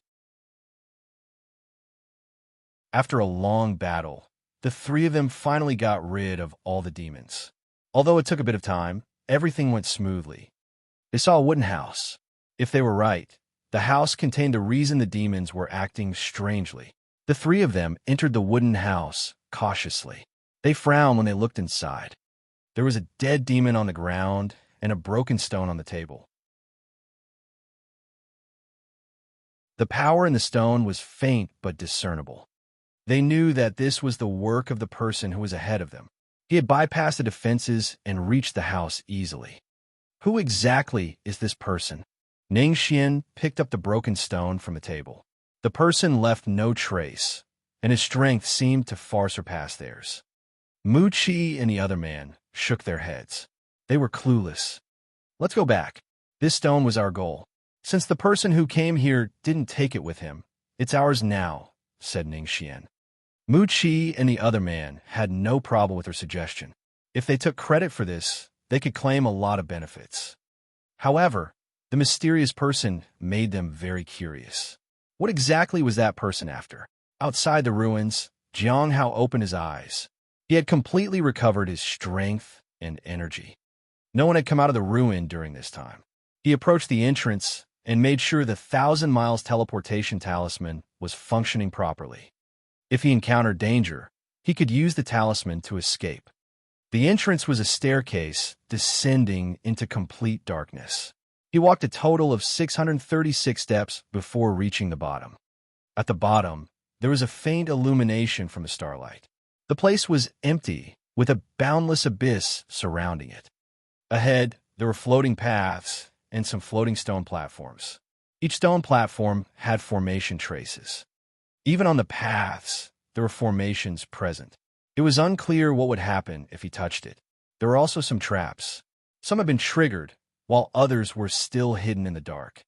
After a long battle, the three of them finally got rid of all the demons. Although it took a bit of time, everything went smoothly. They saw a wooden house. If they were right, the house contained the reason the demons were acting strangely. The three of them entered the wooden house cautiously. They frowned when they looked inside. There was a dead demon on the ground and a broken stone on the table. The power in the stone was faint but discernible. They knew that this was the work of the person who was ahead of them. He had bypassed the defenses and reached the house easily. Who exactly is this person? Ning Xian picked up the broken stone from the table. The person left no trace, and his strength seemed to far surpass theirs. Mu Qi and the other man shook their heads. They were clueless. Let's go back. This stone was our goal. Since the person who came here didn't take it with him, it's ours now, said Ningxian. Mu Qi and the other man had no problem with her suggestion. If they took credit for this, they could claim a lot of benefits. However, the mysterious person made them very curious. What exactly was that person after? Outside the ruins, Jiang Hao opened his eyes. He had completely recovered his strength and energy. No one had come out of the ruin during this time. He approached the entrance and made sure the 1,000 miles teleportation talisman was functioning properly. If he encountered danger, he could use the talisman to escape. The entrance was a staircase descending into complete darkness. He walked a total of 636 steps before reaching the bottom. At the bottom, there was a faint illumination from the starlight. The place was empty, with a boundless abyss surrounding it. Ahead, there were floating paths and some floating stone platforms. Each stone platform had formation traces. Even on the paths, there were formations present. It was unclear what would happen if he touched it. There were also some traps. Some had been triggered, while others were still hidden in the dark.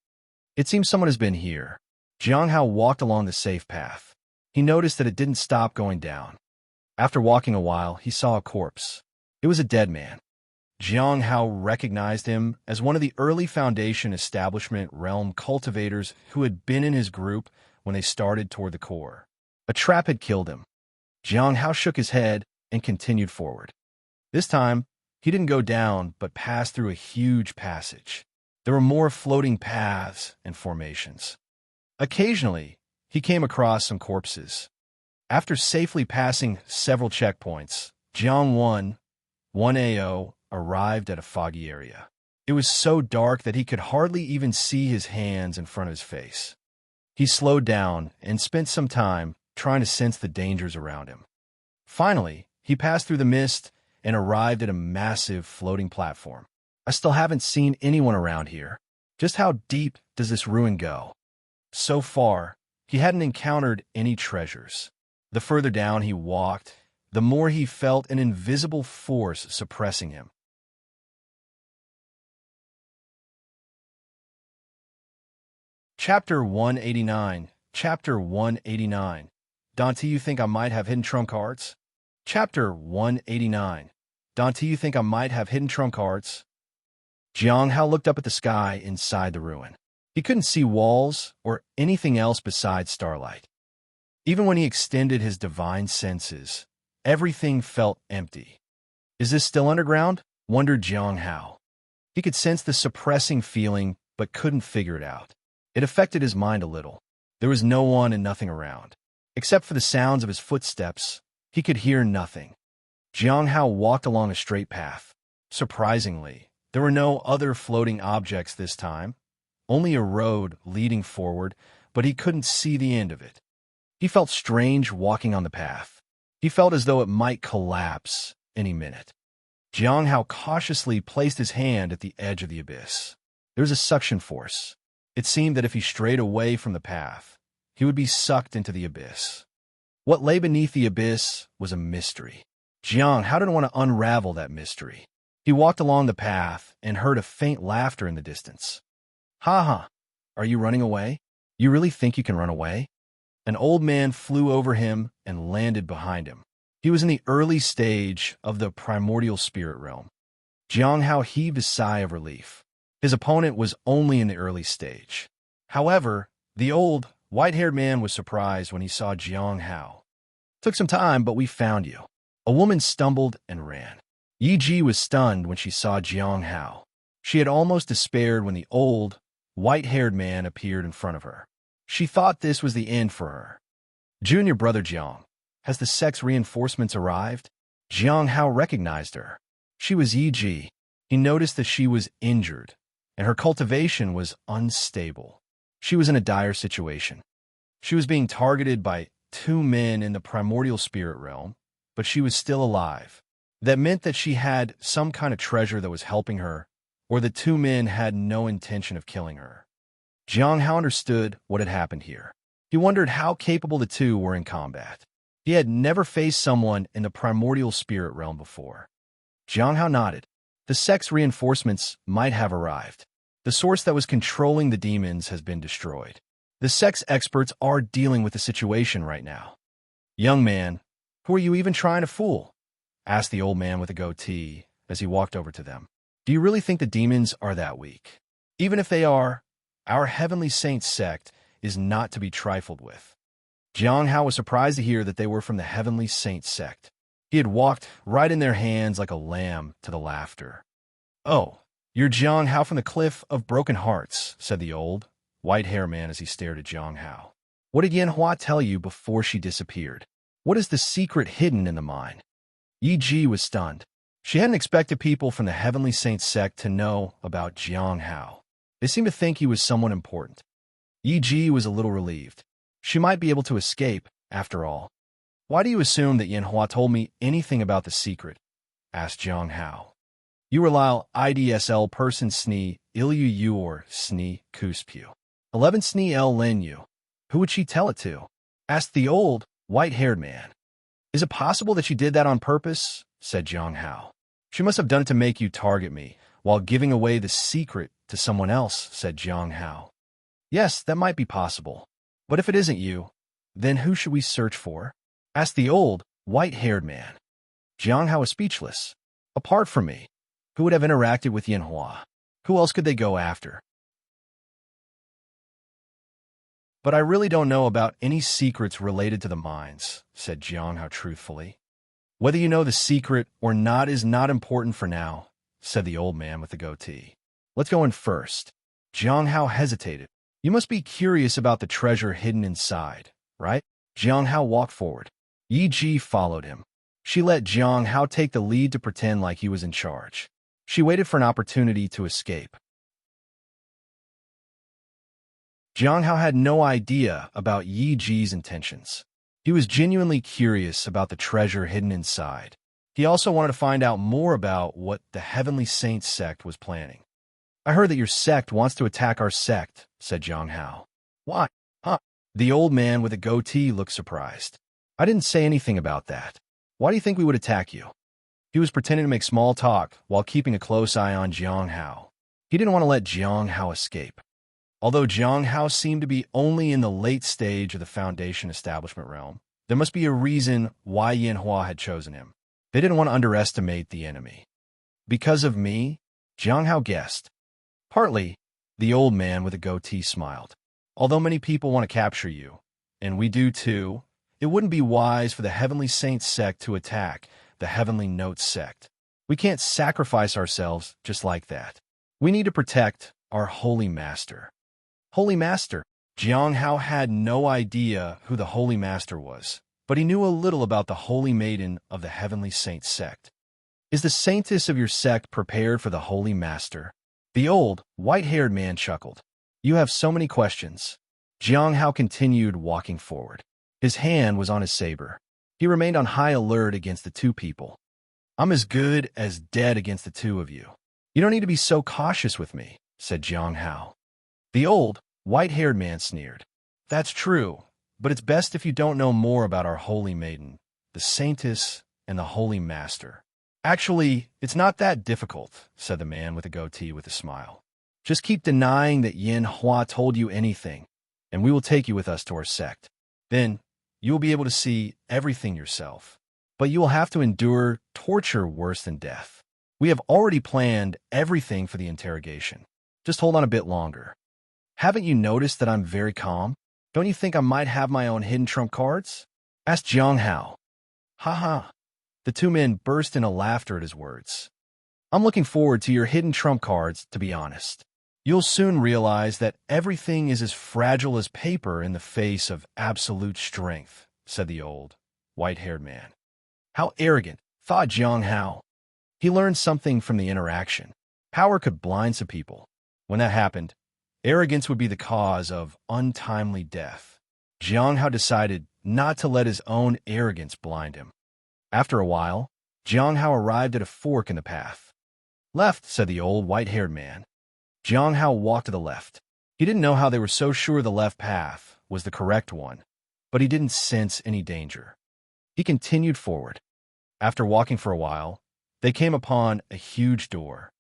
It seems someone has been here. Jiang Hao walked along the safe path. He noticed that it didn't stop going down. After walking a while, he saw a corpse. It was a dead man. Jiang Hao recognized him as one of the early Foundation establishment realm cultivators who had been in his group when they started toward the core. A trap had killed him. Jiang Hao shook his head and continued forward. This time, he didn't go down, but passed through a huge passage. There were more floating paths and formations. Occasionally, he came across some corpses. After safely passing several checkpoints, Jiang 1AO arrived at a foggy area. It was so dark that he could hardly even see his hands in front of his face. He slowed down and spent some time trying to sense the dangers around him. Finally, he passed through the mist and arrived at a massive floating platform. I still haven't seen anyone around here. Just how deep does this ruin go? So far, he hadn't encountered any treasures. The further down he walked, the more he felt an invisible force suppressing him. Chapter 189. Chapter 189. Don't you think I might have hidden trump cards? Chapter 189. Don't you think I might have hidden trump cards? Jiang Hao looked up at the sky inside the ruin. He couldn't see walls or anything else besides starlight. Even when he extended his divine senses, everything felt empty. Is this still underground? Wondered Jiang Hao. He could sense the suppressing feeling, but couldn't figure it out. It affected his mind a little. There was no one and nothing around. Except for the sounds of his footsteps, he could hear nothing. Jiang Hao walked along a straight path. Surprisingly, there were no other floating objects this time, only a road leading forward, but he couldn't see the end of it. He felt strange walking on the path. He felt as though it might collapse any minute. Jiang Hao cautiously placed his hand at the edge of the abyss. There was a suction force. It seemed that if he strayed away from the path, he would be sucked into the abyss. What lay beneath the abyss was a mystery. Jiang Hao didn't want to unravel that mystery. He walked along the path and heard a faint laughter in the distance. Ha ha! Are you running away? You really think you can run away? An old man flew over him and landed behind him. He was in the early stage of the primordial spirit realm. Jiang Hao heaved a sigh of relief. His opponent was only in the early stage. However, the old, white-haired man was surprised when he saw Jiang Hao. Took some time, but we found you. A woman stumbled and ran. Yi Ji was stunned when she saw Jiang Hao. She had almost despaired when the old, white-haired man appeared in front of her. She thought this was the end for her. Junior brother Jiang, has the sex reinforcements arrived? Jiang Hao recognized her. She was Yi Ji. He noticed that she was injured, and her cultivation was unstable. She was in a dire situation. She was being targeted by 2 men in the primordial spirit realm, but she was still alive. That meant that she had some kind of treasure that was helping her, or the 2 men had no intention of killing her. Jiang Hao understood what had happened here. He wondered how capable the 2 were in combat. He had never faced someone in the primordial spirit realm before. Jiang Hao nodded. The sect's reinforcements might have arrived. The source that was controlling the demons has been destroyed. The sect's experts are dealing with the situation right now. Young man, who are you even trying to fool? Asked the old man with a goatee as he walked over to them. Do you really think the demons are that weak? Even if they are, our Heavenly Saint sect is not to be trifled with. Jiang Hao was surprised to hear that they were from the Heavenly Saint sect. He had walked right in their hands like a lamb to the laughter. Oh, you're Jiang Hao from the Cliff of Broken Hearts, said the old, white-haired man as he stared at Jiang Hao. What did Yen Hua tell you before she disappeared? What is the secret hidden in the mine? Yi Ji was stunned. She hadn't expected people from the Heavenly Saint sect to know about Jiang Hao. They seemed to think he was someone important. Yi Ji was a little relieved. She might be able to escape, after all. Why do you assume that Yen Hua told me anything about the secret? Asked Jiang Hao. You rely IDSL person sni ilu yu or sni kuspu. 11 sni el len yu. Who would she tell it to? Asked the old, white-haired man. Is it possible that she did that on purpose? Said Jiang Hao. She must have done it to make you target me, while giving away the secret to someone else, said Jiang Hao. Yes, that might be possible. But if it isn't you, then who should we search for? Asked the old, white-haired man. Jiang Hao was speechless. Apart from me, who would have interacted with Yen Hua? Who else could they go after? But I really don't know about any secrets related to the mines, said Jiang Hao truthfully. Whether you know the secret or not is not important for now, said the old man with the goatee. Let's go in first. Jiang Hao hesitated. You must be curious about the treasure hidden inside, right? Jiang Hao walked forward. Yi Ji followed him. She let Jiang Hao take the lead to pretend like he was in charge. She waited for an opportunity to escape. Jiang Hao had no idea about Yi Ji's intentions. He was genuinely curious about the treasure hidden inside. He also wanted to find out more about what the Heavenly Saint sect was planning. I heard that your sect wants to attack our sect, said Jiang Hao. Why? Huh? The old man with a goatee looked surprised. I didn't say anything about that. Why do you think we would attack you? He was pretending to make small talk while keeping a close eye on Jiang Hao. He didn't want to let Jiang Hao escape. Although Jiang Hao seemed to be only in the late stage of the Foundation establishment realm, there must be a reason why Yen Hua had chosen him. They didn't want to underestimate the enemy. Because of me? Jiang Hao guessed. Partly, the old man with a goatee smiled. Although many people want to capture you, and we do too, it wouldn't be wise for the Heavenly Saint sect to attack the Heavenly Note sect. We can't sacrifice ourselves just like that. We need to protect our Holy Master. Holy Master? Jiang Hao had no idea who the Holy Master was, but he knew a little about the Holy Maiden of the Heavenly Saint sect. Is the saintess of your sect prepared for the Holy Master? The old, white-haired man chuckled. You have so many questions. Jiang Hao continued walking forward. His hand was on his saber. He remained on high alert against the two people. I'm as good as dead against the two of you. You don't need to be so cautious with me, said Jiang Hao. The old, white-haired man sneered. That's true, but it's best if you don't know more about our Holy Maiden, the Saintess, and the Holy Master. Actually, it's not that difficult, said the man with a goatee with a smile. Just keep denying that Yen Hua told you anything, and we will take you with us to our sect. Then, you will be able to see everything yourself. But you will have to endure torture worse than death. We have already planned everything for the interrogation. Just hold on a bit longer. Haven't you noticed that I'm very calm? Don't you think I might have my own hidden trump cards? Asked Jiang Hao. Ha ha. The two men burst into laughter at his words. I'm looking forward to your hidden trump cards, to be honest. You'll soon realize that everything is as fragile as paper in the face of absolute strength, said the old, white-haired man. How arrogant, thought Jiang Hao. He learned something from the interaction. Power could blind some people. When that happened, arrogance would be the cause of untimely death. Jiang Hao decided not to let his own arrogance blind him. After a while, Jiang Hao arrived at a fork in the path. Left, said the old white-haired man. Jiang Hao walked to the left. He didn't know how they were so sure the left path was the correct one, but he didn't sense any danger. He continued forward. After walking for a while, They came upon a huge door.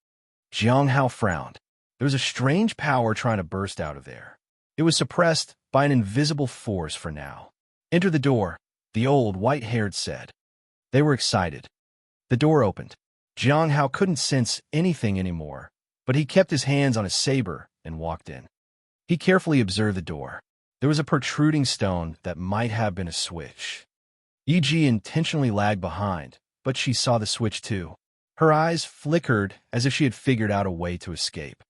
Jiang Hao frowned. There was a strange power trying to burst out of there. It was suppressed by an invisible force for now. "Enter the door," the old white-haired said. They were excited. The door opened. Jiang Hao couldn't sense anything anymore, but he kept his hands on his saber and walked in. He carefully observed the door. There was a protruding stone that might have been a switch. Yi Ji intentionally lagged behind, but she saw the switch too. Her eyes flickered as if she had figured out a way to escape.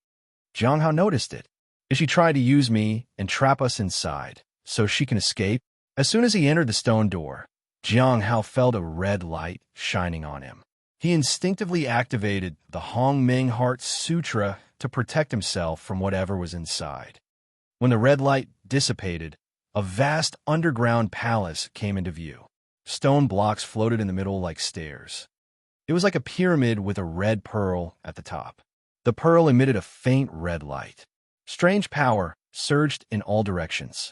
Jiang Hao noticed it. "Is she trying to use me and trap us inside so she can escape?" As soon as he entered the stone door, Jiang Hao felt a red light shining on him. He instinctively activated the Hong Meng Heart Sutra to protect himself from whatever was inside. When the red light dissipated, a vast underground palace came into view. Stone blocks floated in the middle like stairs. It was like a pyramid with a red pearl at the top. The pearl emitted a faint red light. Strange power surged in all directions.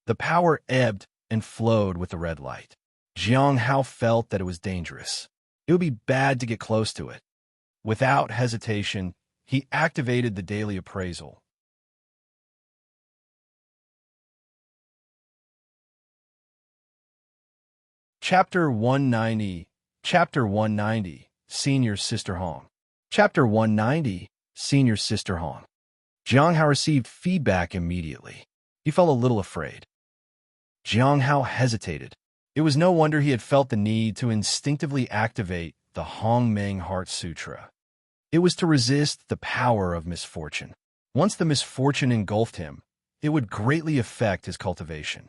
The power ebbed and flowed with the red light. Jiang Hao felt that it was dangerous. It would be bad to get close to it. Without hesitation, he activated the daily appraisal. Chapter 190. Chapter 190. Senior Sister Hong. Chapter 190. Senior Sister Hong. Jiang Hao received feedback immediately. He felt a little afraid. Jiang Hao hesitated. It was no wonder he had felt the need to instinctively activate the Hong Meng Heart Sutra. It was to resist the power of misfortune. Once the misfortune engulfed him, it would greatly affect his cultivation.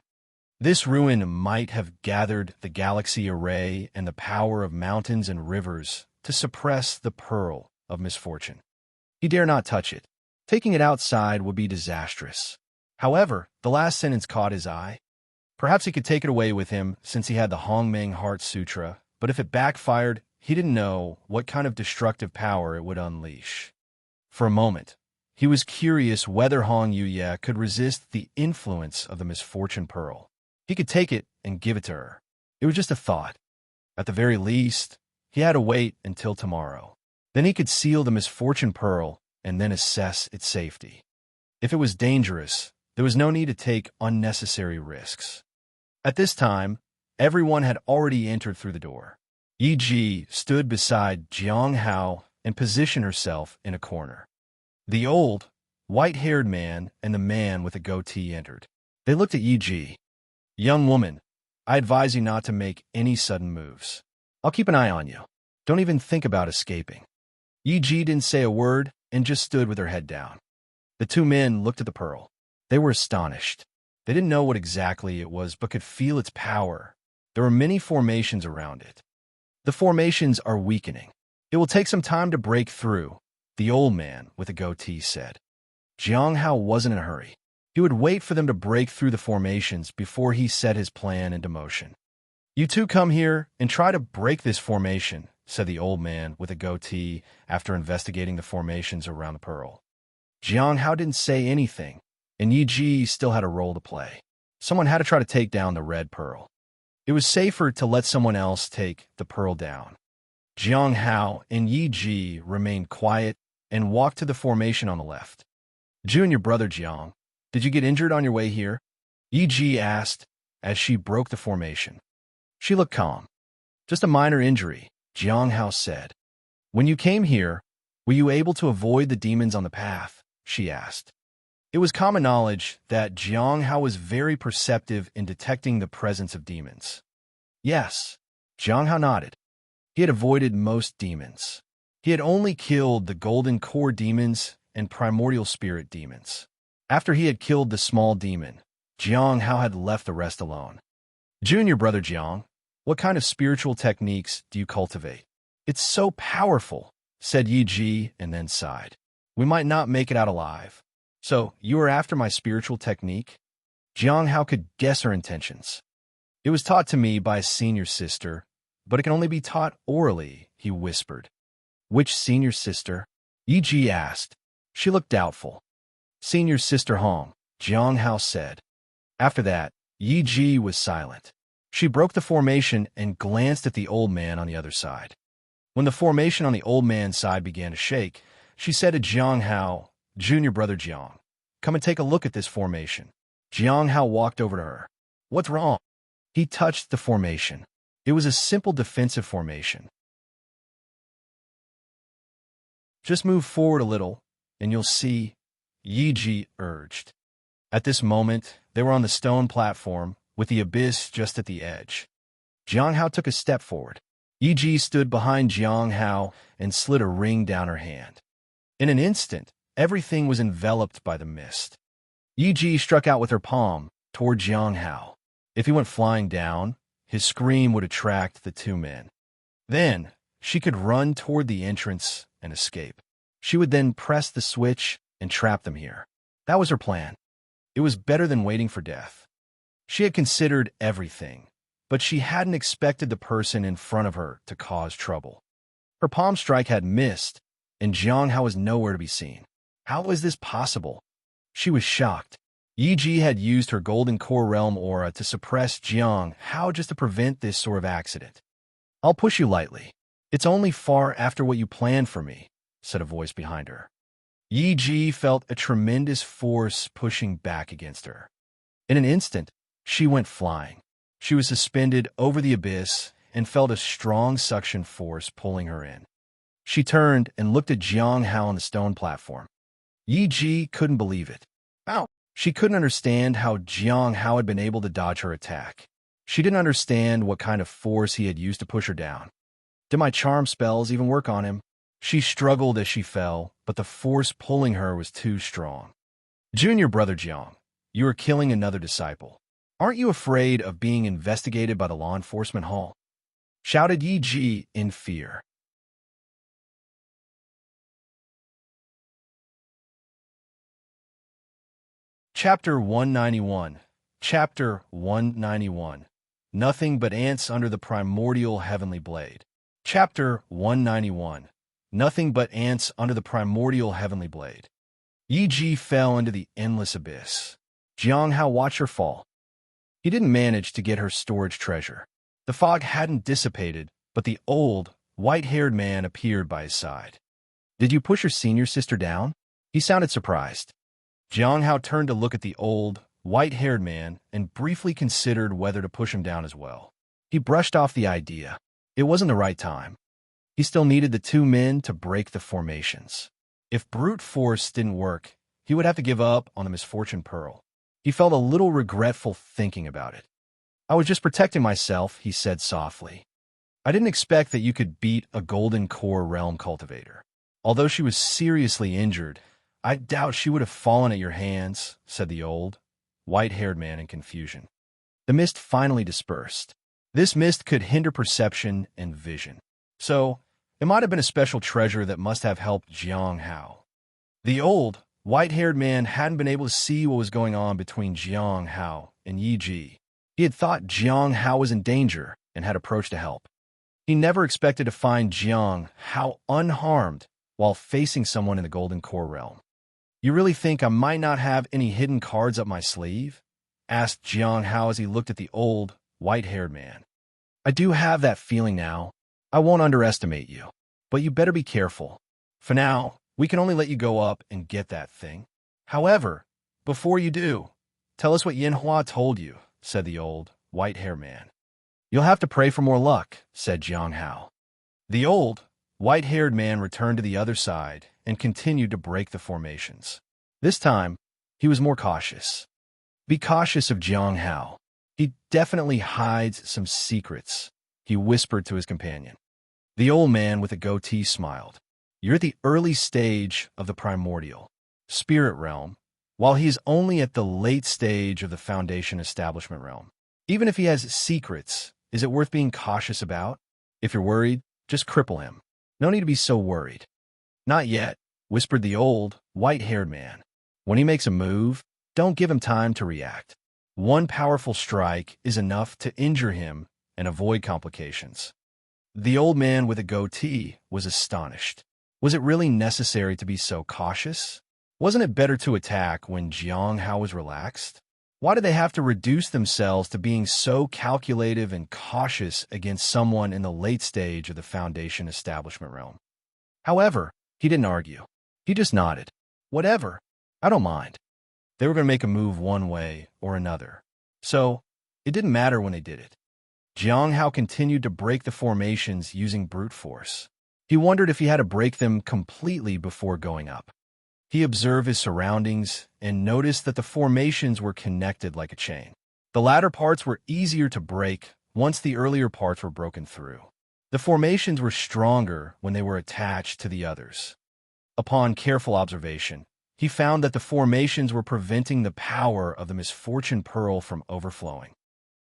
This ruin might have gathered the galaxy array and the power of mountains and rivers to suppress the pearl of misfortune. He dare not touch it. Taking it outside would be disastrous. However, the last sentence caught his eye. Perhaps he could take it away with him since he had the Hong Meng Heart Sutra, but if it backfired, he didn't know what kind of destructive power it would unleash. For a moment, he was curious whether Hong Yuye could resist the influence of the misfortune pearl. He could take it and give it to her. It was just a thought. At the very least, he had to wait until tomorrow. Then he could seal the misfortune pearl and then assess its safety. If it was dangerous, there was no need to take unnecessary risks. At this time, everyone had already entered through the door. Yi Ji stood beside Jiang Hao and positioned herself in a corner. The old, white-haired man and the man with a goatee entered. They looked at Yi Ji. "Young woman, I advise you not to make any sudden moves. I'll keep an eye on you. Don't even think about escaping." Yi Ji didn't say a word and just stood with her head down. The two men looked at the pearl. They were astonished. They didn't know what exactly it was, but could feel its power. There were many formations around it. "The formations are weakening. It will take some time to break through," the old man with a goatee said. Jiang Hao wasn't in a hurry. He would wait for them to break through the formations before he set his plan into motion. "You two come here and try to break this formation," said the old man with a goatee after investigating the formations around the pearl. Jiang Hao didn't say anything, and Yi Ji still had a role to play. Someone had to try to take down the red pearl. It was safer to let someone else take the pearl down. Jiang Hao and Yi Ji remained quiet and walked to the formation on the left. "Junior brother Jiang, did you get injured on your way here?" Yi Ji asked as she broke the formation. She looked calm. "Just a minor injury," Jiang Hao said. "When you came here, were you able to avoid the demons on the path?" she asked. It was common knowledge that Jiang Hao was very perceptive in detecting the presence of demons. Yes, Jiang Hao nodded. He had avoided most demons. He had only killed the golden core demons and primordial spirit demons. After he had killed the small demon, Jiang Hao had left the rest alone. "Junior brother Jiang, what kind of spiritual techniques do you cultivate?" "It's so powerful," said Yi Ji and then sighed. "We might not make it out alive." "So, you are after my spiritual technique?" Jiang Hao could guess her intentions. "It was taught to me by a senior sister, but it can only be taught orally," he whispered. "Which senior sister?" Yi Ji asked. She looked doubtful. "Senior sister Hong," Jiang Hao said. After that, Yi Ji was silent. She broke the formation and glanced at the old man on the other side. When the formation on the old man's side began to shake, she said to Jiang Hao, "Junior brother Jiang, come and take a look at this formation." Jiang Hao walked over to her. "What's wrong?" He touched the formation. It was a simple defensive formation. "Just move forward a little, and you'll see," Yi Ji urged. At this moment, they were on the stone platform, with the abyss just at the edge. Jiang Hao took a step forward. Yi Ji stood behind Jiang Hao and slid a ring down her hand. In an instant, everything was enveloped by the mist. Yi Ji struck out with her palm toward Jiang Hao. If he went flying down, his scream would attract the two men. Then, she could run toward the entrance and escape. She would then press the switch and trap them here. That was her plan. It was better than waiting for death. She had considered everything, but she hadn't expected the person in front of her to cause trouble. Her palm strike had missed, and Jiang Hao was nowhere to be seen. How was this possible? She was shocked. Yi Ji had used her golden core realm aura to suppress Jiang Hao just to prevent this sort of accident. "I'll push you lightly. It's only far after what you planned for me," said a voice behind her. Yi Ji felt a tremendous force pushing back against her. In an instant, she went flying. She was suspended over the abyss and felt a strong suction force pulling her in. She turned and looked at Jiang Hao on the stone platform. Yi Ji couldn't believe it. Ow! She couldn't understand how Jiang Hao had been able to dodge her attack. She didn't understand what kind of force he had used to push her down. Did my charm spells even work on him? She struggled as she fell, but the force pulling her was too strong. "Junior brother Jiang, you are killing another disciple. Aren't you afraid of being investigated by the law enforcement hall?" shouted Yi Ji in fear. Chapter 191. Chapter 191. Nothing but ants under the primordial heavenly blade. Chapter 191. Nothing but ants under the primordial heavenly blade. Yi Ji fell into the endless abyss. Jiang Hao watched her fall. He didn't manage to get her storage treasure. The fog hadn't dissipated, but the old, white-haired man appeared by his side. "Did you push your senior sister down?" He sounded surprised. Jiang Hao turned to look at the old, white-haired man and briefly considered whether to push him down as well. He brushed off the idea. It wasn't the right time. He still needed the two men to break the formations. If brute force didn't work, he would have to give up on the misfortune pearl. He felt a little regretful thinking about it. "I was just protecting myself," he said softly. "I didn't expect that you could beat a golden core realm cultivator. Although she was seriously injured, I doubt she would have fallen at your hands," said the old, white-haired man in confusion. The mist finally dispersed. This mist could hinder perception and vision. So, it might have been a special treasure that must have helped Jiang Hao. The old, white-haired man hadn't been able to see what was going on between Jiang Hao and Yi Ji. He had thought Jiang Hao was in danger and had approached to help. He never expected to find Jiang Hao unharmed while facing someone in the golden core realm. "You really think I might not have any hidden cards up my sleeve?" asked Jiang Hao as he looked at the old, white-haired man. "I do have that feeling now. I won't underestimate you, but you better be careful. For now, we can only let you go up and get that thing. However, before you do, tell us what Yanhua told you," said the old, white-haired man. "You'll have to pray for more luck," said Jiang Hao. The old, white-haired man returned to the other side and continued to break the formations. This time, he was more cautious. "Be cautious of Jiang Hao. He definitely hides some secrets," he whispered to his companion. The old man with a goatee smiled. "You're at the early stage of the primordial spirit realm, while he's only at the late stage of the foundation establishment realm. Even if he has secrets, is it worth being cautious about? If you're worried, just cripple him. No need to be so worried." "Not yet," whispered the old, white-haired man. "When he makes a move, don't give him time to react. One powerful strike is enough to injure him and avoid complications." The old man with a goatee was astonished. Was it really necessary to be so cautious? Wasn't it better to attack when Jiang Hao was relaxed? Why did they have to reduce themselves to being so calculative and cautious against someone in the late stage of the Foundation establishment realm? However, he didn't argue. He just nodded. Whatever. I don't mind. They were going to make a move one way or another. So, it didn't matter when they did it. Jiang Hao continued to break the formations using brute force. He wondered if he had to break them completely before going up. He observed his surroundings and noticed that the formations were connected like a chain. The latter parts were easier to break once the earlier parts were broken through. The formations were stronger when they were attached to the others. Upon careful observation, he found that the formations were preventing the power of the misfortune pearl from overflowing.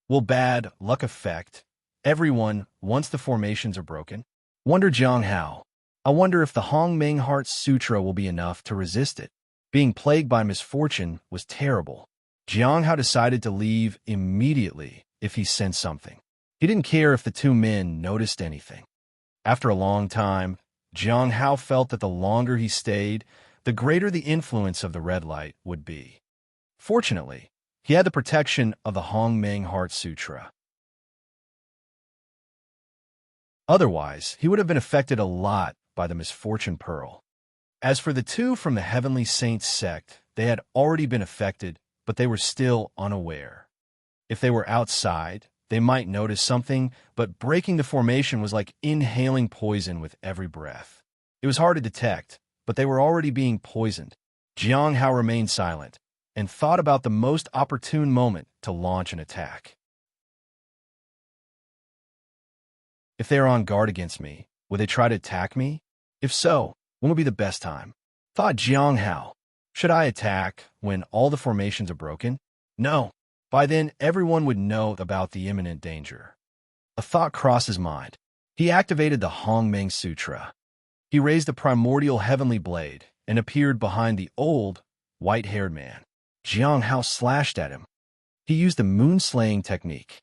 Will bad luck affect everyone once the formations are broken? Wondered Jiang Hao. I wonder if the Hongmeng Heart Sutra will be enough to resist it. Being plagued by misfortune was terrible. Jiang Hao decided to leave immediately if he sensed something. He didn't care if the two men noticed anything. After a long time, Jiang Hao felt that the longer he stayed, the greater the influence of the red light would be. Fortunately, he had the protection of the Hongmeng Heart Sutra. Otherwise, he would have been affected a lot by the misfortune pearl. As for the two from the Heavenly Saints sect, they had already been affected, but they were still unaware. If they were outside, they might notice something, but breaking the formation was like inhaling poison with every breath. It was hard to detect, but they were already being poisoned. Jiang Hao remained silent and thought about the most opportune moment to launch an attack. If they are on guard against me, will they try to attack me? If so, when will be the best time? Thought Jiang Hao. Should I attack when all the formations are broken? No. By then, everyone would know about the imminent danger. A thought crossed his mind. He activated the Hongmeng Sutra. He raised the primordial heavenly blade and appeared behind the old, white-haired man. Jiang Hao slashed at him. He used the moon-slaying technique.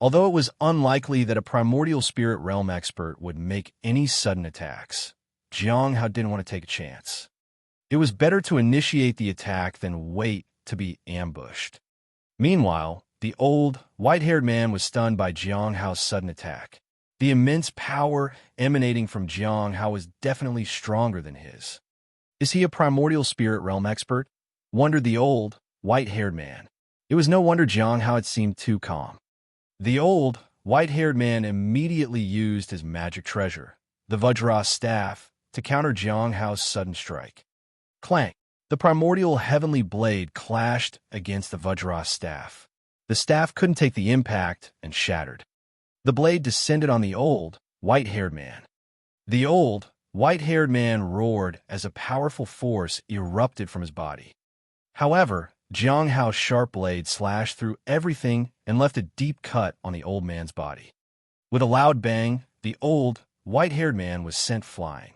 Although it was unlikely that a primordial spirit realm expert would make any sudden attacks, Jiang Hao didn't want to take a chance. It was better to initiate the attack than wait to be ambushed. Meanwhile, the old, white-haired man was stunned by Jiang Hao's sudden attack. The immense power emanating from Jiang Hao was definitely stronger than his. Is he a primordial spirit realm expert? Wondered the old, white-haired man. It was no wonder Jiang Hao had seemed too calm. The old, white-haired man immediately used his magic treasure, the Vajra staff, to counter Jiang Hao's sudden strike. Clank! The primordial heavenly blade clashed against the Vajra staff. The staff couldn't take the impact and shattered. The blade descended on the old, white-haired man. The old, white-haired man roared as a powerful force erupted from his body. However, Jiang Hao's sharp blade slashed through everything and left a deep cut on the old man's body. With a loud bang, the old, white-haired man was sent flying.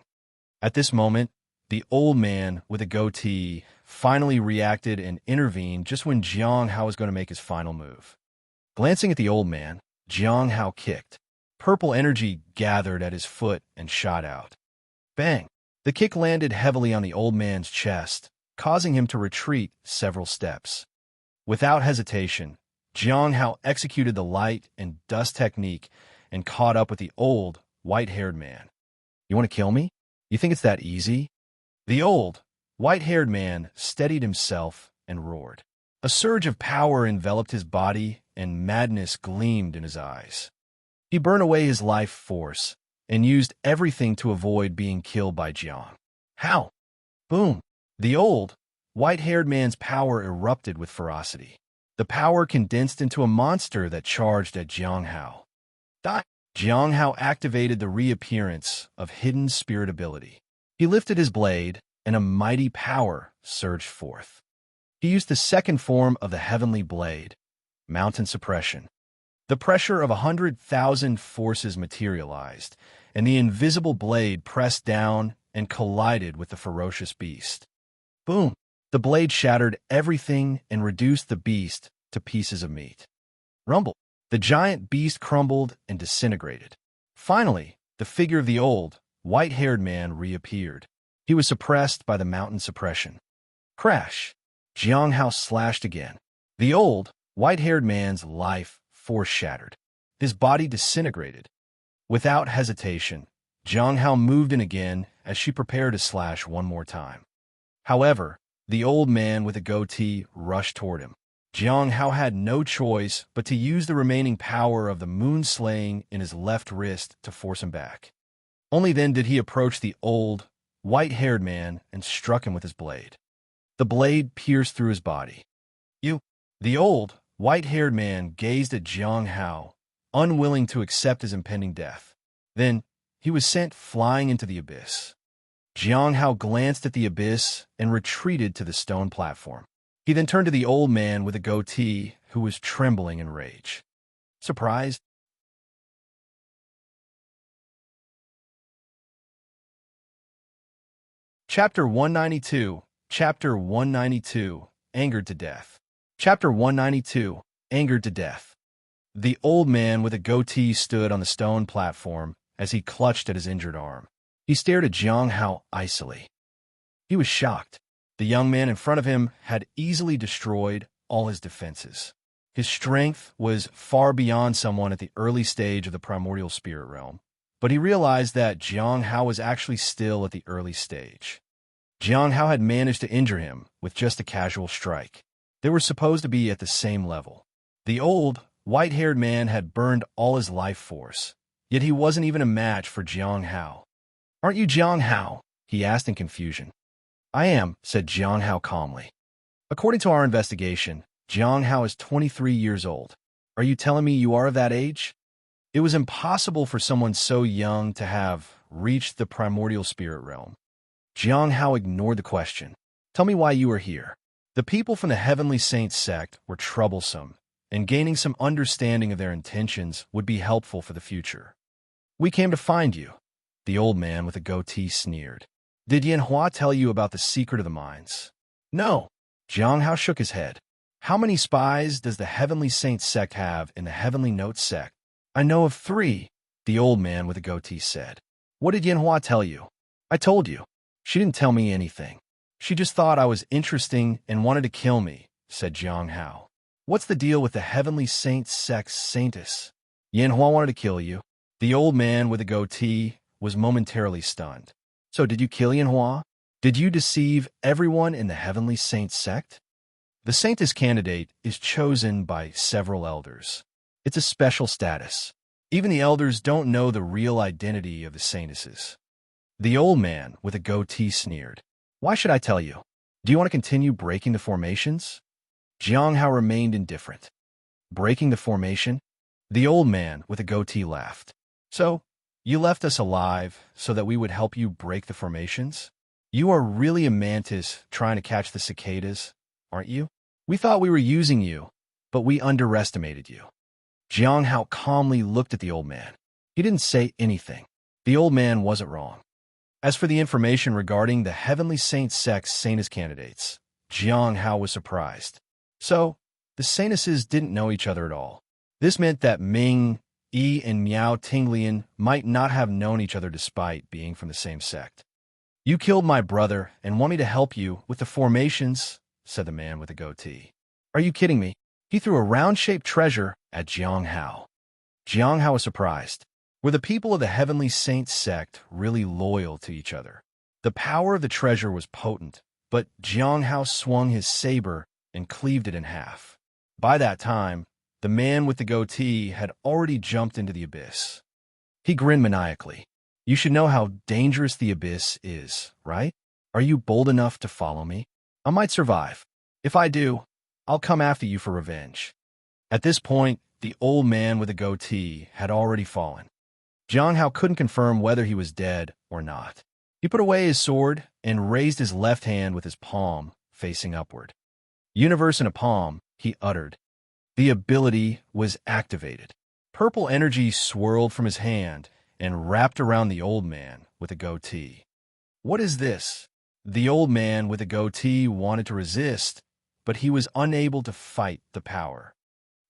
At this moment, the old man with a goatee finally reacted and intervened just when Jiang Hao was going to make his final move. Glancing at the old man, Jiang Hao kicked. Purple energy gathered at his foot and shot out. Bang! The kick landed heavily on the old man's chest, causing him to retreat several steps. Without hesitation, Jiang Hao executed the light and dust technique and caught up with the old, white-haired man. You want to kill me? You think it's that easy? The old, white-haired man steadied himself and roared. A surge of power enveloped his body and madness gleamed in his eyes. He burned away his life force and used everything to avoid being killed by Jiang. How? Boom! The old, white-haired man's power erupted with ferocity. The power condensed into a monster that charged at Jiang Hao. Jiang Hao activated the reappearance of hidden spirit ability. He lifted his blade, and a mighty power surged forth. He used the second form of the heavenly blade, mountain suppression. The pressure of 100,000 forces materialized, and the invisible blade pressed down and collided with the ferocious beast. Boom! The blade shattered everything and reduced the beast to pieces of meat. Rumble! The giant beast crumbled and disintegrated. Finally, the figure of the old, white-haired man reappeared. He was suppressed by the mountain suppression. Crash! Jiang Hao slashed again. The old, white-haired man's life force shattered. His body disintegrated. Without hesitation, Jiang Hao moved in again as she prepared to slash one more time. However, the old man with a goatee rushed toward him. Jiang Hao had no choice but to use the remaining power of the moon slaying in his left wrist to force him back. Only then did he approach the old, white-haired man and struck him with his blade. The blade pierced through his body. "You!" The old, white-haired man gazed at Jiang Hao, unwilling to accept his impending death. Then, he was sent flying into the abyss. Jiang Hao glanced at the abyss and retreated to the stone platform. He then turned to the old man with a goatee who was trembling in rage. Surprised? Chapter 192, Chapter 192, Angered to Death. Chapter 192, Angered to Death. The old man with a goatee stood on the stone platform as he clutched at his injured arm. He stared at Jiang Hao icily. He was shocked. The young man in front of him had easily destroyed all his defenses. His strength was far beyond someone at the early stage of the primordial spirit realm, but he realized that Jiang Hao was actually still at the early stage. Jiang Hao had managed to injure him with just a casual strike. They were supposed to be at the same level. The old, white-haired man had burned all his life force, yet he wasn't even a match for Jiang Hao. "Aren't you Jiang Hao?" he asked in confusion. "I am," said Jiang Hao calmly. "According to our investigation, Jiang Hao is 23 years old. Are you telling me you are of that age?" It was impossible for someone so young to have reached the primordial spirit realm. Jiang Hao ignored the question. "Tell me why you are here." The people from the Heavenly Saints sect were troublesome, and gaining some understanding of their intentions would be helpful for the future. "We came to find you," the old man with a goatee sneered. "Did Yanhua tell you about the secret of the mines?" "No." Jiang Hao shook his head. "How many spies does the Heavenly Saints sect have in the Heavenly Notes sect?" "I know of 3, the old man with a goatee said. "What did Yanhua tell you?" "I told you." "She didn't tell me anything. She just thought I was interesting and wanted to kill me," said Jiang Hao. "What's the deal with the Heavenly Saints sect's saintess?" "Yanhua wanted to kill you." The old man with a goatee was momentarily stunned. "So did you kill Yanhua? Did you deceive everyone in the Heavenly Saints sect?" The saintess candidate is chosen by several elders. It's a special status. Even the elders don't know the real identity of the saintesses. The old man with a goatee sneered. "Why should I tell you? Do you want to continue breaking the formations?" Jiang Hao remained indifferent. "Breaking the formation?" The old man with a goatee laughed. "So, you left us alive so that we would help you break the formations? You are really a mantis trying to catch the cicadas, aren't you? We thought we were using you, but we underestimated you." Jiang Hao calmly looked at the old man. He didn't say anything. The old man wasn't wrong. As for the information regarding the Heavenly Saints sect's saintess candidates, Jiang Hao was surprised. So, the saintesses didn't know each other at all. This meant that Ming, Yi, and Miao Tinglian might not have known each other despite being from the same sect. "You killed my brother and want me to help you with the formations," said the man with the goatee. "Are you kidding me?" He threw a round-shaped treasure at Jiang Hao. Jiang Hao was surprised. Were the people of the Heavenly Saints sect really loyal to each other? The power of the treasure was potent, but Jiang Hao swung his saber and cleaved it in half. By that time, the man with the goatee had already jumped into the abyss. He grinned maniacally. "You should know how dangerous the abyss is, right? Are you bold enough to follow me? I might survive. If I do, I'll come after you for revenge." At this point, the old man with the goatee had already fallen. Jiang Hao couldn't confirm whether he was dead or not. He put away his sword and raised his left hand with his palm facing upward. "Universe in a palm," he uttered. The ability was activated. Purple energy swirled from his hand and wrapped around the old man with a goatee. "What is this?" The old man with a goatee wanted to resist, but he was unable to fight the power.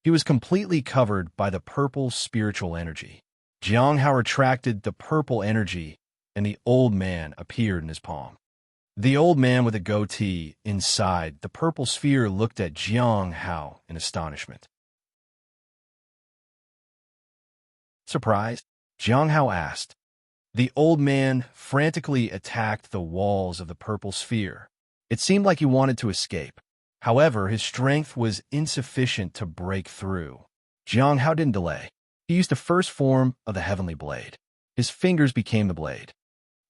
He was completely covered by the purple spiritual energy. Jiang Hao retracted the purple energy, and the old man appeared in his palm. The old man with a goatee inside the purple sphere looked at Jiang Hao in astonishment. Surprised, Jiang Hao asked. The old man frantically attacked the walls of the purple sphere. It seemed like he wanted to escape. However, his strength was insufficient to break through. Jiang Hao didn't delay. He used the first form of the heavenly blade. His fingers became the blade.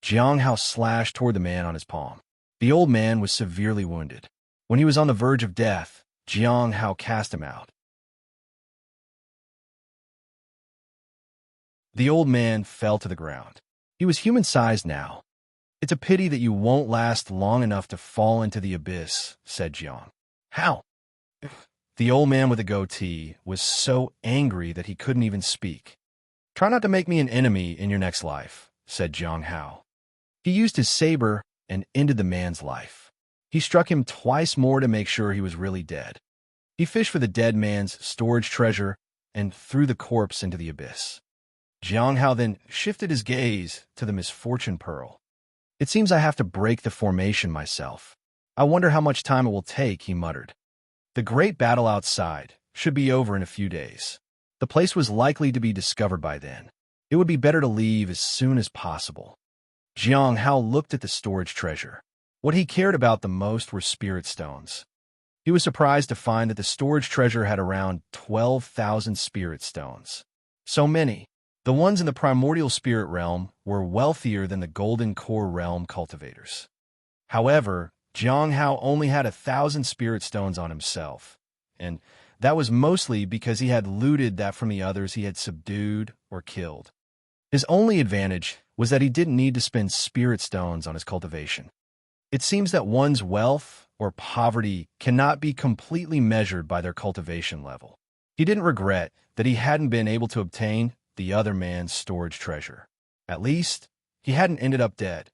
Jiang Hao slashed toward the man on his palm. The old man was severely wounded. When he was on the verge of death, Jiang Hao cast him out. The old man fell to the ground. He was human-sized now. It's a pity that you won't last long enough to fall into the abyss, said Jiang. How? The old man with the goatee was so angry that he couldn't even speak. Try not to make me an enemy in your next life, said Jiang Hao. He used his saber and ended the man's life. He struck him twice more to make sure he was really dead. He fished for the dead man's storage treasure and threw the corpse into the abyss. Jiang Hao then shifted his gaze to the misfortune pearl. It seems I have to break the formation myself. I wonder how much time it will take, he muttered. The great battle outside should be over in a few days. The place was likely to be discovered by then. It would be better to leave as soon as possible. Jiang Hao looked at the storage treasure. What he cared about the most were spirit stones. He was surprised to find that the storage treasure had around 12,000 spirit stones. So many. The ones in the primordial spirit realm were wealthier than the golden core realm cultivators. However, Jiang Hao only had 1,000 spirit stones on himself, and that was mostly because he had looted that from the others he had subdued or killed. His only advantage was that he didn't need to spend spirit stones on his cultivation. It seems that one's wealth or poverty cannot be completely measured by their cultivation level. He didn't regret that he hadn't been able to obtain the other man's storage treasure. At least, he hadn't ended up dead.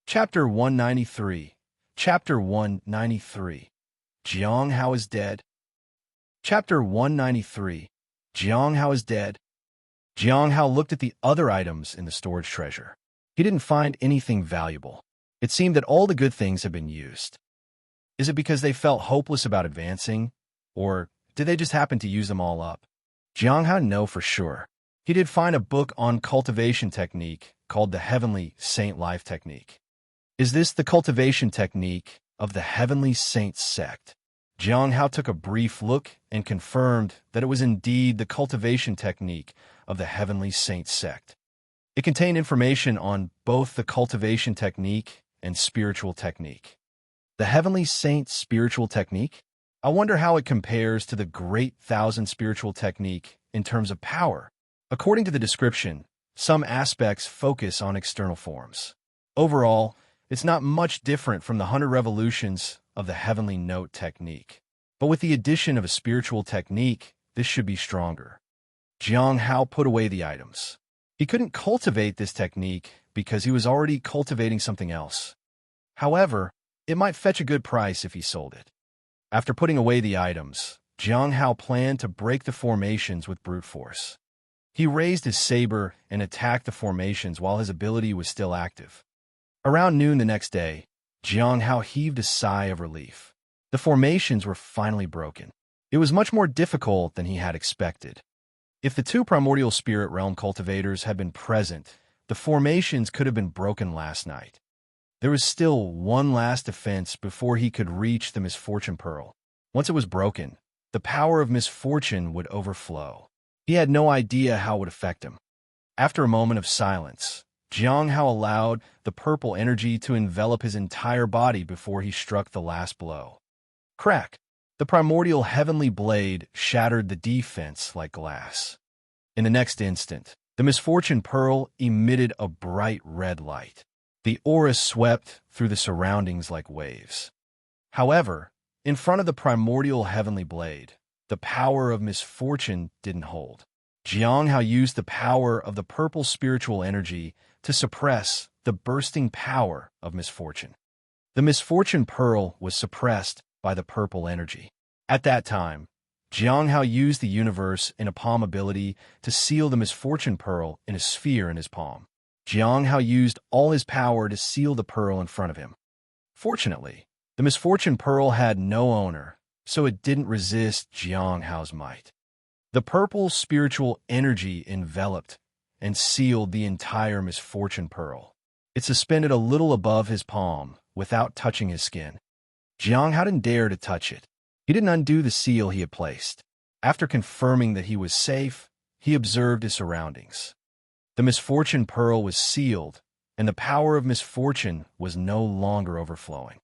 Chapter 193. Chapter 193. Jiang Hao is dead. Chapter 193. Jiang Hao is dead. Jiang Hao looked at the other items in the storage treasure. He didn't find anything valuable. It seemed that all the good things had been used. Is it because they felt hopeless about advancing? Or did they just happen to use them all up? Jiang Hao didn't know for sure. He did find a book on cultivation technique called the Heavenly Saint Life Technique. Is this the cultivation technique of the Heavenly Saint sect? Jiang Hao took a brief look and confirmed that it was indeed the cultivation technique of the Heavenly Saint sect. It contained information on both the cultivation technique and spiritual technique. The Heavenly Saint spiritual technique? I wonder how it compares to the Great Thousand spiritual technique in terms of power. According to the description, some aspects focus on external forms. Overall, it's not much different from the 100 revolutions of the Heavenly Note technique. But with the addition of a spiritual technique, this should be stronger. Jiang Hao put away the items. He couldn't cultivate this technique because he was already cultivating something else. However, it might fetch a good price if he sold it. After putting away the items, Jiang Hao planned to break the formations with brute force. He raised his saber and attacked the formations while his ability was still active. Around noon the next day, Jiang Hao heaved a sigh of relief. The formations were finally broken. It was much more difficult than he had expected. If the two primordial spirit realm cultivators had been present, the formations could have been broken last night. There was still one last defense before he could reach the misfortune pearl. Once it was broken, the power of misfortune would overflow. He had no idea how it would affect him. After a moment of silence, Jiang Hao allowed the purple energy to envelop his entire body before he struck the last blow. Crack! The primordial heavenly blade shattered the defense like glass. In the next instant, the misfortune pearl emitted a bright red light. The aura swept through the surroundings like waves. However, in front of the primordial heavenly blade, the power of misfortune didn't hold. Jiang Hao used the power of the purple spiritual energy to suppress the bursting power of misfortune. The misfortune pearl was suppressed by the purple energy. At that time, Jiang Hao used the universe in a palm ability to seal the misfortune pearl in a sphere in his palm. Jiang Hao used all his power to seal the pearl in front of him. Fortunately, the misfortune pearl had no owner, so it didn't resist Jiang Hao's might. The purple spiritual energy enveloped and sealed the entire misfortune pearl. It suspended a little above his palm without touching his skin. Jiang Hao didn't dare to touch it. He didn't undo the seal he had placed. After confirming that he was safe, he observed his surroundings. The misfortune pearl was sealed, and the power of misfortune was no longer overflowing.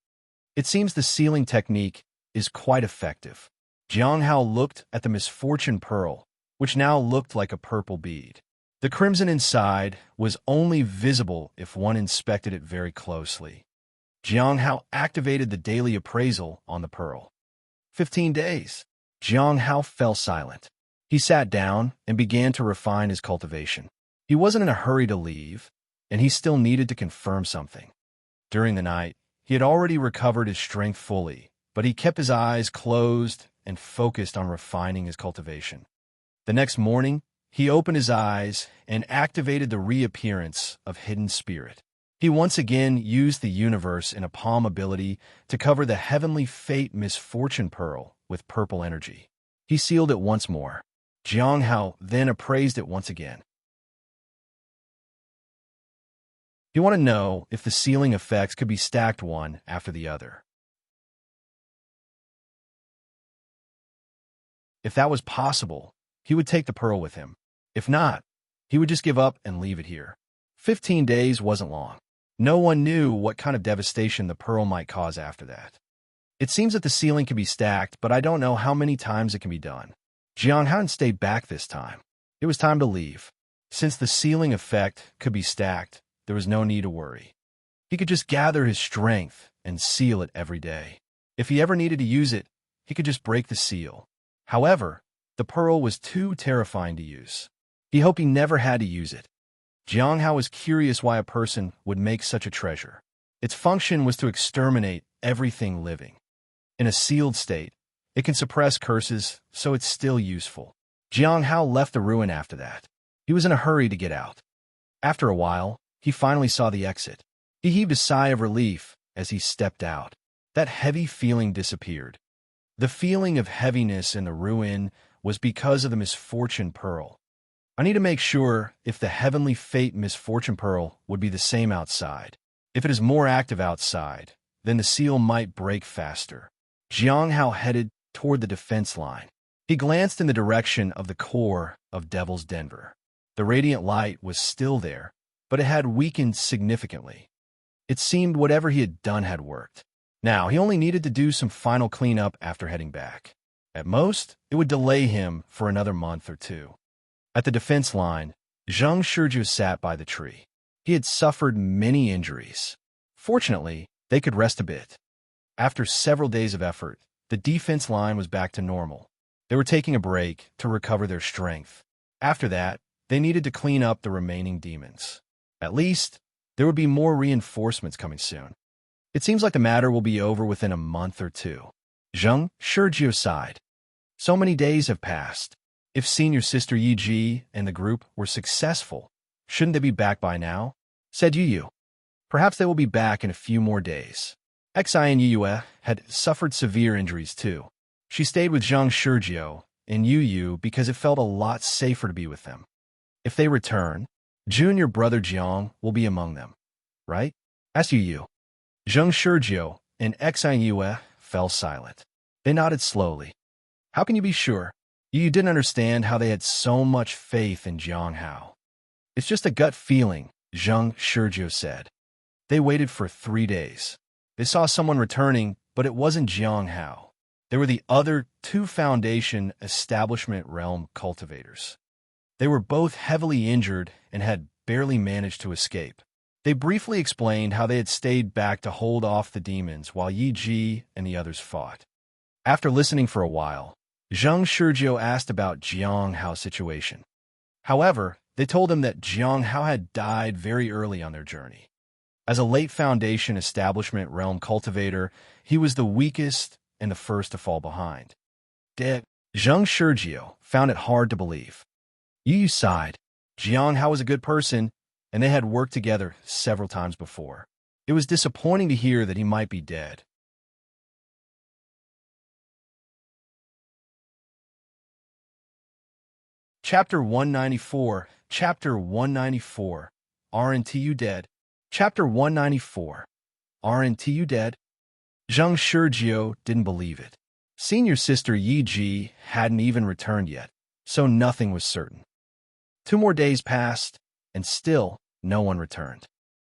It seems the sealing technique is quite effective. Jiang Hao looked at the misfortune pearl, which now looked like a purple bead. The crimson inside was only visible if one inspected it very closely. Jiang Hao activated the daily appraisal on the pearl. 15 days. Jiang Hao fell silent. He sat down and began to refine his cultivation. He wasn't in a hurry to leave, and he still needed to confirm something. During the night, he had already recovered his strength fully, but he kept his eyes closed and focused on refining his cultivation. The next morning, he opened his eyes and activated the reappearance of hidden spirit. He once again used the universe in a palm ability to cover the heavenly fate misfortune pearl with purple energy. He sealed it once more. Jiang Hao then appraised it once again. He wanted to know if the sealing effects could be stacked one after the other. If that was possible, he would take the pearl with him. If not, he would just give up and leave it here. 15 days wasn't long. No one knew what kind of devastation the pearl might cause after that. It seems that the sealing can be stacked, but I don't know how many times it can be done. Jiang Hao stayed back this time. It was time to leave. Since the sealing effect could be stacked, there was no need to worry. He could just gather his strength and seal it every day. If he ever needed to use it, he could just break the seal. However, the pearl was too terrifying to use. He hoped he never had to use it. Jiang Hao was curious why a person would make such a treasure. Its function was to exterminate everything living. In a sealed state, it can suppress curses, so it's still useful. Jiang Hao left the ruin after that. He was in a hurry to get out. After a while, he finally saw the exit. He heaved a sigh of relief as he stepped out. That heavy feeling disappeared. The feeling of heaviness in the ruin was because of the misfortune pearl. I need to make sure if the heavenly fate misfortune pearl would be the same outside. If it is more active outside, then the seal might break faster. Jiang Hao headed toward the defense line. He glanced in the direction of the core of Devil's Denver. The radiant light was still there, but it had weakened significantly. It seemed whatever he had done had worked. Now, he only needed to do some final cleanup after heading back. At most, it would delay him for another month or two. At the defense line, Zheng Shizhu sat by the tree. He had suffered many injuries. Fortunately, they could rest a bit. After several days of effort, the defense line was back to normal. They were taking a break to recover their strength. After that, they needed to clean up the remaining demons. At least, there would be more reinforcements coming soon. It seems like the matter will be over within a month or two. Zheng Shizhu sighed. So many days have passed. If Senior Sister Yi Ji and the group were successful, shouldn't they be back by now? Said Yu Yu. Perhaps they will be back in a few more days. Xi and Yu Yu had suffered severe injuries too. She stayed with Zheng Shizhu and Yu Yu because it felt a lot safer to be with them. If they return, junior brother Jiang will be among them, right? Asked Yu Yu. Zheng Shizhu and Xi and Yu Yu fell silent. They nodded slowly. How can you be sure? You didn't understand how they had so much faith in Jiang Hao. It's just a gut feeling, Zheng Shizhu said. They waited for 3 days. They saw someone returning, but it wasn't Jiang Hao. They were the other 2 Foundation Establishment Realm cultivators. They were both heavily injured and had barely managed to escape. They briefly explained how they had stayed back to hold off the demons while Yi Ji and the others fought. After listening for a while, Zheng Shizhu asked about Jiang Hao's situation. However, they told him that Jiang Hao had died very early on their journey. As a late Foundation Establishment Realm cultivator, he was the weakest and the first to fall behind. Dead, Zheng Shurjiu found it hard to believe. Yu Yu sighed. Jiang Hao was a good person, and they had worked together several times before. It was disappointing to hear that he might be dead. Chapter 194. Chapter 194. Aren't you dead? Chapter 194. Aren't you dead? Zheng Shurjiu didn't believe it. Senior sister Yi Ji hadn't even returned yet, so nothing was certain. 2 more days passed, and still no one returned.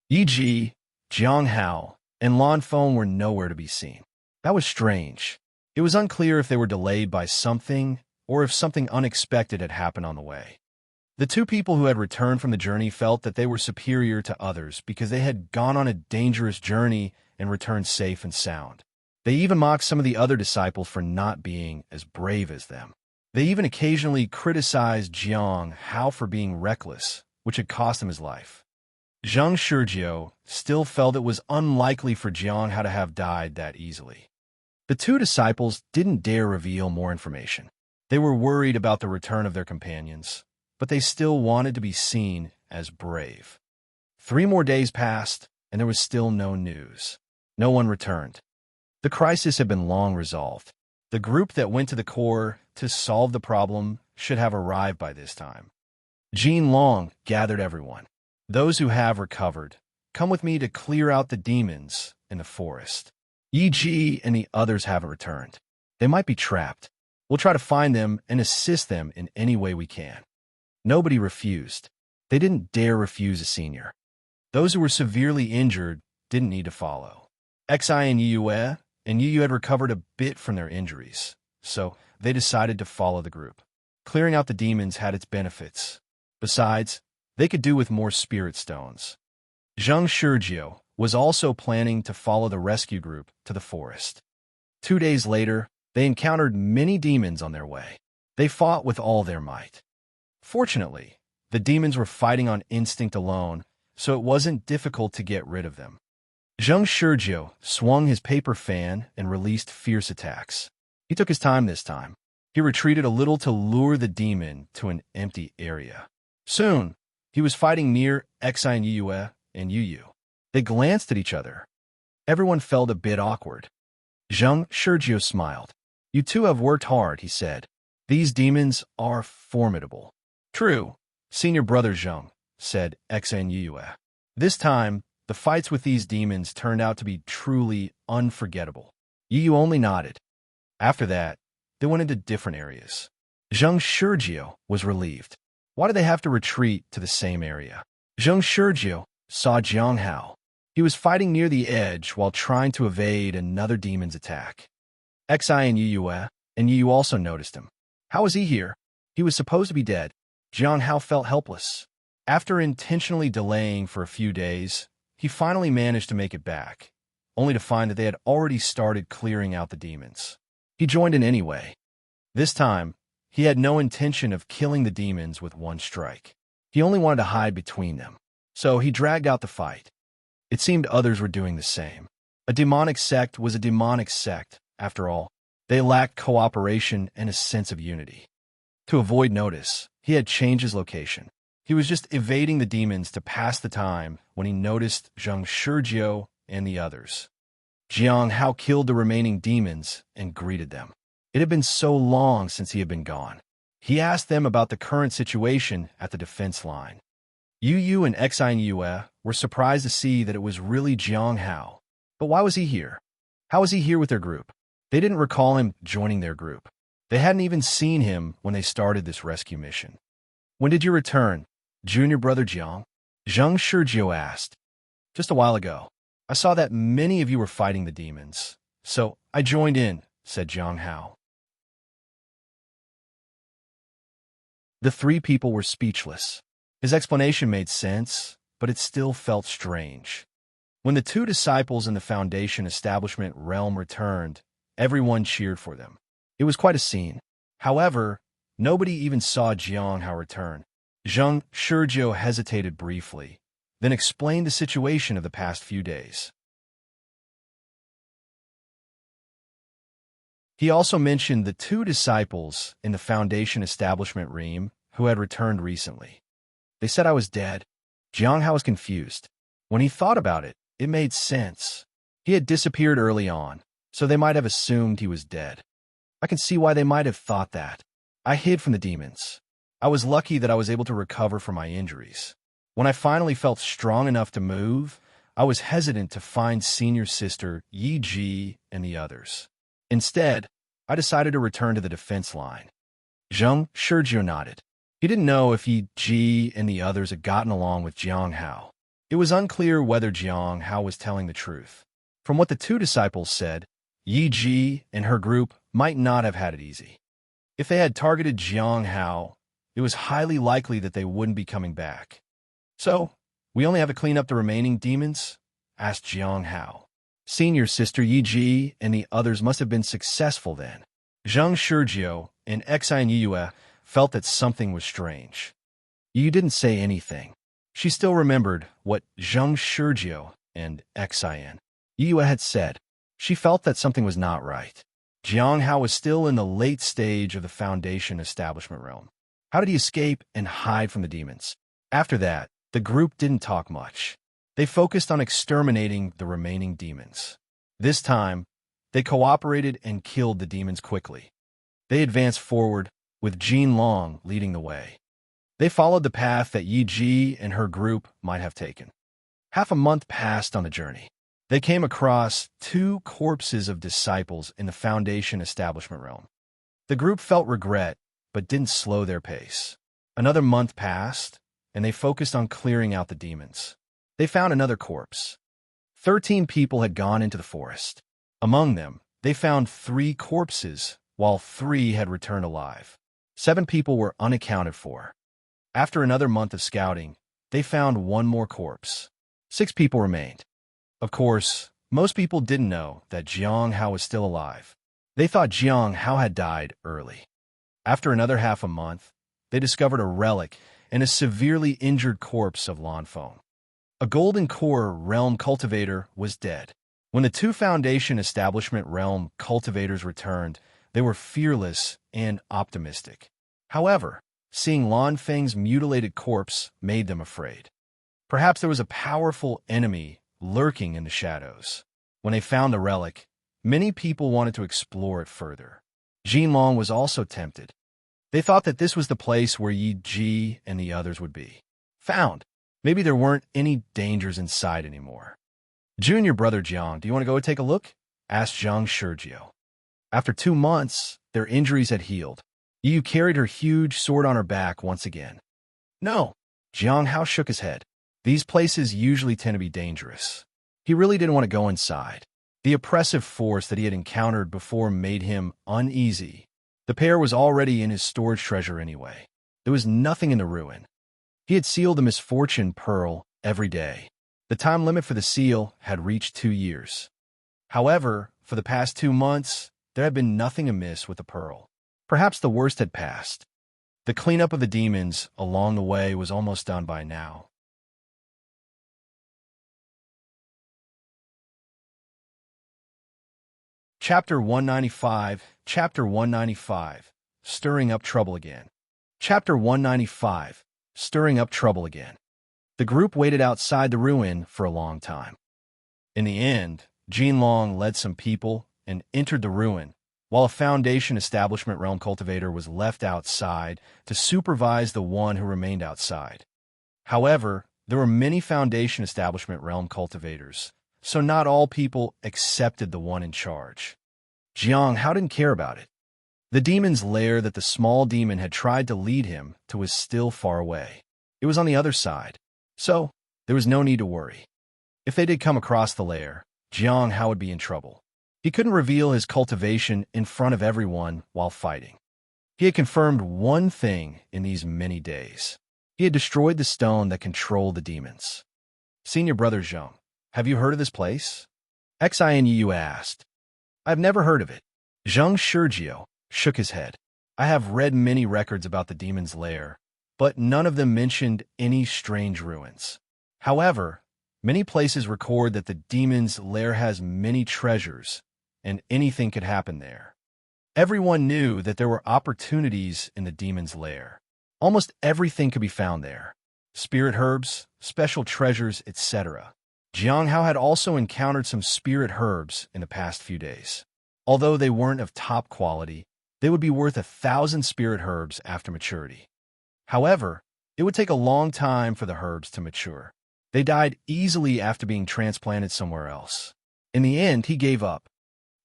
Yi Ji, Jiang Hao, and Lan Feng were nowhere to be seen. That was strange. It was unclear if they were delayed by something or if something unexpected had happened on the way. The 2 people who had returned from the journey felt that they were superior to others because they had gone on a dangerous journey and returned safe and sound. They even mocked some of the other disciples for not being as brave as them. They even occasionally criticized Jiang Hao for being reckless, which had cost him his life. Zheng Shurjiu still felt it was unlikely for Jiang Hao to have died that easily. The 2 disciples didn't dare reveal more information. They were worried about the return of their companions, but they still wanted to be seen as brave. 3 more days passed, and there was still no news. No one returned. The crisis had been long resolved. The group that went to the core to solve the problem should have arrived by this time. Jin Long gathered everyone. Those who have recovered, come with me to clear out the demons in the forest. Yi Ji and the others haven't returned. They might be trapped. We'll try to find them and assist them in any way we can. Nobody refused. They didn't dare refuse a senior. Those who were severely injured didn't need to follow. Xi and Yue had recovered a bit from their injuries, so they decided to follow the group. Clearing out the demons had its benefits. Besides, they could do with more spirit stones. Zheng Shurjiu was also planning to follow the rescue group to the forest. 2 days later, they encountered many demons on their way. They fought with all their might. Fortunately, the demons were fighting on instinct alone, so it wasn't difficult to get rid of them. Zheng Shurjiu swung his paper fan and released fierce attacks. He took his time this time. He retreated a little to lure the demon to an empty area. Soon, he was fighting near Xi and Yu. They glanced at each other. Everyone felt a bit awkward. Zheng Shurjiu smiled. You 2 have worked hard, he said. These demons are formidable. True, senior brother Zheng, said Xi and Yu. This time, the fights with these demons turned out to be truly unforgettable. Yu only nodded. After that, they went into different areas. Zheng Shurjiu was relieved. Why did they have to retreat to the same area? Zheng Shurjiu saw Jiang Hao. He was fighting near the edge while trying to evade another demon's attack. Xi and Yu also noticed him. How was he here? He was supposed to be dead. Jiang Hao felt helpless. After intentionally delaying for a few days, he finally managed to make it back, only to find that they had already started clearing out the demons. He joined in anyway. This time, he had no intention of killing the demons with one strike. He only wanted to hide between them. So he dragged out the fight. It seemed others were doing the same. A demonic sect was a demonic sect, after all. They lacked cooperation and a sense of unity. To avoid notice, he had changed his location. He was just evading the demons to pass the time when he noticed Zheng Shurjiu and the others. Jiang Hao killed the remaining demons and greeted them. It had been so long since he had been gone. He asked them about the current situation at the defense line. Yu and Xi and Yu were surprised to see that it was really Jiang Hao. But why was he here? How was he here with their group? They didn't recall him joining their group. They hadn't even seen him when they started this rescue mission. When did you return, junior brother Jiang? Zheng Shurjiu asked. Just a while ago. I saw that many of you were fighting the demons, so I joined in, said Jiang Hao. The 3 people were speechless. His explanation made sense, but it still felt strange. When the 2 disciples in the Foundation establishment realm returned, everyone cheered for them. It was quite a scene. However, nobody even saw Jiang Hao return. Zheng Shurjiu hesitated briefly, then explained the situation of the past few days. He also mentioned the two disciples in the Foundation establishment realm who had returned recently. They said I was dead. Jiang Hao was confused. When he thought about it, it made sense. He had disappeared early on, so they might have assumed he was dead. I can see why they might have thought that. I hid from the demons. I was lucky that I was able to recover from my injuries. When I finally felt strong enough to move, I was hesitant to find senior sister Yi Ji and the others. Instead, I decided to return to the defense line. Zheng Shizhou nodded. He didn't know if Yi Ji and the others had gotten along with Jiang Hao. It was unclear whether Jiang Hao was telling the truth. From what the two disciples said, Yi Ji and her group might not have had it easy. If they had targeted Jiang Hao, it was highly likely that they wouldn't be coming back. So, we only have to clean up the remaining demons? Asked Jiang Hao. Senior sister Yi Ji and the others must have been successful then. Zheng Shizhou and Xian Yue felt that something was strange. Yu didn't say anything. She still remembered what Zheng Shizhou and Xian Yue had said. She felt that something was not right. Jiang Hao was still in the late stage of the Foundation establishment realm. How did he escape and hide from the demons? After that, the group didn't talk much. They focused on exterminating the remaining demons. This time, they cooperated and killed the demons quickly. They advanced forward, with Jin Long leading the way. They followed the path that Yi Ji and her group might have taken. Half a month passed on the journey. They came across 2 corpses of disciples in the Foundation establishment realm. The group felt regret, but didn't slow their pace. Another month passed, and they focused on clearing out the demons. They found another corpse. 13 people had gone into the forest. Among them, they found 3 corpses, while 3 had returned alive. 7 people were unaccounted for. After another month of scouting, they found 1 more corpse. 6 people remained. Of course, most people didn't know that Jiang Hao was still alive. They thought Jiang Hao had died early. After another half a month, they discovered a relic and a severely injured corpse of Lanfeng. A golden core realm cultivator was dead. When the 2 Foundation establishment realm cultivators returned, they were fearless and optimistic. However, seeing Lanfeng's mutilated corpse made them afraid. Perhaps there was a powerful enemy lurking in the shadows. When they found the relic, many people wanted to explore it further. Jinlong was also tempted. They thought that this was the place where Yi Ji and the others would be found. Maybe there weren't any dangers inside anymore. Junior brother Jiang, do you want to go take a look? Asked Zheng Shizhou. After 2 months, their injuries had healed. Yu carried her huge sword on her back once again. No. Jiang Hao shook his head. These places usually tend to be dangerous. He really didn't want to go inside. The oppressive force that he had encountered before made him uneasy. The pair was already in his storage treasure anyway. There was nothing in the ruin. He had sealed the misfortune pearl every day. The time limit for the seal had reached 2 years. However, for the past 2 months, there had been nothing amiss with the pearl. Perhaps the worst had passed. The cleanup of the demons along the way was almost done by now. Chapter 195, Chapter 195, Stirring Up Trouble Again. Chapter 195, Stirring Up Trouble Again. The group waited outside the ruin for a long time. In the end, Jinlong led some people and entered the ruin, while a Foundation establishment realm cultivator was left outside to supervise the one who remained outside. However, there were many Foundation establishment realm cultivators, so not all people accepted the one in charge. Jiang Hao didn't care about it. The demon's lair that the small demon had tried to lead him to was still far away. It was on the other side, so there was no need to worry. If they did come across the lair, Jiang Hao would be in trouble. He couldn't reveal his cultivation in front of everyone while fighting. He had confirmed one thing in these many days. He had destroyed the stone that controlled the demons. Senior brother Zheng, have you heard of this place? Xian Yu asked. I've never heard of it. Zheng Shizhou shook his head. I have read many records about the demon's lair, but none of them mentioned any strange ruins. However, many places record that the demon's lair has many treasures, and anything could happen there. Everyone knew that there were opportunities in the demon's lair. Almost everything could be found there. Spirit herbs, special treasures, etc. Jiang Hao had also encountered some spirit herbs in the past few days. Although they weren't of top quality, they would be worth 1,000 spirit herbs after maturity. However, it would take a long time for the herbs to mature. They died easily after being transplanted somewhere else. In the end, he gave up.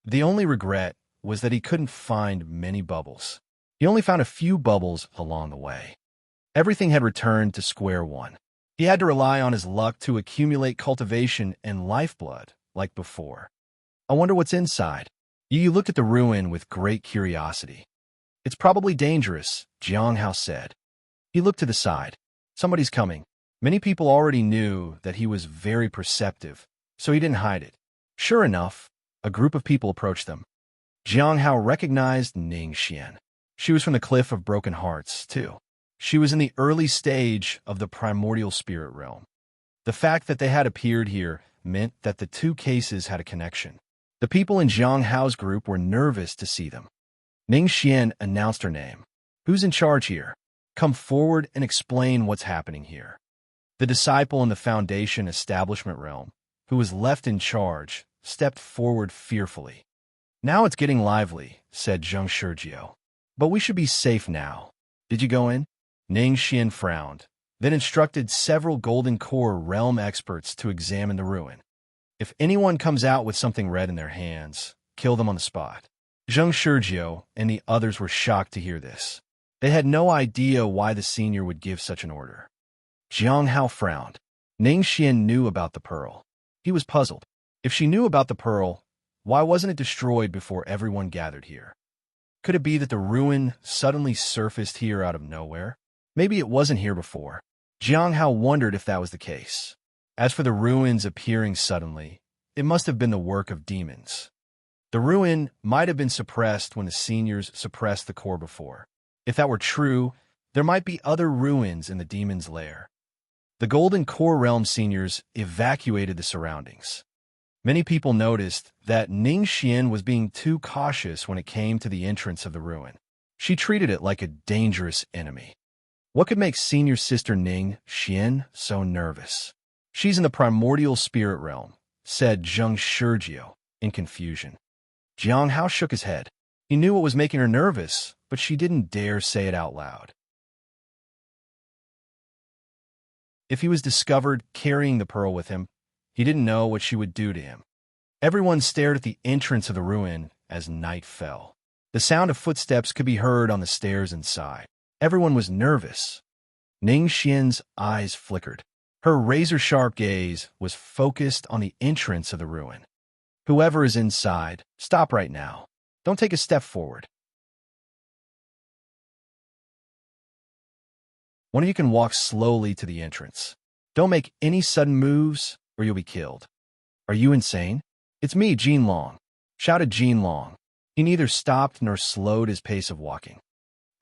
The only regret was that he couldn't find many bubbles. He only found a few bubbles along the way. Everything had returned to square one. He had to rely on his luck to accumulate cultivation and lifeblood like before. I wonder what's inside. Yu looked at the ruin with great curiosity. It's probably dangerous, Jiang Hao said. He looked to the side. Somebody's coming. Many people already knew that he was very perceptive, so he didn't hide it. Sure enough, a group of people approached them. Jiang Hao recognized Ning Xian. She was from the Cliff of Broken Hearts, too. She was in the early stage of the primordial spirit realm. The fact that they had appeared here meant that the two cases had a connection. The people in Jiang Hao's group were nervous to see them. Ning Xian announced her name. Who's in charge here? Come forward and explain what's happening here. The disciple in the Foundation establishment realm, who was left in charge, stepped forward fearfully. Now it's getting lively, said Zheng Shurjiu. But we should be safe now. Did you go in? Ning Xian frowned, then instructed several Golden Core realm experts to examine the ruin. If anyone comes out with something red in their hands, kill them on the spot. Zheng Shurjiu and the others were shocked to hear this. They had no idea why the senior would give such an order. Jiang Hao frowned. Ning Xian knew about the pearl. He was puzzled. If she knew about the pearl, why wasn't it destroyed before everyone gathered here? Could it be that the ruin suddenly surfaced here out of nowhere? Maybe it wasn't here before. Jiang Hao wondered if that was the case. As for the ruins appearing suddenly, it must have been the work of demons. The ruin might have been suppressed when the seniors suppressed the core before. If that were true, there might be other ruins in the demon's lair. The Golden Core Realm seniors evacuated the surroundings. Many people noticed that Ning Xian was being too cautious when it came to the entrance of the ruin. She treated it like a dangerous enemy. What could make senior sister Ning Xian so nervous? She's in the primordial spirit realm, said Zheng Shurjiu in confusion. Jiang Hao shook his head. He knew what was making her nervous, but she didn't dare say it out loud. If he was discovered carrying the pearl with him, he didn't know what she would do to him. Everyone stared at the entrance of the ruin as night fell. The sound of footsteps could be heard on the stairs inside. Everyone was nervous. Ning Xian's eyes flickered. Her razor-sharp gaze was focused on the entrance of the ruin. Whoever is inside, stop right now. Don't take a step forward. One of you can walk slowly to the entrance. Don't make any sudden moves, or you'll be killed. Are you insane? It's me, Jin Long, shouted Jin Long. He neither stopped nor slowed his pace of walking.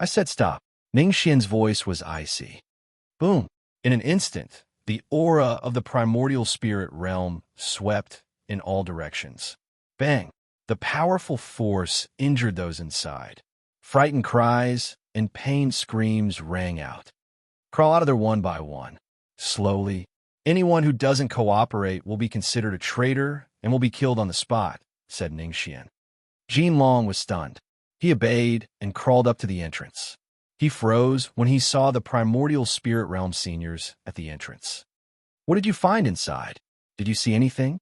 I said stop. Ning Xian's voice was icy. Boom. In an instant, the aura of the primordial spirit realm swept in all directions. Bang! The powerful force injured those inside. Frightened cries and pained screams rang out. Crawl out of there one by one. Slowly. Anyone who doesn't cooperate will be considered a traitor and will be killed on the spot, said Ning Xian. Jin Long was stunned. He obeyed and crawled up to the entrance. He froze when he saw the primordial spirit realm seniors at the entrance. What did you find inside? Did you see anything?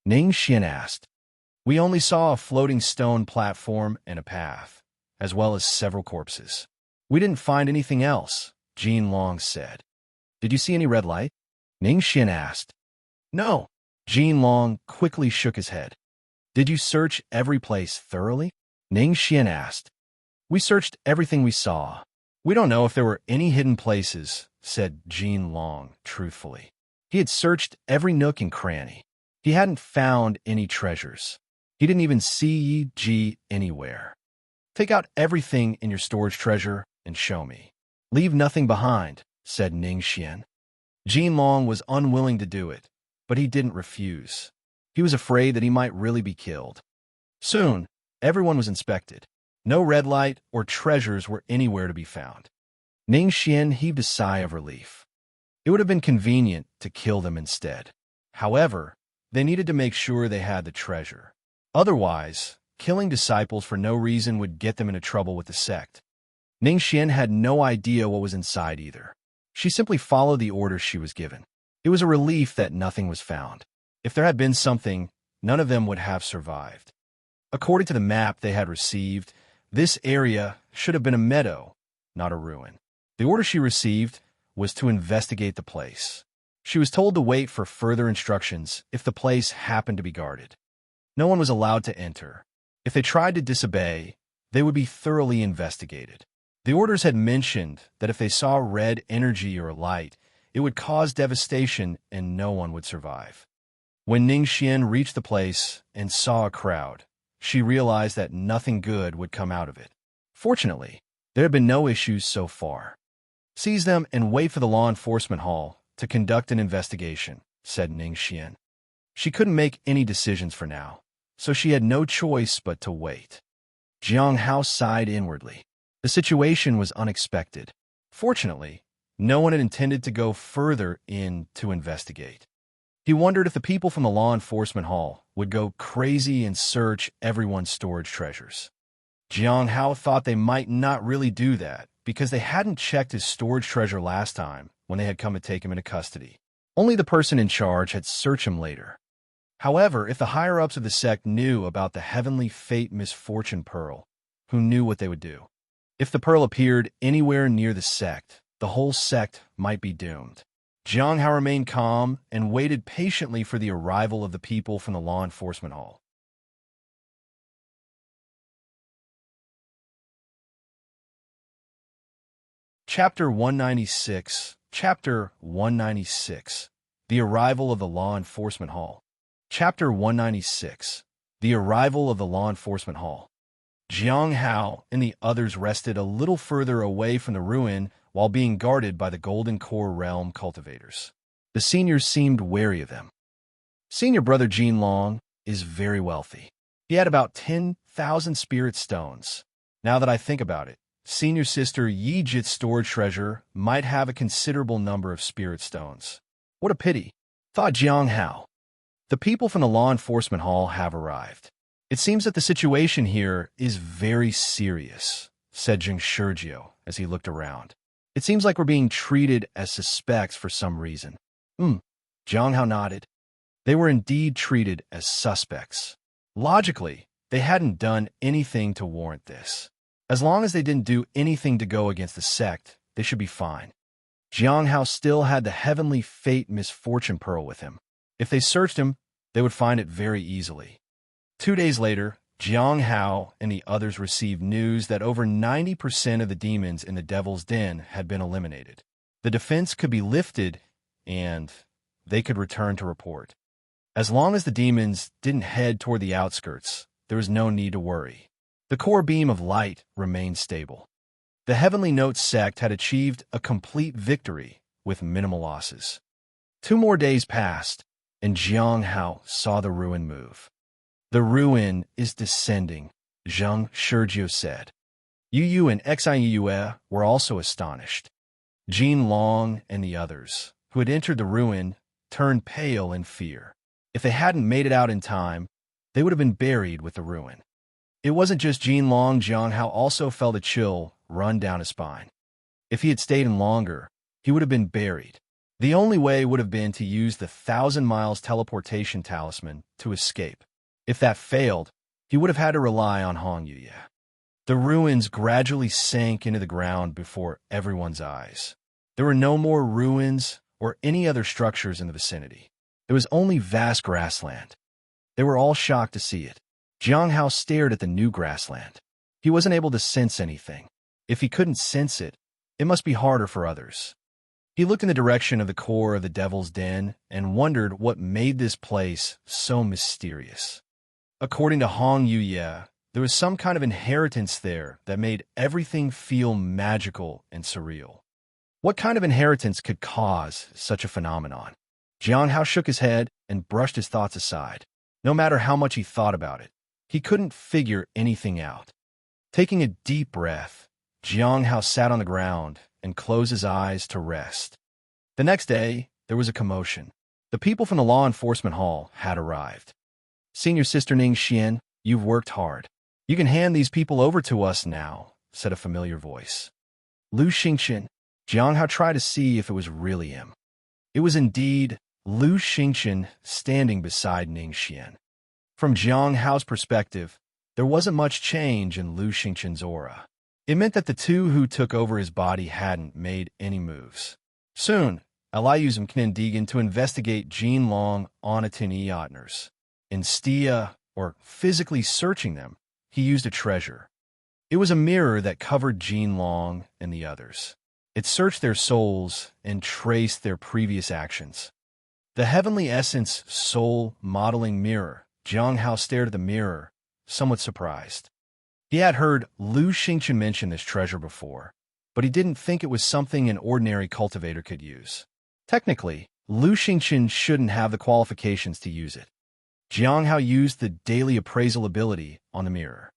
Ning Xian asked. We only saw a floating stone platform and a path, as well as several corpses. We didn't find anything else, Jin Long said. Did you see any red light? Ning Xian asked. No. Jin Long quickly shook his head. Did you search every place thoroughly? Ning Xian asked. We searched everything we saw. We don't know if there were any hidden places, said Jin Long truthfully. He had searched every nook and cranny. He hadn't found any treasures. He didn't even see Yi Ji anywhere. Take out everything in your storage treasure and show me. Leave nothing behind, said Ning Xian. Jin Long was unwilling to do it, but he didn't refuse. He was afraid that he might really be killed. Soon, everyone was inspected. No red light or treasures were anywhere to be found. Ning Xian heaved a sigh of relief. It would have been convenient to kill them instead. However, they needed to make sure they had the treasure. Otherwise, killing disciples for no reason would get them into trouble with the sect. Ning Xian had no idea what was inside either. She simply followed the orders she was given. It was a relief that nothing was found. If there had been something, none of them would have survived. According to the map they had received, this area should have been a meadow, not a ruin. The order she received was to investigate the place. She was told to wait for further instructions if the place happened to be guarded. No one was allowed to enter. If they tried to disobey, they would be thoroughly investigated. The orders had mentioned that if they saw red energy or light, it would cause devastation and no one would survive. When Ning Xian reached the place and saw a crowd, she realized that nothing good would come out of it. Fortunately, there had been no issues so far. "Seize them and wait for the law enforcement hall to conduct an investigation," said Ning Xian. She couldn't make any decisions for now, so she had no choice but to wait. Jiang Hao sighed inwardly. The situation was unexpected. Fortunately, no one had intended to go further in to investigate. He wondered if the people from the law enforcement hall would go crazy and search everyone's storage treasures. Jiang Hao thought they might not really do that because they hadn't checked his storage treasure last time when they had come to take him into custody. Only the person in charge had searched him later. However, if the higher-ups of the sect knew about the heavenly fate misfortune pearl, who knew what they would do? If the pearl appeared anywhere near the sect, the whole sect might be doomed. Jiang Hao remained calm and waited patiently for the arrival of the people from the law enforcement hall. Chapter 196. Chapter 196. The Arrival of the Law Enforcement Hall. Chapter 196. The Arrival of the Law Enforcement Hall. Jiang Hao and the others rested a little further away from the ruin while being guarded by the Golden Core Realm cultivators. The seniors seemed wary of them. Senior brother Jin Long is very wealthy. He had about 10,000 spirit stones. Now that I think about it, senior sister Yi Jit's storage treasure might have a considerable number of spirit stones. What a pity, thought Jiang Hao. The people from the law enforcement hall have arrived. It seems that the situation here is very serious, said Zheng Shurjiu as he looked around. It seems like we're being treated as suspects for some reason. Jiang Hao nodded. They were indeed treated as suspects. Logically, they hadn't done anything to warrant this. As long as they didn't do anything to go against the sect, they should be fine. Jiang Hao still had the heavenly fate misfortune pearl with him. If they searched him, they would find it very easily. 2 days later, Jiang Hao and the others received news that over 90% of the demons in the Devil's Den had been eliminated. The defense could be lifted, and they could return to report. As long as the demons didn't head toward the outskirts, there was no need to worry. The core beam of light remained stable. The Heavenly Note sect had achieved a complete victory with minimal losses. 2 more days passed, and Jiang Hao saw the ruin move. The ruin is descending, Zheng Shurjiu said. Yu Yu and Xianyue were also astonished. Jin Long and the others, who had entered the ruin, turned pale in fear. If they hadn't made it out in time, they would have been buried with the ruin. It wasn't just Jin Long. Jiang Hao also felt a chill run down his spine. If he had stayed in longer, he would have been buried. The only way would have been to use the 1,000 miles teleportation talisman to escape. If that failed, he would have had to rely on Hong Yuye. The ruins gradually sank into the ground before everyone's eyes. There were no more ruins or any other structures in the vicinity. There was only vast grassland. They were all shocked to see it. Jiang Hao stared at the new grassland. He wasn't able to sense anything. If he couldn't sense it, it must be harder for others. He looked in the direction of the core of the Devil's Den and wondered what made this place so mysterious. According to Hong Yuye, there was some kind of inheritance there that made everything feel magical and surreal. What kind of inheritance could cause such a phenomenon? Jiang Hao shook his head and brushed his thoughts aside. No matter how much he thought about it, he couldn't figure anything out. Taking a deep breath, Jiang Hao sat on the ground and closed his eyes to rest. The next day, there was a commotion. The people from the law enforcement hall had arrived. "Senior Sister Ning Xian, you've worked hard. You can hand these people over to us now," said a familiar voice. Lu Xingqian. Jiang Hao tried to see if it was really him. It was indeed Lu Xingqian standing beside Ning Xian. From Jiang Hao's perspective, there wasn't much change in Lu Xingqian's aura. It meant that the two who took over his body hadn't made any moves. Soon, Eli used Mknendigan to investigate Jean Long Onatin Eotners. Instead or physically searching them, he used a treasure. It was a mirror that covered Jean Long and the others. It searched their souls and traced their previous actions. The Heavenly Essence Soul Modeling Mirror. Jiang Hao stared at the mirror, somewhat surprised. He had heard Lu Xingqian mention this treasure before, but he didn't think it was something an ordinary cultivator could use. Technically, Lu Xingqian shouldn't have the qualifications to use it. Jiang Hao used the daily appraisal ability on the mirror.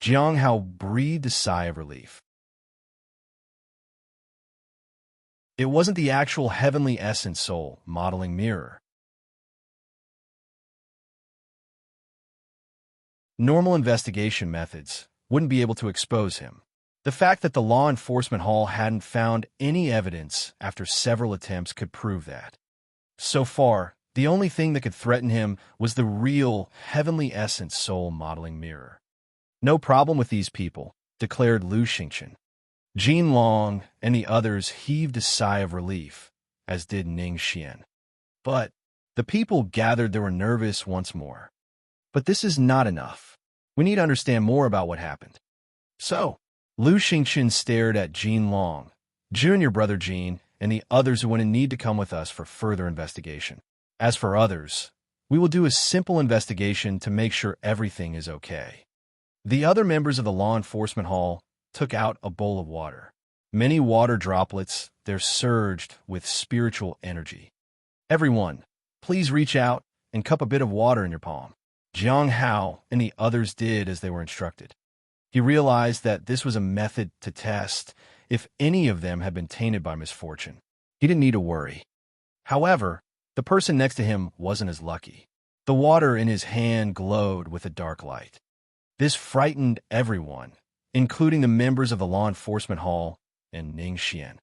Jiang Hao breathed a sigh of relief. It wasn't the actual Heavenly Essence Soul Modeling Mirror. Normal investigation methods wouldn't be able to expose him. The fact that the law enforcement hall hadn't found any evidence after several attempts could prove that. So far, the only thing that could threaten him was the real Heavenly Essence Soul Modeling Mirror. "No problem with these people," declared Lu Xingqian. Jean Long and the others heaved a sigh of relief, as did Ning Xian. But the people gathered that were nervous once more. "But this is not enough. We need to understand more about what happened." So, Lu Xingqian stared at Jean Long, junior brother Jean, and the others who wouldn't need to come with us for further investigation. "As for others, we will do a simple investigation to make sure everything is okay." The other members of the law enforcement hall took out a bowl of water. Many water droplets there surged with spiritual energy. "Everyone, please reach out and cup a bit of water in your palm." Jiang Hao and the others did as they were instructed. He realized that this was a method to test if any of them had been tainted by misfortune. He didn't need to worry. However, the person next to him wasn't as lucky. The water in his hand glowed with a dark light. This frightened everyone, including the members of the law enforcement hall and Ning Xian.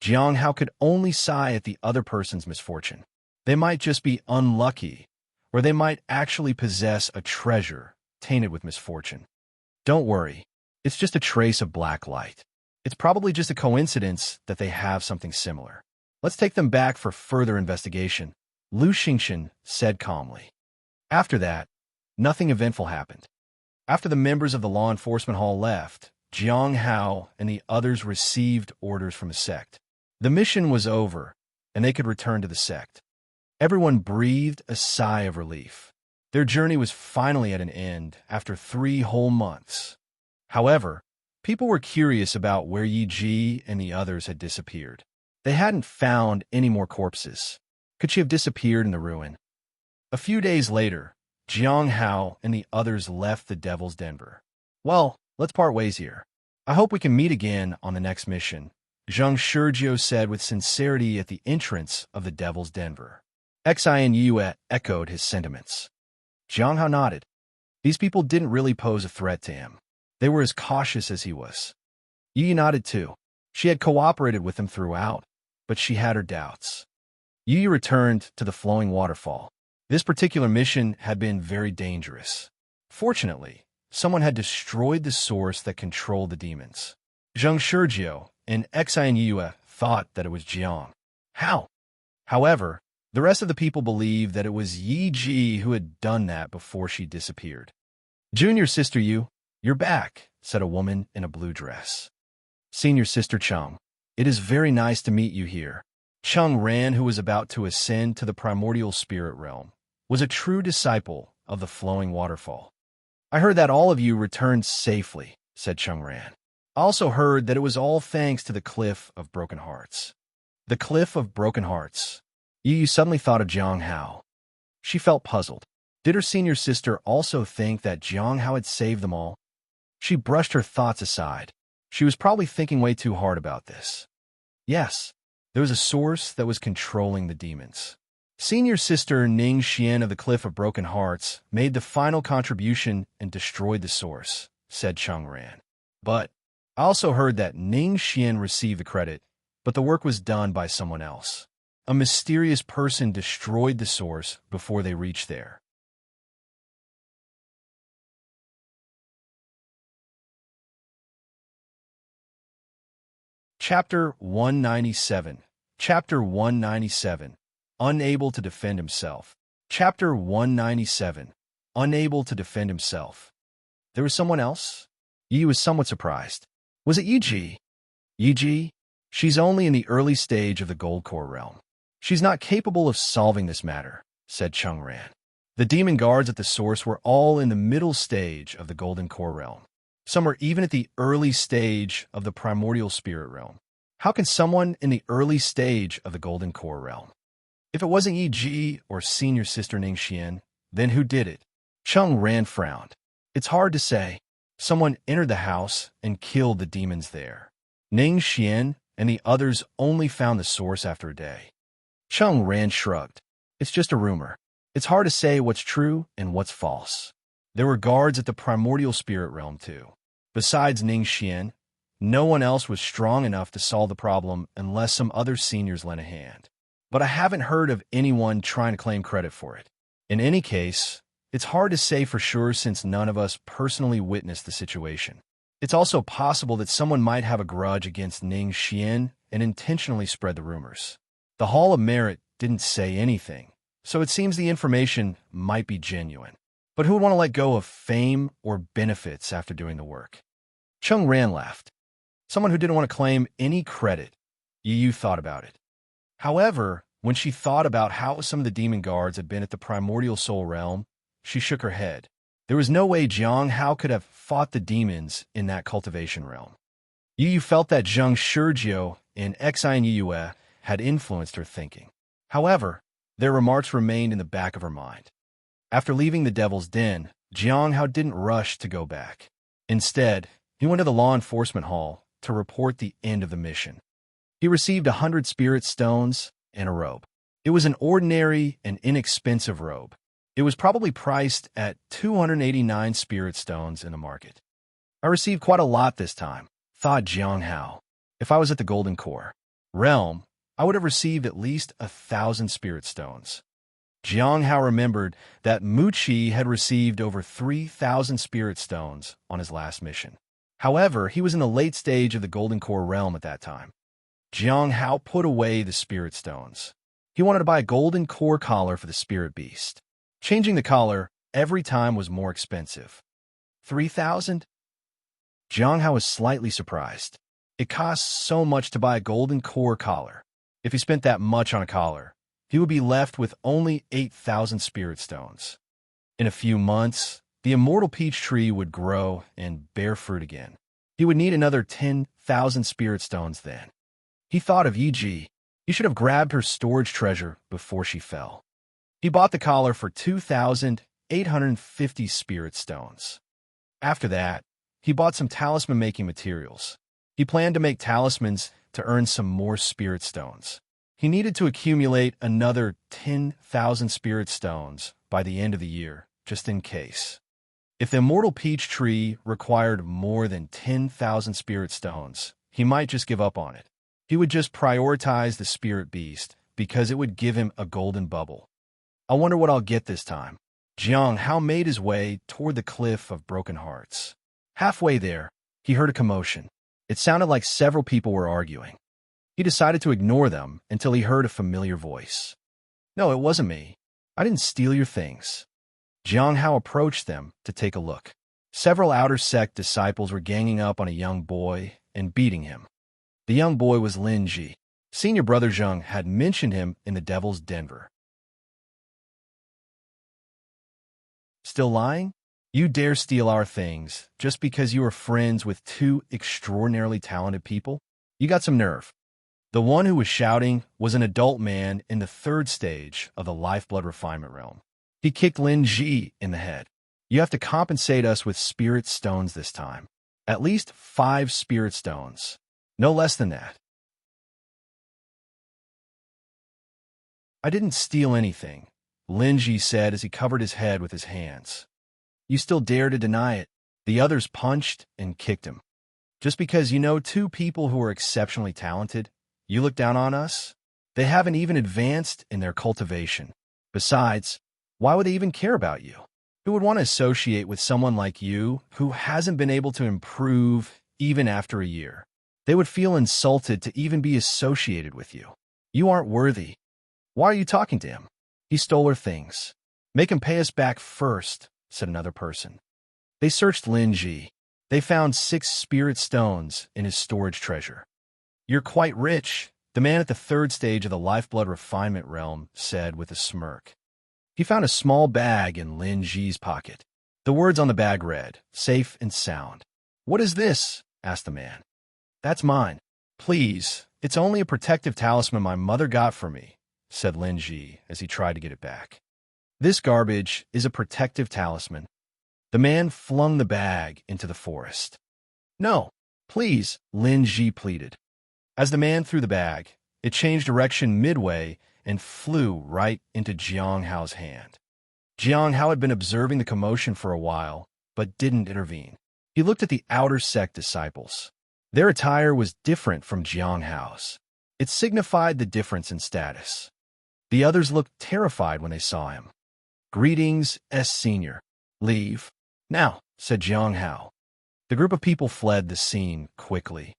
Jiang Hao could only sigh at the other person's misfortune. They might just be unlucky, or they might actually possess a treasure tainted with misfortune. "Don't worry, it's just a trace of black light. It's probably just a coincidence that they have something similar. Let's take them back for further investigation," Lu Xingqian said calmly. After that, nothing eventful happened. After the members of the law enforcement hall left, Jiang Hao and the others received orders from the sect. The mission was over, and they could return to the sect. Everyone breathed a sigh of relief. Their journey was finally at an end after 3 whole months. However, people were curious about where Yi Ji and the others had disappeared. They hadn't found any more corpses. Could she have disappeared in the ruin? A few days later, Jiang Hao and the others left the Devil's Denver. "Well, let's part ways here. I hope we can meet again on the next mission," Zhang Shurjiu said with sincerity at the entrance of the Devil's Denver. Xian Yue echoed his sentiments. Jiang Hao nodded. These people didn't really pose a threat to him. They were as cautious as he was. Yi nodded too. She had cooperated with him throughout, but she had her doubts. Yi returned to the flowing waterfall. This particular mission had been very dangerous. Fortunately, someone had destroyed the source that controlled the demons. Zhang Shurjiu and Xian Yue thought that it was Jiang Hao. However, the rest of the people believed that it was Yi Ji who had done that before she disappeared. "Junior Sister Yu, you're back," said a woman in a blue dress. "Senior Sister Cheng, it is very nice to meet you here." Cheng Ran, who was about to ascend to the primordial spirit realm, was a true disciple of the flowing waterfall. "I heard that all of you returned safely," said Cheng Ran. "I also heard that it was all thanks to the Cliff of Broken Hearts." The Cliff of Broken Hearts. Yu suddenly thought of Jiang Hao. She felt puzzled. Did her senior sister also think that Jiang Hao had saved them all? She brushed her thoughts aside. She was probably thinking way too hard about this. Yes, there was a source that was controlling the demons. Senior sister Ning Xian of the Cliff of Broken Hearts made the final contribution and destroyed the source, said Chung Ran. But I also heard that Ning Xian received the credit, but the work was done by someone else. A mysterious person destroyed the source before they reached there. Chapter 197. Chapter 197. Unable to defend himself. Chapter 197. Unable to defend himself. There was someone else? Yi was somewhat surprised. Was it Yi? Yi? She's only in the early stage of the Gold Core realm. She's not capable of solving this matter, said Chung Ran. The demon guards at the source were all in the middle stage of the Golden Core realm. Some were even at the early stage of the primordial spirit realm. How can someone in the early stage of the Golden Core realm? If it wasn't Yi or senior sister Ning Xian, then who did it? Chung Ran frowned. It's hard to say. Someone entered the house and killed the demons there. Ning Xian and the others only found the source after a day. Chung Ran shrugged. It's just a rumor. It's hard to say what's true and what's false. There were guards at the primordial spirit realm too. Besides Ning Xian, no one else was strong enough to solve the problem unless some other seniors lent a hand. But I haven't heard of anyone trying to claim credit for it. In any case, it's hard to say for sure since none of us personally witnessed the situation. It's also possible that someone might have a grudge against Ning Xian and intentionally spread the rumors. The Hall of Merit didn't say anything, so it seems the information might be genuine. But who would want to let go of fame or benefits after doing the work? Chung Ran laughed. Someone who didn't want to claim any credit. Yu thought about it. However, when she thought about how some of the demon guards had been at the primordial soul realm, she shook her head. There was no way Jiang Hao could have fought the demons in that cultivation realm. Yu felt that Zheng Shurjiu and Xian Yue had influenced her thinking. However, their remarks remained in the back of her mind. After leaving the Devil's Den, Jiang Hao didn't rush to go back. Instead, he went to the law enforcement hall to report the end of the mission. He received 100 spirit stones and a robe. It was an ordinary and inexpensive robe. It was probably priced at 289 spirit stones in the market. I received quite a lot this time, thought Jiang Hao. If I was at the Golden Core realm, I would have received at least 1,000 spirit stones. Jiang Hao remembered that Mu Qi had received over 3,000 spirit stones on his last mission. However, he was in the late stage of the Golden Core realm at that time. Jiang Hao put away the spirit stones. He wanted to buy a golden core collar for the spirit beast. Changing the collar every time was more expensive. 3,000? Jiang Hao was slightly surprised. It costs so much to buy a golden core collar. If he spent that much on a collar, he would be left with only 8,000 spirit stones. In a few months, the immortal peach tree would grow and bear fruit again. He would need another 10,000 spirit stones then. He thought of Yi. He should have grabbed her storage treasure before she fell. He bought the collar for 2,850 spirit stones. After that, he bought some talisman-making materials. He planned to make talismans to earn some more spirit stones. He needed to accumulate another 10,000 spirit stones by the end of the year, just in case. If the immortal peach tree required more than 10,000 spirit stones, he might just give up on it. He would just prioritize the spirit beast because it would give him a golden bubble. I wonder what I'll get this time. Jiang Hao made his way toward the Cliff of Broken Hearts. Halfway there, he heard a commotion. It sounded like several people were arguing. He decided to ignore them until he heard a familiar voice. No, it wasn't me. I didn't steal your things. Jiang Hao approached them to take a look. Several outer sect disciples were ganging up on a young boy and beating him. The young boy was Lin Ji. Senior brother Zheng had mentioned him in the Devil's Denver. Still lying? You dare steal our things just because you are friends with two extraordinarily talented people? You got some nerve. The one who was shouting was an adult man in the third stage of the lifeblood refinement realm. He kicked Lin Ji in the head. You have to compensate us with spirit stones this time. At least 5 spirit stones. No less than that. I didn't steal anything, Linji said as he covered his head with his hands. You still dare to deny it. The others punched and kicked him. Just because you know 2 people who are exceptionally talented, you look down on us? They haven't even advanced in their cultivation. Besides, why would they even care about you? Who would want to associate with someone like you who hasn't been able to improve even after a year? They would feel insulted to even be associated with you. You aren't worthy. Why are you talking to him? He stole our things. Make him pay us back first, said another person. They searched Linji. They found 6 spirit stones in his storage treasure. You're quite rich, the man at the 3rd stage of the lifeblood refinement realm said with a smirk. He found a small bag in Linji's pocket. The words on the bag read, "Safe and sound." What is this? Asked the man. That's mine. Please, it's only a protective talisman my mother got for me, said Linji as he tried to get it back. This garbage is a protective talisman. The man flung the bag into the forest. No, please, Linji pleaded. As the man threw the bag, it changed direction midway and flew right into Jiang Hao's hand. Jiang Hao had been observing the commotion for a while, but didn't intervene. He looked at the outer sect disciples. Their attire was different from Jiang Hao's. It signified the difference in status. The others looked terrified when they saw him. Greetings, Senior. Leave. Now, said Jiang Hao. The group of people fled the scene quickly.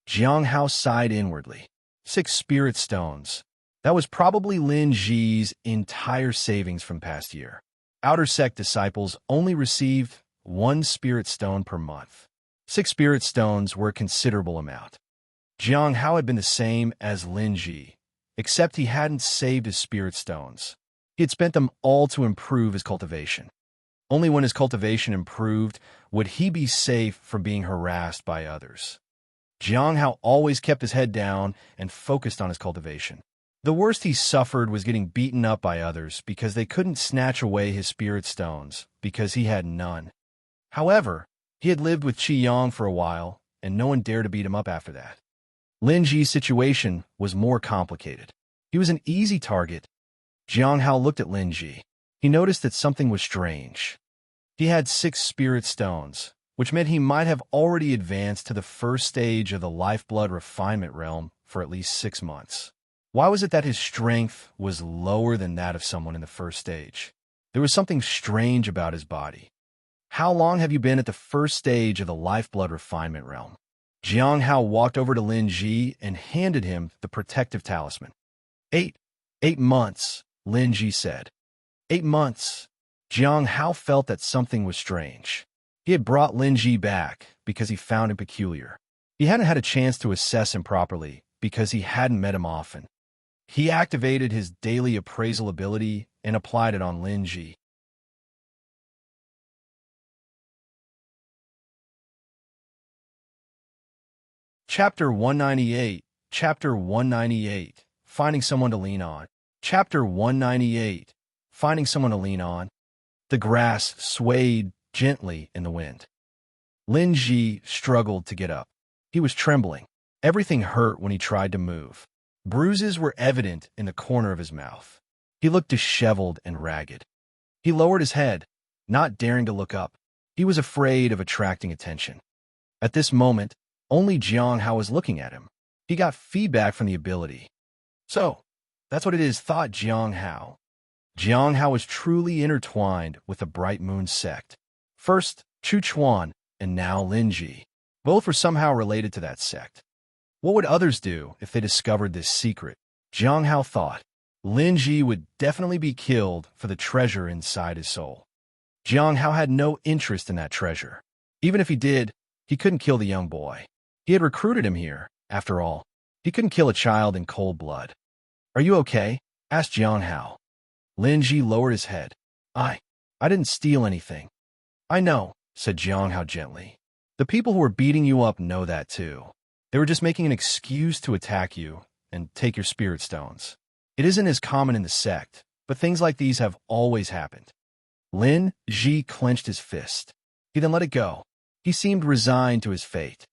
Jiang Hao sighed inwardly. 6 spirit stones. That was probably Lin Ji's entire savings from past year. Outer sect disciples only received 1 spirit stone per month. 6 spirit stones were a considerable amount. Jiang Hao had been the same as Lin Ji, except he hadn't saved his spirit stones. He had spent them all to improve his cultivation. Only when his cultivation improved would he be safe from being harassed by others. Jiang Hao always kept his head down and focused on his cultivation. The worst he suffered was getting beaten up by others because they couldn't snatch away his spirit stones because he had none. However, he had lived with Qi Yang for a while, and no one dared to beat him up after that. Lin Ji's situation was more complicated. He was an easy target. Jiang Hao looked at Lin Ji. He noticed that something was strange. He had 6 spirit stones, which meant he might have already advanced to the 1st stage of the lifeblood refinement realm for at least 6 months. Why was it that his strength was lower than that of someone in the 1st stage? There was something strange about his body. How long have you been at the 1st stage of the lifeblood refinement realm? Jiang Hao walked over to Lin Ji and handed him the protective talisman. 8 months, Lin Ji said. 8 months. Jiang Hao felt that something was strange. He had brought Lin Ji back because he found him peculiar. He hadn't had a chance to assess him properly because he hadn't met him often. He activated his daily appraisal ability and applied it on Lin Ji. Chapter 198. Chapter 198. Finding someone to lean on. Chapter 198. Finding someone to lean on. The grass swayed gently in the wind. Lin Ji struggled to get up. He was trembling. Everything hurt when he tried to move. Bruises were evident in the corner of his mouth. He looked disheveled and ragged. He lowered his head, not daring to look up. He was afraid of attracting attention. At this moment, only Jiang Hao was looking at him. He got feedback from the ability. So, that's what it is, thought Jiang Hao. Jiang Hao was truly intertwined with the Bright Moon sect. First, Chu Chuan, and now Lin Ji. Both were somehow related to that sect. What would others do if they discovered this secret? Jiang Hao thought. Lin Ji would definitely be killed for the treasure inside his soul. Jiang Hao had no interest in that treasure. Even if he did, he couldn't kill the young boy. He had recruited him here, after all. He couldn't kill a child in cold blood. Are you okay? Asked Jiang Hao. Lin Ji lowered his head. I didn't steal anything. I know, said Jiang Hao gently. The people who were beating you up know that too. They were just making an excuse to attack you and take your spirit stones. It isn't as common in the sect, but things like these have always happened. Lin Ji clenched his fist. He then let it go. He seemed resigned to his fate.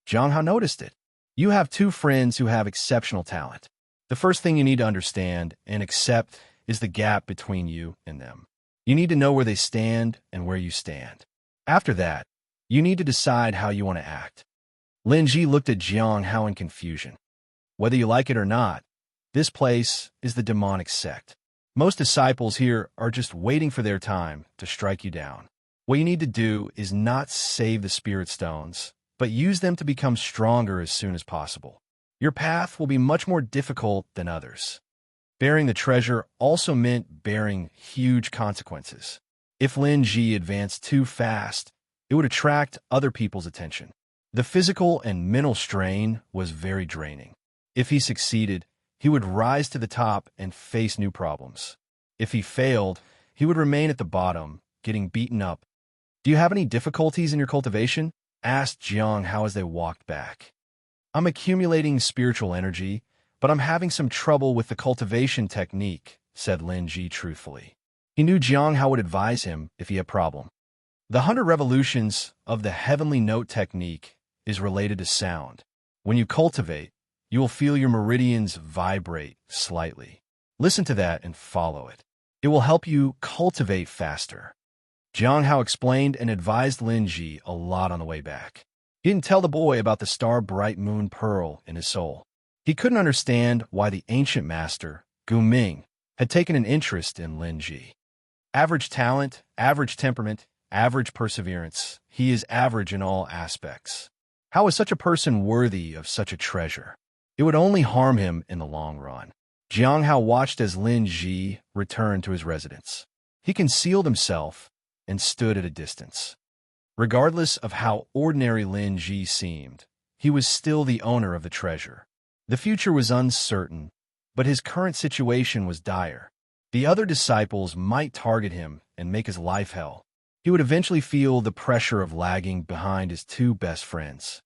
Jiang Hao noticed it. You have two friends who have exceptional talent. The first thing you need to understand and accept is the gap between you and them. You need to know where they stand and where you stand. After that, you need to decide how you want to act. Lin Ji looked at Jiang Hao in confusion. Whether you like it or not, this place is the demonic sect. Most disciples here are just waiting for their time to strike you down. What you need to do is not save the spirit stones, but use them to become stronger as soon as possible. Your path will be much more difficult than others. Bearing the treasure also meant bearing huge consequences. If Lin Ji advanced too fast, it would attract other people's attention. The physical and mental strain was very draining. If he succeeded, he would rise to the top and face new problems. If he failed, he would remain at the bottom, getting beaten up. "Do you have any difficulties in your cultivation?" asked Jiang Hao as they walked back. "I'm accumulating spiritual energy, but I'm having some trouble with the cultivation technique," said Lin Ji truthfully. He knew Jiang Hao would advise him if he had a problem. The 100 revolutions of the heavenly note technique is related to sound. When you cultivate, you will feel your meridians vibrate slightly. Listen to that and follow it. It will help you cultivate faster. Jiang Hao explained and advised Lin Ji a lot on the way back. He didn't tell the boy about the star-bright moon pearl in his soul. He couldn't understand why the ancient master, Gu Ming, had taken an interest in Lin Ji. Average talent, average temperament, average perseverance. He is average in all aspects. How is such a person worthy of such a treasure? It would only harm him in the long run. Jiang Hao watched as Lin Ji returned to his residence. He concealed himself and stood at a distance. Regardless of how ordinary Lin Ji seemed, he was still the owner of the treasure. The future was uncertain, but his current situation was dire. The other disciples might target him and make his life hell. He would eventually feel the pressure of lagging behind his two best friends.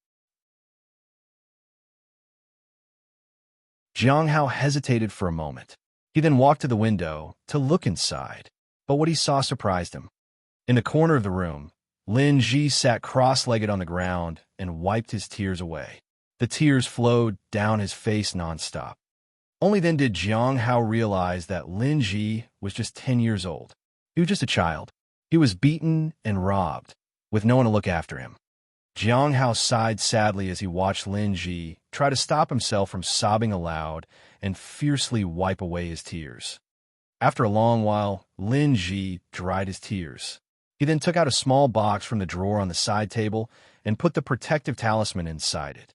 Jiang Hao hesitated for a moment. He then walked to the window to look inside, but what he saw surprised him. In the corner of the room, Lin Ji sat cross-legged on the ground and wiped his tears away. The tears flowed down his face nonstop. Only then did Jiang Hao realize that Lin Ji was just 10 years old. He was just a child. He was beaten and robbed, with no one to look after him. Jiang Hao sighed sadly as he watched Lin Ji try to stop himself from sobbing aloud and fiercely wipe away his tears. After a long while, Lin Ji dried his tears. He then took out a small box from the drawer on the side table and put the protective talisman inside it.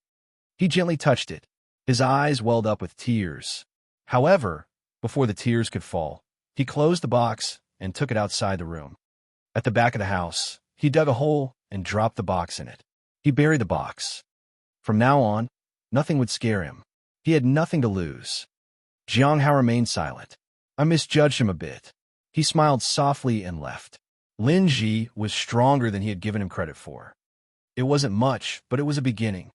He gently touched it. His eyes welled up with tears. However, before the tears could fall, he closed the box and took it outside the room. At the back of the house, he dug a hole and dropped the box in it. He buried the box. From now on, nothing would scare him. He had nothing to lose. Jiang Hao remained silent. I misjudged him a bit. He smiled softly and left. Lin Ji was stronger than he had given him credit for. It wasn't much, but it was a beginning.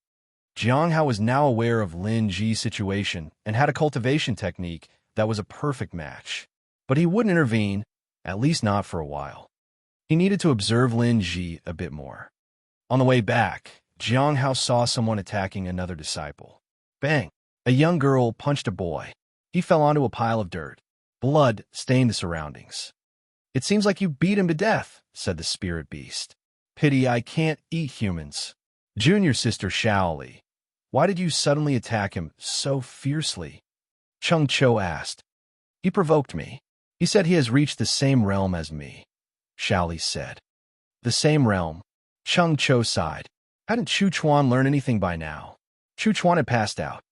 Jiang Hao was now aware of Lin Ji's situation and had a cultivation technique that was a perfect match. But he wouldn't intervene, at least not for a while. He needed to observe Lin Ji a bit more. On the way back, Jiang Hao saw someone attacking another disciple. Bang! A young girl punched a boy. He fell onto a pile of dirt. Blood stained the surroundings. It seems like you beat him to death, said the spirit beast. Pity I can't eat humans. Junior sister Shaoli, why did you suddenly attack him so fiercely? Chung Cho asked. He provoked me. He said he has reached the same realm as me. Shaoli said. The same realm. Chung Cho sighed. Hadn't Chu Chuan learned anything by now? Chu Chuan had passed out.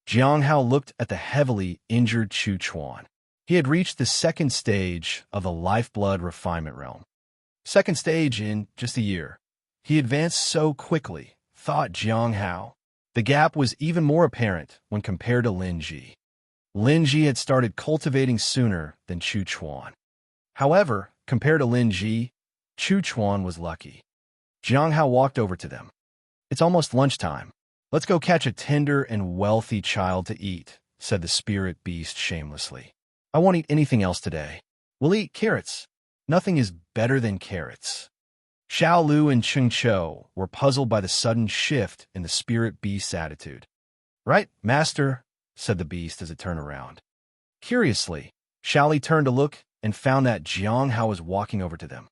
Jiang Hao looked at the heavily injured Chu Chuan. He had reached the second stage of the lifeblood refinement realm. Second stage in just a year. He advanced so quickly, thought Jiang Hao. The gap was even more apparent when compared to Lin Ji. Lin Ji had started cultivating sooner than Chu Chuan. However, compared to Lin Ji, Chu Chuan was lucky. Jiang Hao walked over to them. It's almost lunchtime. Let's go catch a tender and wealthy child to eat, said the spirit beast shamelessly. I won't eat anything else today. We'll eat carrots. Nothing is better than carrots. Xiao Lu and Cheng Chou were puzzled by the sudden shift in the spirit beast's attitude. Right, master, said the beast as it turned around. Curiously, Xiaoli turned to look and found that Jiang Hao was walking over to them.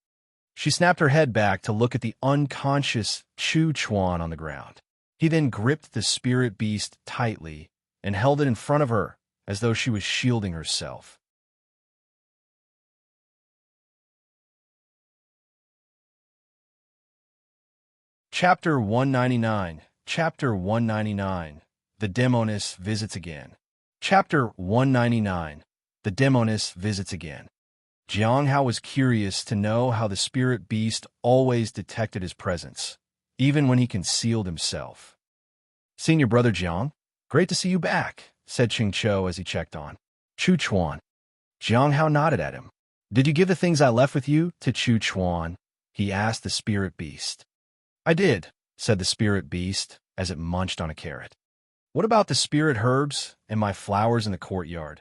She snapped her head back to look at the unconscious Chu Chuan on the ground. He then gripped the spirit beast tightly and held it in front of her as though she was shielding herself. Chapter 199. Chapter 199. The Demoness visits again. Chapter 199. The Demoness visits again. Jiang Hao was curious to know how the spirit beast always detected his presence, even when he concealed himself. Senior brother Jiang, great to see you back, said Ching Chou as he checked on Chu Chuan. Jiang Hao nodded at him. Did you give the things I left with you to Chu Chuan? He asked the spirit beast. I did, said the spirit beast as it munched on a carrot. What about the spirit herbs and my flowers in the courtyard?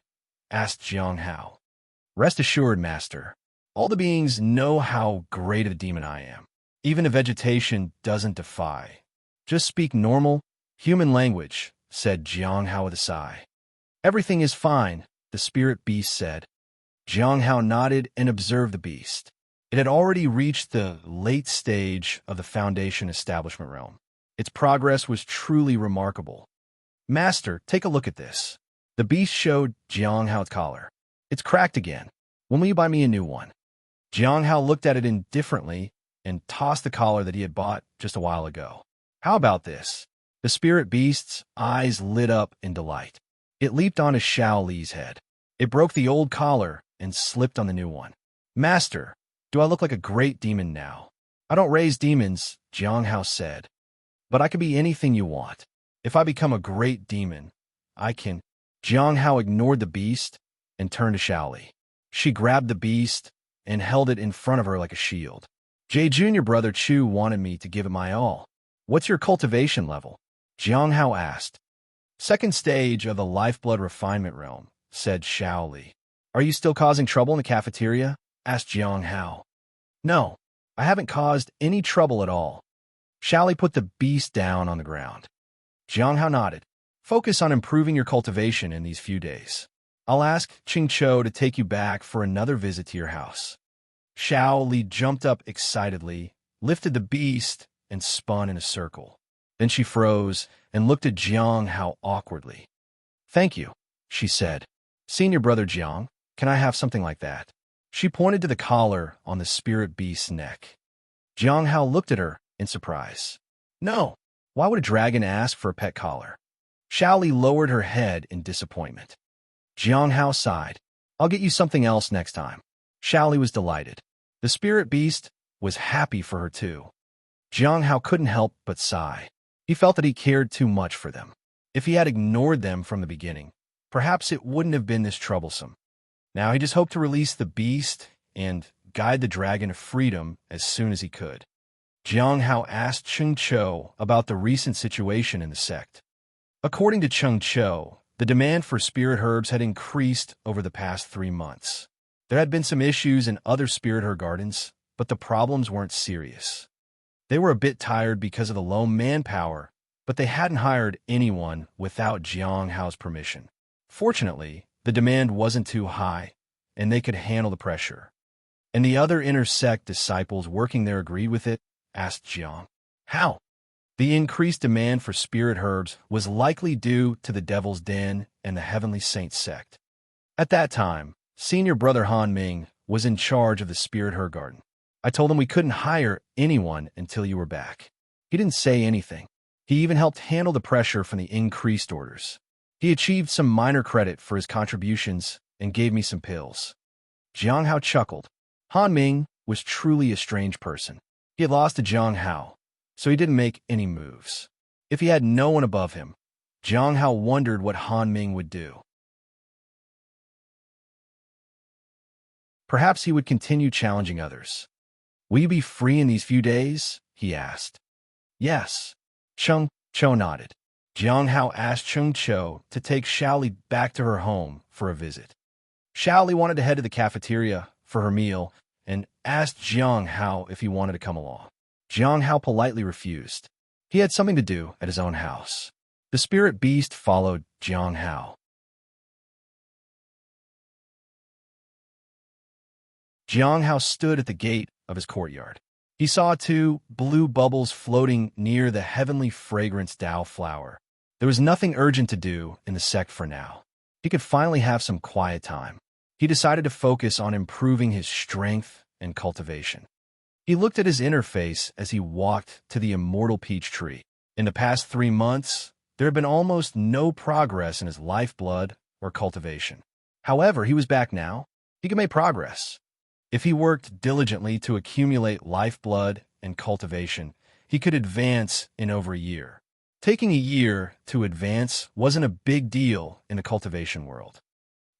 Asked Jiang Hao. Rest assured, master, all the beings know how great of a demon I am. Even the vegetation doesn't defy. Just speak normal, human language, said Jiang Hao with a sigh. Everything is fine, the spirit beast said. Jiang Hao nodded and observed the beast. It had already reached the late stage of the Foundation establishment realm. Its progress was truly remarkable. Master, take a look at this. The beast showed Jiang Hao's collar. It's cracked again. When will you buy me a new one? Jiang Hao looked at it indifferently and tossed the collar that he had bought just a while ago. How about this? The spirit beast's eyes lit up in delight. It leaped onto Xiao Li's head. It broke the old collar and slipped on the new one. Master, do I look like a great demon now? I don't raise demons, Jiang Hao said. But I can be anything you want. If I become a great demon, I can. Jiang Hao ignored the beast and turned to Xiao Li. She grabbed the beast and held it in front of her like a shield. Jay Jr. brother Chu wanted me to give it my all. What's your cultivation level? Jiang Hao asked. Second stage of the lifeblood refinement realm, said Xiao Li. Are you still causing trouble in the cafeteria? Asked Jiang Hao. No, I haven't caused any trouble at all. Xiao Li put the beast down on the ground. Jiang Hao nodded. Focus on improving your cultivation in these few days. I'll ask Ching Chou to take you back for another visit to your house. Xiao Li jumped up excitedly, lifted the beast, and spun in a circle. Then she froze and looked at Jiang Hao awkwardly. Thank you, she said. Senior brother Jiang, can I have something like that? She pointed to the collar on the spirit beast's neck. Jiang Hao looked at her in surprise. No, why would a dragon ask for a pet collar? Xiao Li lowered her head in disappointment. Jiang Hao sighed. I'll get you something else next time. Xiao Li was delighted. The spirit beast was happy for her too. Jiang Hao couldn't help but sigh. He felt that he cared too much for them. If he had ignored them from the beginning, perhaps it wouldn't have been this troublesome. Now he just hoped to release the beast and guide the dragon to freedom as soon as he could. Jiang Hao asked Cheng Chou about the recent situation in the sect. According to Cheng Chou, the demand for spirit herbs had increased over the past 3 months. There had been some issues in other spirit herb gardens, but the problems weren't serious. They were a bit tired because of the low manpower, but they hadn't hired anyone without Jiang Hao's permission. Fortunately, the demand wasn't too high, and they could handle the pressure. And the other inner sect disciples working there agreed with it? Asked Jiang. How? The increased demand for spirit herbs was likely due to the Devil's Den and the Heavenly Saint sect. At that time, Senior Brother Han Ming was in charge of the spirit herb garden. I told him we couldn't hire anyone until you were back. He didn't say anything. He even helped handle the pressure from the increased orders. He achieved some minor credit for his contributions and gave me some pills. Jiang Hao chuckled. Han Ming was truly a strange person. He had lost to Jiang Hao, so he didn't make any moves. If he had no one above him, Jiang Hao wondered what Han Ming would do. Perhaps he would continue challenging others. Will you be free in these few days? He asked. Yes. Cheng Chou nodded. Jiang Hao asked Cheng Chou to take Xiao Li back to her home for a visit. Xiao Li wanted to head to the cafeteria for her meal, and asked Jiang Hao if he wanted to come along. Jiang Hao politely refused. He had something to do at his own house. The spirit beast followed Jiang Hao. Jiang Hao stood at the gate of his courtyard. He saw two blue bubbles floating near the heavenly fragrance Dao flower. There was nothing urgent to do in the sect for now. He could finally have some quiet time. He decided to focus on improving his strength and cultivation. He looked at his interface as he walked to the immortal peach tree. In the past 3 months, there had been almost no progress in his lifeblood or cultivation. However, he was back now. He could make progress. If he worked diligently to accumulate lifeblood and cultivation, he could advance in over a year. Taking a year to advance wasn't a big deal in the cultivation world.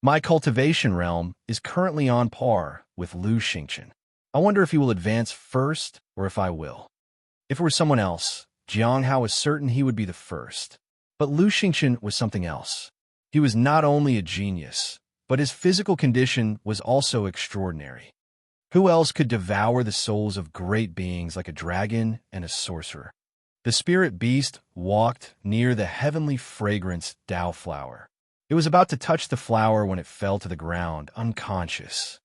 My cultivation realm is currently on par with Lu Xingchen. I wonder if he will advance first or if I will. If it were someone else, Jiang Hao was certain he would be the first. But Lu Xingchen was something else. He was not only a genius, but his physical condition was also extraordinary. Who else could devour the souls of great beings like a dragon and a sorcerer? The spirit beast walked near the heavenly fragrance Dao flower. It was about to touch the flower when it fell to the ground, unconscious.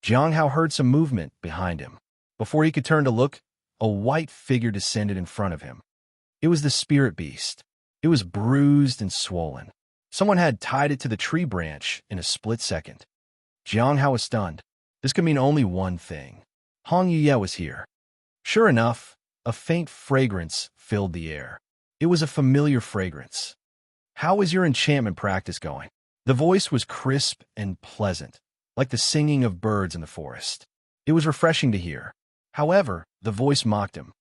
Jiang Hao heard some movement behind him. Before he could turn to look, a white figure descended in front of him. It was the spirit beast. It was bruised and swollen. Someone had tied it to the tree branch in a split second. Jiang Hao was stunned. This could mean only one thing. Hong Yuye was here. Sure enough, a faint fragrance filled the air. It was a familiar fragrance. How is your enchantment practice going? The voice was crisp and pleasant, like the singing of birds in the forest. It was refreshing to hear. However, the voice mocked him.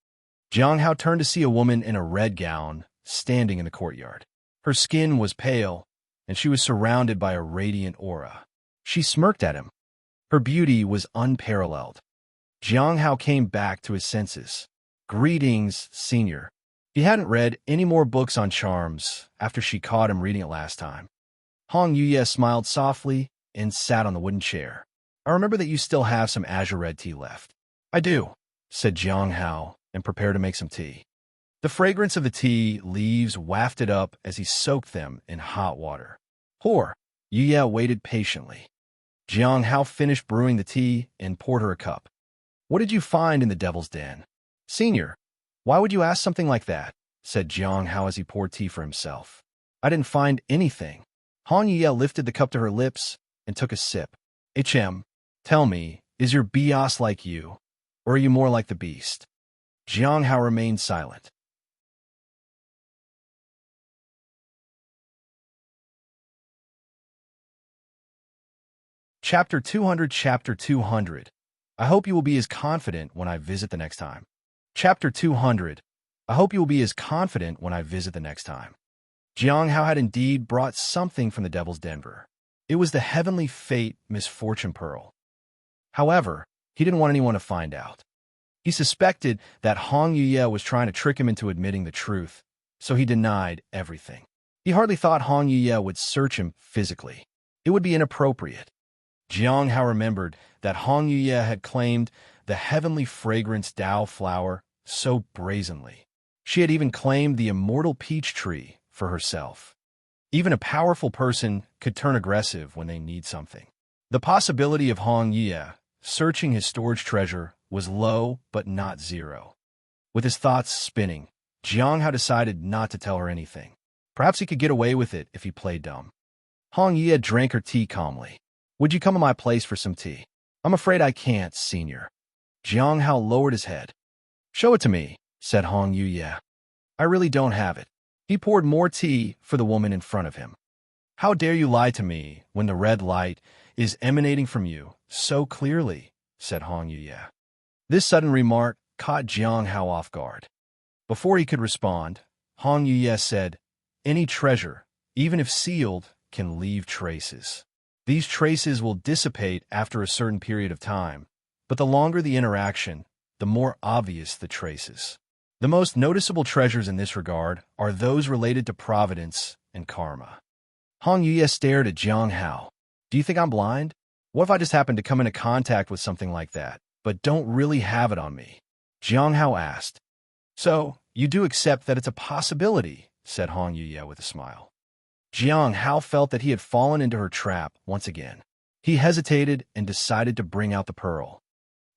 Jiang Hao turned to see a woman in a red gown standing in the courtyard. Her skin was pale, and she was surrounded by a radiant aura. She smirked at him. Her beauty was unparalleled. Jiang Hao came back to his senses. Greetings, senior. He hadn't read any more books on charms after she caught him reading it last time. Hong Yuye smiled softly and sat on the wooden chair. I remember that you still have some azure red tea left. I do, said Jiang Hao, and prepared to make some tea. The fragrance of the tea leaves wafted up as he soaked them in hot water. Pour. Yuye waited patiently. Jiang Hao finished brewing the tea and poured her a cup. What did you find in the devil's den? Senior, why would you ask something like that? Said Jiang Hao as he poured tea for himself. I didn't find anything. Hong Yuye lifted the cup to her lips and took a sip. Tell me, is your bias like you, or are you more like the beast? Jiang Hao remained silent. Chapter 200. Chapter 200. I hope you will be as confident when I visit the next time. Chapter 200. I hope you will be as confident when I visit the next time. Jiang Hao had indeed brought something from the Devil's Denver. It was the heavenly fate misfortune pearl. However, he didn't want anyone to find out. He suspected that Hong Yuye was trying to trick him into admitting the truth, so he denied everything. He hardly thought Hong Yuye would search him physically. It would be inappropriate. Jiang Hao remembered that Hong Yuye had claimed the heavenly fragrance Dao flower so brazenly. She had even claimed the immortal peach tree for herself. Even a powerful person could turn aggressive when they need something. The possibility of Hong Yuye searching his storage treasure was low but not zero. With his thoughts spinning, Jiang Hao decided not to tell her anything. Perhaps he could get away with it if he played dumb. Hong Yuye drank her tea calmly. Would you come to my place for some tea? I'm afraid I can't, senior. Jiang Hao lowered his head. Show it to me, said Hong Yuye. I really don't have it. He poured more tea for the woman in front of him. How dare you lie to me when the red light is emanating from you so clearly, said Hong Yuye. This sudden remark caught Jiang Hao off guard. Before he could respond, Hong Yuye said, any treasure, even if sealed, can leave traces. These traces will dissipate after a certain period of time, but the longer the interaction, the more obvious the traces. The most noticeable treasures in this regard are those related to providence and karma. Hong Yuye stared at Jiang Hao. Do you think I'm blind? What if I just happen to come into contact with something like that, but don't really have it on me? Jiang Hao asked. So, you do accept that it's a possibility, said Hong Yuye with a smile. Jiang Hao felt that he had fallen into her trap once again. He hesitated and decided to bring out the pearl.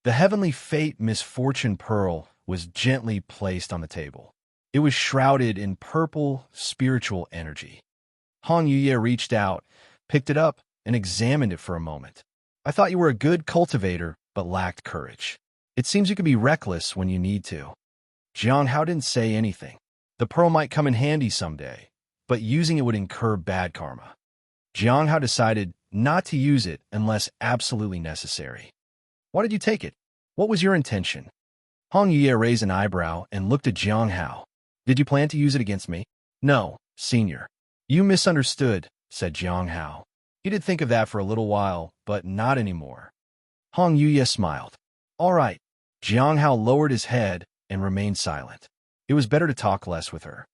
The heavenly fate misfortune pearl was gently placed on the table. It was shrouded in purple, spiritual energy. Hong Yuye reached out, picked it up, and examined it for a moment. I thought you were a good cultivator, but lacked courage. It seems you can be reckless when you need to. Jiang Hao didn't say anything. The pearl might come in handy someday, but using it would incur bad karma. Jiang Hao decided not to use it unless absolutely necessary. Why did you take it? What was your intention? Hong Yuye raised an eyebrow and looked at Jiang Hao. Did you plan to use it against me? No, senior. You misunderstood, said Jiang Hao. He did think of that for a little while, but not anymore. Hong Yuye smiled. All right. Jiang Hao lowered his head and remained silent. It was better to talk less with her.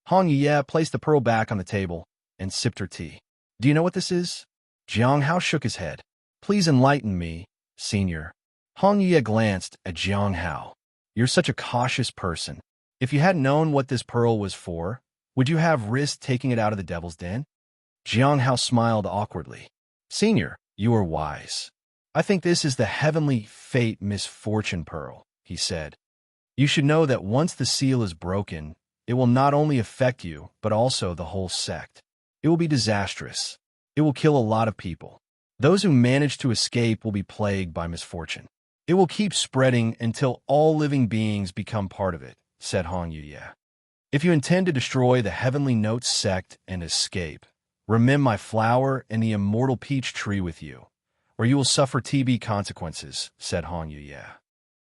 Hong Yuye placed the pearl back on the table and sipped her tea. Do you know what this is? Jiang Hao shook his head. Please enlighten me, senior. Hong Yuye glanced at Jiang Hao. You're such a cautious person. If you hadn't known what this pearl was for, would you have risked taking it out of the devil's den? Jiang Hao smiled awkwardly. Senior, you are wise. I think this is the heavenly fate misfortune pearl, he said. You should know that once the seal is broken, it will not only affect you, but also the whole sect. It will be disastrous. It will kill a lot of people. Those who manage to escape will be plagued by misfortune. It will keep spreading until all living beings become part of it, said Hong Yuye. If you intend to destroy the Heavenly Notes sect and escape, remember my flower and the immortal peach tree with you, or you will suffer TB consequences, said Hong Yuye.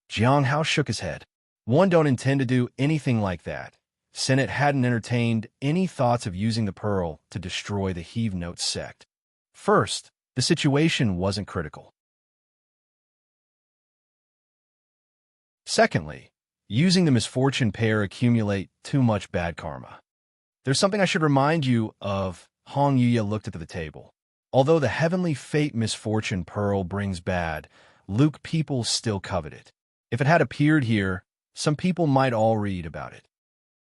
Jiang Hao shook his head. One don't intend to do anything like that. Senate hadn't entertained any thoughts of using the pearl to destroy the Heave Notes sect. First, the situation wasn't critical. Secondly, using the misfortune pair accumulate too much bad karma. There's something I should remind you of. Hong Yuye looked at the table. Although the heavenly fate misfortune pearl brings bad, Luke people still covet it. If it had appeared here, some people might all read about it.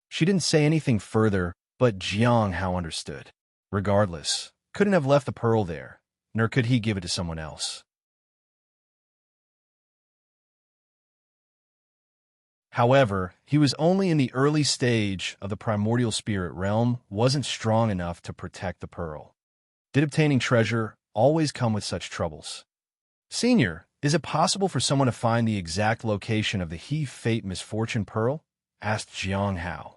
She didn't say anything further, but Jiang Hao understood. Regardless, couldn't have left the pearl there, nor could he give it to someone else. However, he was only in the early stage of the primordial spirit realm, wasn't strong enough to protect the pearl. Did obtaining treasure always come with such troubles? Senior, is it possible for someone to find the exact location of the He Fate Misfortune Pearl? Asked Jiang Hao.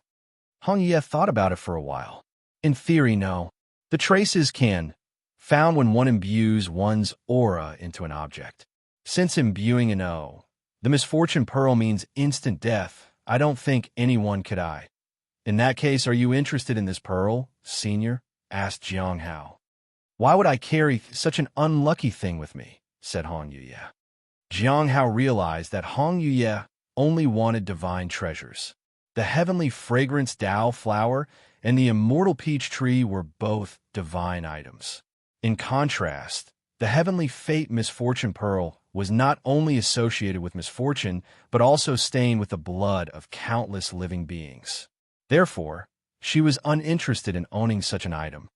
Hong Yuye thought about it for a while. In theory, no. The traces can, found when one imbues one's aura into an object. Since imbuing an O, the misfortune pearl means instant death, I don't think anyone could I. In that case, are you interested in this pearl, senior? Asked Jiang Hao. Why would I carry such an unlucky thing with me? Said Hong Yuye. Jiang Hao realized that Hong Yuye only wanted divine treasures. The heavenly fragrance Dao flower and the immortal peach tree were both divine items. In contrast, the heavenly fate misfortune pearl was not only associated with misfortune, but also stained with the blood of countless living beings. Therefore, she was uninterested in owning such an item.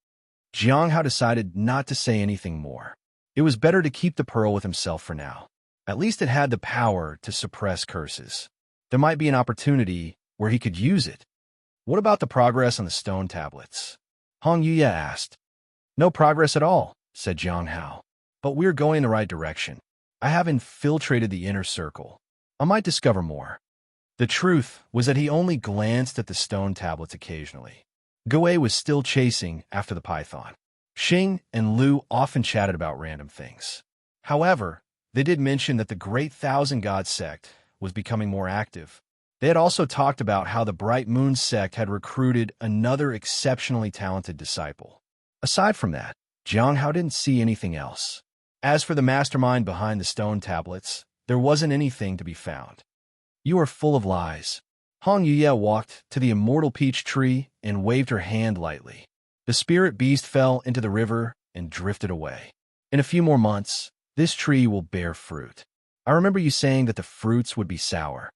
Jiang Hao decided not to say anything more. It was better to keep the pearl with himself for now. At least it had the power to suppress curses. There might be an opportunity where he could use it. What about the progress on the stone tablets? Hong Yuye asked. No progress at all, said Jiang Hao. But we're going in the right direction. I have infiltrated the inner circle. I might discover more. The truth was that he only glanced at the stone tablets occasionally. Goe was still chasing after the python. Xing and Lu often chatted about random things. However, they did mention that the Great Thousand God sect was becoming more active. They had also talked about how the Bright Moon sect had recruited another exceptionally talented disciple. Aside from that, Jiang Hao didn't see anything else. As for the mastermind behind the stone tablets, there wasn't anything to be found. You are full of lies. Hong Yuye walked to the immortal peach tree and waved her hand lightly. The spirit beast fell into the river and drifted away. In a few more months, this tree will bear fruit. I remember you saying that the fruits would be sour.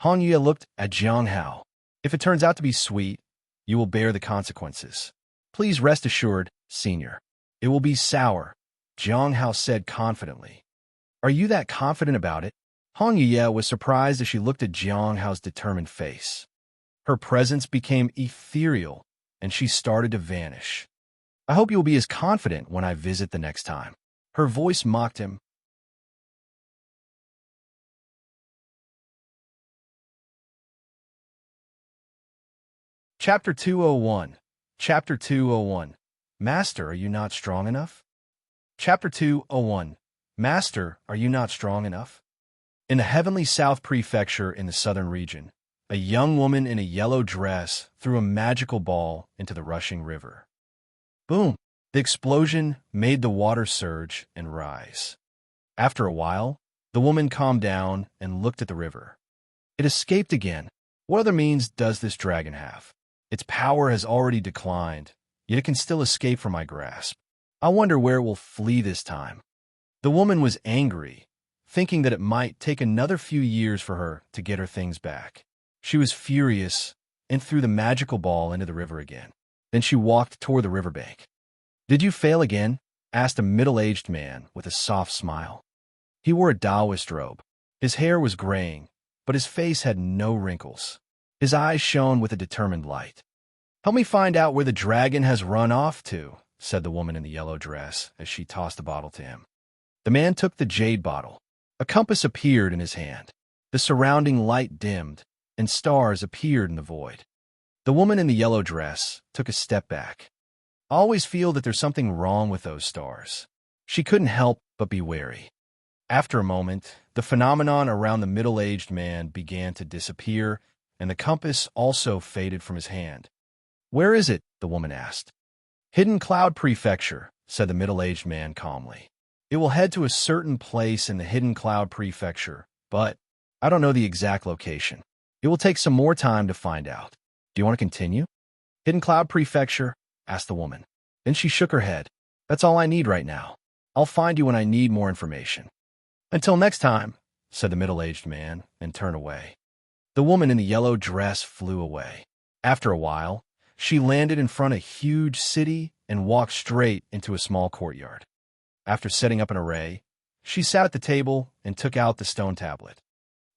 Han Yue looked at Jiang Hao. If it turns out to be sweet, you will bear the consequences. Please rest assured, senior. It will be sour, Jiang Hao said confidently. Are you that confident about it? Han Yue was surprised as she looked at Jiang Hao's determined face. Her presence became ethereal, and she started to vanish. I hope you will be as confident when I visit the next time. Her voice mocked him. Chapter 201. Chapter 201. Master, are you not strong enough? Chapter 201. Master, are you not strong enough? In the heavenly South Prefecture in the southern region, a young woman in a yellow dress threw a magical ball into the rushing river. Boom! The explosion made the water surge and rise. After a while, the woman calmed down and looked at the river. It escaped again. What other means does this dragon have? Its power has already declined, yet it can still escape from my grasp. I wonder where it will flee this time. The woman was angry, thinking that it might take another few years for her to get her things back. She was furious and threw the magical ball into the river again. Then she walked toward the riverbank. Did you fail again? Asked a middle-aged man with a soft smile. He wore a Taoist robe. His hair was graying, but his face had no wrinkles. His eyes shone with a determined light. Help me find out where the dragon has run off to, said the woman in the yellow dress as she tossed the bottle to him. The man took the jade bottle. A compass appeared in his hand. The surrounding light dimmed, and stars appeared in the void. The woman in the yellow dress took a step back. I always feel that there's something wrong with those stars. She couldn't help but be wary. After a moment, the phenomenon around the middle-aged man began to disappear, and the compass also faded from his hand. Where is it? The woman asked. Hidden Cloud Prefecture, said the middle-aged man calmly. It will head to a certain place in the Hidden Cloud Prefecture, but I don't know the exact location. It will take some more time to find out. Do you want to continue? Hidden Cloud Prefecture? Asked the woman. Then she shook her head. That's all I need right now. I'll find you when I need more information. Until next time, said the middle-aged man, and turned away. The woman in the yellow dress flew away. After a while, she landed in front of a huge city and walked straight into a small courtyard. After setting up an array, she sat at the table and took out the stone tablet.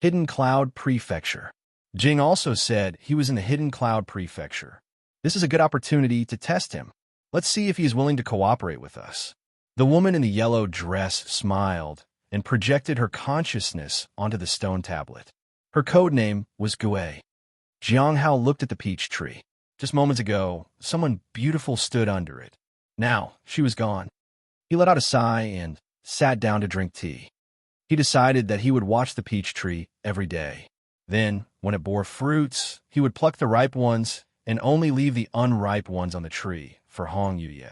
Hidden Cloud Prefecture. Jing also said he was in the Hidden Cloud Prefecture. This is a good opportunity to test him. Let's see if he is willing to cooperate with us. The woman in the yellow dress smiled and projected her consciousness onto the stone tablet. Her code name was Gue. Jiang Hao looked at the peach tree. Just moments ago, someone beautiful stood under it. Now, she was gone. He let out a sigh and sat down to drink tea. He decided that he would watch the peach tree every day. Then, when it bore fruits, he would pluck the ripe ones and only leave the unripe ones on the tree for Han Yue.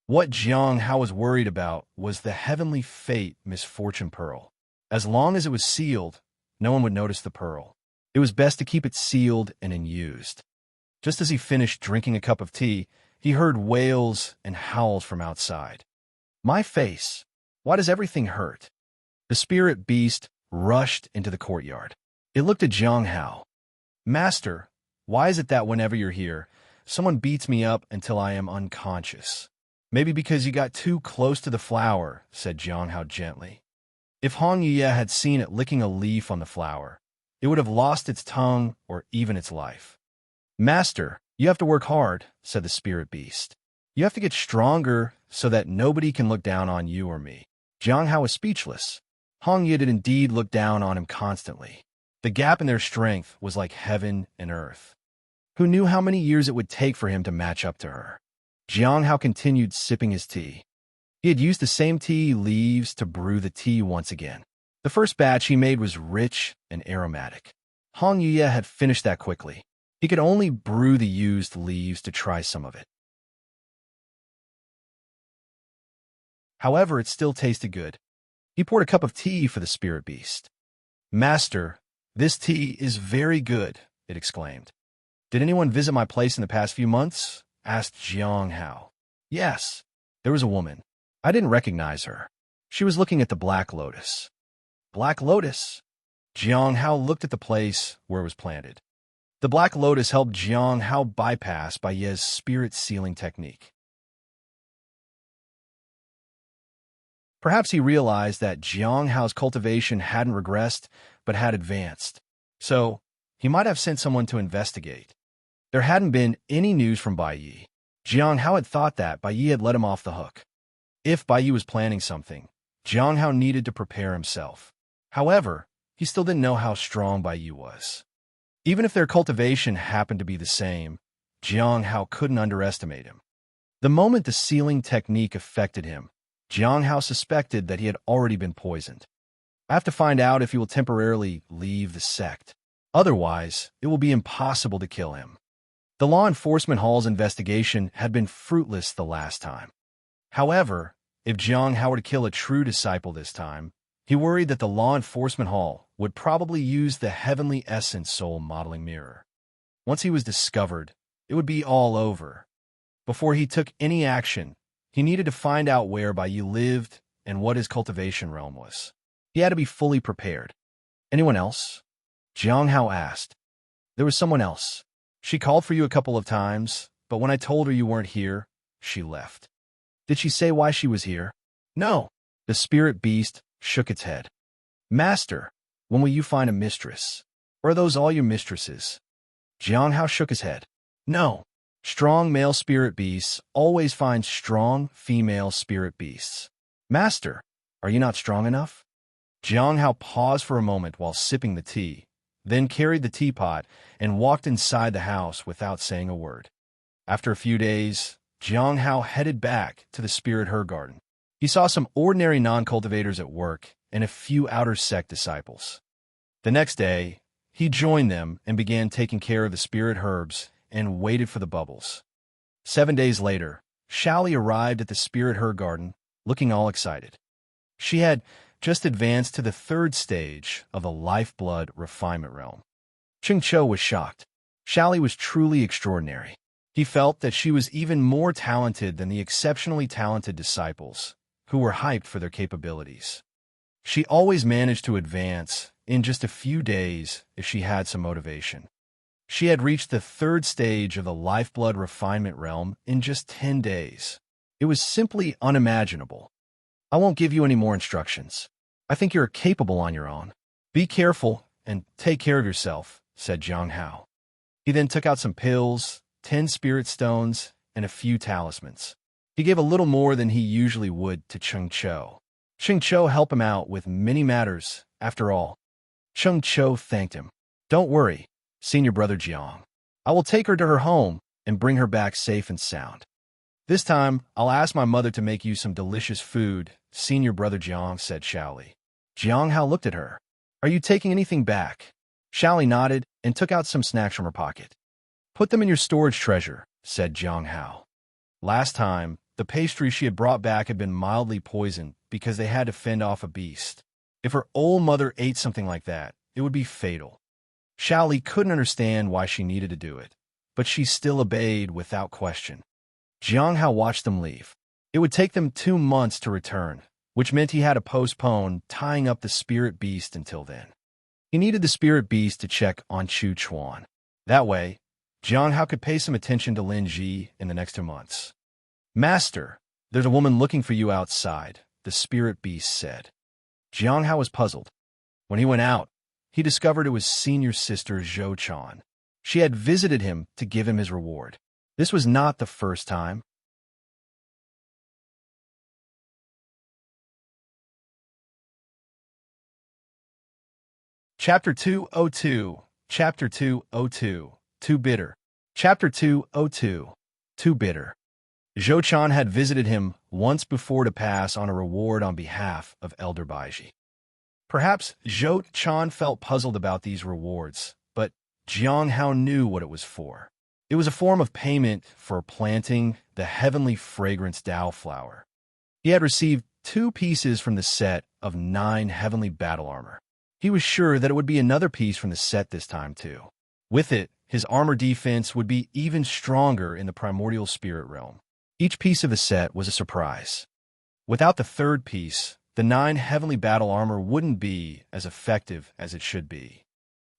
What Jiang Hao was worried about was the heavenly fate misfortune pearl. As long as it was sealed, no one would notice the pearl. It was best to keep it sealed and unused. Just as he finished drinking a cup of tea, he heard wails and howls from outside. My face, why does everything hurt? The spirit beast rushed into the courtyard. It looked at Jiang Hao. Master, why is it that whenever you're here, someone beats me up until I am unconscious? Maybe because you got too close to the flower, said Jiang Hao gently. If Han Yue had seen it licking a leaf on the flower, it would have lost its tongue or even its life. Master, you have to work hard, said the spirit beast. You have to get stronger so that nobody can look down on you or me. Jiang Hao was speechless. Han Yue did indeed look down on him constantly. The gap in their strength was like heaven and earth. Who knew how many years it would take for him to match up to her? Jiang Hao continued sipping his tea. He had used the same tea leaves to brew the tea once again. The first batch he made was rich and aromatic. Han Yue had finished that quickly. He could only brew the used leaves to try some of it. However, it still tasted good. He poured a cup of tea for the spirit beast. Master, this tea is very good, it exclaimed. Did anyone visit my place in the past few months? Asked Jiang Hao. Yes, there was a woman. I didn't recognize her. She was looking at the Black Lotus. Black Lotus? Jiang Hao looked at the place where it was planted. The Black Lotus helped Jiang Hao bypass Bai Ye's spirit sealing technique. Perhaps he realized that Jiang Hao's cultivation hadn't regressed, but had advanced. So, he might have sent someone to investigate. There hadn't been any news from Bai Yi. Jiang Hao had thought that Bai Yi had let him off the hook. If Bai Yi was planning something, Jiang Hao needed to prepare himself. However, he still didn't know how strong Bai Yi was. Even if their cultivation happened to be the same, Jiang Hao couldn't underestimate him. The moment the sealing technique affected him, Jiang Hao suspected that he had already been poisoned. I have to find out if he will temporarily leave the sect. Otherwise, it will be impossible to kill him. The law enforcement hall's investigation had been fruitless the last time. However, if Jiang Hao were to kill a true disciple this time, he worried that the law enforcement hall would probably use the heavenly essence soul modeling mirror. Once he was discovered, it would be all over. Before he took any action, he needed to find out where Bai Yi lived and what his cultivation realm was. He had to be fully prepared. Anyone else? Jiang Hao asked. There was someone else. She called for you a couple of times, but when I told her you weren't here, she left. Did she say why she was here? No. The spirit beast shook its head. Master, when will you find a mistress? Or are those all your mistresses? Jiang Hao shook his head. No. Strong male spirit beasts always find strong female spirit beasts. Master, are you not strong enough? Jiang Hao paused for a moment while sipping the tea, then carried the teapot and walked inside the house without saying a word. After a few days, Jiang Hao headed back to the spirit herb garden. He saw some ordinary non-cultivators at work and a few outer sect disciples. The next day, he joined them and began taking care of the spirit herbs and waited for the bubbles. 7 days later, Xiaoli arrived at the spirit herb garden, looking all excited. She had just advanced to the 3rd stage of the lifeblood refinement realm. Cheng Cho was shocked. Xiaoli was truly extraordinary. He felt that she was even more talented than the exceptionally talented disciples, who were hyped for their capabilities. She always managed to advance in just a few days if she had some motivation. She had reached the 3rd stage of the lifeblood refinement realm in just 10 days. It was simply unimaginable. I won't give you any more instructions. I think you're capable on your own. Be careful and take care of yourself, said Jiang Hao. He then took out some pills, 10 spirit stones, and a few talismans. He gave a little more than he usually would to Cheng Cho. Cheng Cho helped him out with many matters, after all. Cheng Cho thanked him. Don't worry, senior brother Jiang. I will take her to her home and bring her back safe and sound. This time, I'll ask my mother to make you some delicious food, senior brother Jiang, said Xiaoli. Jiang Hao looked at her. Are you taking anything back? Xiaoli nodded and took out some snacks from her pocket. Put them in your storage treasure, said Jiang Hao. Last time, the pastry she had brought back had been mildly poisoned because they had to fend off a beast. If her old mother ate something like that, it would be fatal. Xiaoli couldn't understand why she needed to do it, but she still obeyed without question. Jiang Hao watched them leave. It would take them 2 months to return, which meant he had to postpone tying up the spirit beast until then. He needed the spirit beast to check on Chu Chuan. That way, Jiang Hao could pay some attention to Lin Ji in the next 2 months. Master, there's a woman looking for you outside, the spirit beast said. Jiang Hao was puzzled. When he went out, he discovered it was senior sister Zhou Chan. She had visited him to give him his reward. This was not the first time. Chapter 202, Chapter 202, Too Bitter. Chapter 202, Too Bitter. Zhou Chan had visited him once before to pass on a reward on behalf of Elder Baiji. Perhaps Zhou Chan felt puzzled about these rewards, but Jiang Hao knew what it was for. It was a form of payment for planting the heavenly fragrance Dao flower. He had received 2 pieces from the set of 9 heavenly battle armor. He was sure that it would be another piece from the set this time too. With it, his armor defense would be even stronger in the primordial spirit realm. Each piece of the set was a surprise. Without the third piece, the 9 heavenly battle armor wouldn't be as effective as it should be.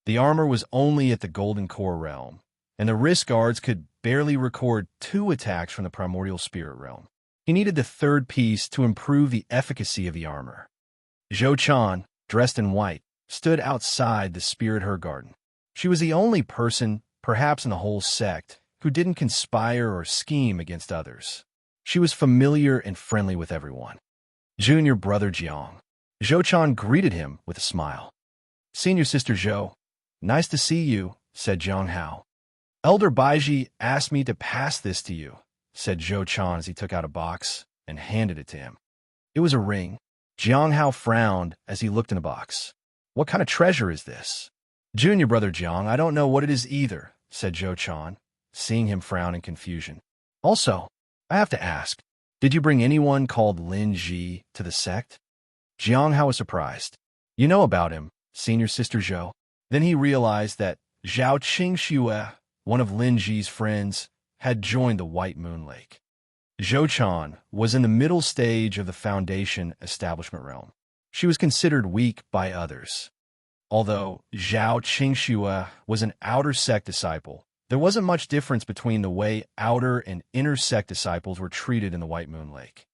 The armor was only at the golden core realm, and the wrist guards could barely record 2 attacks from the primordial spirit realm. He needed the third piece to improve the efficacy of the armor. Zhou Chan, dressed in white, stood outside the spirit her garden. She was the only person, perhaps in the whole sect, who didn't conspire or scheme against others. She was familiar and friendly with everyone. Junior brother Jiang. Zhou Chan greeted him with a smile. Senior sister Zhou, nice to see you, said Jiang Hao. Elder Baiji asked me to pass this to you, said Zhou Chan as he took out a box and handed it to him. It was a ring. Jiang Hao frowned as he looked in the box. What kind of treasure is this? Junior brother Jiang, I don't know what it is either, said Zhou Chan, seeing him frown in confusion. Also, I have to ask, did you bring anyone called Lin Ji to the sect? Jiang Hao was surprised. You know about him, senior sister Zhou. Then he realized that Zhao Qingxue, one of Lin Ji's friends, had joined the White Moon Lake. Zhou Chan was in the middle stage of the Foundation establishment realm. She was considered weak by others. Although Zhao Qingxue was an outer sect disciple, there wasn't much difference between the way outer and inner sect disciples were treated in the White Moon Lake.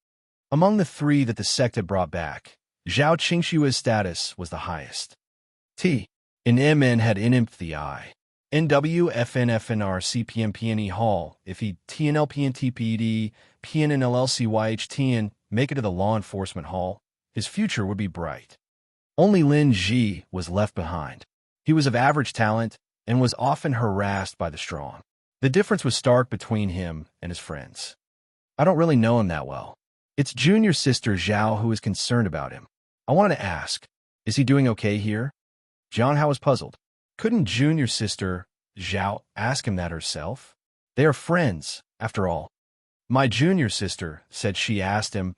Among the 3 that the sect had brought back, Zhao Qingxue's status was the highest. T. In MN had inimp the I. NW FNFNR CPMPNE Hall, if he TNLPNTPD, PNNLLCYHTN make it to the law enforcement hall, his future would be bright. Only Lin Ji was left behind. He was of average talent and was often harassed by the strong. The difference was stark between him and his friends. I don't really know him that well. It's junior sister Zhao who is concerned about him. I wanted to ask, is he doing okay here? Jiang Hao was puzzled. Couldn't junior sister Zhao ask him that herself? They are friends, after all. My junior sister said she asked him,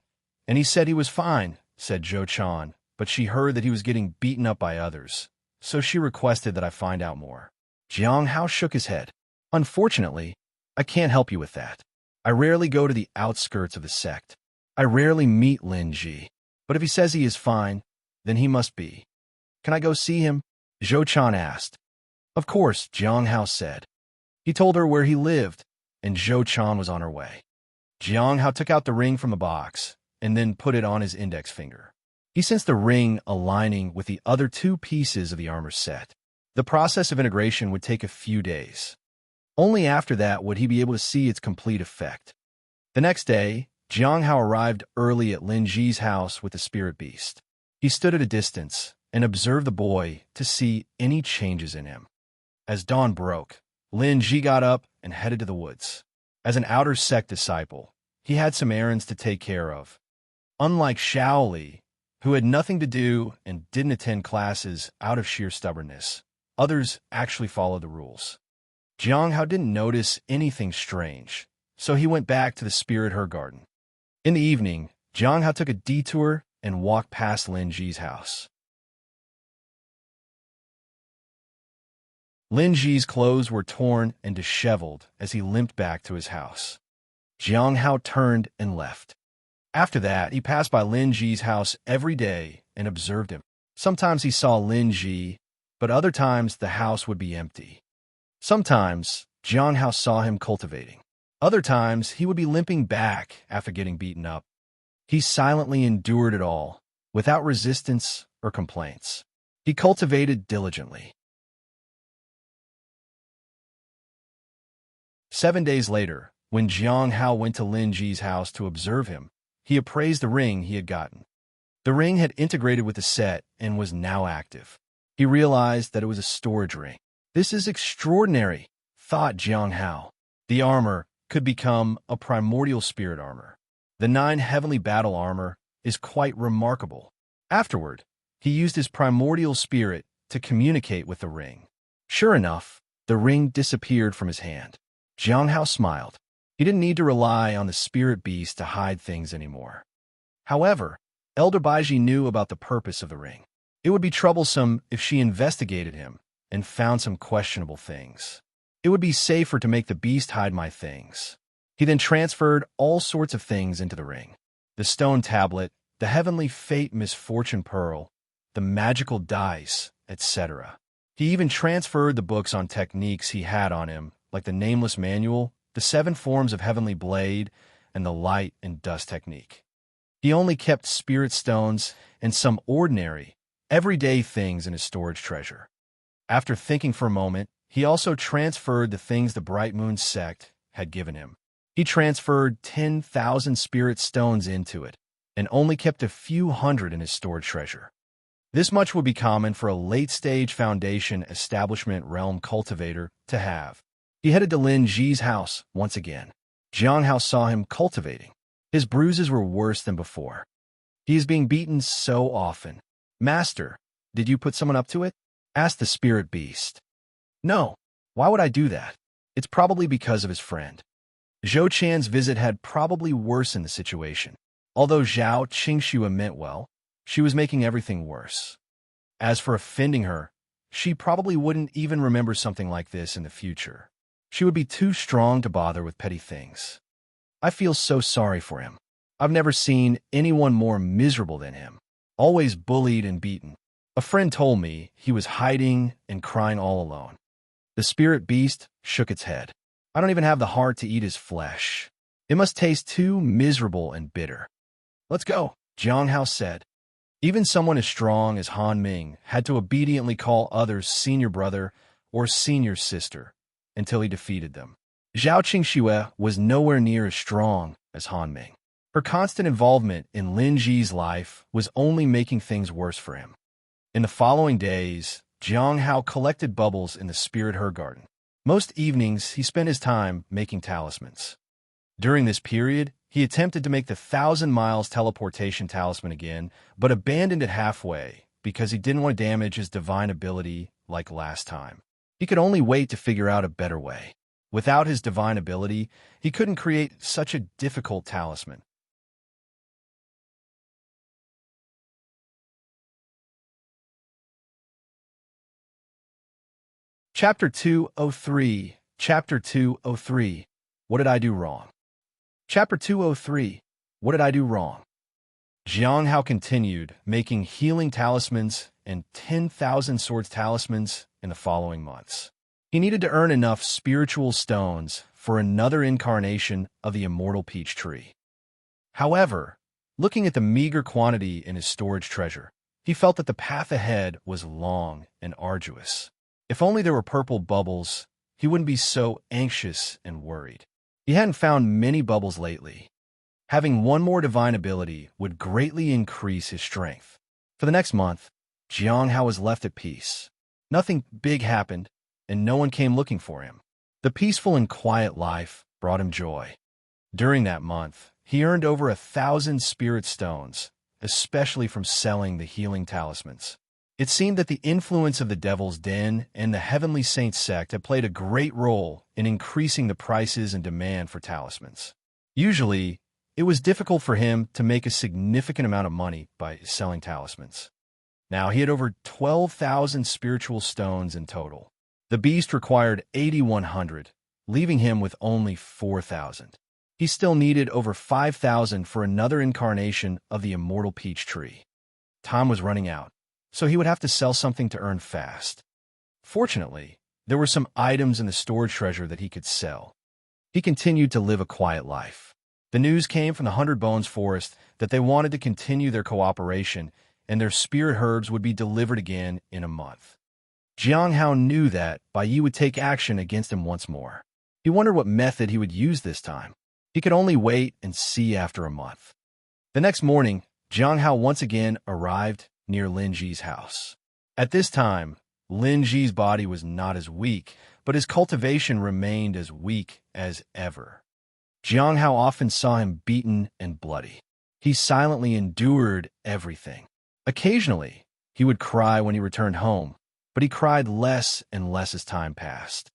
and he said he was fine, said Zhou Chan, but she heard that he was getting beaten up by others, so she requested that I find out more. Jiang Hao shook his head. Unfortunately, I can't help you with that. I rarely go to the outskirts of the sect. I rarely meet Lin Ji, but if he says he is fine, then he must be. Can I go see him? Zhou Chan asked. Of course, Jiang Hao said. He told her where he lived, and Zhou Chan was on her way. Jiang Hao took out the ring from the box and then put it on his index finger. He sensed the ring aligning with the other 2 pieces of the armor set. The process of integration would take a few days. Only after that would he be able to see its complete effect. The next day, Jiang Hao arrived early at Lin Ji's house with the spirit beast. He stood at a distance and observed the boy to see any changes in him. As dawn broke, Lin Ji got up and headed to the woods. As an outer sect disciple, he had some errands to take care of. Unlike Shaoli, who had nothing to do and didn't attend classes out of sheer stubbornness, others actually followed the rules. Jiang Hao didn't notice anything strange, so he went back to the spirit her garden. In the evening, Jiang Hao took a detour and walked past Lin Ji's house. Lin Ji's clothes were torn and disheveled as he limped back to his house. Jiang Hao turned and left. After that, he passed by Lin Ji's house every day and observed him. Sometimes he saw Lin Ji, but other times the house would be empty. Sometimes Jiang Hao saw him cultivating. Other times he would be limping back after getting beaten up. He silently endured it all, without resistance or complaints. He cultivated diligently. 7 days later, when Jiang Hao went to Lin Ji's house to observe him, he appraised the ring he had gotten. The ring had integrated with the set and was now active. He realized that it was a storage ring. This is extraordinary, thought Jiang Hao. The armor could become a primordial spirit armor. The 9 heavenly battle armor is quite remarkable. Afterward, he used his primordial spirit to communicate with the ring. Sure enough, the ring disappeared from his hand. Jiang Hao smiled. He didn't need to rely on the spirit beast to hide things anymore. However, Elder Baiji knew about the purpose of the ring. It would be troublesome if she investigated him and found some questionable things. It would be safer to make the beast hide my things. He then transferred all sorts of things into the ring. the stone tablet, the heavenly fate misfortune pearl, the magical dice, etc. He even transferred the books on techniques he had on him, like the Nameless Manual, the 7 Forms of Heavenly Blade, and the Light and Dust Technique. He only kept spirit stones and some ordinary, everyday things in his storage treasure. After thinking for a moment, he also transferred the things the Bright Moon sect had given him. He transferred 10,000 spirit stones into it, and only kept a few hundred in his stored treasure. This much would be common for a late-stage Foundation establishment realm cultivator to have. He headed to Lin Ji's house once again. Jiang Hao saw him cultivating. His bruises were worse than before. He is being beaten so often. "Master, did you put someone up to it?" asked the spirit beast. "No. Why would I do that? It's probably because of his friend." Zhou Qian's visit had probably worsened the situation. Although Zhao Qingxue meant well, she was making everything worse. As for offending her, she probably wouldn't even remember something like this in the future. She would be too strong to bother with petty things. I feel so sorry for him. I've never seen anyone more miserable than him. Always bullied and beaten. A friend told me he was hiding and crying all alone. The spirit beast shook its head. I don't even have the heart to eat his flesh. It must taste too miserable and bitter. "Let's go," Jiang Hao said. Even someone as strong as Han Ming had to obediently call others senior brother or senior sister until he defeated them. Zhao Qingxue was nowhere near as strong as Han Ming. Her constant involvement in Lin Ji's life was only making things worse for him. In the following days, Jiang Hao collected bubbles in the spirit herb garden. Most evenings, he spent his time making talismans. During this period, he attempted to make the 1,000 miles teleportation talisman again, but abandoned it halfway because he didn't want to damage his divine ability like last time. He could only wait to figure out a better way. Without his divine ability, he couldn't create such a difficult talisman. Chapter 203. Chapter 203. What did I do wrong? Chapter 203. What did I do wrong? Jiang Hao continued making healing talismans and 10,000 swords talismans in the following months. He needed to earn enough spiritual stones for another incarnation of the immortal peach tree. However, looking at the meager quantity in his storage treasure, he felt that the path ahead was long and arduous. If only there were purple bubbles, he wouldn't be so anxious and worried. He hadn't found many bubbles lately. Having one more divine ability would greatly increase his strength. For the next month, Jiang Hao was left at peace. Nothing big happened, and no one came looking for him. The peaceful and quiet life brought him joy. During that month, he earned over 1,000 spirit stones, especially from selling the healing talismans. It seemed that the influence of the Devil's Den and the Heavenly Saint sect had played a great role in increasing the prices and demand for talismans. Usually, it was difficult for him to make a significant amount of money by selling talismans. Now he had over 12,000 spiritual stones in total. The beast required 8,100, leaving him with only 4,000. He still needed over 5,000 for another incarnation of the immortal peach tree. Time was running out, so he would have to sell something to earn fast. Fortunately, there were some items in the storage treasure that he could sell. He continued to live a quiet life. The news came from the 100 Bones Forest that they wanted to continue their cooperation, and their spirit herbs would be delivered again in a month. Jiang Hao knew that Bai Yi would take action against him once more. He wondered what method he would use this time. He could only wait and see after a month. The next morning, Jiang Hao once again arrived near Lin Ji's house. At this time, Lin Ji's body was not as weak, but his cultivation remained as weak as ever. Jiang Hao often saw him beaten and bloody. He silently endured everything. Occasionally, he would cry when he returned home, but he cried less and less as time passed.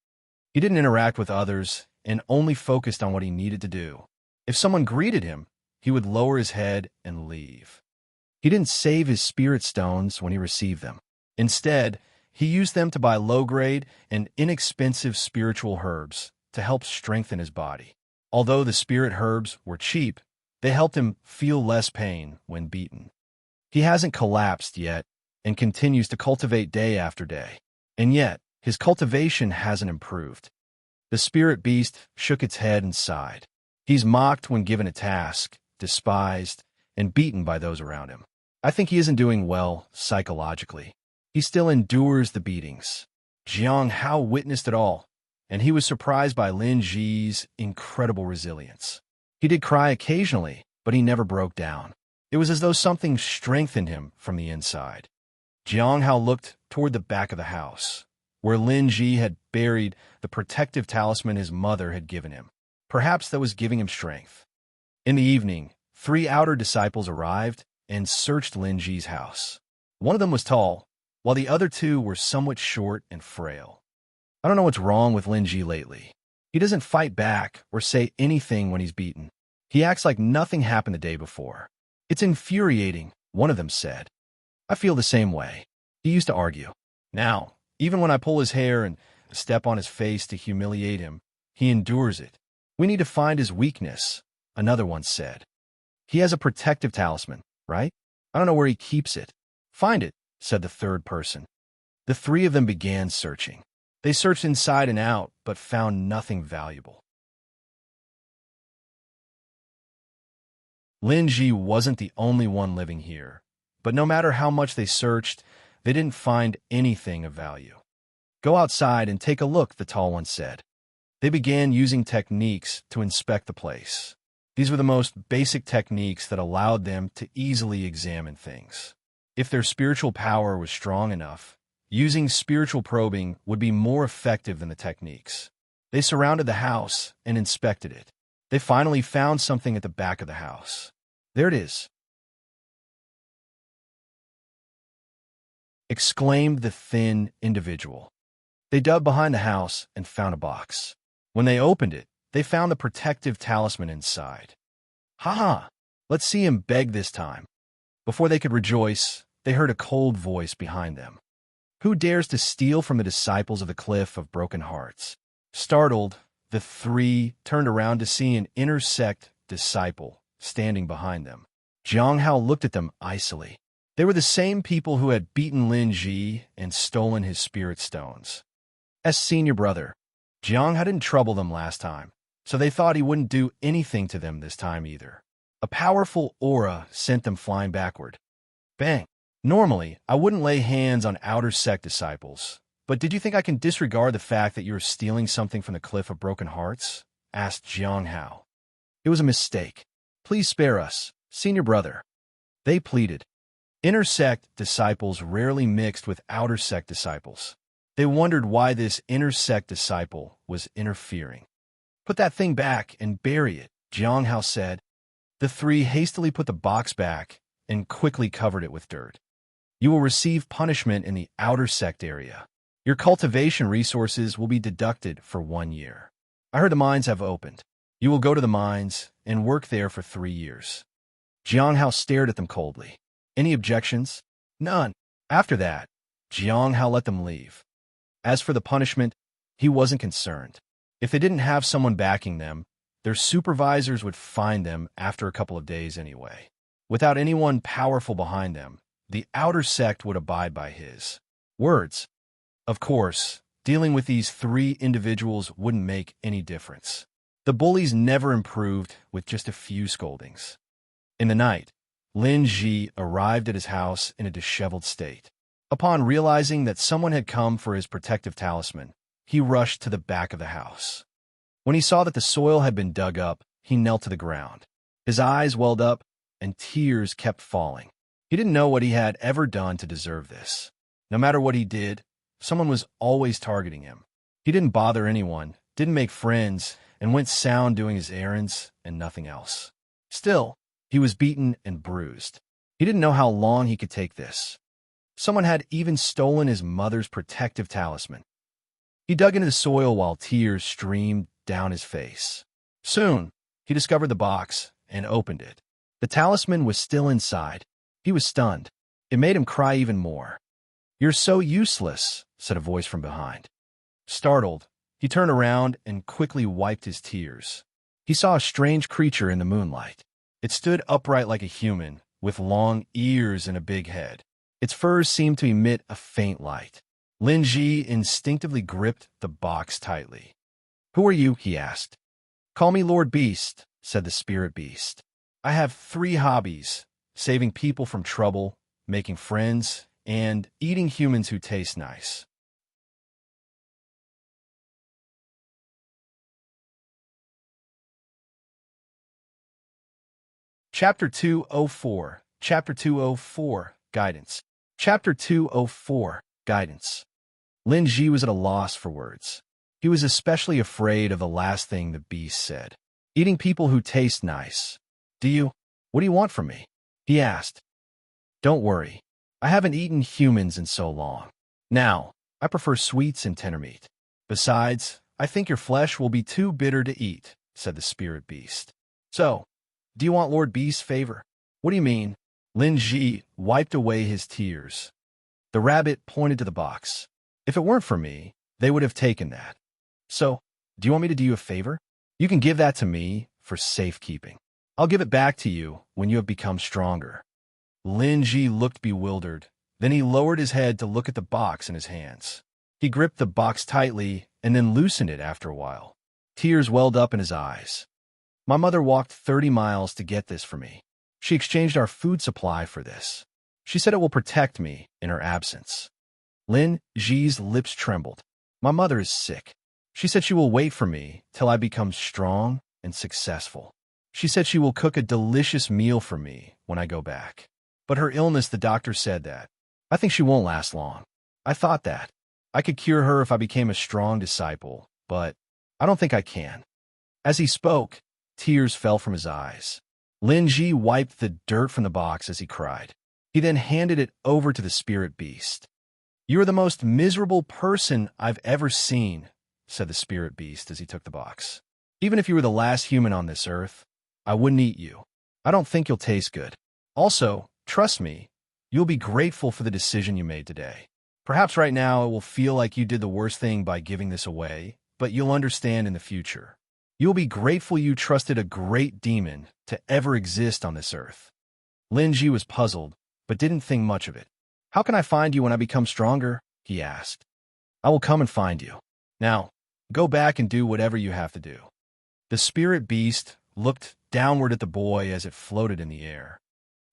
He didn't interact with others and only focused on what he needed to do. If someone greeted him, he would lower his head and leave. He didn't save his spirit stones when he received them. Instead, he used them to buy low-grade and inexpensive spiritual herbs to help strengthen his body. Although the spirit herbs were cheap, They helped him feel less pain when beaten. He hasn't collapsed yet and continues to cultivate day after day. And yet, his cultivation hasn't improved. The spirit beast shook its head and sighed. He's mocked when given a task, despised, and beaten by those around him. I think he isn't doing well psychologically. He still endures the beatings. Jiang Hao witnessed it all, and he was surprised by Lin Ji's incredible resilience. He did cry occasionally, but he never broke down. It was as though something strengthened him from the inside. Jiang Hao looked toward the back of the house, where Lin Ji had buried the protective talisman his mother had given him. Perhaps that was giving him strength. In the evening, 3 outer disciples arrived and searched Lin Ji's house. One of them was tall, while the other 2 were somewhat short and frail. I don't know what's wrong with Lin Ji lately. He doesn't fight back or say anything when he's beaten. He acts like nothing happened the day before. It's infuriating, one of them said. I feel the same way. He used to argue. Now, even when I pull his hair and step on his face to humiliate him, he endures it. We need to find his weakness, another one said. He has a protective talisman, right? I don't know where he keeps it. Find it, said the third person. The 3 of them began searching. They searched inside and out, but found nothing valuable. Lin Ji wasn't the only one living here, but no matter how much they searched, they didn't find anything of value. Go outside and take a look, the tall one said. They began using techniques to inspect the place. These were the most basic techniques that allowed them to easily examine things. If their spiritual power was strong enough, using spiritual probing would be more effective than the techniques. They surrounded the house and inspected it. They finally found something at the back of the house. There it is, exclaimed the thin individual. They dug behind the house and found a box. When they opened it, they found the protective talisman inside. Ha! Let's see him beg this time. Before they could rejoice, they heard a cold voice behind them. Who dares to steal from the disciples of the Cliff of Broken Hearts? Startled, the 3 turned around to see an inner sect disciple standing behind them. Jiang Hao looked at them icily. They were the same people who had beaten Lin Ji and stolen his spirit stones. As senior brother, Jiang Hao didn't trouble them last time, so they thought he wouldn't do anything to them this time either. A powerful aura sent them flying backward. Bang! Normally, I wouldn't lay hands on outer sect disciples, but did you think I can disregard the fact that you were stealing something from the Cliff of Broken Hearts? Asked Jiang Hao. It was a mistake. Please spare us, senior brother. They pleaded. Inner sect disciples rarely mixed with outer sect disciples. They wondered why this inner sect disciple was interfering. Put that thing back and bury it, Jiang Hao said. The 3 hastily put the box back and quickly covered it with dirt. You will receive punishment in the outer sect area. Your cultivation resources will be deducted for 1 year. I heard the mines have opened. You will go to the mines and work there for 3 years. Jiang Hao stared at them coldly. Any objections? None. After that, Jiang Hao let them leave. As for the punishment, he wasn't concerned. If they didn't have someone backing them, their supervisors would find them after a couple of days anyway. Without anyone powerful behind them, the outer sect would abide by his words. Of course, dealing with these 3 individuals wouldn't make any difference. The bullies never improved with just a few scoldings. In the night, Lin Ji arrived at his house in a disheveled state. Upon realizing that someone had come for his protective talisman, he rushed to the back of the house. When he saw that the soil had been dug up, he knelt to the ground. His eyes welled up, and tears kept falling. He didn't know what he had ever done to deserve this. No matter what he did, someone was always targeting him. He didn't bother anyone, didn't make friends, and went sound doing his errands and nothing else. Still, he was beaten and bruised. He didn't know how long he could take this. Someone had even stolen his mother's protective talisman. He dug into the soil while tears streamed down his face. Soon, he discovered the box and opened it. The talisman was still inside. He was stunned. It made him cry even more. "You're so useless," said a voice from behind. Startled, he turned around and quickly wiped his tears. He saw a strange creature in the moonlight. It stood upright like a human, with long ears and a big head. Its furs seemed to emit a faint light. Lin Ji instinctively gripped the box tightly. "Who are you?" he asked. "Call me Lord Beast," said the spirit beast. "I have 3 hobbies: saving people from trouble, making friends, and eating humans who taste nice." Chapter 204. Chapter 204. Guidance. Chapter 204. Guidance. Lin Ji was at a loss for words. He was especially afraid of the last thing the beast said. "Eating people who taste nice. What do you want from me?" he asked. "Don't worry. I haven't eaten humans in so long. Now, I prefer sweets and tender meat. Besides, I think your flesh will be too bitter to eat," said the spirit beast. "So, do you want Lord Beast's favor?" "What do you mean?" Lin Ji wiped away his tears. The rabbit pointed to the box. "If it weren't for me, they would have taken that. So, do you want me to do you a favor? You can give that to me for safekeeping. I'll give it back to you when you have become stronger." Lin Ji looked bewildered. Then he lowered his head to look at the box in his hands. He gripped the box tightly and then loosened it after a while. Tears welled up in his eyes. "My mother walked 30 miles to get this for me. She exchanged our food supply for this. She said it will protect me in her absence." Lin Ji's lips trembled. "My mother is sick. She said she will wait for me till I become strong and successful. She said she will cook a delicious meal for me when I go back. But her illness, the doctor said that. I think she won't last long. I thought that I could cure her if I became a strong disciple, but I don't think I can." As he spoke, tears fell from his eyes. Lin Ji wiped the dirt from the box as he cried. He then handed it over to the spirit beast. "You are the most miserable person I've ever seen," said the spirit beast as he took the box. "Even if you were the last human on this earth, I wouldn't eat you. I don't think you'll taste good. Also, trust me, you'll be grateful for the decision you made today. Perhaps right now it will feel like you did the worst thing by giving this away, but you'll understand in the future. You'll be grateful you trusted a great demon to ever exist on this earth." Lin Ji was puzzled, but didn't think much of it. "How can I find you when I become stronger?" he asked. "I will come and find you. Now, go back and do whatever you have to do." The spirit beast looked downward at the boy as it floated in the air.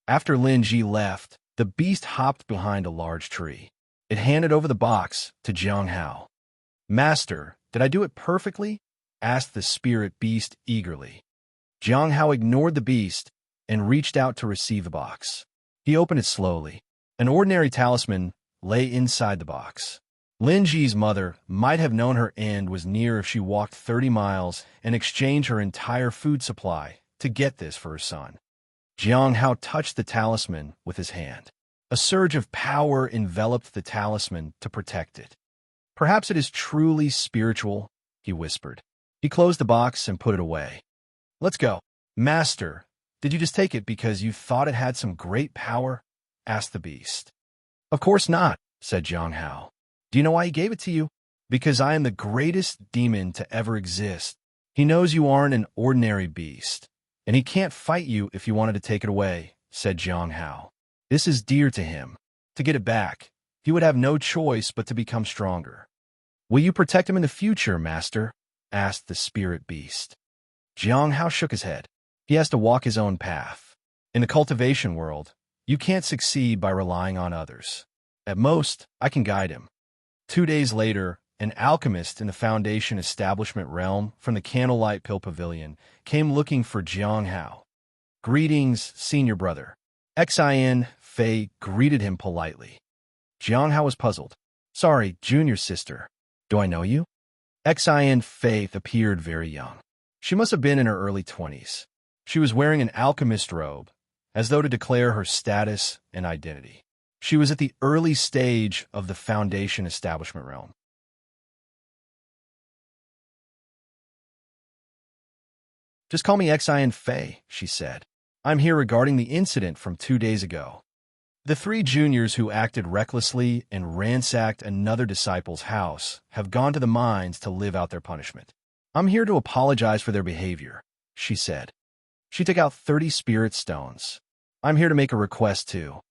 After Lin Ji left, the beast hopped behind a large tree. It handed over the box to Jiang Hao. "Master, did I do it perfectly?" asked the spirit beast eagerly. Jiang Hao ignored the beast and reached out to receive the box. He opened it slowly. An ordinary talisman lay inside the box. Lin Ji's mother might have known her end was near if she walked 30 miles and exchanged her entire food supply to get this for her son. Jiang Hao touched the talisman with his hand. A surge of power enveloped the talisman to protect it. "Perhaps it is truly spiritual," he whispered. He closed the box and put it away. "Let's go." "Master, did you just take it because you thought it had some great power?" asked the beast. "Of course not," said Jiang Hao. "Do you know why he gave it to you? Because I am the greatest demon to ever exist. He knows you aren't an ordinary beast, and he can't fight you if you wanted to take it away," said Jiang Hao. "This is dear to him. To get it back, he would have no choice but to become stronger." "Will you protect him in the future, master?" asked the spirit beast. Jiang Hao shook his head. He has to walk his own path. In the cultivation world, you can't succeed by relying on others. At most, I can guide him. 2 days later, an alchemist in the Foundation establishment realm from the Candlelight Pill Pavilion came looking for Jiang Hao. "Greetings, senior brother." Xin Fei greeted him politely. Jiang Hao was puzzled. "Sorry, junior sister. Do I know you?" Xin Fei appeared very young. She must have been in her early 20s. She was wearing an alchemist robe, as though to declare her status and identity. She was at the early stage of the Foundation establishment realm. "Just call me Xin Fei," she said. "I'm here regarding the incident from 2 days ago. The 3 juniors who acted recklessly and ransacked another disciple's house have gone to the mines to live out their punishment. I'm here to apologize for their behavior," she said. She took out 30 spirit stones. I'm here to make a request too.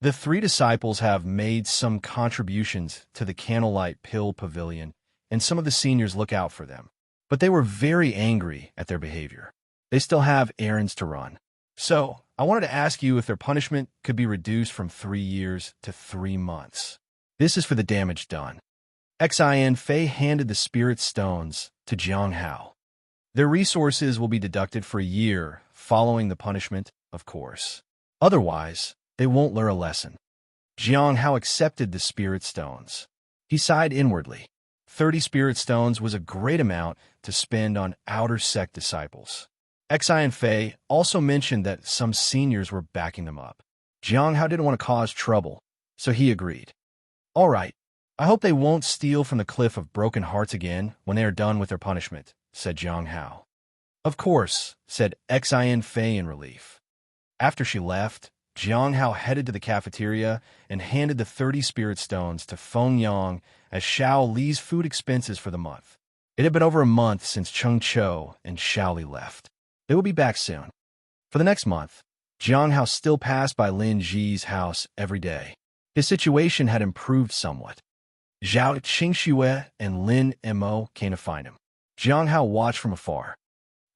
The three disciples have made some contributions to the Candlelight Pill Pavilion, and some of the seniors look out for them. But they were very angry at their behavior. They still have errands to run. So, I wanted to ask you if their punishment could be reduced from 3 years to 3 months. This is for the damage done. Xin Fei handed the spirit stones to Jiang Hao. Their resources will be deducted for a year following the punishment, of course. Otherwise, they won't learn a lesson. Jiang Hao accepted the spirit stones. He sighed inwardly. 30 spirit stones was a great amount to spend on outer sect disciples. Xin Fei also mentioned that some seniors were backing them up. Jiang Hao didn't want to cause trouble, so he agreed. All right, I hope they won't steal from the Cliff of Broken Hearts again when they are done with their punishment, said Jiang Hao. Of course, said Xin Fei in relief. After she left, Jiang Hao headed to the cafeteria and handed the 30 spirit stones to Feng Yang as Xiao Li's food expenses for the month. It had been over a month since Cheng Chou and Xiao Li left. They will be back soon. For the next month, Jiang Hao still passed by Lin Ji's house every day. His situation had improved somewhat. Zhao Qingxue and Lin Mo came to find him. Jiang Hao watched from afar.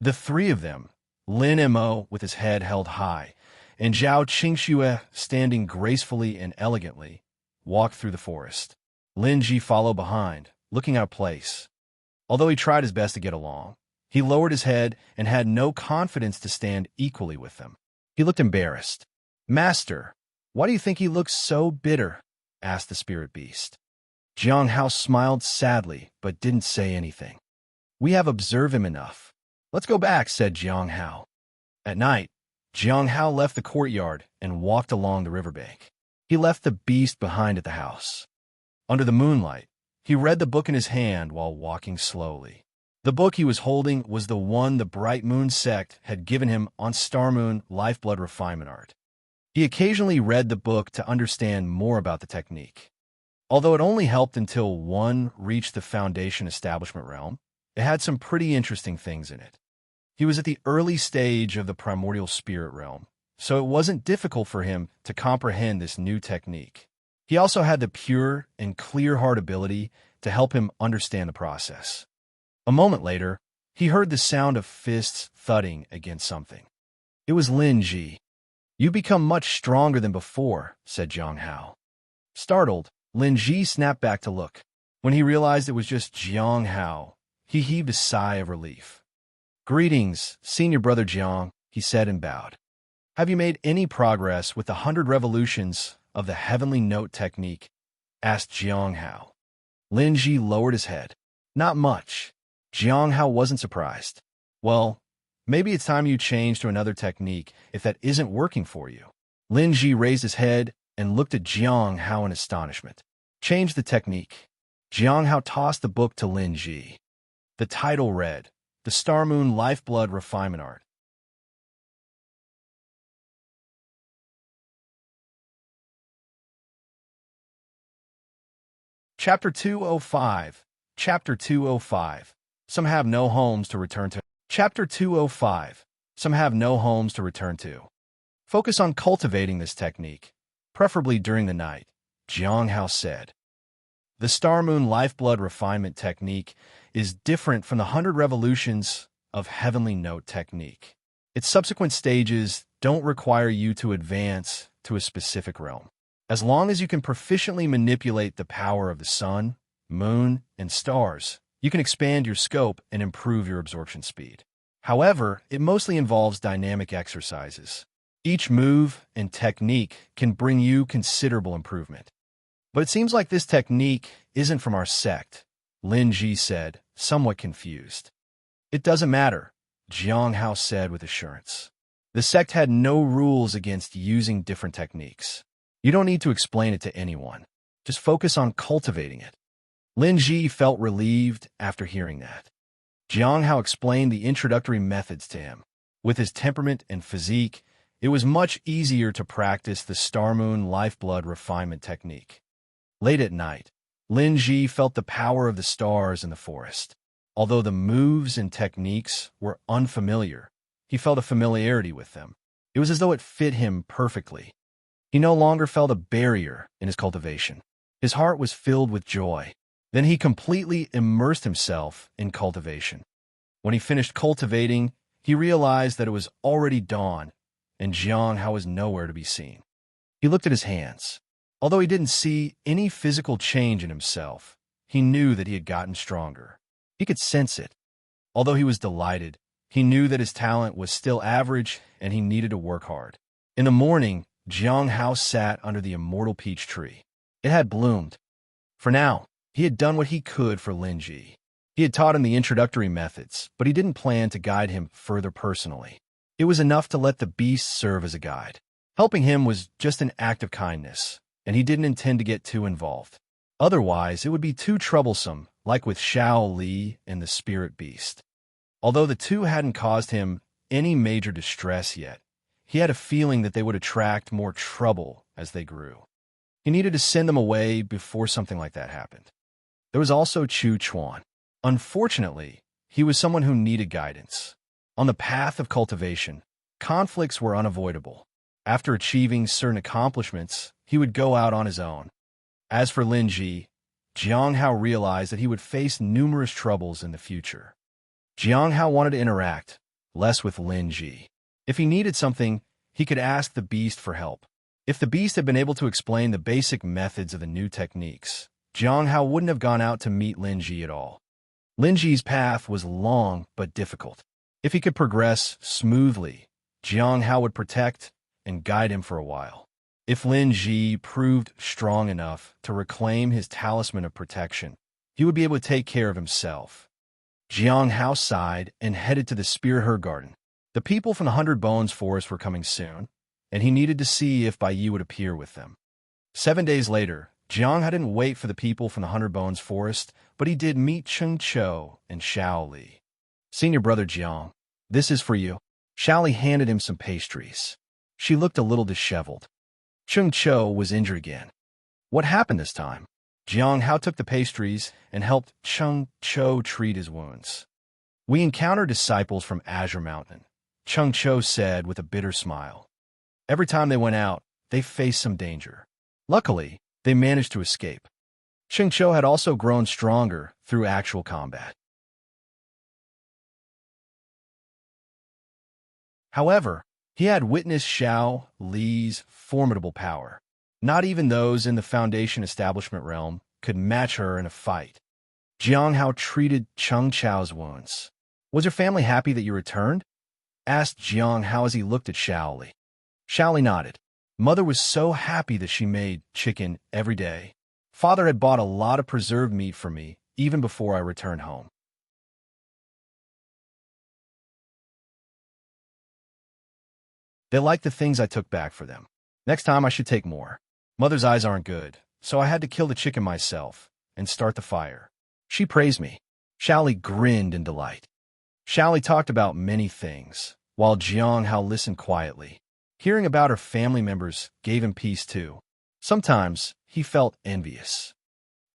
The three of them, Lin Mo with his head held high, and Zhao Qingxue standing gracefully and elegantly, walked through the forest. Lin Ji followed behind, looking out of place. Although he tried his best to get along, he lowered his head and had no confidence to stand equally with them. He looked embarrassed. "Master, why do you think he looks so bitter?" asked the spirit beast. Jiang Hao smiled sadly, but didn't say anything. "We have observed him enough. Let's go back," said Jiang Hao. At night, Jiang Hao left the courtyard and walked along the riverbank. He left the beast behind at the house. Under the moonlight, he read the book in his hand while walking slowly. The book he was holding was the one the Bright Moon sect had given him on Star Moon Lifeblood Refinement Art. He occasionally read the book to understand more about the technique. Although it only helped until one reached the Foundation Establishment realm, it had some pretty interesting things in it. He was at the early stage of the Primordial Spirit realm, so it wasn't difficult for him to comprehend this new technique. He also had the pure and clear heart ability to help him understand the process. A moment later, he heard the sound of fists thudding against something. It was Lin Ji. "You become much stronger than before," said Jiang Hao. Startled, Lin Ji snapped back to look. When he realized it was just Jiang Hao, he heaved a sigh of relief. "Greetings, senior brother Jiang," he said and bowed. "Have you made any progress with the 100 revolutions of the Heavenly Note technique?" asked Jiang Hao. Lin Ji lowered his head. "Not much." Jiang Hao wasn't surprised. "Well, maybe it's time you change to another technique if that isn't working for you." Lin Ji raised his head and looked at Jiang Hao in astonishment. "Change the technique." Jiang Hao tossed the book to Lin Ji. The title read, "The Star Moon Lifeblood Refinement Art." Chapter 205. Chapter 205. Some have no homes to return to. Chapter 205. Some have no homes to return to. Focus on cultivating this technique, preferably during the night, Jiang Hao said. The Star Moon Lifeblood Refinement technique is different from the 100 revolutions of Heavenly Note technique. Its subsequent stages don't require you to advance to a specific realm. As long as you can proficiently manipulate the power of the sun, moon, and stars, you can expand your scope and improve your absorption speed. However, it mostly involves dynamic exercises. Each move and technique can bring you considerable improvement. But it seems like this technique isn't from our sect, Lin Ji said, somewhat confused. It doesn't matter, Jiang Hao said with assurance. The sect had no rules against using different techniques. You don't need to explain it to anyone. Just focus on cultivating it. Lin Ji felt relieved after hearing that. Jiang Hao explained the introductory methods to him. With his temperament and physique, it was much easier to practice the Star Moon Lifeblood Refinement technique. Late at night, Lin Ji felt the power of the stars in the forest. Although the moves and techniques were unfamiliar, he felt a familiarity with them. It was as though it fit him perfectly. He no longer felt a barrier in his cultivation. His heart was filled with joy. Then he completely immersed himself in cultivation. When he finished cultivating, he realized that it was already dawn, and Jiang Hao was nowhere to be seen. He looked at his hands. Although he didn't see any physical change in himself, he knew that he had gotten stronger. He could sense it. Although he was delighted, he knew that his talent was still average and he needed to work hard. In the morning, Jiang Hao sat under the immortal peach tree. It had bloomed. For now, he had done what he could for Lin Ji. He had taught him the introductory methods, but he didn't plan to guide him further personally. It was enough to let the beast serve as a guide. Helping him was just an act of kindness, and he didn't intend to get too involved. Otherwise, it would be too troublesome, like with Xiao Li and the spirit beast. Although the two hadn't caused him any major distress yet, he had a feeling that they would attract more trouble as they grew. He needed to send them away before something like that happened. There was also Chu Chuan. Unfortunately, he was someone who needed guidance. On the path of cultivation, conflicts were unavoidable. After achieving certain accomplishments, he would go out on his own. As for Lin Ji, Jiang Hao realized that he would face numerous troubles in the future. Jiang Hao wanted to interact less with Lin Ji. If he needed something, he could ask the beast for help. If the beast had been able to explain the basic methods of the new techniques, Jiang Hao wouldn't have gone out to meet Lin Ji at all. Lin Ji's path was long but difficult. If he could progress smoothly, Jiang Hao would protect and guide him for a while. If Lin Ji proved strong enough to reclaim his talisman of protection, he would be able to take care of himself. Jiang Hao sighed and headed to the Spirit Her Garden. The people from the 100 Bones Forest were coming soon, and he needed to see if Bai Yi would appear with them. 7 days later, Jiang Hao didn't wait for the people from the 100 Bones Forest, but he did meet Cheng Chou and Xiao Li. "Senior brother Jiang, this is for you." Xiao Li handed him some pastries. She looked a little disheveled. Cheng Chou was injured again. What happened this time? Jiang Hao took the pastries and helped Cheng Chou treat his wounds. "We encountered disciples from Azure Mountain," Cheng Chou said with a bitter smile. "Every time they went out, they faced some danger. Luckily, they managed to escape." Cheng Chou had also grown stronger through actual combat. However, he had witnessed Xiao Li's formidable power. Not even those in the Foundation establishment realm could match her in a fight. Jiang Hao treated Cheng Chou's wounds. "Was your family happy that you returned?" asked Jiang Hao as he looked at Xiao Li. Xiao Li nodded. "Mother was so happy that she made chicken every day. Father had bought a lot of preserved meat for me even before I returned home." "They liked the things I took back for them. Next time I should take more. Mother's eyes aren't good, so I had to kill the chicken myself and start the fire. She praised me." Xiao Li grinned in delight. Xiao Li talked about many things, while Jiang Hao listened quietly. Hearing about her family members gave him peace too. Sometimes he felt envious.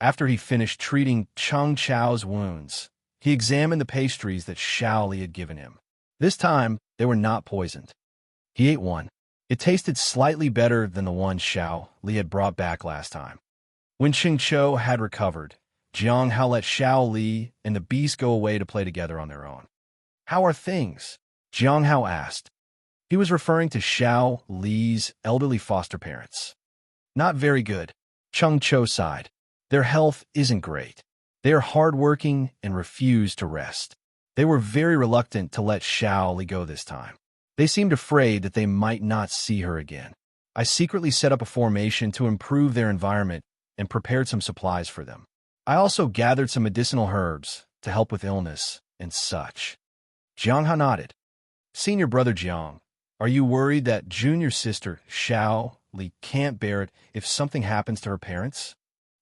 After he finished treating Cheng Chou's wounds, he examined the pastries that Xiao Li had given him. This time, they were not poisoned. He ate one. It tasted slightly better than the one Xiao Li had brought back last time. When Cheng Chou had recovered, Jiang Hao let Xiao Li and the beast go away to play together on their own. "How are things?" Jiang Hao asked. He was referring to Xiao Li's elderly foster parents. "Not very good," Cheng Chou sighed. "Their health isn't great. They are hardworking and refuse to rest. They were very reluctant to let Xiao Li go this time. They seemed afraid that they might not see her again. I secretly set up a formation to improve their environment and prepared some supplies for them. I also gathered some medicinal herbs to help with illness and such." Jiang Hao nodded. "Senior brother Jiang, are you worried that junior sister Xiao Li can't bear it if something happens to her parents?"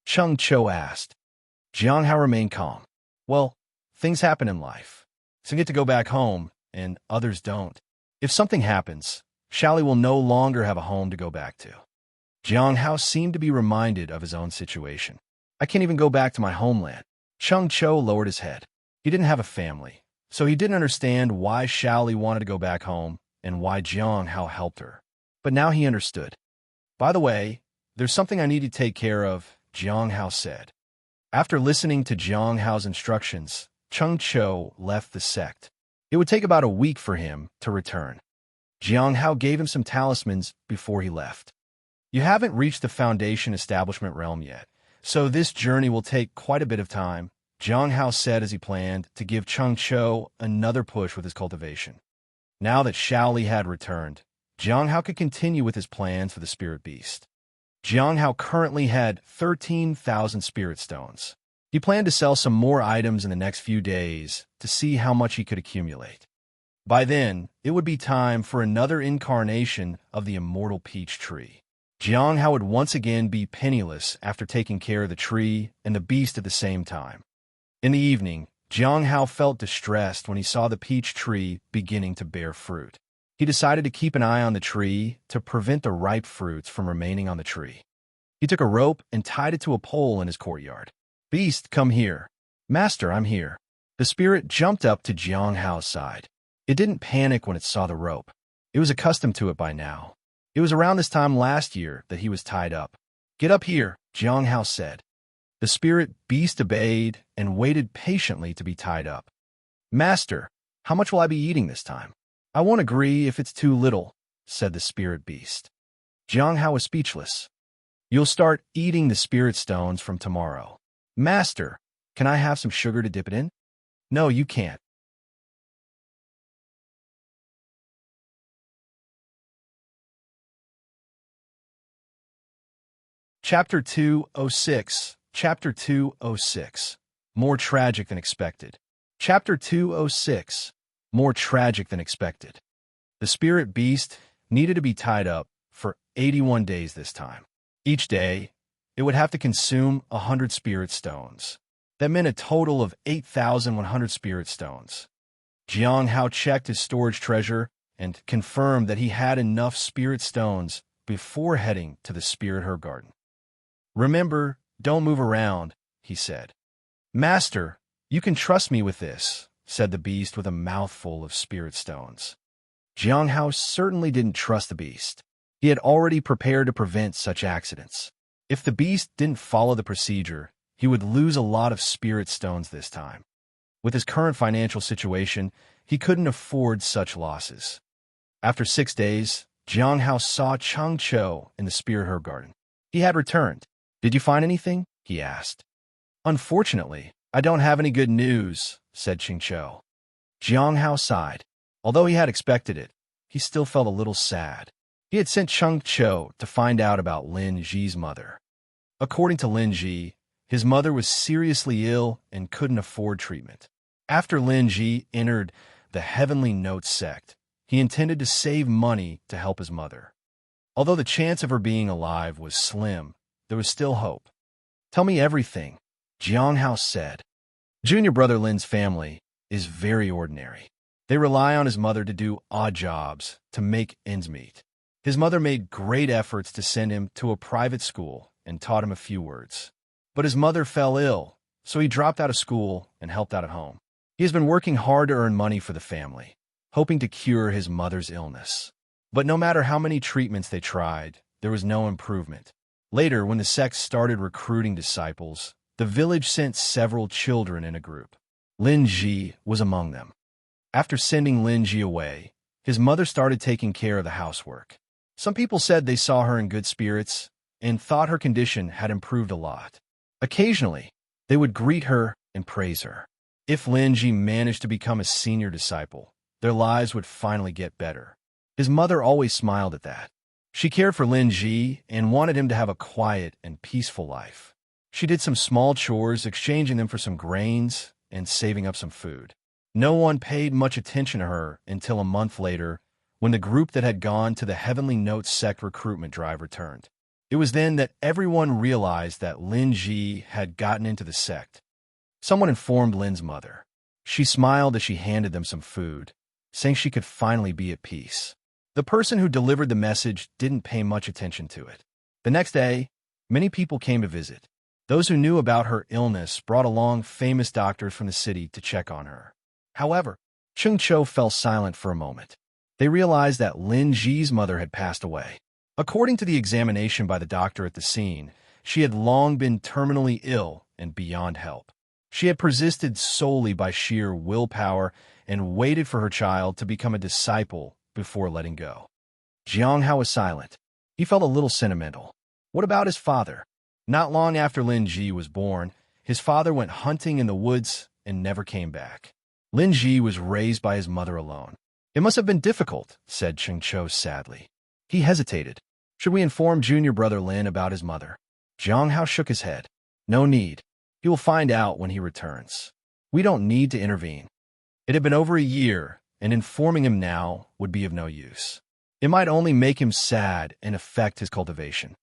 Cheng Chou asked. Jiang Hao remained calm. "Well, things happen in life. Some get to go back home, and others don't. If something happens, Xiao Li will no longer have a home to go back to." Jiang Hao seemed to be reminded of his own situation. "I can't even go back to my homeland." Cheng Chou lowered his head. He didn't have a family, so he didn't understand why Shaoli wanted to go back home and why Jiang Hao helped her. But now he understood. By the way, there's something I need to take care of, Jiang Hao said. After listening to Jiang Hao's instructions, Cheng Cho left the sect. It would take about a week for him to return. Jiang Hao gave him some talismans before he left. You haven't reached the foundation establishment realm yet, so this journey will take quite a bit of time, Jiang Hao said as he planned to give Cheng Cho another push with his cultivation. Now that Shaoli had returned, Jiang Hao could continue with his plans for the spirit beast. Jiang Hao currently had 13,000 spirit stones. He planned to sell some more items in the next few days to see how much he could accumulate. By then, it would be time for another incarnation of the immortal peach tree. Jiang Hao would once again be penniless after taking care of the tree and the beast at the same time. In the evening, Jiang Hao felt distressed when he saw the peach tree beginning to bear fruit. He decided to keep an eye on the tree to prevent the ripe fruits from remaining on the tree. He took a rope and tied it to a pole in his courtyard. Beast, come here. Master, I'm here. The spirit jumped up to Jiang Hao's side. It didn't panic when it saw the rope. It was accustomed to it by now. It was around this time last year that he was tied up. Get up here, Jiang Hao said. The spirit beast obeyed and waited patiently to be tied up. Master, how much will I be eating this time? I won't agree if it's too little, said the spirit beast. Jiang Hao was speechless. You'll start eating the spirit stones from tomorrow. Master, can I have some sugar to dip it in? No, you can't. Chapter 206. Chapter 206. More tragic than expected. Chapter 206. More tragic than expected. The spirit beast needed to be tied up for 81 days this time. Each day, it would have to consume 100 spirit stones. That meant a total of 8,100 spirit stones. Jiang Hao checked his storage treasure and confirmed that he had enough spirit stones before heading to the spirit herb garden. Remember, don't move around, he said. Master, you can trust me with this, said the beast with a mouthful of spirit stones. Jiang Hao certainly didn't trust the beast. He had already prepared to prevent such accidents. If the beast didn't follow the procedure, he would lose a lot of spirit stones this time. With his current financial situation, he couldn't afford such losses. After 6 days, Jiang Hao saw Cheng Cho in the spirit herb garden. He had returned. Did you find anything? He asked. Unfortunately, I don't have any good news, said Cheng Cho. Jiang Hao sighed. Although he had expected it, he still felt a little sad. He had sent Cheng Cho to find out about Lin Ji's mother. According to Lin Ji, his mother was seriously ill and couldn't afford treatment. After Lin Ji entered the Heavenly Notes sect, he intended to save money to help his mother. Although the chance of her being alive was slim, there was still hope. Tell me everything, Jiang Hao said. Junior brother Lin's family is very ordinary. They rely on his mother to do odd jobs to make ends meet. His mother made great efforts to send him to a private school and taught him a few words. But his mother fell ill, so he dropped out of school and helped out at home. He has been working hard to earn money for the family, hoping to cure his mother's illness. But no matter how many treatments they tried, there was no improvement. Later, when the sect started recruiting disciples, the village sent several children in a group. Lin Ji was among them. After sending Lin Ji away, his mother started taking care of the housework. Some people said they saw her in good spirits and thought her condition had improved a lot. Occasionally, they would greet her and praise her. If Lin Ji managed to become a senior disciple, their lives would finally get better. His mother always smiled at that. She cared for Lin Ji and wanted him to have a quiet and peaceful life. She did some small chores, exchanging them for some grains and saving up some food. No one paid much attention to her until a month later, when the group that had gone to the Heavenly Notes sect recruitment drive returned. It was then that everyone realized that Lin Ji had gotten into the sect. Someone informed Lin's mother. She smiled as she handed them some food, saying she could finally be at peace. The person who delivered the message didn't pay much attention to it. The next day, many people came to visit. Those who knew about her illness brought along famous doctors from the city to check on her. However, Chung Cho fell silent for a moment. They realized that Lin Ji's mother had passed away. According to the examination by the doctor at the scene, she had long been terminally ill and beyond help. She had persisted solely by sheer willpower and waited for her child to become a disciple before letting go. Jiang Hao was silent. He felt a little sentimental. What about his father? Not long after Lin Ji was born, his father went hunting in the woods and never came back. Lin Ji was raised by his mother alone. It must have been difficult, said Cheng Cho sadly. He hesitated. Should we inform junior brother Lin about his mother? Jiang Hao shook his head. No need. He will find out when he returns. We don't need to intervene. It had been over a year, and informing him now would be of no use. It might only make him sad and affect his cultivation.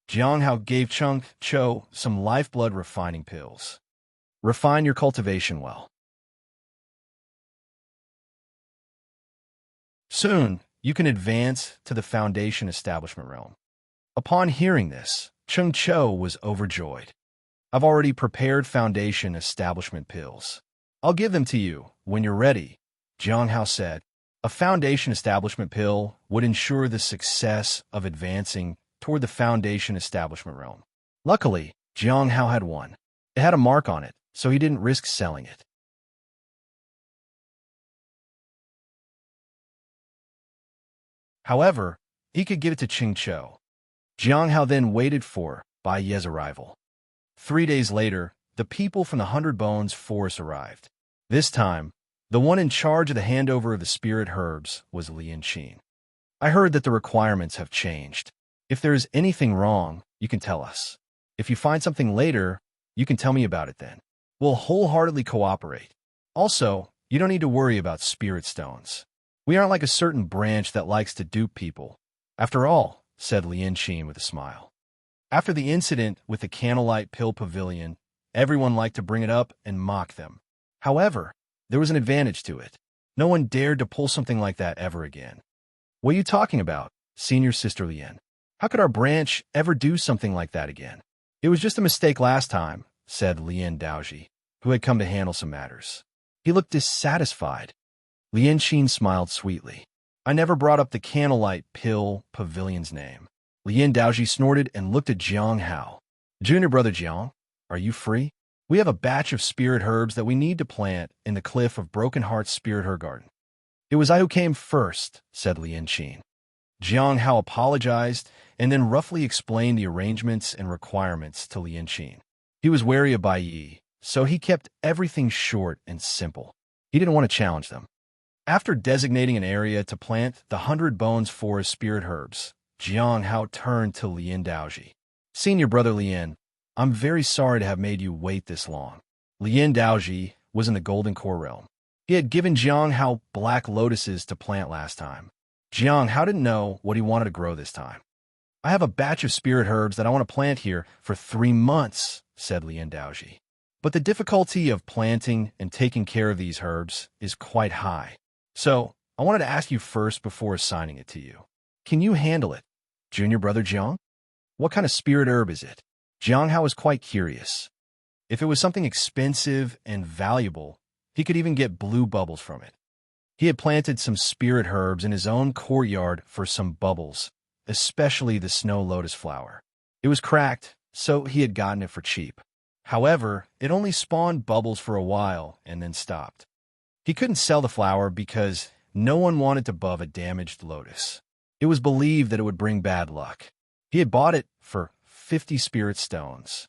Jiang Hao gave Cheng Cho some lifeblood refining pills. Refine your cultivation well. Soon, you can advance to the foundation establishment realm. Upon hearing this, Cheng Cho was overjoyed. I've already prepared foundation establishment pills. I'll give them to you when you're ready, Jiang Hao said. A foundation establishment pill would ensure the success of advancing toward the foundation establishment realm. Luckily, Jiang Hao had one. It had a mark on it, so he didn't risk selling it. However, he could give it to Cheng Cho. Jiang Hao then waited for Bai Ye's arrival. 3 days later, the people from the 100 Bones Forest arrived. This time, the one in charge of the handover of the spirit herbs was Lian Qin. I heard that the requirements have changed. If there is anything wrong, you can tell us. If you find something later, you can tell me about it then. We'll wholeheartedly cooperate. Also, you don't need to worry about spirit stones. We aren't like a certain branch that likes to dupe people. After all, said Lian Qin with a smile. After the incident with the candlelight pill pavilion, everyone liked to bring it up and mock them. However, there was an advantage to it. No one dared to pull something like that ever again. What are you talking about, senior sister Lian? How could our branch ever do something like that again? It was just a mistake last time, said Lian Daoji, who had come to handle some matters. He looked dissatisfied. Lian Qin smiled sweetly. I never brought up the candlelight pill pavilion's name. Lian Daoji snorted and looked at Jiang Hao. Junior brother Jiang, are you free? We have a batch of spirit herbs that we need to plant in the cliff of Broken Heart's spirit herb garden. It was I who came first, said Lian Qin. Jiang Hao apologized and then roughly explained the arrangements and requirements to Lian Qin. He was wary of Bai Yi, so he kept everything short and simple. He didn't want to challenge them. After designating an area to plant the 100 Bones Forest spirit herbs, Jiang Hao turned to Lian Daoji. Senior brother Lian, I'm very sorry to have made you wait this long. Lian Daoji was in the Golden Core realm. He had given Jiang Hao black lotuses to plant last time. Jiang Hao didn't know what he wanted to grow this time. I have a batch of spirit herbs that I want to plant here for 3 months, said Lian Daoji. But the difficulty of planting and taking care of these herbs is quite high. So, I wanted to ask you first before assigning it to you. Can you handle it, junior brother Jiang? What kind of spirit herb is it? Jiang Hao was quite curious. If it was something expensive and valuable, he could even get blue bubbles from it. He had planted some spirit herbs in his own courtyard for some bubbles, especially the snow lotus flower. It was cracked, so he had gotten it for cheap. However, it only spawned bubbles for a while and then stopped. He couldn't sell the flower because no one wanted to buff a damaged lotus. It was believed that it would bring bad luck. He had bought it for 50 spirit stones.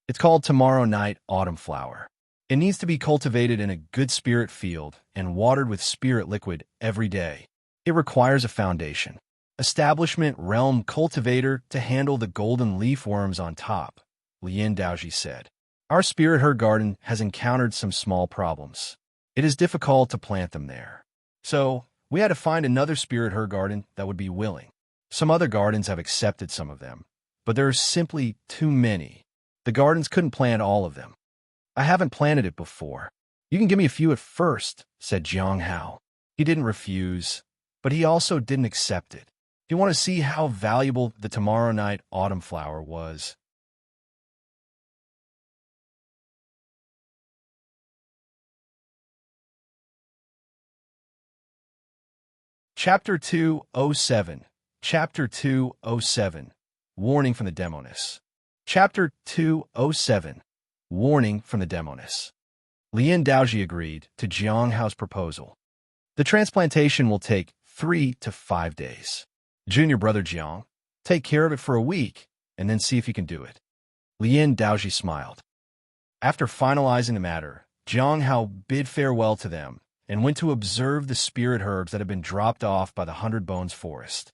It's called Tomorrow Night Autumn Flower. It needs to be cultivated in a good spirit field and watered with spirit liquid every day. It requires a foundation. Establishment realm cultivator to handle the golden leaf worms on top, Lian Daoji said. Our spirit herb garden has encountered some small problems. It is difficult to plant them there. So, we had to find another spirit herb garden that would be willing. Some other gardens have accepted some of them, but there are simply too many. The gardens couldn't plant all of them. I haven't planted it before. You can give me a few at first, said Jiang Hao. He didn't refuse, but he also didn't accept it. He wanted to see how valuable the Tomorrow Night Autumn Flower was. Chapter 207. Chapter 207. Warning from the Demoness. Chapter 207. Warning from the Demoness. Lien Daoji agreed to Jiang Hao's proposal. The transplantation will take 3 to 5 days. Junior brother Jiang, take care of it for a week, and then see if you can do it. Lien Daoji smiled. After finalizing the matter, Jiang Hao bid farewell to them and went to observe the spirit herbs that had been dropped off by the 100 Bones forest.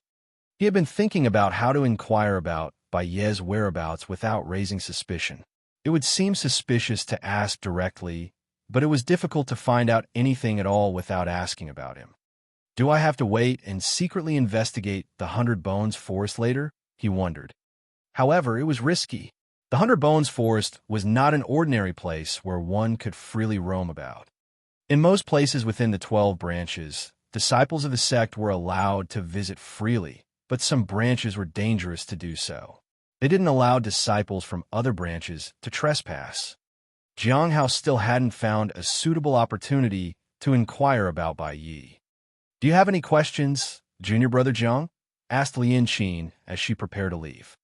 He had been thinking about how to inquire about Bai Ye's whereabouts without raising suspicion. It would seem suspicious to ask directly, but it was difficult to find out anything at all without asking about him. Do I have to wait and secretly investigate the 100 Bones forest later? He wondered. However, it was risky. The 100 Bones forest was not an ordinary place where one could freely roam about. In most places within the 12 branches, disciples of the sect were allowed to visit freely, but some branches were dangerous to do so. They didn't allow disciples from other branches to trespass. Jiang Hao still hadn't found a suitable opportunity to inquire about Bai Yi. Do you have any questions, junior brother Jiang? Asked Lien Qin as she prepared to leave.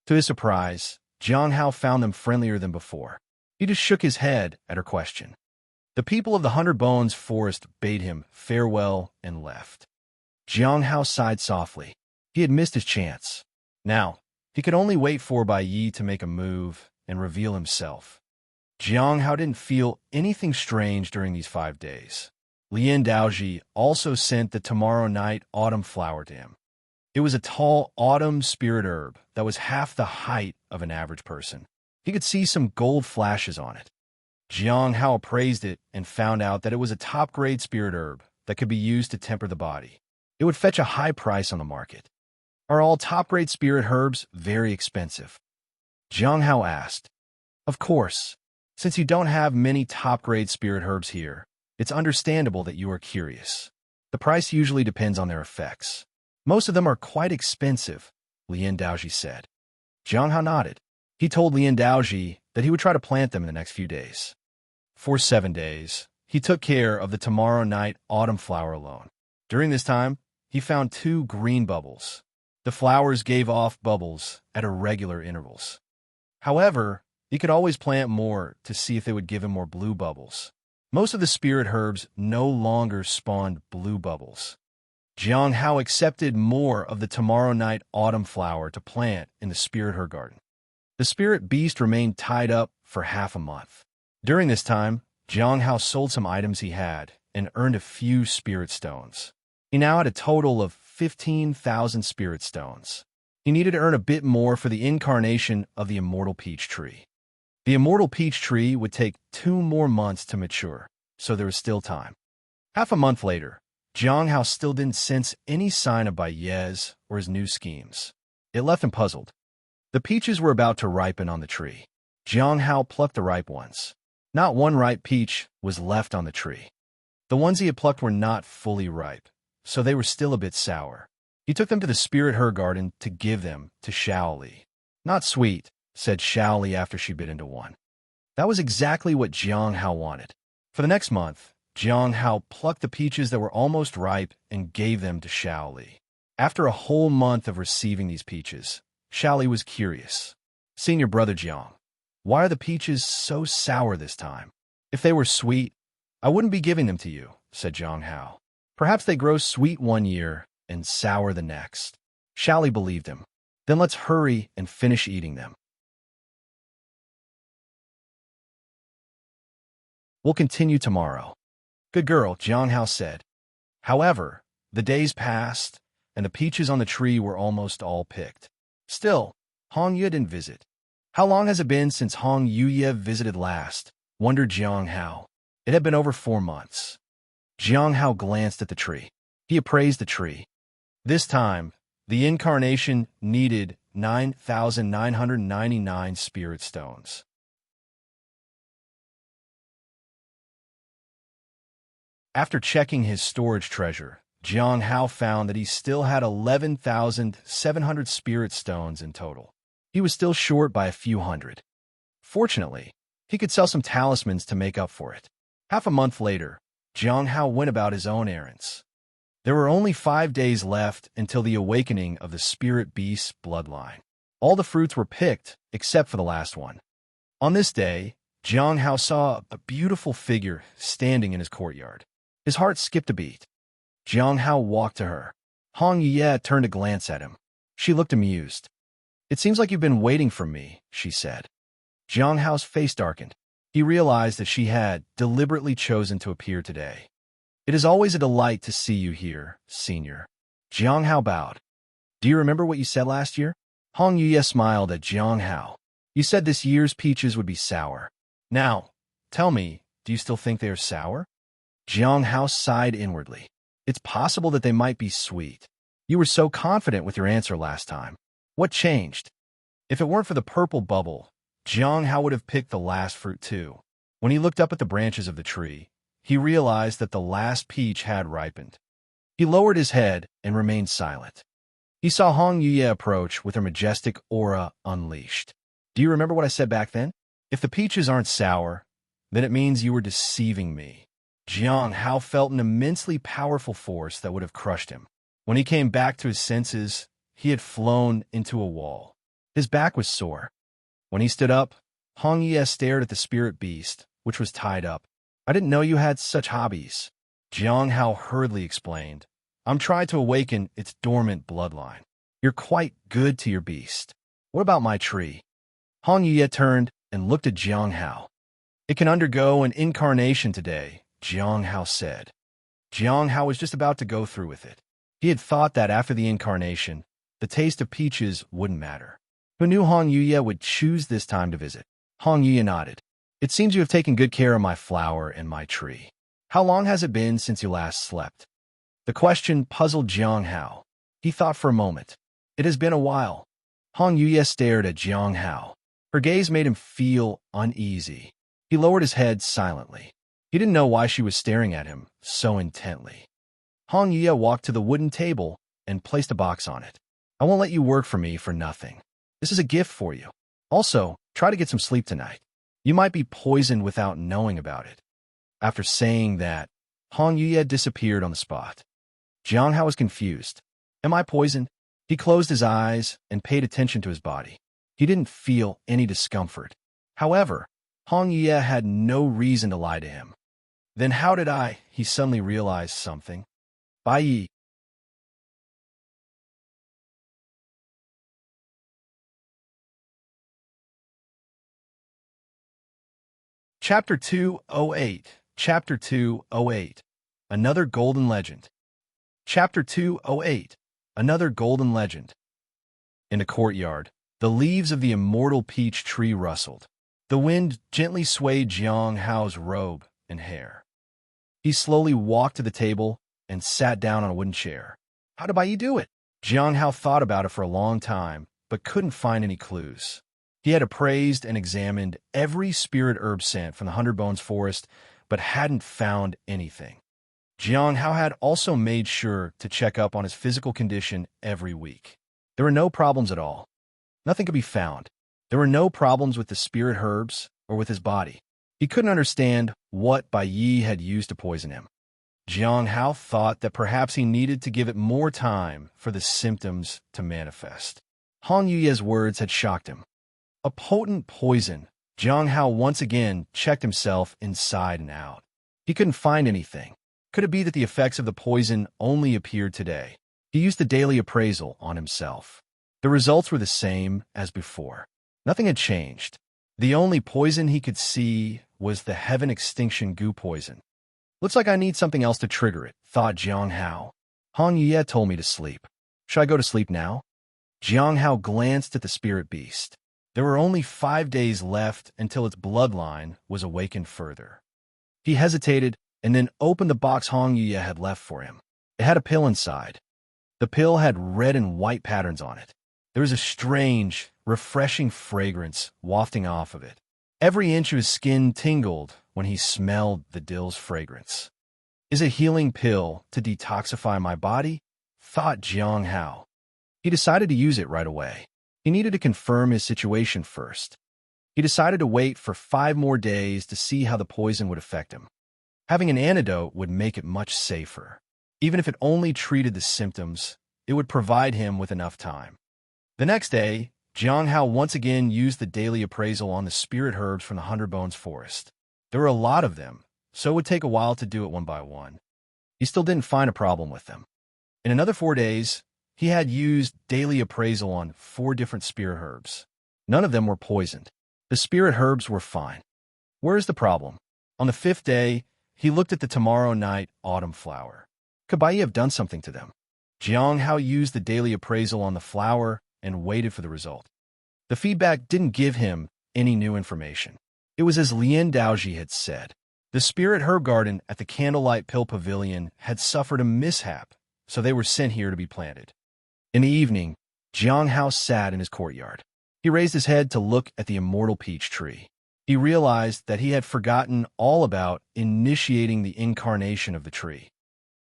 To his surprise, Jiang Hao found them friendlier than before. He just shook his head at her question. The people of the 100 Bones forest bade him farewell and left. Jiang Hao sighed softly. He had missed his chance. Now, he could only wait for Bai Yi to make a move and reveal himself. Jiang Hao didn't feel anything strange during these 5 days. Lien Daoji also sent the tomorrow night autumn flower to him. It was a tall autumn spirit herb that was half the height of an average person. He could see some gold flashes on it. Jiang Hao appraised it and found out that it was a top-grade spirit herb that could be used to temper the body. It would fetch a high price on the market. Are all top-grade spirit herbs very expensive? Jiang Hao asked. Of course. Since you don't have many top-grade spirit herbs here, it's understandable that you are curious. The price usually depends on their effects. Most of them are quite expensive, Lien Daoji said. Jiang Hao nodded. He told Lien Daoji that he would try to plant them in the next few days. For 7 days, he took care of the tomorrow night autumn flower alone. During this time, he found 2 green bubbles. The flowers gave off bubbles at irregular intervals. However, he could always plant more to see if they would give him more blue bubbles. Most of the spirit herbs no longer spawned blue bubbles. Jiang Hao accepted more of the tomorrow night autumn flower to plant in the spirit herb garden. The spirit beast remained tied up for half a month. During this time, Jiang Hao sold some items he had and earned a few spirit stones. He now had a total of 15,000 spirit stones. He needed to earn a bit more for the incarnation of the immortal peach tree. The immortal peach tree would take 2 more months to mature, so there was still time. Half a month later, Jiang Hao still didn't sense any sign of Bai Ye's or his new schemes. It left him puzzled. The peaches were about to ripen on the tree. Jiang Hao plucked the ripe ones. Not one ripe peach was left on the tree. The ones he had plucked were not fully ripe, so they were still a bit sour. He took them to the spirit herb garden to give them to Shaoli. Not sweet, said Shaoli after she bit into one. That was exactly what Jiang Hao wanted. For the next month, Jiang Hao plucked the peaches that were almost ripe and gave them to Shaoli. After a whole month of receiving these peaches, Shaoli was curious. Senior brother Jiang, why are the peaches so sour this time? If they were sweet, I wouldn't be giving them to you, said Jiang Hao. Perhaps they grow sweet one year and sour the next. Shaoli believed him. Then let's hurry and finish eating them. We'll continue tomorrow. Good girl, Jiang Hao said. However, the days passed, and the peaches on the tree were almost all picked. Still, Hong Yue didn't visit. How long has it been since Hong Yue visited last? Wondered Jiang Hao. It had been over 4 months. Jiang Hao glanced at the tree. He appraised the tree. This time, the incarnation needed 9,999 spirit stones. After checking his storage treasure, Jiang Hao found that he still had 11,700 spirit stones in total. He was still short by a few hundred. Fortunately, he could sell some talismans to make up for it. Half a month later, Jiang Hao went about his own errands. There were only 5 days left until the awakening of the spirit beast's bloodline. All the fruits were picked, except for the last one. On this day, Jiang Hao saw a beautiful figure standing in his courtyard. His heart skipped a beat. Jiang Hao walked to her. Hong Ye turned to glance at him. She looked amused. "It seems like you've been waiting for me," she said. Jiang Hao's face darkened. He realized that she had deliberately chosen to appear today. "It is always a delight to see you here, Senior." Jiang Hao bowed. "Do you remember what you said last year?" Hong Ye smiled at Jiang Hao. "You said this year's peaches would be sour. Now, tell me, do you still think they are sour?" Jiang Hao sighed inwardly. "It's possible that they might be sweet. You were so confident with your answer last time. What changed?" If it weren't for the purple bubble, Jiang Hao would have picked the last fruit too. When he looked up at the branches of the tree, he realized that the last peach had ripened. He lowered his head and remained silent. He saw Hong Ye approach with her majestic aura unleashed. "Do you remember what I said back then? If the peaches aren't sour, then it means you were deceiving me." Jiang Hao felt an immensely powerful force that would have crushed him. When he came back to his senses, he had flown into a wall. His back was sore. When he stood up, Hong Ye stared at the spirit beast, which was tied up. "I didn't know you had such hobbies." Jiang Hao hurriedly explained. "I'm trying to awaken its dormant bloodline. You're quite good to your beast. What about my tree?" Hong Ye turned and looked at Jiang Hao. "It can undergo an incarnation today," Jiang Hao said. Jiang Hao was just about to go through with it. He had thought that after the incarnation, the taste of peaches wouldn't matter. Who knew Hong Ye would choose this time to visit? Hong Ye nodded. "It seems you have taken good care of my flower and my tree. How long has it been since you last slept?" The question puzzled Jiang Hao. He thought for a moment. "It has been a while." Hong Ye stared at Jiang Hao. Her gaze made him feel uneasy. He lowered his head silently. He didn't know why she was staring at him so intently. Hong Ye walked to the wooden table and placed a box on it. "I won't let you work for me for nothing. This is a gift for you. Also, try to get some sleep tonight. You might be poisoned without knowing about it." After saying that, Hong Ye disappeared on the spot. Jiang Hao was confused. "Am I poisoned?" He closed his eyes and paid attention to his body. He didn't feel any discomfort. However, Hong Ye had no reason to lie to him. "Then how did I?" He suddenly realized something. Bai Yi. Chapter 208. Chapter 208. Another Golden Legend. Chapter 208. Another Golden Legend. In the courtyard, the leaves of the immortal peach tree rustled. The wind gently swayed Jiang Hao's robe and hair. He slowly walked to the table and sat down on a wooden chair. How did Bai Yi do it? Jiang Hao thought about it for a long time, but couldn't find any clues. He had appraised and examined every spirit herb scent from the 100 Bones forest, but hadn't found anything. Jiang Hao had also made sure to check up on his physical condition every week. There were no problems at all. Nothing could be found. There were no problems with the spirit herbs or with his body. He couldn't understand what Bai Yi had used to poison him. Jiang Hao thought that perhaps he needed to give it more time for the symptoms to manifest. Hong Yuye's words had shocked him. A potent poison. Jiang Hao once again checked himself inside and out. He couldn't find anything. Could it be that the effects of the poison only appeared today? He used the daily appraisal on himself. The results were the same as before. Nothing had changed. The only poison he could see was the heaven extinction goo poison. Looks like I need something else to trigger it, thought Jiang Hao. Hong Ye told me to sleep. Should I go to sleep now? Jiang Hao glanced at the spirit beast. There were only 5 days left until its bloodline was awakened further. He hesitated and then opened the box Hong Ye had left for him. It had a pill inside. The pill had red and white patterns on it. There was a strange, refreshing fragrance wafting off of it. Every inch of his skin tingled when he smelled the dill's fragrance. Is a healing pill to detoxify my body? Thought Jiang Hao. He decided to use it right away. He needed to confirm his situation first. He decided to wait for 5 more days to see how the poison would affect him. Having an antidote would make it much safer. Even if it only treated the symptoms, it would provide him with enough time. The next day, Jiang Hao once again used the daily appraisal on the spirit herbs from the Hundred Bones forest. There were a lot of them, so it would take a while to do it one by one. He still didn't find a problem with them. In another 4 days, he had used daily appraisal on 4 different spirit herbs. None of them were poisoned. The spirit herbs were fine. Where's the problem? On the 5th day, he looked at the tomorrow night autumn flower. Could Bai have done something to them? Jiang Hao used the daily appraisal on the flower and waited for the result. The feedback didn't give him any new information. It was as Lien Daoji had said. The spirit herb garden at the Candlelight Pill Pavilion had suffered a mishap, so they were sent here to be planted. In the evening, Jiang Hao sat in his courtyard. He raised his head to look at the immortal peach tree. He realized that he had forgotten all about initiating the incarnation of the tree.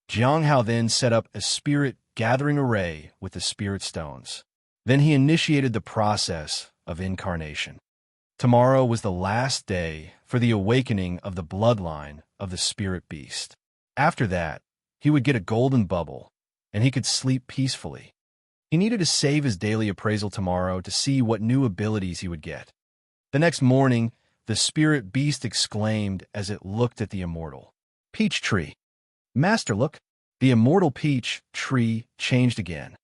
Jiang Hao then set up a spirit gathering array with the spirit stones. Then he initiated the process of incarnation. Tomorrow was the last day for the awakening of the bloodline of the spirit beast. After that, he would get a golden bubble, and he could sleep peacefully. He needed to save his daily appraisal tomorrow to see what new abilities he would get. The next morning, the spirit beast exclaimed as it looked at the immortal peach tree. Master, look, the immortal peach tree changed again.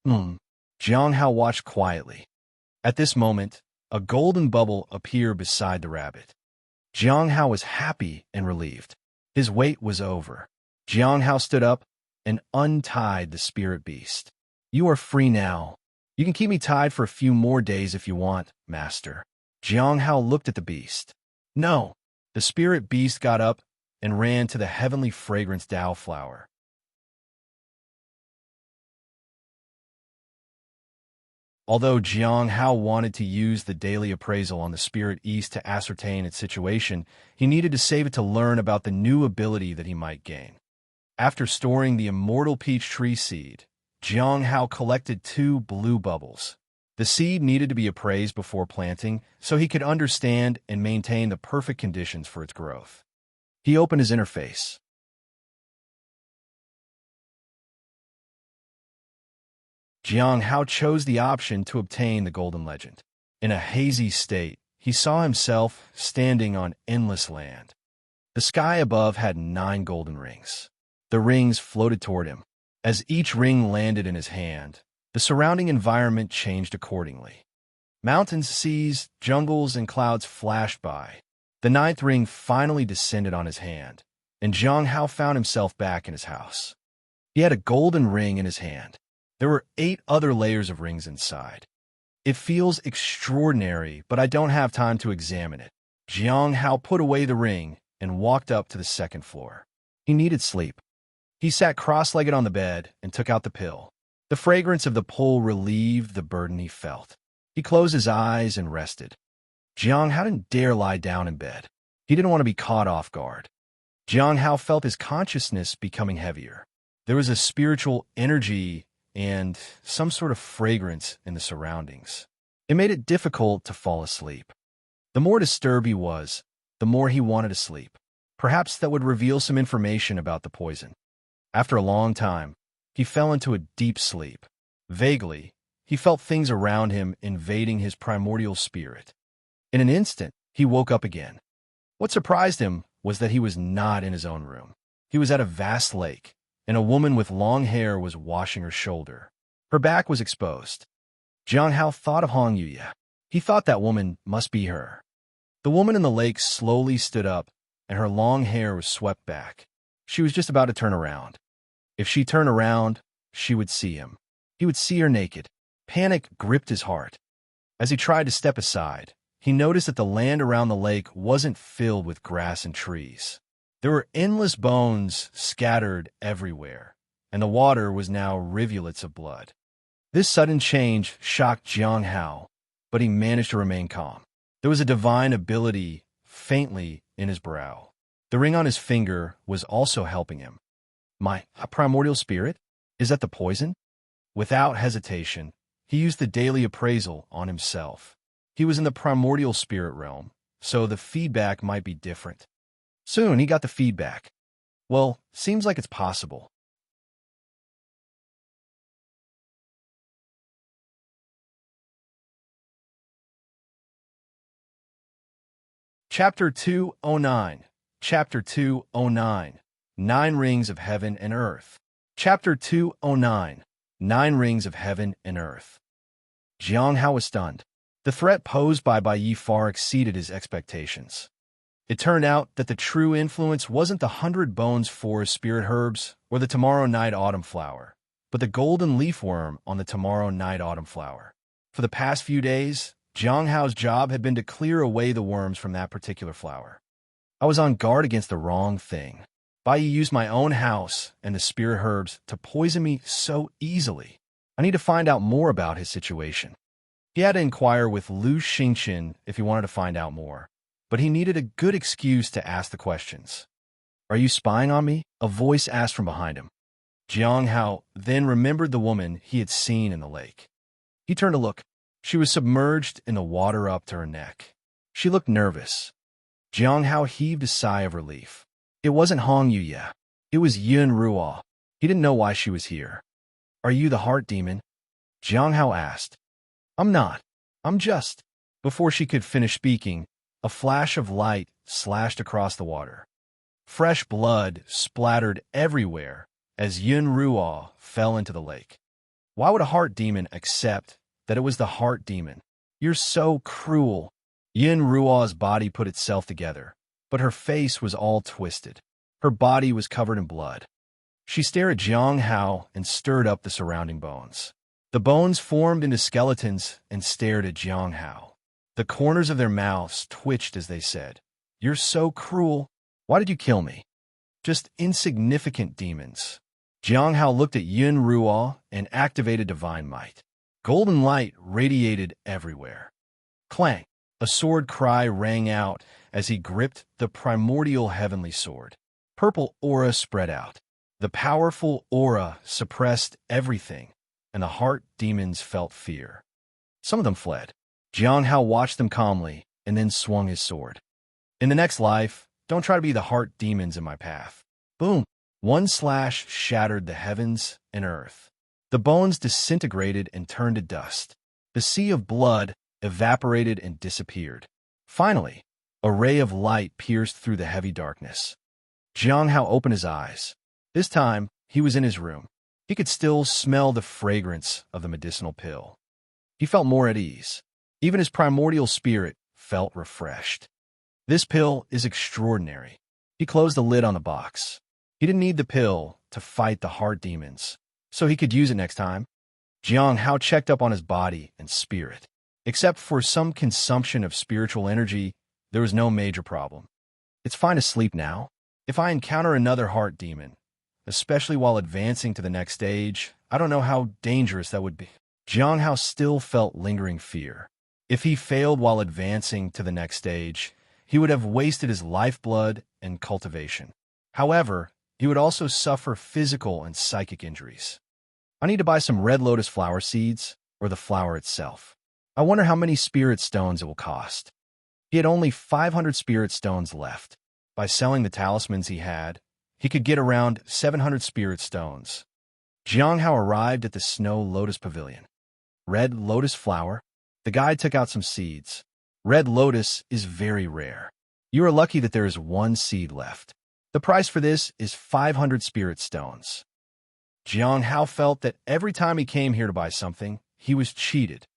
Jiang Hao watched quietly. At this moment, a golden bubble appeared beside the rabbit. Jiang Hao was happy and relieved. His wait was over. Jiang Hao stood up and untied the spirit beast. You are free now. You can keep me tied for a few more days if you want, Master. Jiang Hao looked at the beast. No. The spirit beast got up and ran to the heavenly fragrance Dao flower. Although Jiang Hao wanted to use the daily appraisal on the spirit east to ascertain its situation, he needed to save it to learn about the new ability that he might gain. After storing the immortal peach tree seed, Jiang Hao collected 2 blue bubbles. The seed needed to be appraised before planting so he could understand and maintain the perfect conditions for its growth. He opened his interface. Jiang Hao chose the option to obtain the golden legend. In a hazy state, he saw himself standing on endless land. The sky above had 9 golden rings. The rings floated toward him. As each ring landed in his hand, the surrounding environment changed accordingly. Mountains, seas, jungles, and clouds flashed by. The 9th ring finally descended on his hand, and Jiang Hao found himself back in his house. He had a golden ring in his hand. There were 8 other layers of rings inside. It feels extraordinary, but I don't have time to examine it. Jiang Hao put away the ring and walked up to the 2nd floor. He needed sleep. He sat cross-legged on the bed and took out the pill. The fragrance of the pull relieved the burden he felt. He closed his eyes and rested. Jiang Hao didn't dare lie down in bed. He didn't want to be caught off guard. Jiang Hao felt his consciousness becoming heavier. There was a spiritual energy and some sort of fragrance in the surroundings. It made it difficult to fall asleep. The more disturbed he was, the more he wanted to sleep. Perhaps that would reveal some information about the poison. After a long time, he fell into a deep sleep. Vaguely, he felt things around him invading his primordial spirit. In an instant, he woke up again. What surprised him was that he was not in his own room. He was at a vast lake, and a woman with long hair was washing her shoulder. Her back was exposed. Jiang Hao thought of Hong Yuya. He thought that woman must be her. The woman in the lake slowly stood up, and her long hair was swept back. She was just about to turn around. If she turned around, she would see him. He would see her naked. Panic gripped his heart. As he tried to step aside, he noticed that the land around the lake wasn't filled with grass and trees. There were endless bones scattered everywhere, and the water was now rivulets of blood. This sudden change shocked Jiang Hao, but he managed to remain calm. There was a divine ability faintly in his brow. The ring on his finger was also helping him. A primordial spirit? Is that the poison? Without hesitation, he used the daily appraisal on himself. He was in the primordial spirit realm, so the feedback might be different. Soon he got the feedback. Well, seems like it's possible. Chapter 209. Chapter 209. 9 Rings of Heaven and Earth. Chapter 209. 9 Rings of Heaven and Earth. Jiang Hao was stunned. The threat posed by Bai Yi far exceeded his expectations. It turned out that the true influence wasn't the 100 Bones Forest spirit herbs or the tomorrow night autumn flower, but the golden leaf worm on the tomorrow night autumn flower. For the past few days, Jiang Hao's job had been to clear away the worms from that particular flower. I was on guard against the wrong thing. Bai Yi used my own house and the spirit herbs to poison me so easily. I need to find out more about his situation. He had to inquire with Lu Xingqian if he wanted to find out more, but he needed a good excuse to ask the questions. "Are you spying on me?" a voice asked from behind him. Jiang Hao then remembered the woman he had seen in the lake. He turned to look. She was submerged in the water up to her neck. She looked nervous. Jiang Hao heaved a sigh of relief. It wasn't Hong Yuye. It was Yun Ruo. He didn't know why she was here. "Are you the heart demon?" Jiang Hao asked. "I'm not. I'm just..." Before she could finish speaking, a flash of light slashed across the water. Fresh blood splattered everywhere as Yun Ruo fell into the lake. Why would a heart demon accept that it was the heart demon? "You're so cruel." Yun Ruo's body put itself together, but her face was all twisted. Her body was covered in blood. She stared at Jiang Hao and stirred up the surrounding bones. The bones formed into skeletons and stared at Jiang Hao. The corners of their mouths twitched as they said, "You're so cruel. Why did you kill me?" "Just insignificant demons." Jiang Hao looked at Yun Ruo and activated divine might. Golden light radiated everywhere. Clang! A sword cry rang out as he gripped the primordial heavenly sword. Purple aura spread out. The powerful aura suppressed everything, and the heart demons felt fear. Some of them fled. Jiang Hao watched them calmly and then swung his sword. "In the next life, don't try to be the heart demons in my path." Boom! One slash shattered the heavens and earth. The bones disintegrated and turned to dust. The sea of blood evaporated and disappeared. Finally, a ray of light pierced through the heavy darkness. Jiang Hao opened his eyes. This time, he was in his room. He could still smell the fragrance of the medicinal pill. He felt more at ease. Even his primordial spirit felt refreshed. "This pill is extraordinary." He closed the lid on the box. He didn't need the pill to fight the heart demons, so he could use it next time. Jiang Hao checked up on his body and spirit. Except for some consumption of spiritual energy, there was no major problem. "It's fine to sleep now. If I encounter another heart demon, especially while advancing to the next stage, I don't know how dangerous that would be." Jiang Hao still felt lingering fear. If he failed while advancing to the next stage, he would have wasted his lifeblood and cultivation. However, he would also suffer physical and psychic injuries. "I need to buy some red lotus flower seeds, or the flower itself. I wonder how many spirit stones it will cost." He had only 500 spirit stones left. By selling the talismans he had, he could get around 700 spirit stones. Jiang Hao arrived at the Snow Lotus Pavilion. Red lotus flower? The guide took out some seeds. Red lotus is very rare. You are lucky that there is one seed left. The price for this is 500 spirit stones. Jiang Hao felt that every time he came here to buy something, he was cheated.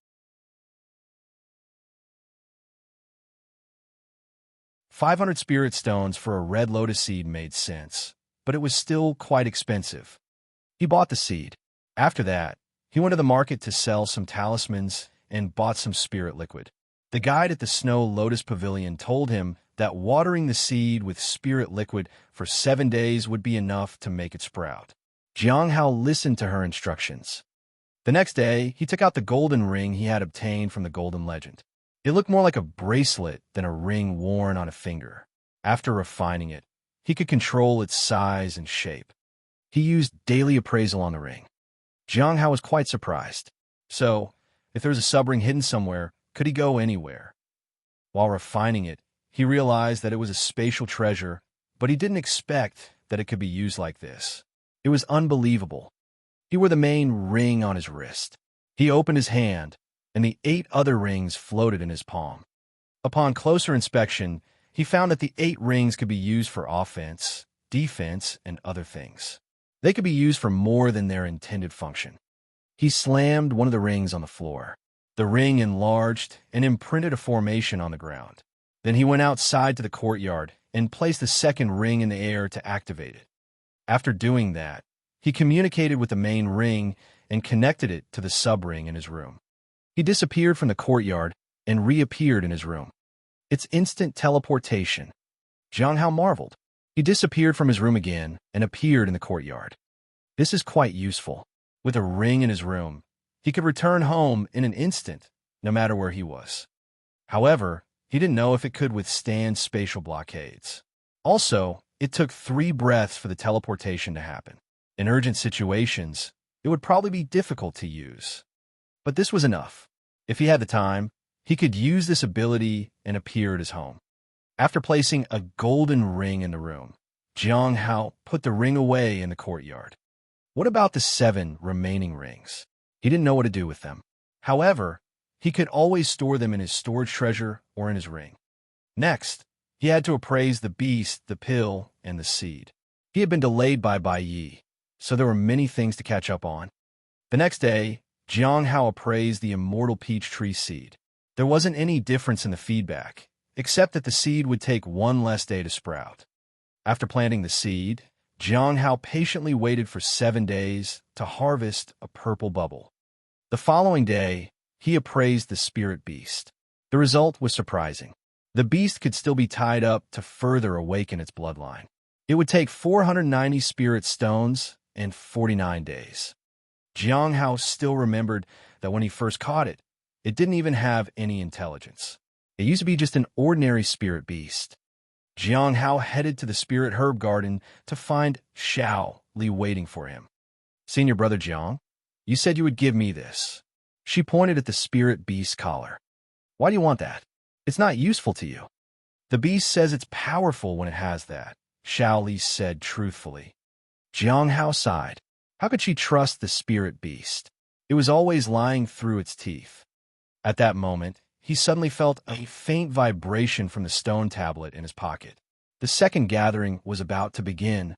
500 spirit stones for a red lotus seed made sense, but it was still quite expensive. He bought the seed. After that, he went to the market to sell some talismans and bought some spirit liquid. The guide at the Snow Lotus Pavilion told him that watering the seed with spirit liquid for 7 days would be enough to make it sprout. Jiang Hao listened to her instructions. The next day, he took out the golden ring he had obtained from the Golden Legend. It looked more like a bracelet than a ring worn on a finger. After refining it, he could control its size and shape. He used daily appraisal on the ring. Jiang Hao was quite surprised. So, if there was a sub-ring hidden somewhere, could he go anywhere? While refining it, he realized that it was a spatial treasure, but he didn't expect that it could be used like this. It was unbelievable. He wore the main ring on his wrist. He opened his hand, and the 8 other rings floated in his palm. Upon closer inspection, he found that the 8 rings could be used for offense, defense, and other things. They could be used for more than their intended function. He slammed one of the rings on the floor. The ring enlarged and imprinted a formation on the ground. Then he went outside to the courtyard and placed the second ring in the air to activate it. After doing that, he communicated with the main ring and connected it to the sub-ring in his room. He disappeared from the courtyard and reappeared in his room. It's instant teleportation. Jiang Hao marveled. He disappeared from his room again and appeared in the courtyard. This is quite useful. With a ring in his room, he could return home in an instant, no matter where he was. However, he didn't know if it could withstand spatial blockades. Also, it took 3 breaths for the teleportation to happen. In urgent situations, it would probably be difficult to use. But this was enough. If he had the time, he could use this ability and appear at his home. After placing a golden ring in the room, Jiang Hao put the ring away in the courtyard. What about the 7 remaining rings? He didn't know what to do with them. However, he could always store them in his storage treasure or in his ring. Next, he had to appraise the beast, the pill, and the seed. He had been delayed by Bai Yi, so there were many things to catch up on. The next day, Jiang Hao appraised the immortal peach tree seed. There wasn't any difference in the feedback, except that the seed would take 1 less day to sprout. After planting the seed, Jiang Hao patiently waited for 7 days to harvest a purple bubble. The following day, he appraised the spirit beast. The result was surprising. The beast could still be tied up to further awaken its bloodline. It would take 490 spirit stones and 49 days. Jiang Hao still remembered that when he first caught it, it didn't even have any intelligence. It used to be just an ordinary spirit beast. Jiang Hao headed to the spirit herb garden to find Xiao Li waiting for him. "Senior brother Jiang, you said you would give me this." She pointed at the spirit beast collar. "Why do you want that? It's not useful to you." "The beast says it's powerful when it has that," Xiao Li said truthfully. Jiang Hao sighed. How could she trust the spirit beast? It was always lying through its teeth. At that moment, he suddenly felt a faint vibration from the stone tablet in his pocket. The second gathering was about to begin.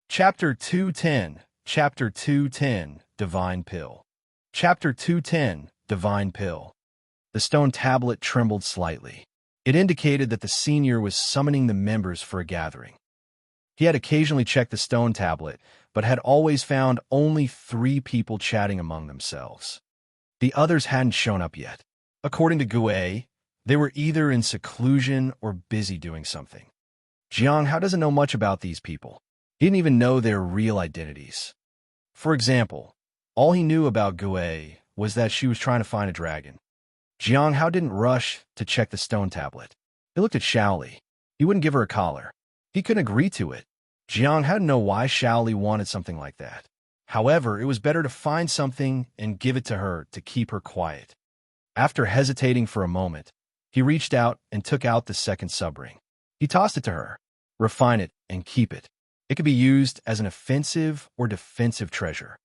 Chapter 210, Divine Pill. Chapter 210, Divine Pill. The stone tablet trembled slightly. It indicated that the senior was summoning the members for a gathering. He had occasionally checked the stone tablet, but had always found only 3 people chatting among themselves. The others hadn't shown up yet. According to Gue, they were either in seclusion or busy doing something. Jiang Hao doesn't know much about these people. He didn't even know their real identities. For example, all he knew about Gue was that she was trying to find a dragon. Jiang Hao didn't rush to check the stone tablet. He looked at Xiao Li. He wouldn't give her a collar. He couldn't agree to it. Jiang Hao didn't know why Xiao Li wanted something like that. However, it was better to find something and give it to her to keep her quiet. After hesitating for a moment, he reached out and took out the second sub-ring. He tossed it to her. "Refine it and keep it. It could be used as an offensive or defensive treasure."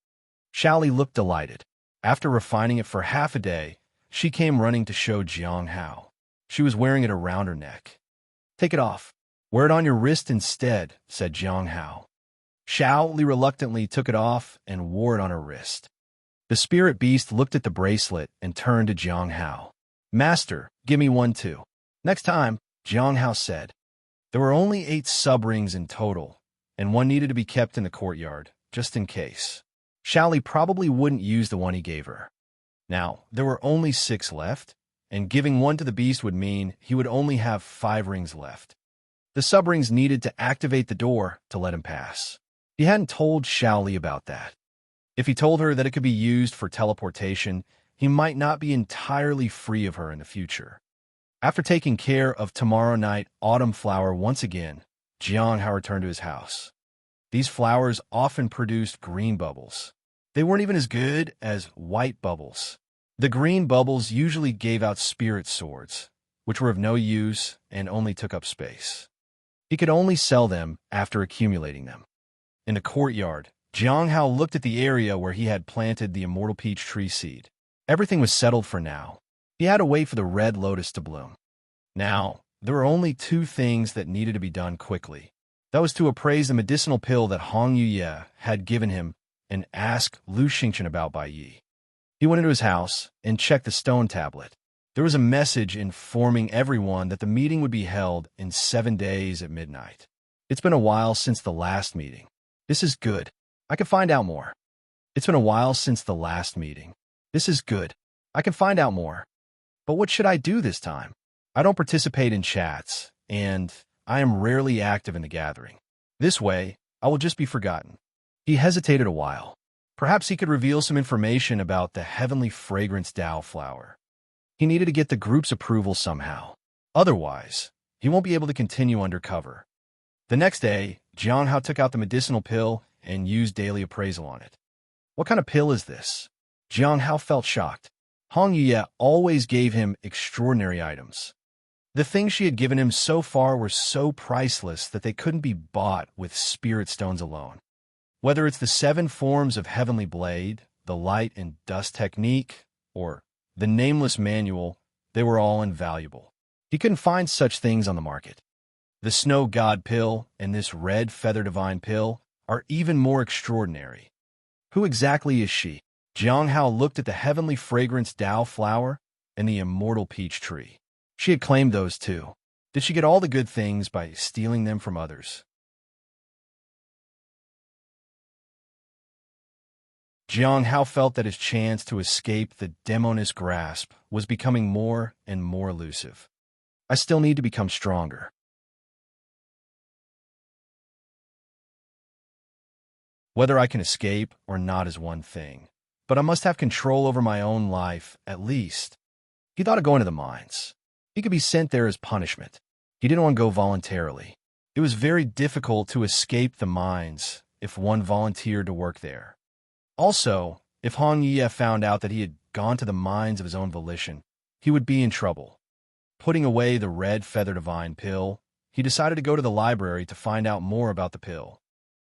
Xiao Li looked delighted. After refining it for half a day, she came running to show Jiang Hao. She was wearing it around her neck. "Take it off. Wear it on your wrist instead," said Jiang Hao. Xiao Li reluctantly took it off and wore it on her wrist. The spirit beast looked at the bracelet and turned to Jiang Hao. "Master, give me one too." "Next time," Jiang Hao said. There were only 8 sub-rings in total, and one needed to be kept in the courtyard, just in case. Xiao Li probably wouldn't use the one he gave her. Now, there were only 6 left, and giving one to the beast would mean he would only have 5 rings left. The sub-rings needed to activate the door to let him pass. He hadn't told Xiao Li about that. If he told her that it could be used for teleportation, he might not be entirely free of her in the future. After taking care of tomorrow night autumn flower once again, Jiang Hao returned to his house. These flowers often produced green bubbles. They weren't even as good as white bubbles. The green bubbles usually gave out spirit swords, which were of no use and only took up space. He could only sell them after accumulating them. In the courtyard, Jiang Hao looked at the area where he had planted the immortal peach tree seed. Everything was settled for now. He had to wait for the red lotus to bloom. Now, there were only two things that needed to be done quickly. That was to appraise the medicinal pill that Hong Yuye had given him and ask Lu Xingchen about Bai Yi. He went into his house and checked the stone tablet. There was a message informing everyone that the meeting would be held in 7 days at midnight. It's been a while since the last meeting. This is good. I can find out more. It's been a while since the last meeting. This is good. I can find out more. But what should I do this time? I don't participate in chats, and I am rarely active in the gathering. This way, I will just be forgotten. He hesitated a while. Perhaps he could reveal some information about the heavenly fragrance Tao flower. He needed to get the group's approval somehow. Otherwise, he won't be able to continue undercover. The next day, Jiang Hao took out the medicinal pill and used daily appraisal on it. What kind of pill is this? Jiang Hao felt shocked. Hong Yuye always gave him extraordinary items. The things she had given him so far were so priceless that they couldn't be bought with spirit stones alone. Whether it's the 7 forms of heavenly blade, the light and dust technique, or the nameless manual, they were all invaluable. He couldn't find such things on the market. The snow god pill and this red feather divine pill are even more extraordinary. Who exactly is she? Jiang Hao looked at the heavenly fragrance Tao flower and the immortal peach tree. She had claimed those too. Did she get all the good things by stealing them from others? Jiang Hao felt that his chance to escape the demoness grasp was becoming more and more elusive. I still need to become stronger. Whether I can escape or not is one thing, but I must have control over my own life, at least. He thought of going to the mines. He could be sent there as punishment. He didn't want to go voluntarily. It was very difficult to escape the mines if one volunteered to work there. Also, if Hong Yuye found out that he had gone to the mines of his own volition, he would be in trouble. Putting away the red feather divine pill, he decided to go to the library to find out more about the pill.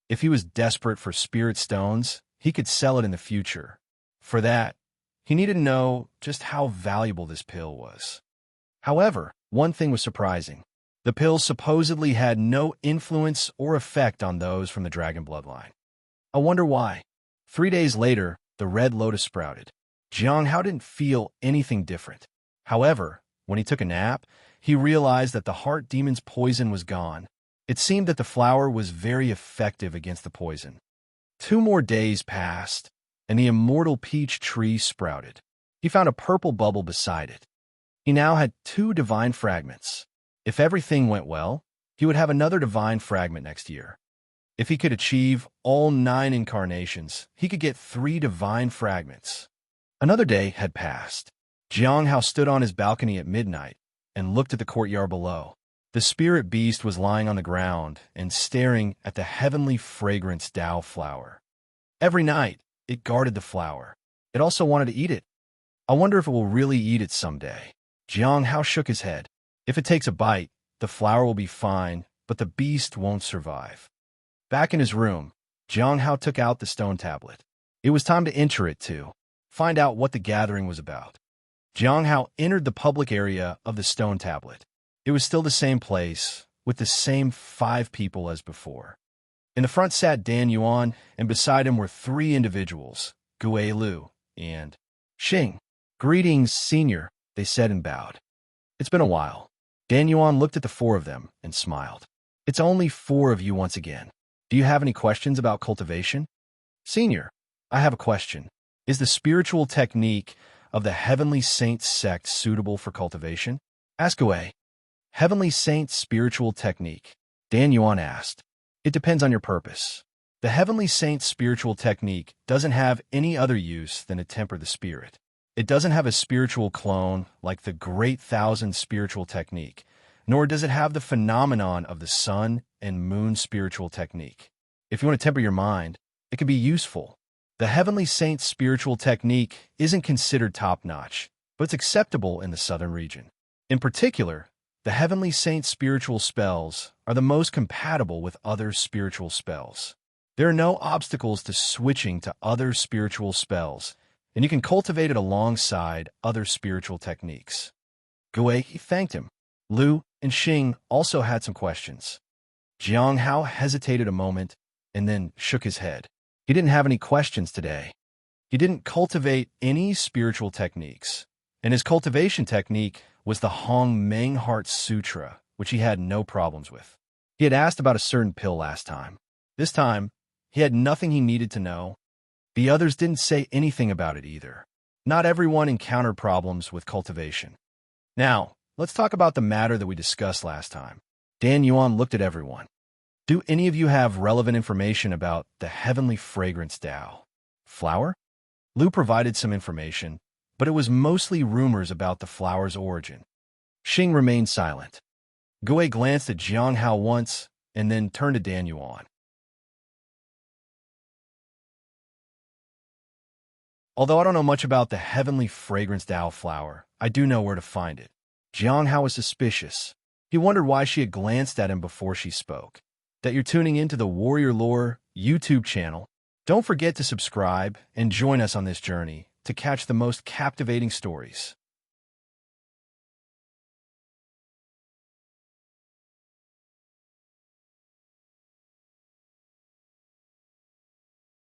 If he was desperate for spirit stones, he could sell it in the future. For that, he needed to know just how valuable this pill was. However, one thing was surprising. The pill supposedly had no influence or effect on those from the dragon bloodline. I wonder why. 3 days later, the red lotus sprouted. Jiang Hao didn't feel anything different. However, when he took a nap, he realized that the heart demon's poison was gone. It seemed that the flower was very effective against the poison. 2 more days passed, and the immortal peach tree sprouted. He found a purple bubble beside it. He now had 2 divine fragments. If everything went well, he would have another divine fragment next year. If he could achieve all 9 incarnations, he could get 3 divine fragments. Another day had passed. Jiang Hao stood on his balcony at midnight and looked at the courtyard below. The spirit beast was lying on the ground and staring at the heavenly fragrance Tao flower. Every night, it guarded the flower. It also wanted to eat it. I wonder if it will really eat it someday. Jiang Hao shook his head. If it takes a bite, the flower will be fine, but the beast won't survive. Back in his room, Jiang Hao took out the stone tablet. It was time to enter it to find out what the gathering was about. Jiang Hao entered the public area of the stone tablet. It was still the same place, with the same 5 people as before. In the front sat Dan Yuan, and beside him were 3 individuals, Gue Lu and Xing. "Greetings, senior," they said and bowed. "It's been a while." Dan Yuan looked at the 4 of them and smiled. "It's only 4 of you once again. Do you have any questions about cultivation?" "Senior, I have a question. Is the spiritual technique of the Heavenly Saints sect suitable for cultivation?" "Ask away." "Heavenly Saints spiritual technique?" Dan Yuan asked. "It depends on your purpose. The Heavenly Saints spiritual technique doesn't have any other use than to temper the spirit. It doesn't have a spiritual clone like the Great Thousand spiritual technique, nor does it have the phenomenon of the sun and moon spiritual technique. If you want to temper your mind, it can be useful. The Heavenly Saints spiritual technique isn't considered top-notch, but it's acceptable in the southern region. In particular, the Heavenly Saints spiritual spells are the most compatible with other spiritual spells. There are no obstacles to switching to other spiritual spells, and you can cultivate it alongside other spiritual techniques. Gui thanked him. Lu and Xing also had some questions. Jiang Hao hesitated a moment and then shook his head. He didn't have any questions today. He didn't cultivate any spiritual techniques, and his cultivation technique was the Hong Meng Heart Sutra, which he had no problems with. He had asked about a certain pill last time. This time, he had nothing he needed to know. The others didn't say anything about it either. Not everyone encountered problems with cultivation. Now, let's talk about the matter that we discussed last time. Dan Yuan looked at everyone. Do any of you have relevant information about the heavenly fragrance Tao flower? Lu provided some information, but it was mostly rumors about the flower's origin. Xing remained silent. Gui glanced at Jiang Hao once and then turned to Dan Yuan. Although I don't know much about the heavenly fragrance Tao flower, I do know where to find it. Jiang Hao was suspicious. He wondered why she had glanced at him before she spoke. That you're tuning into the Warrior Lore YouTube channel. Don't forget to subscribe and join us on this journey to catch the most captivating stories.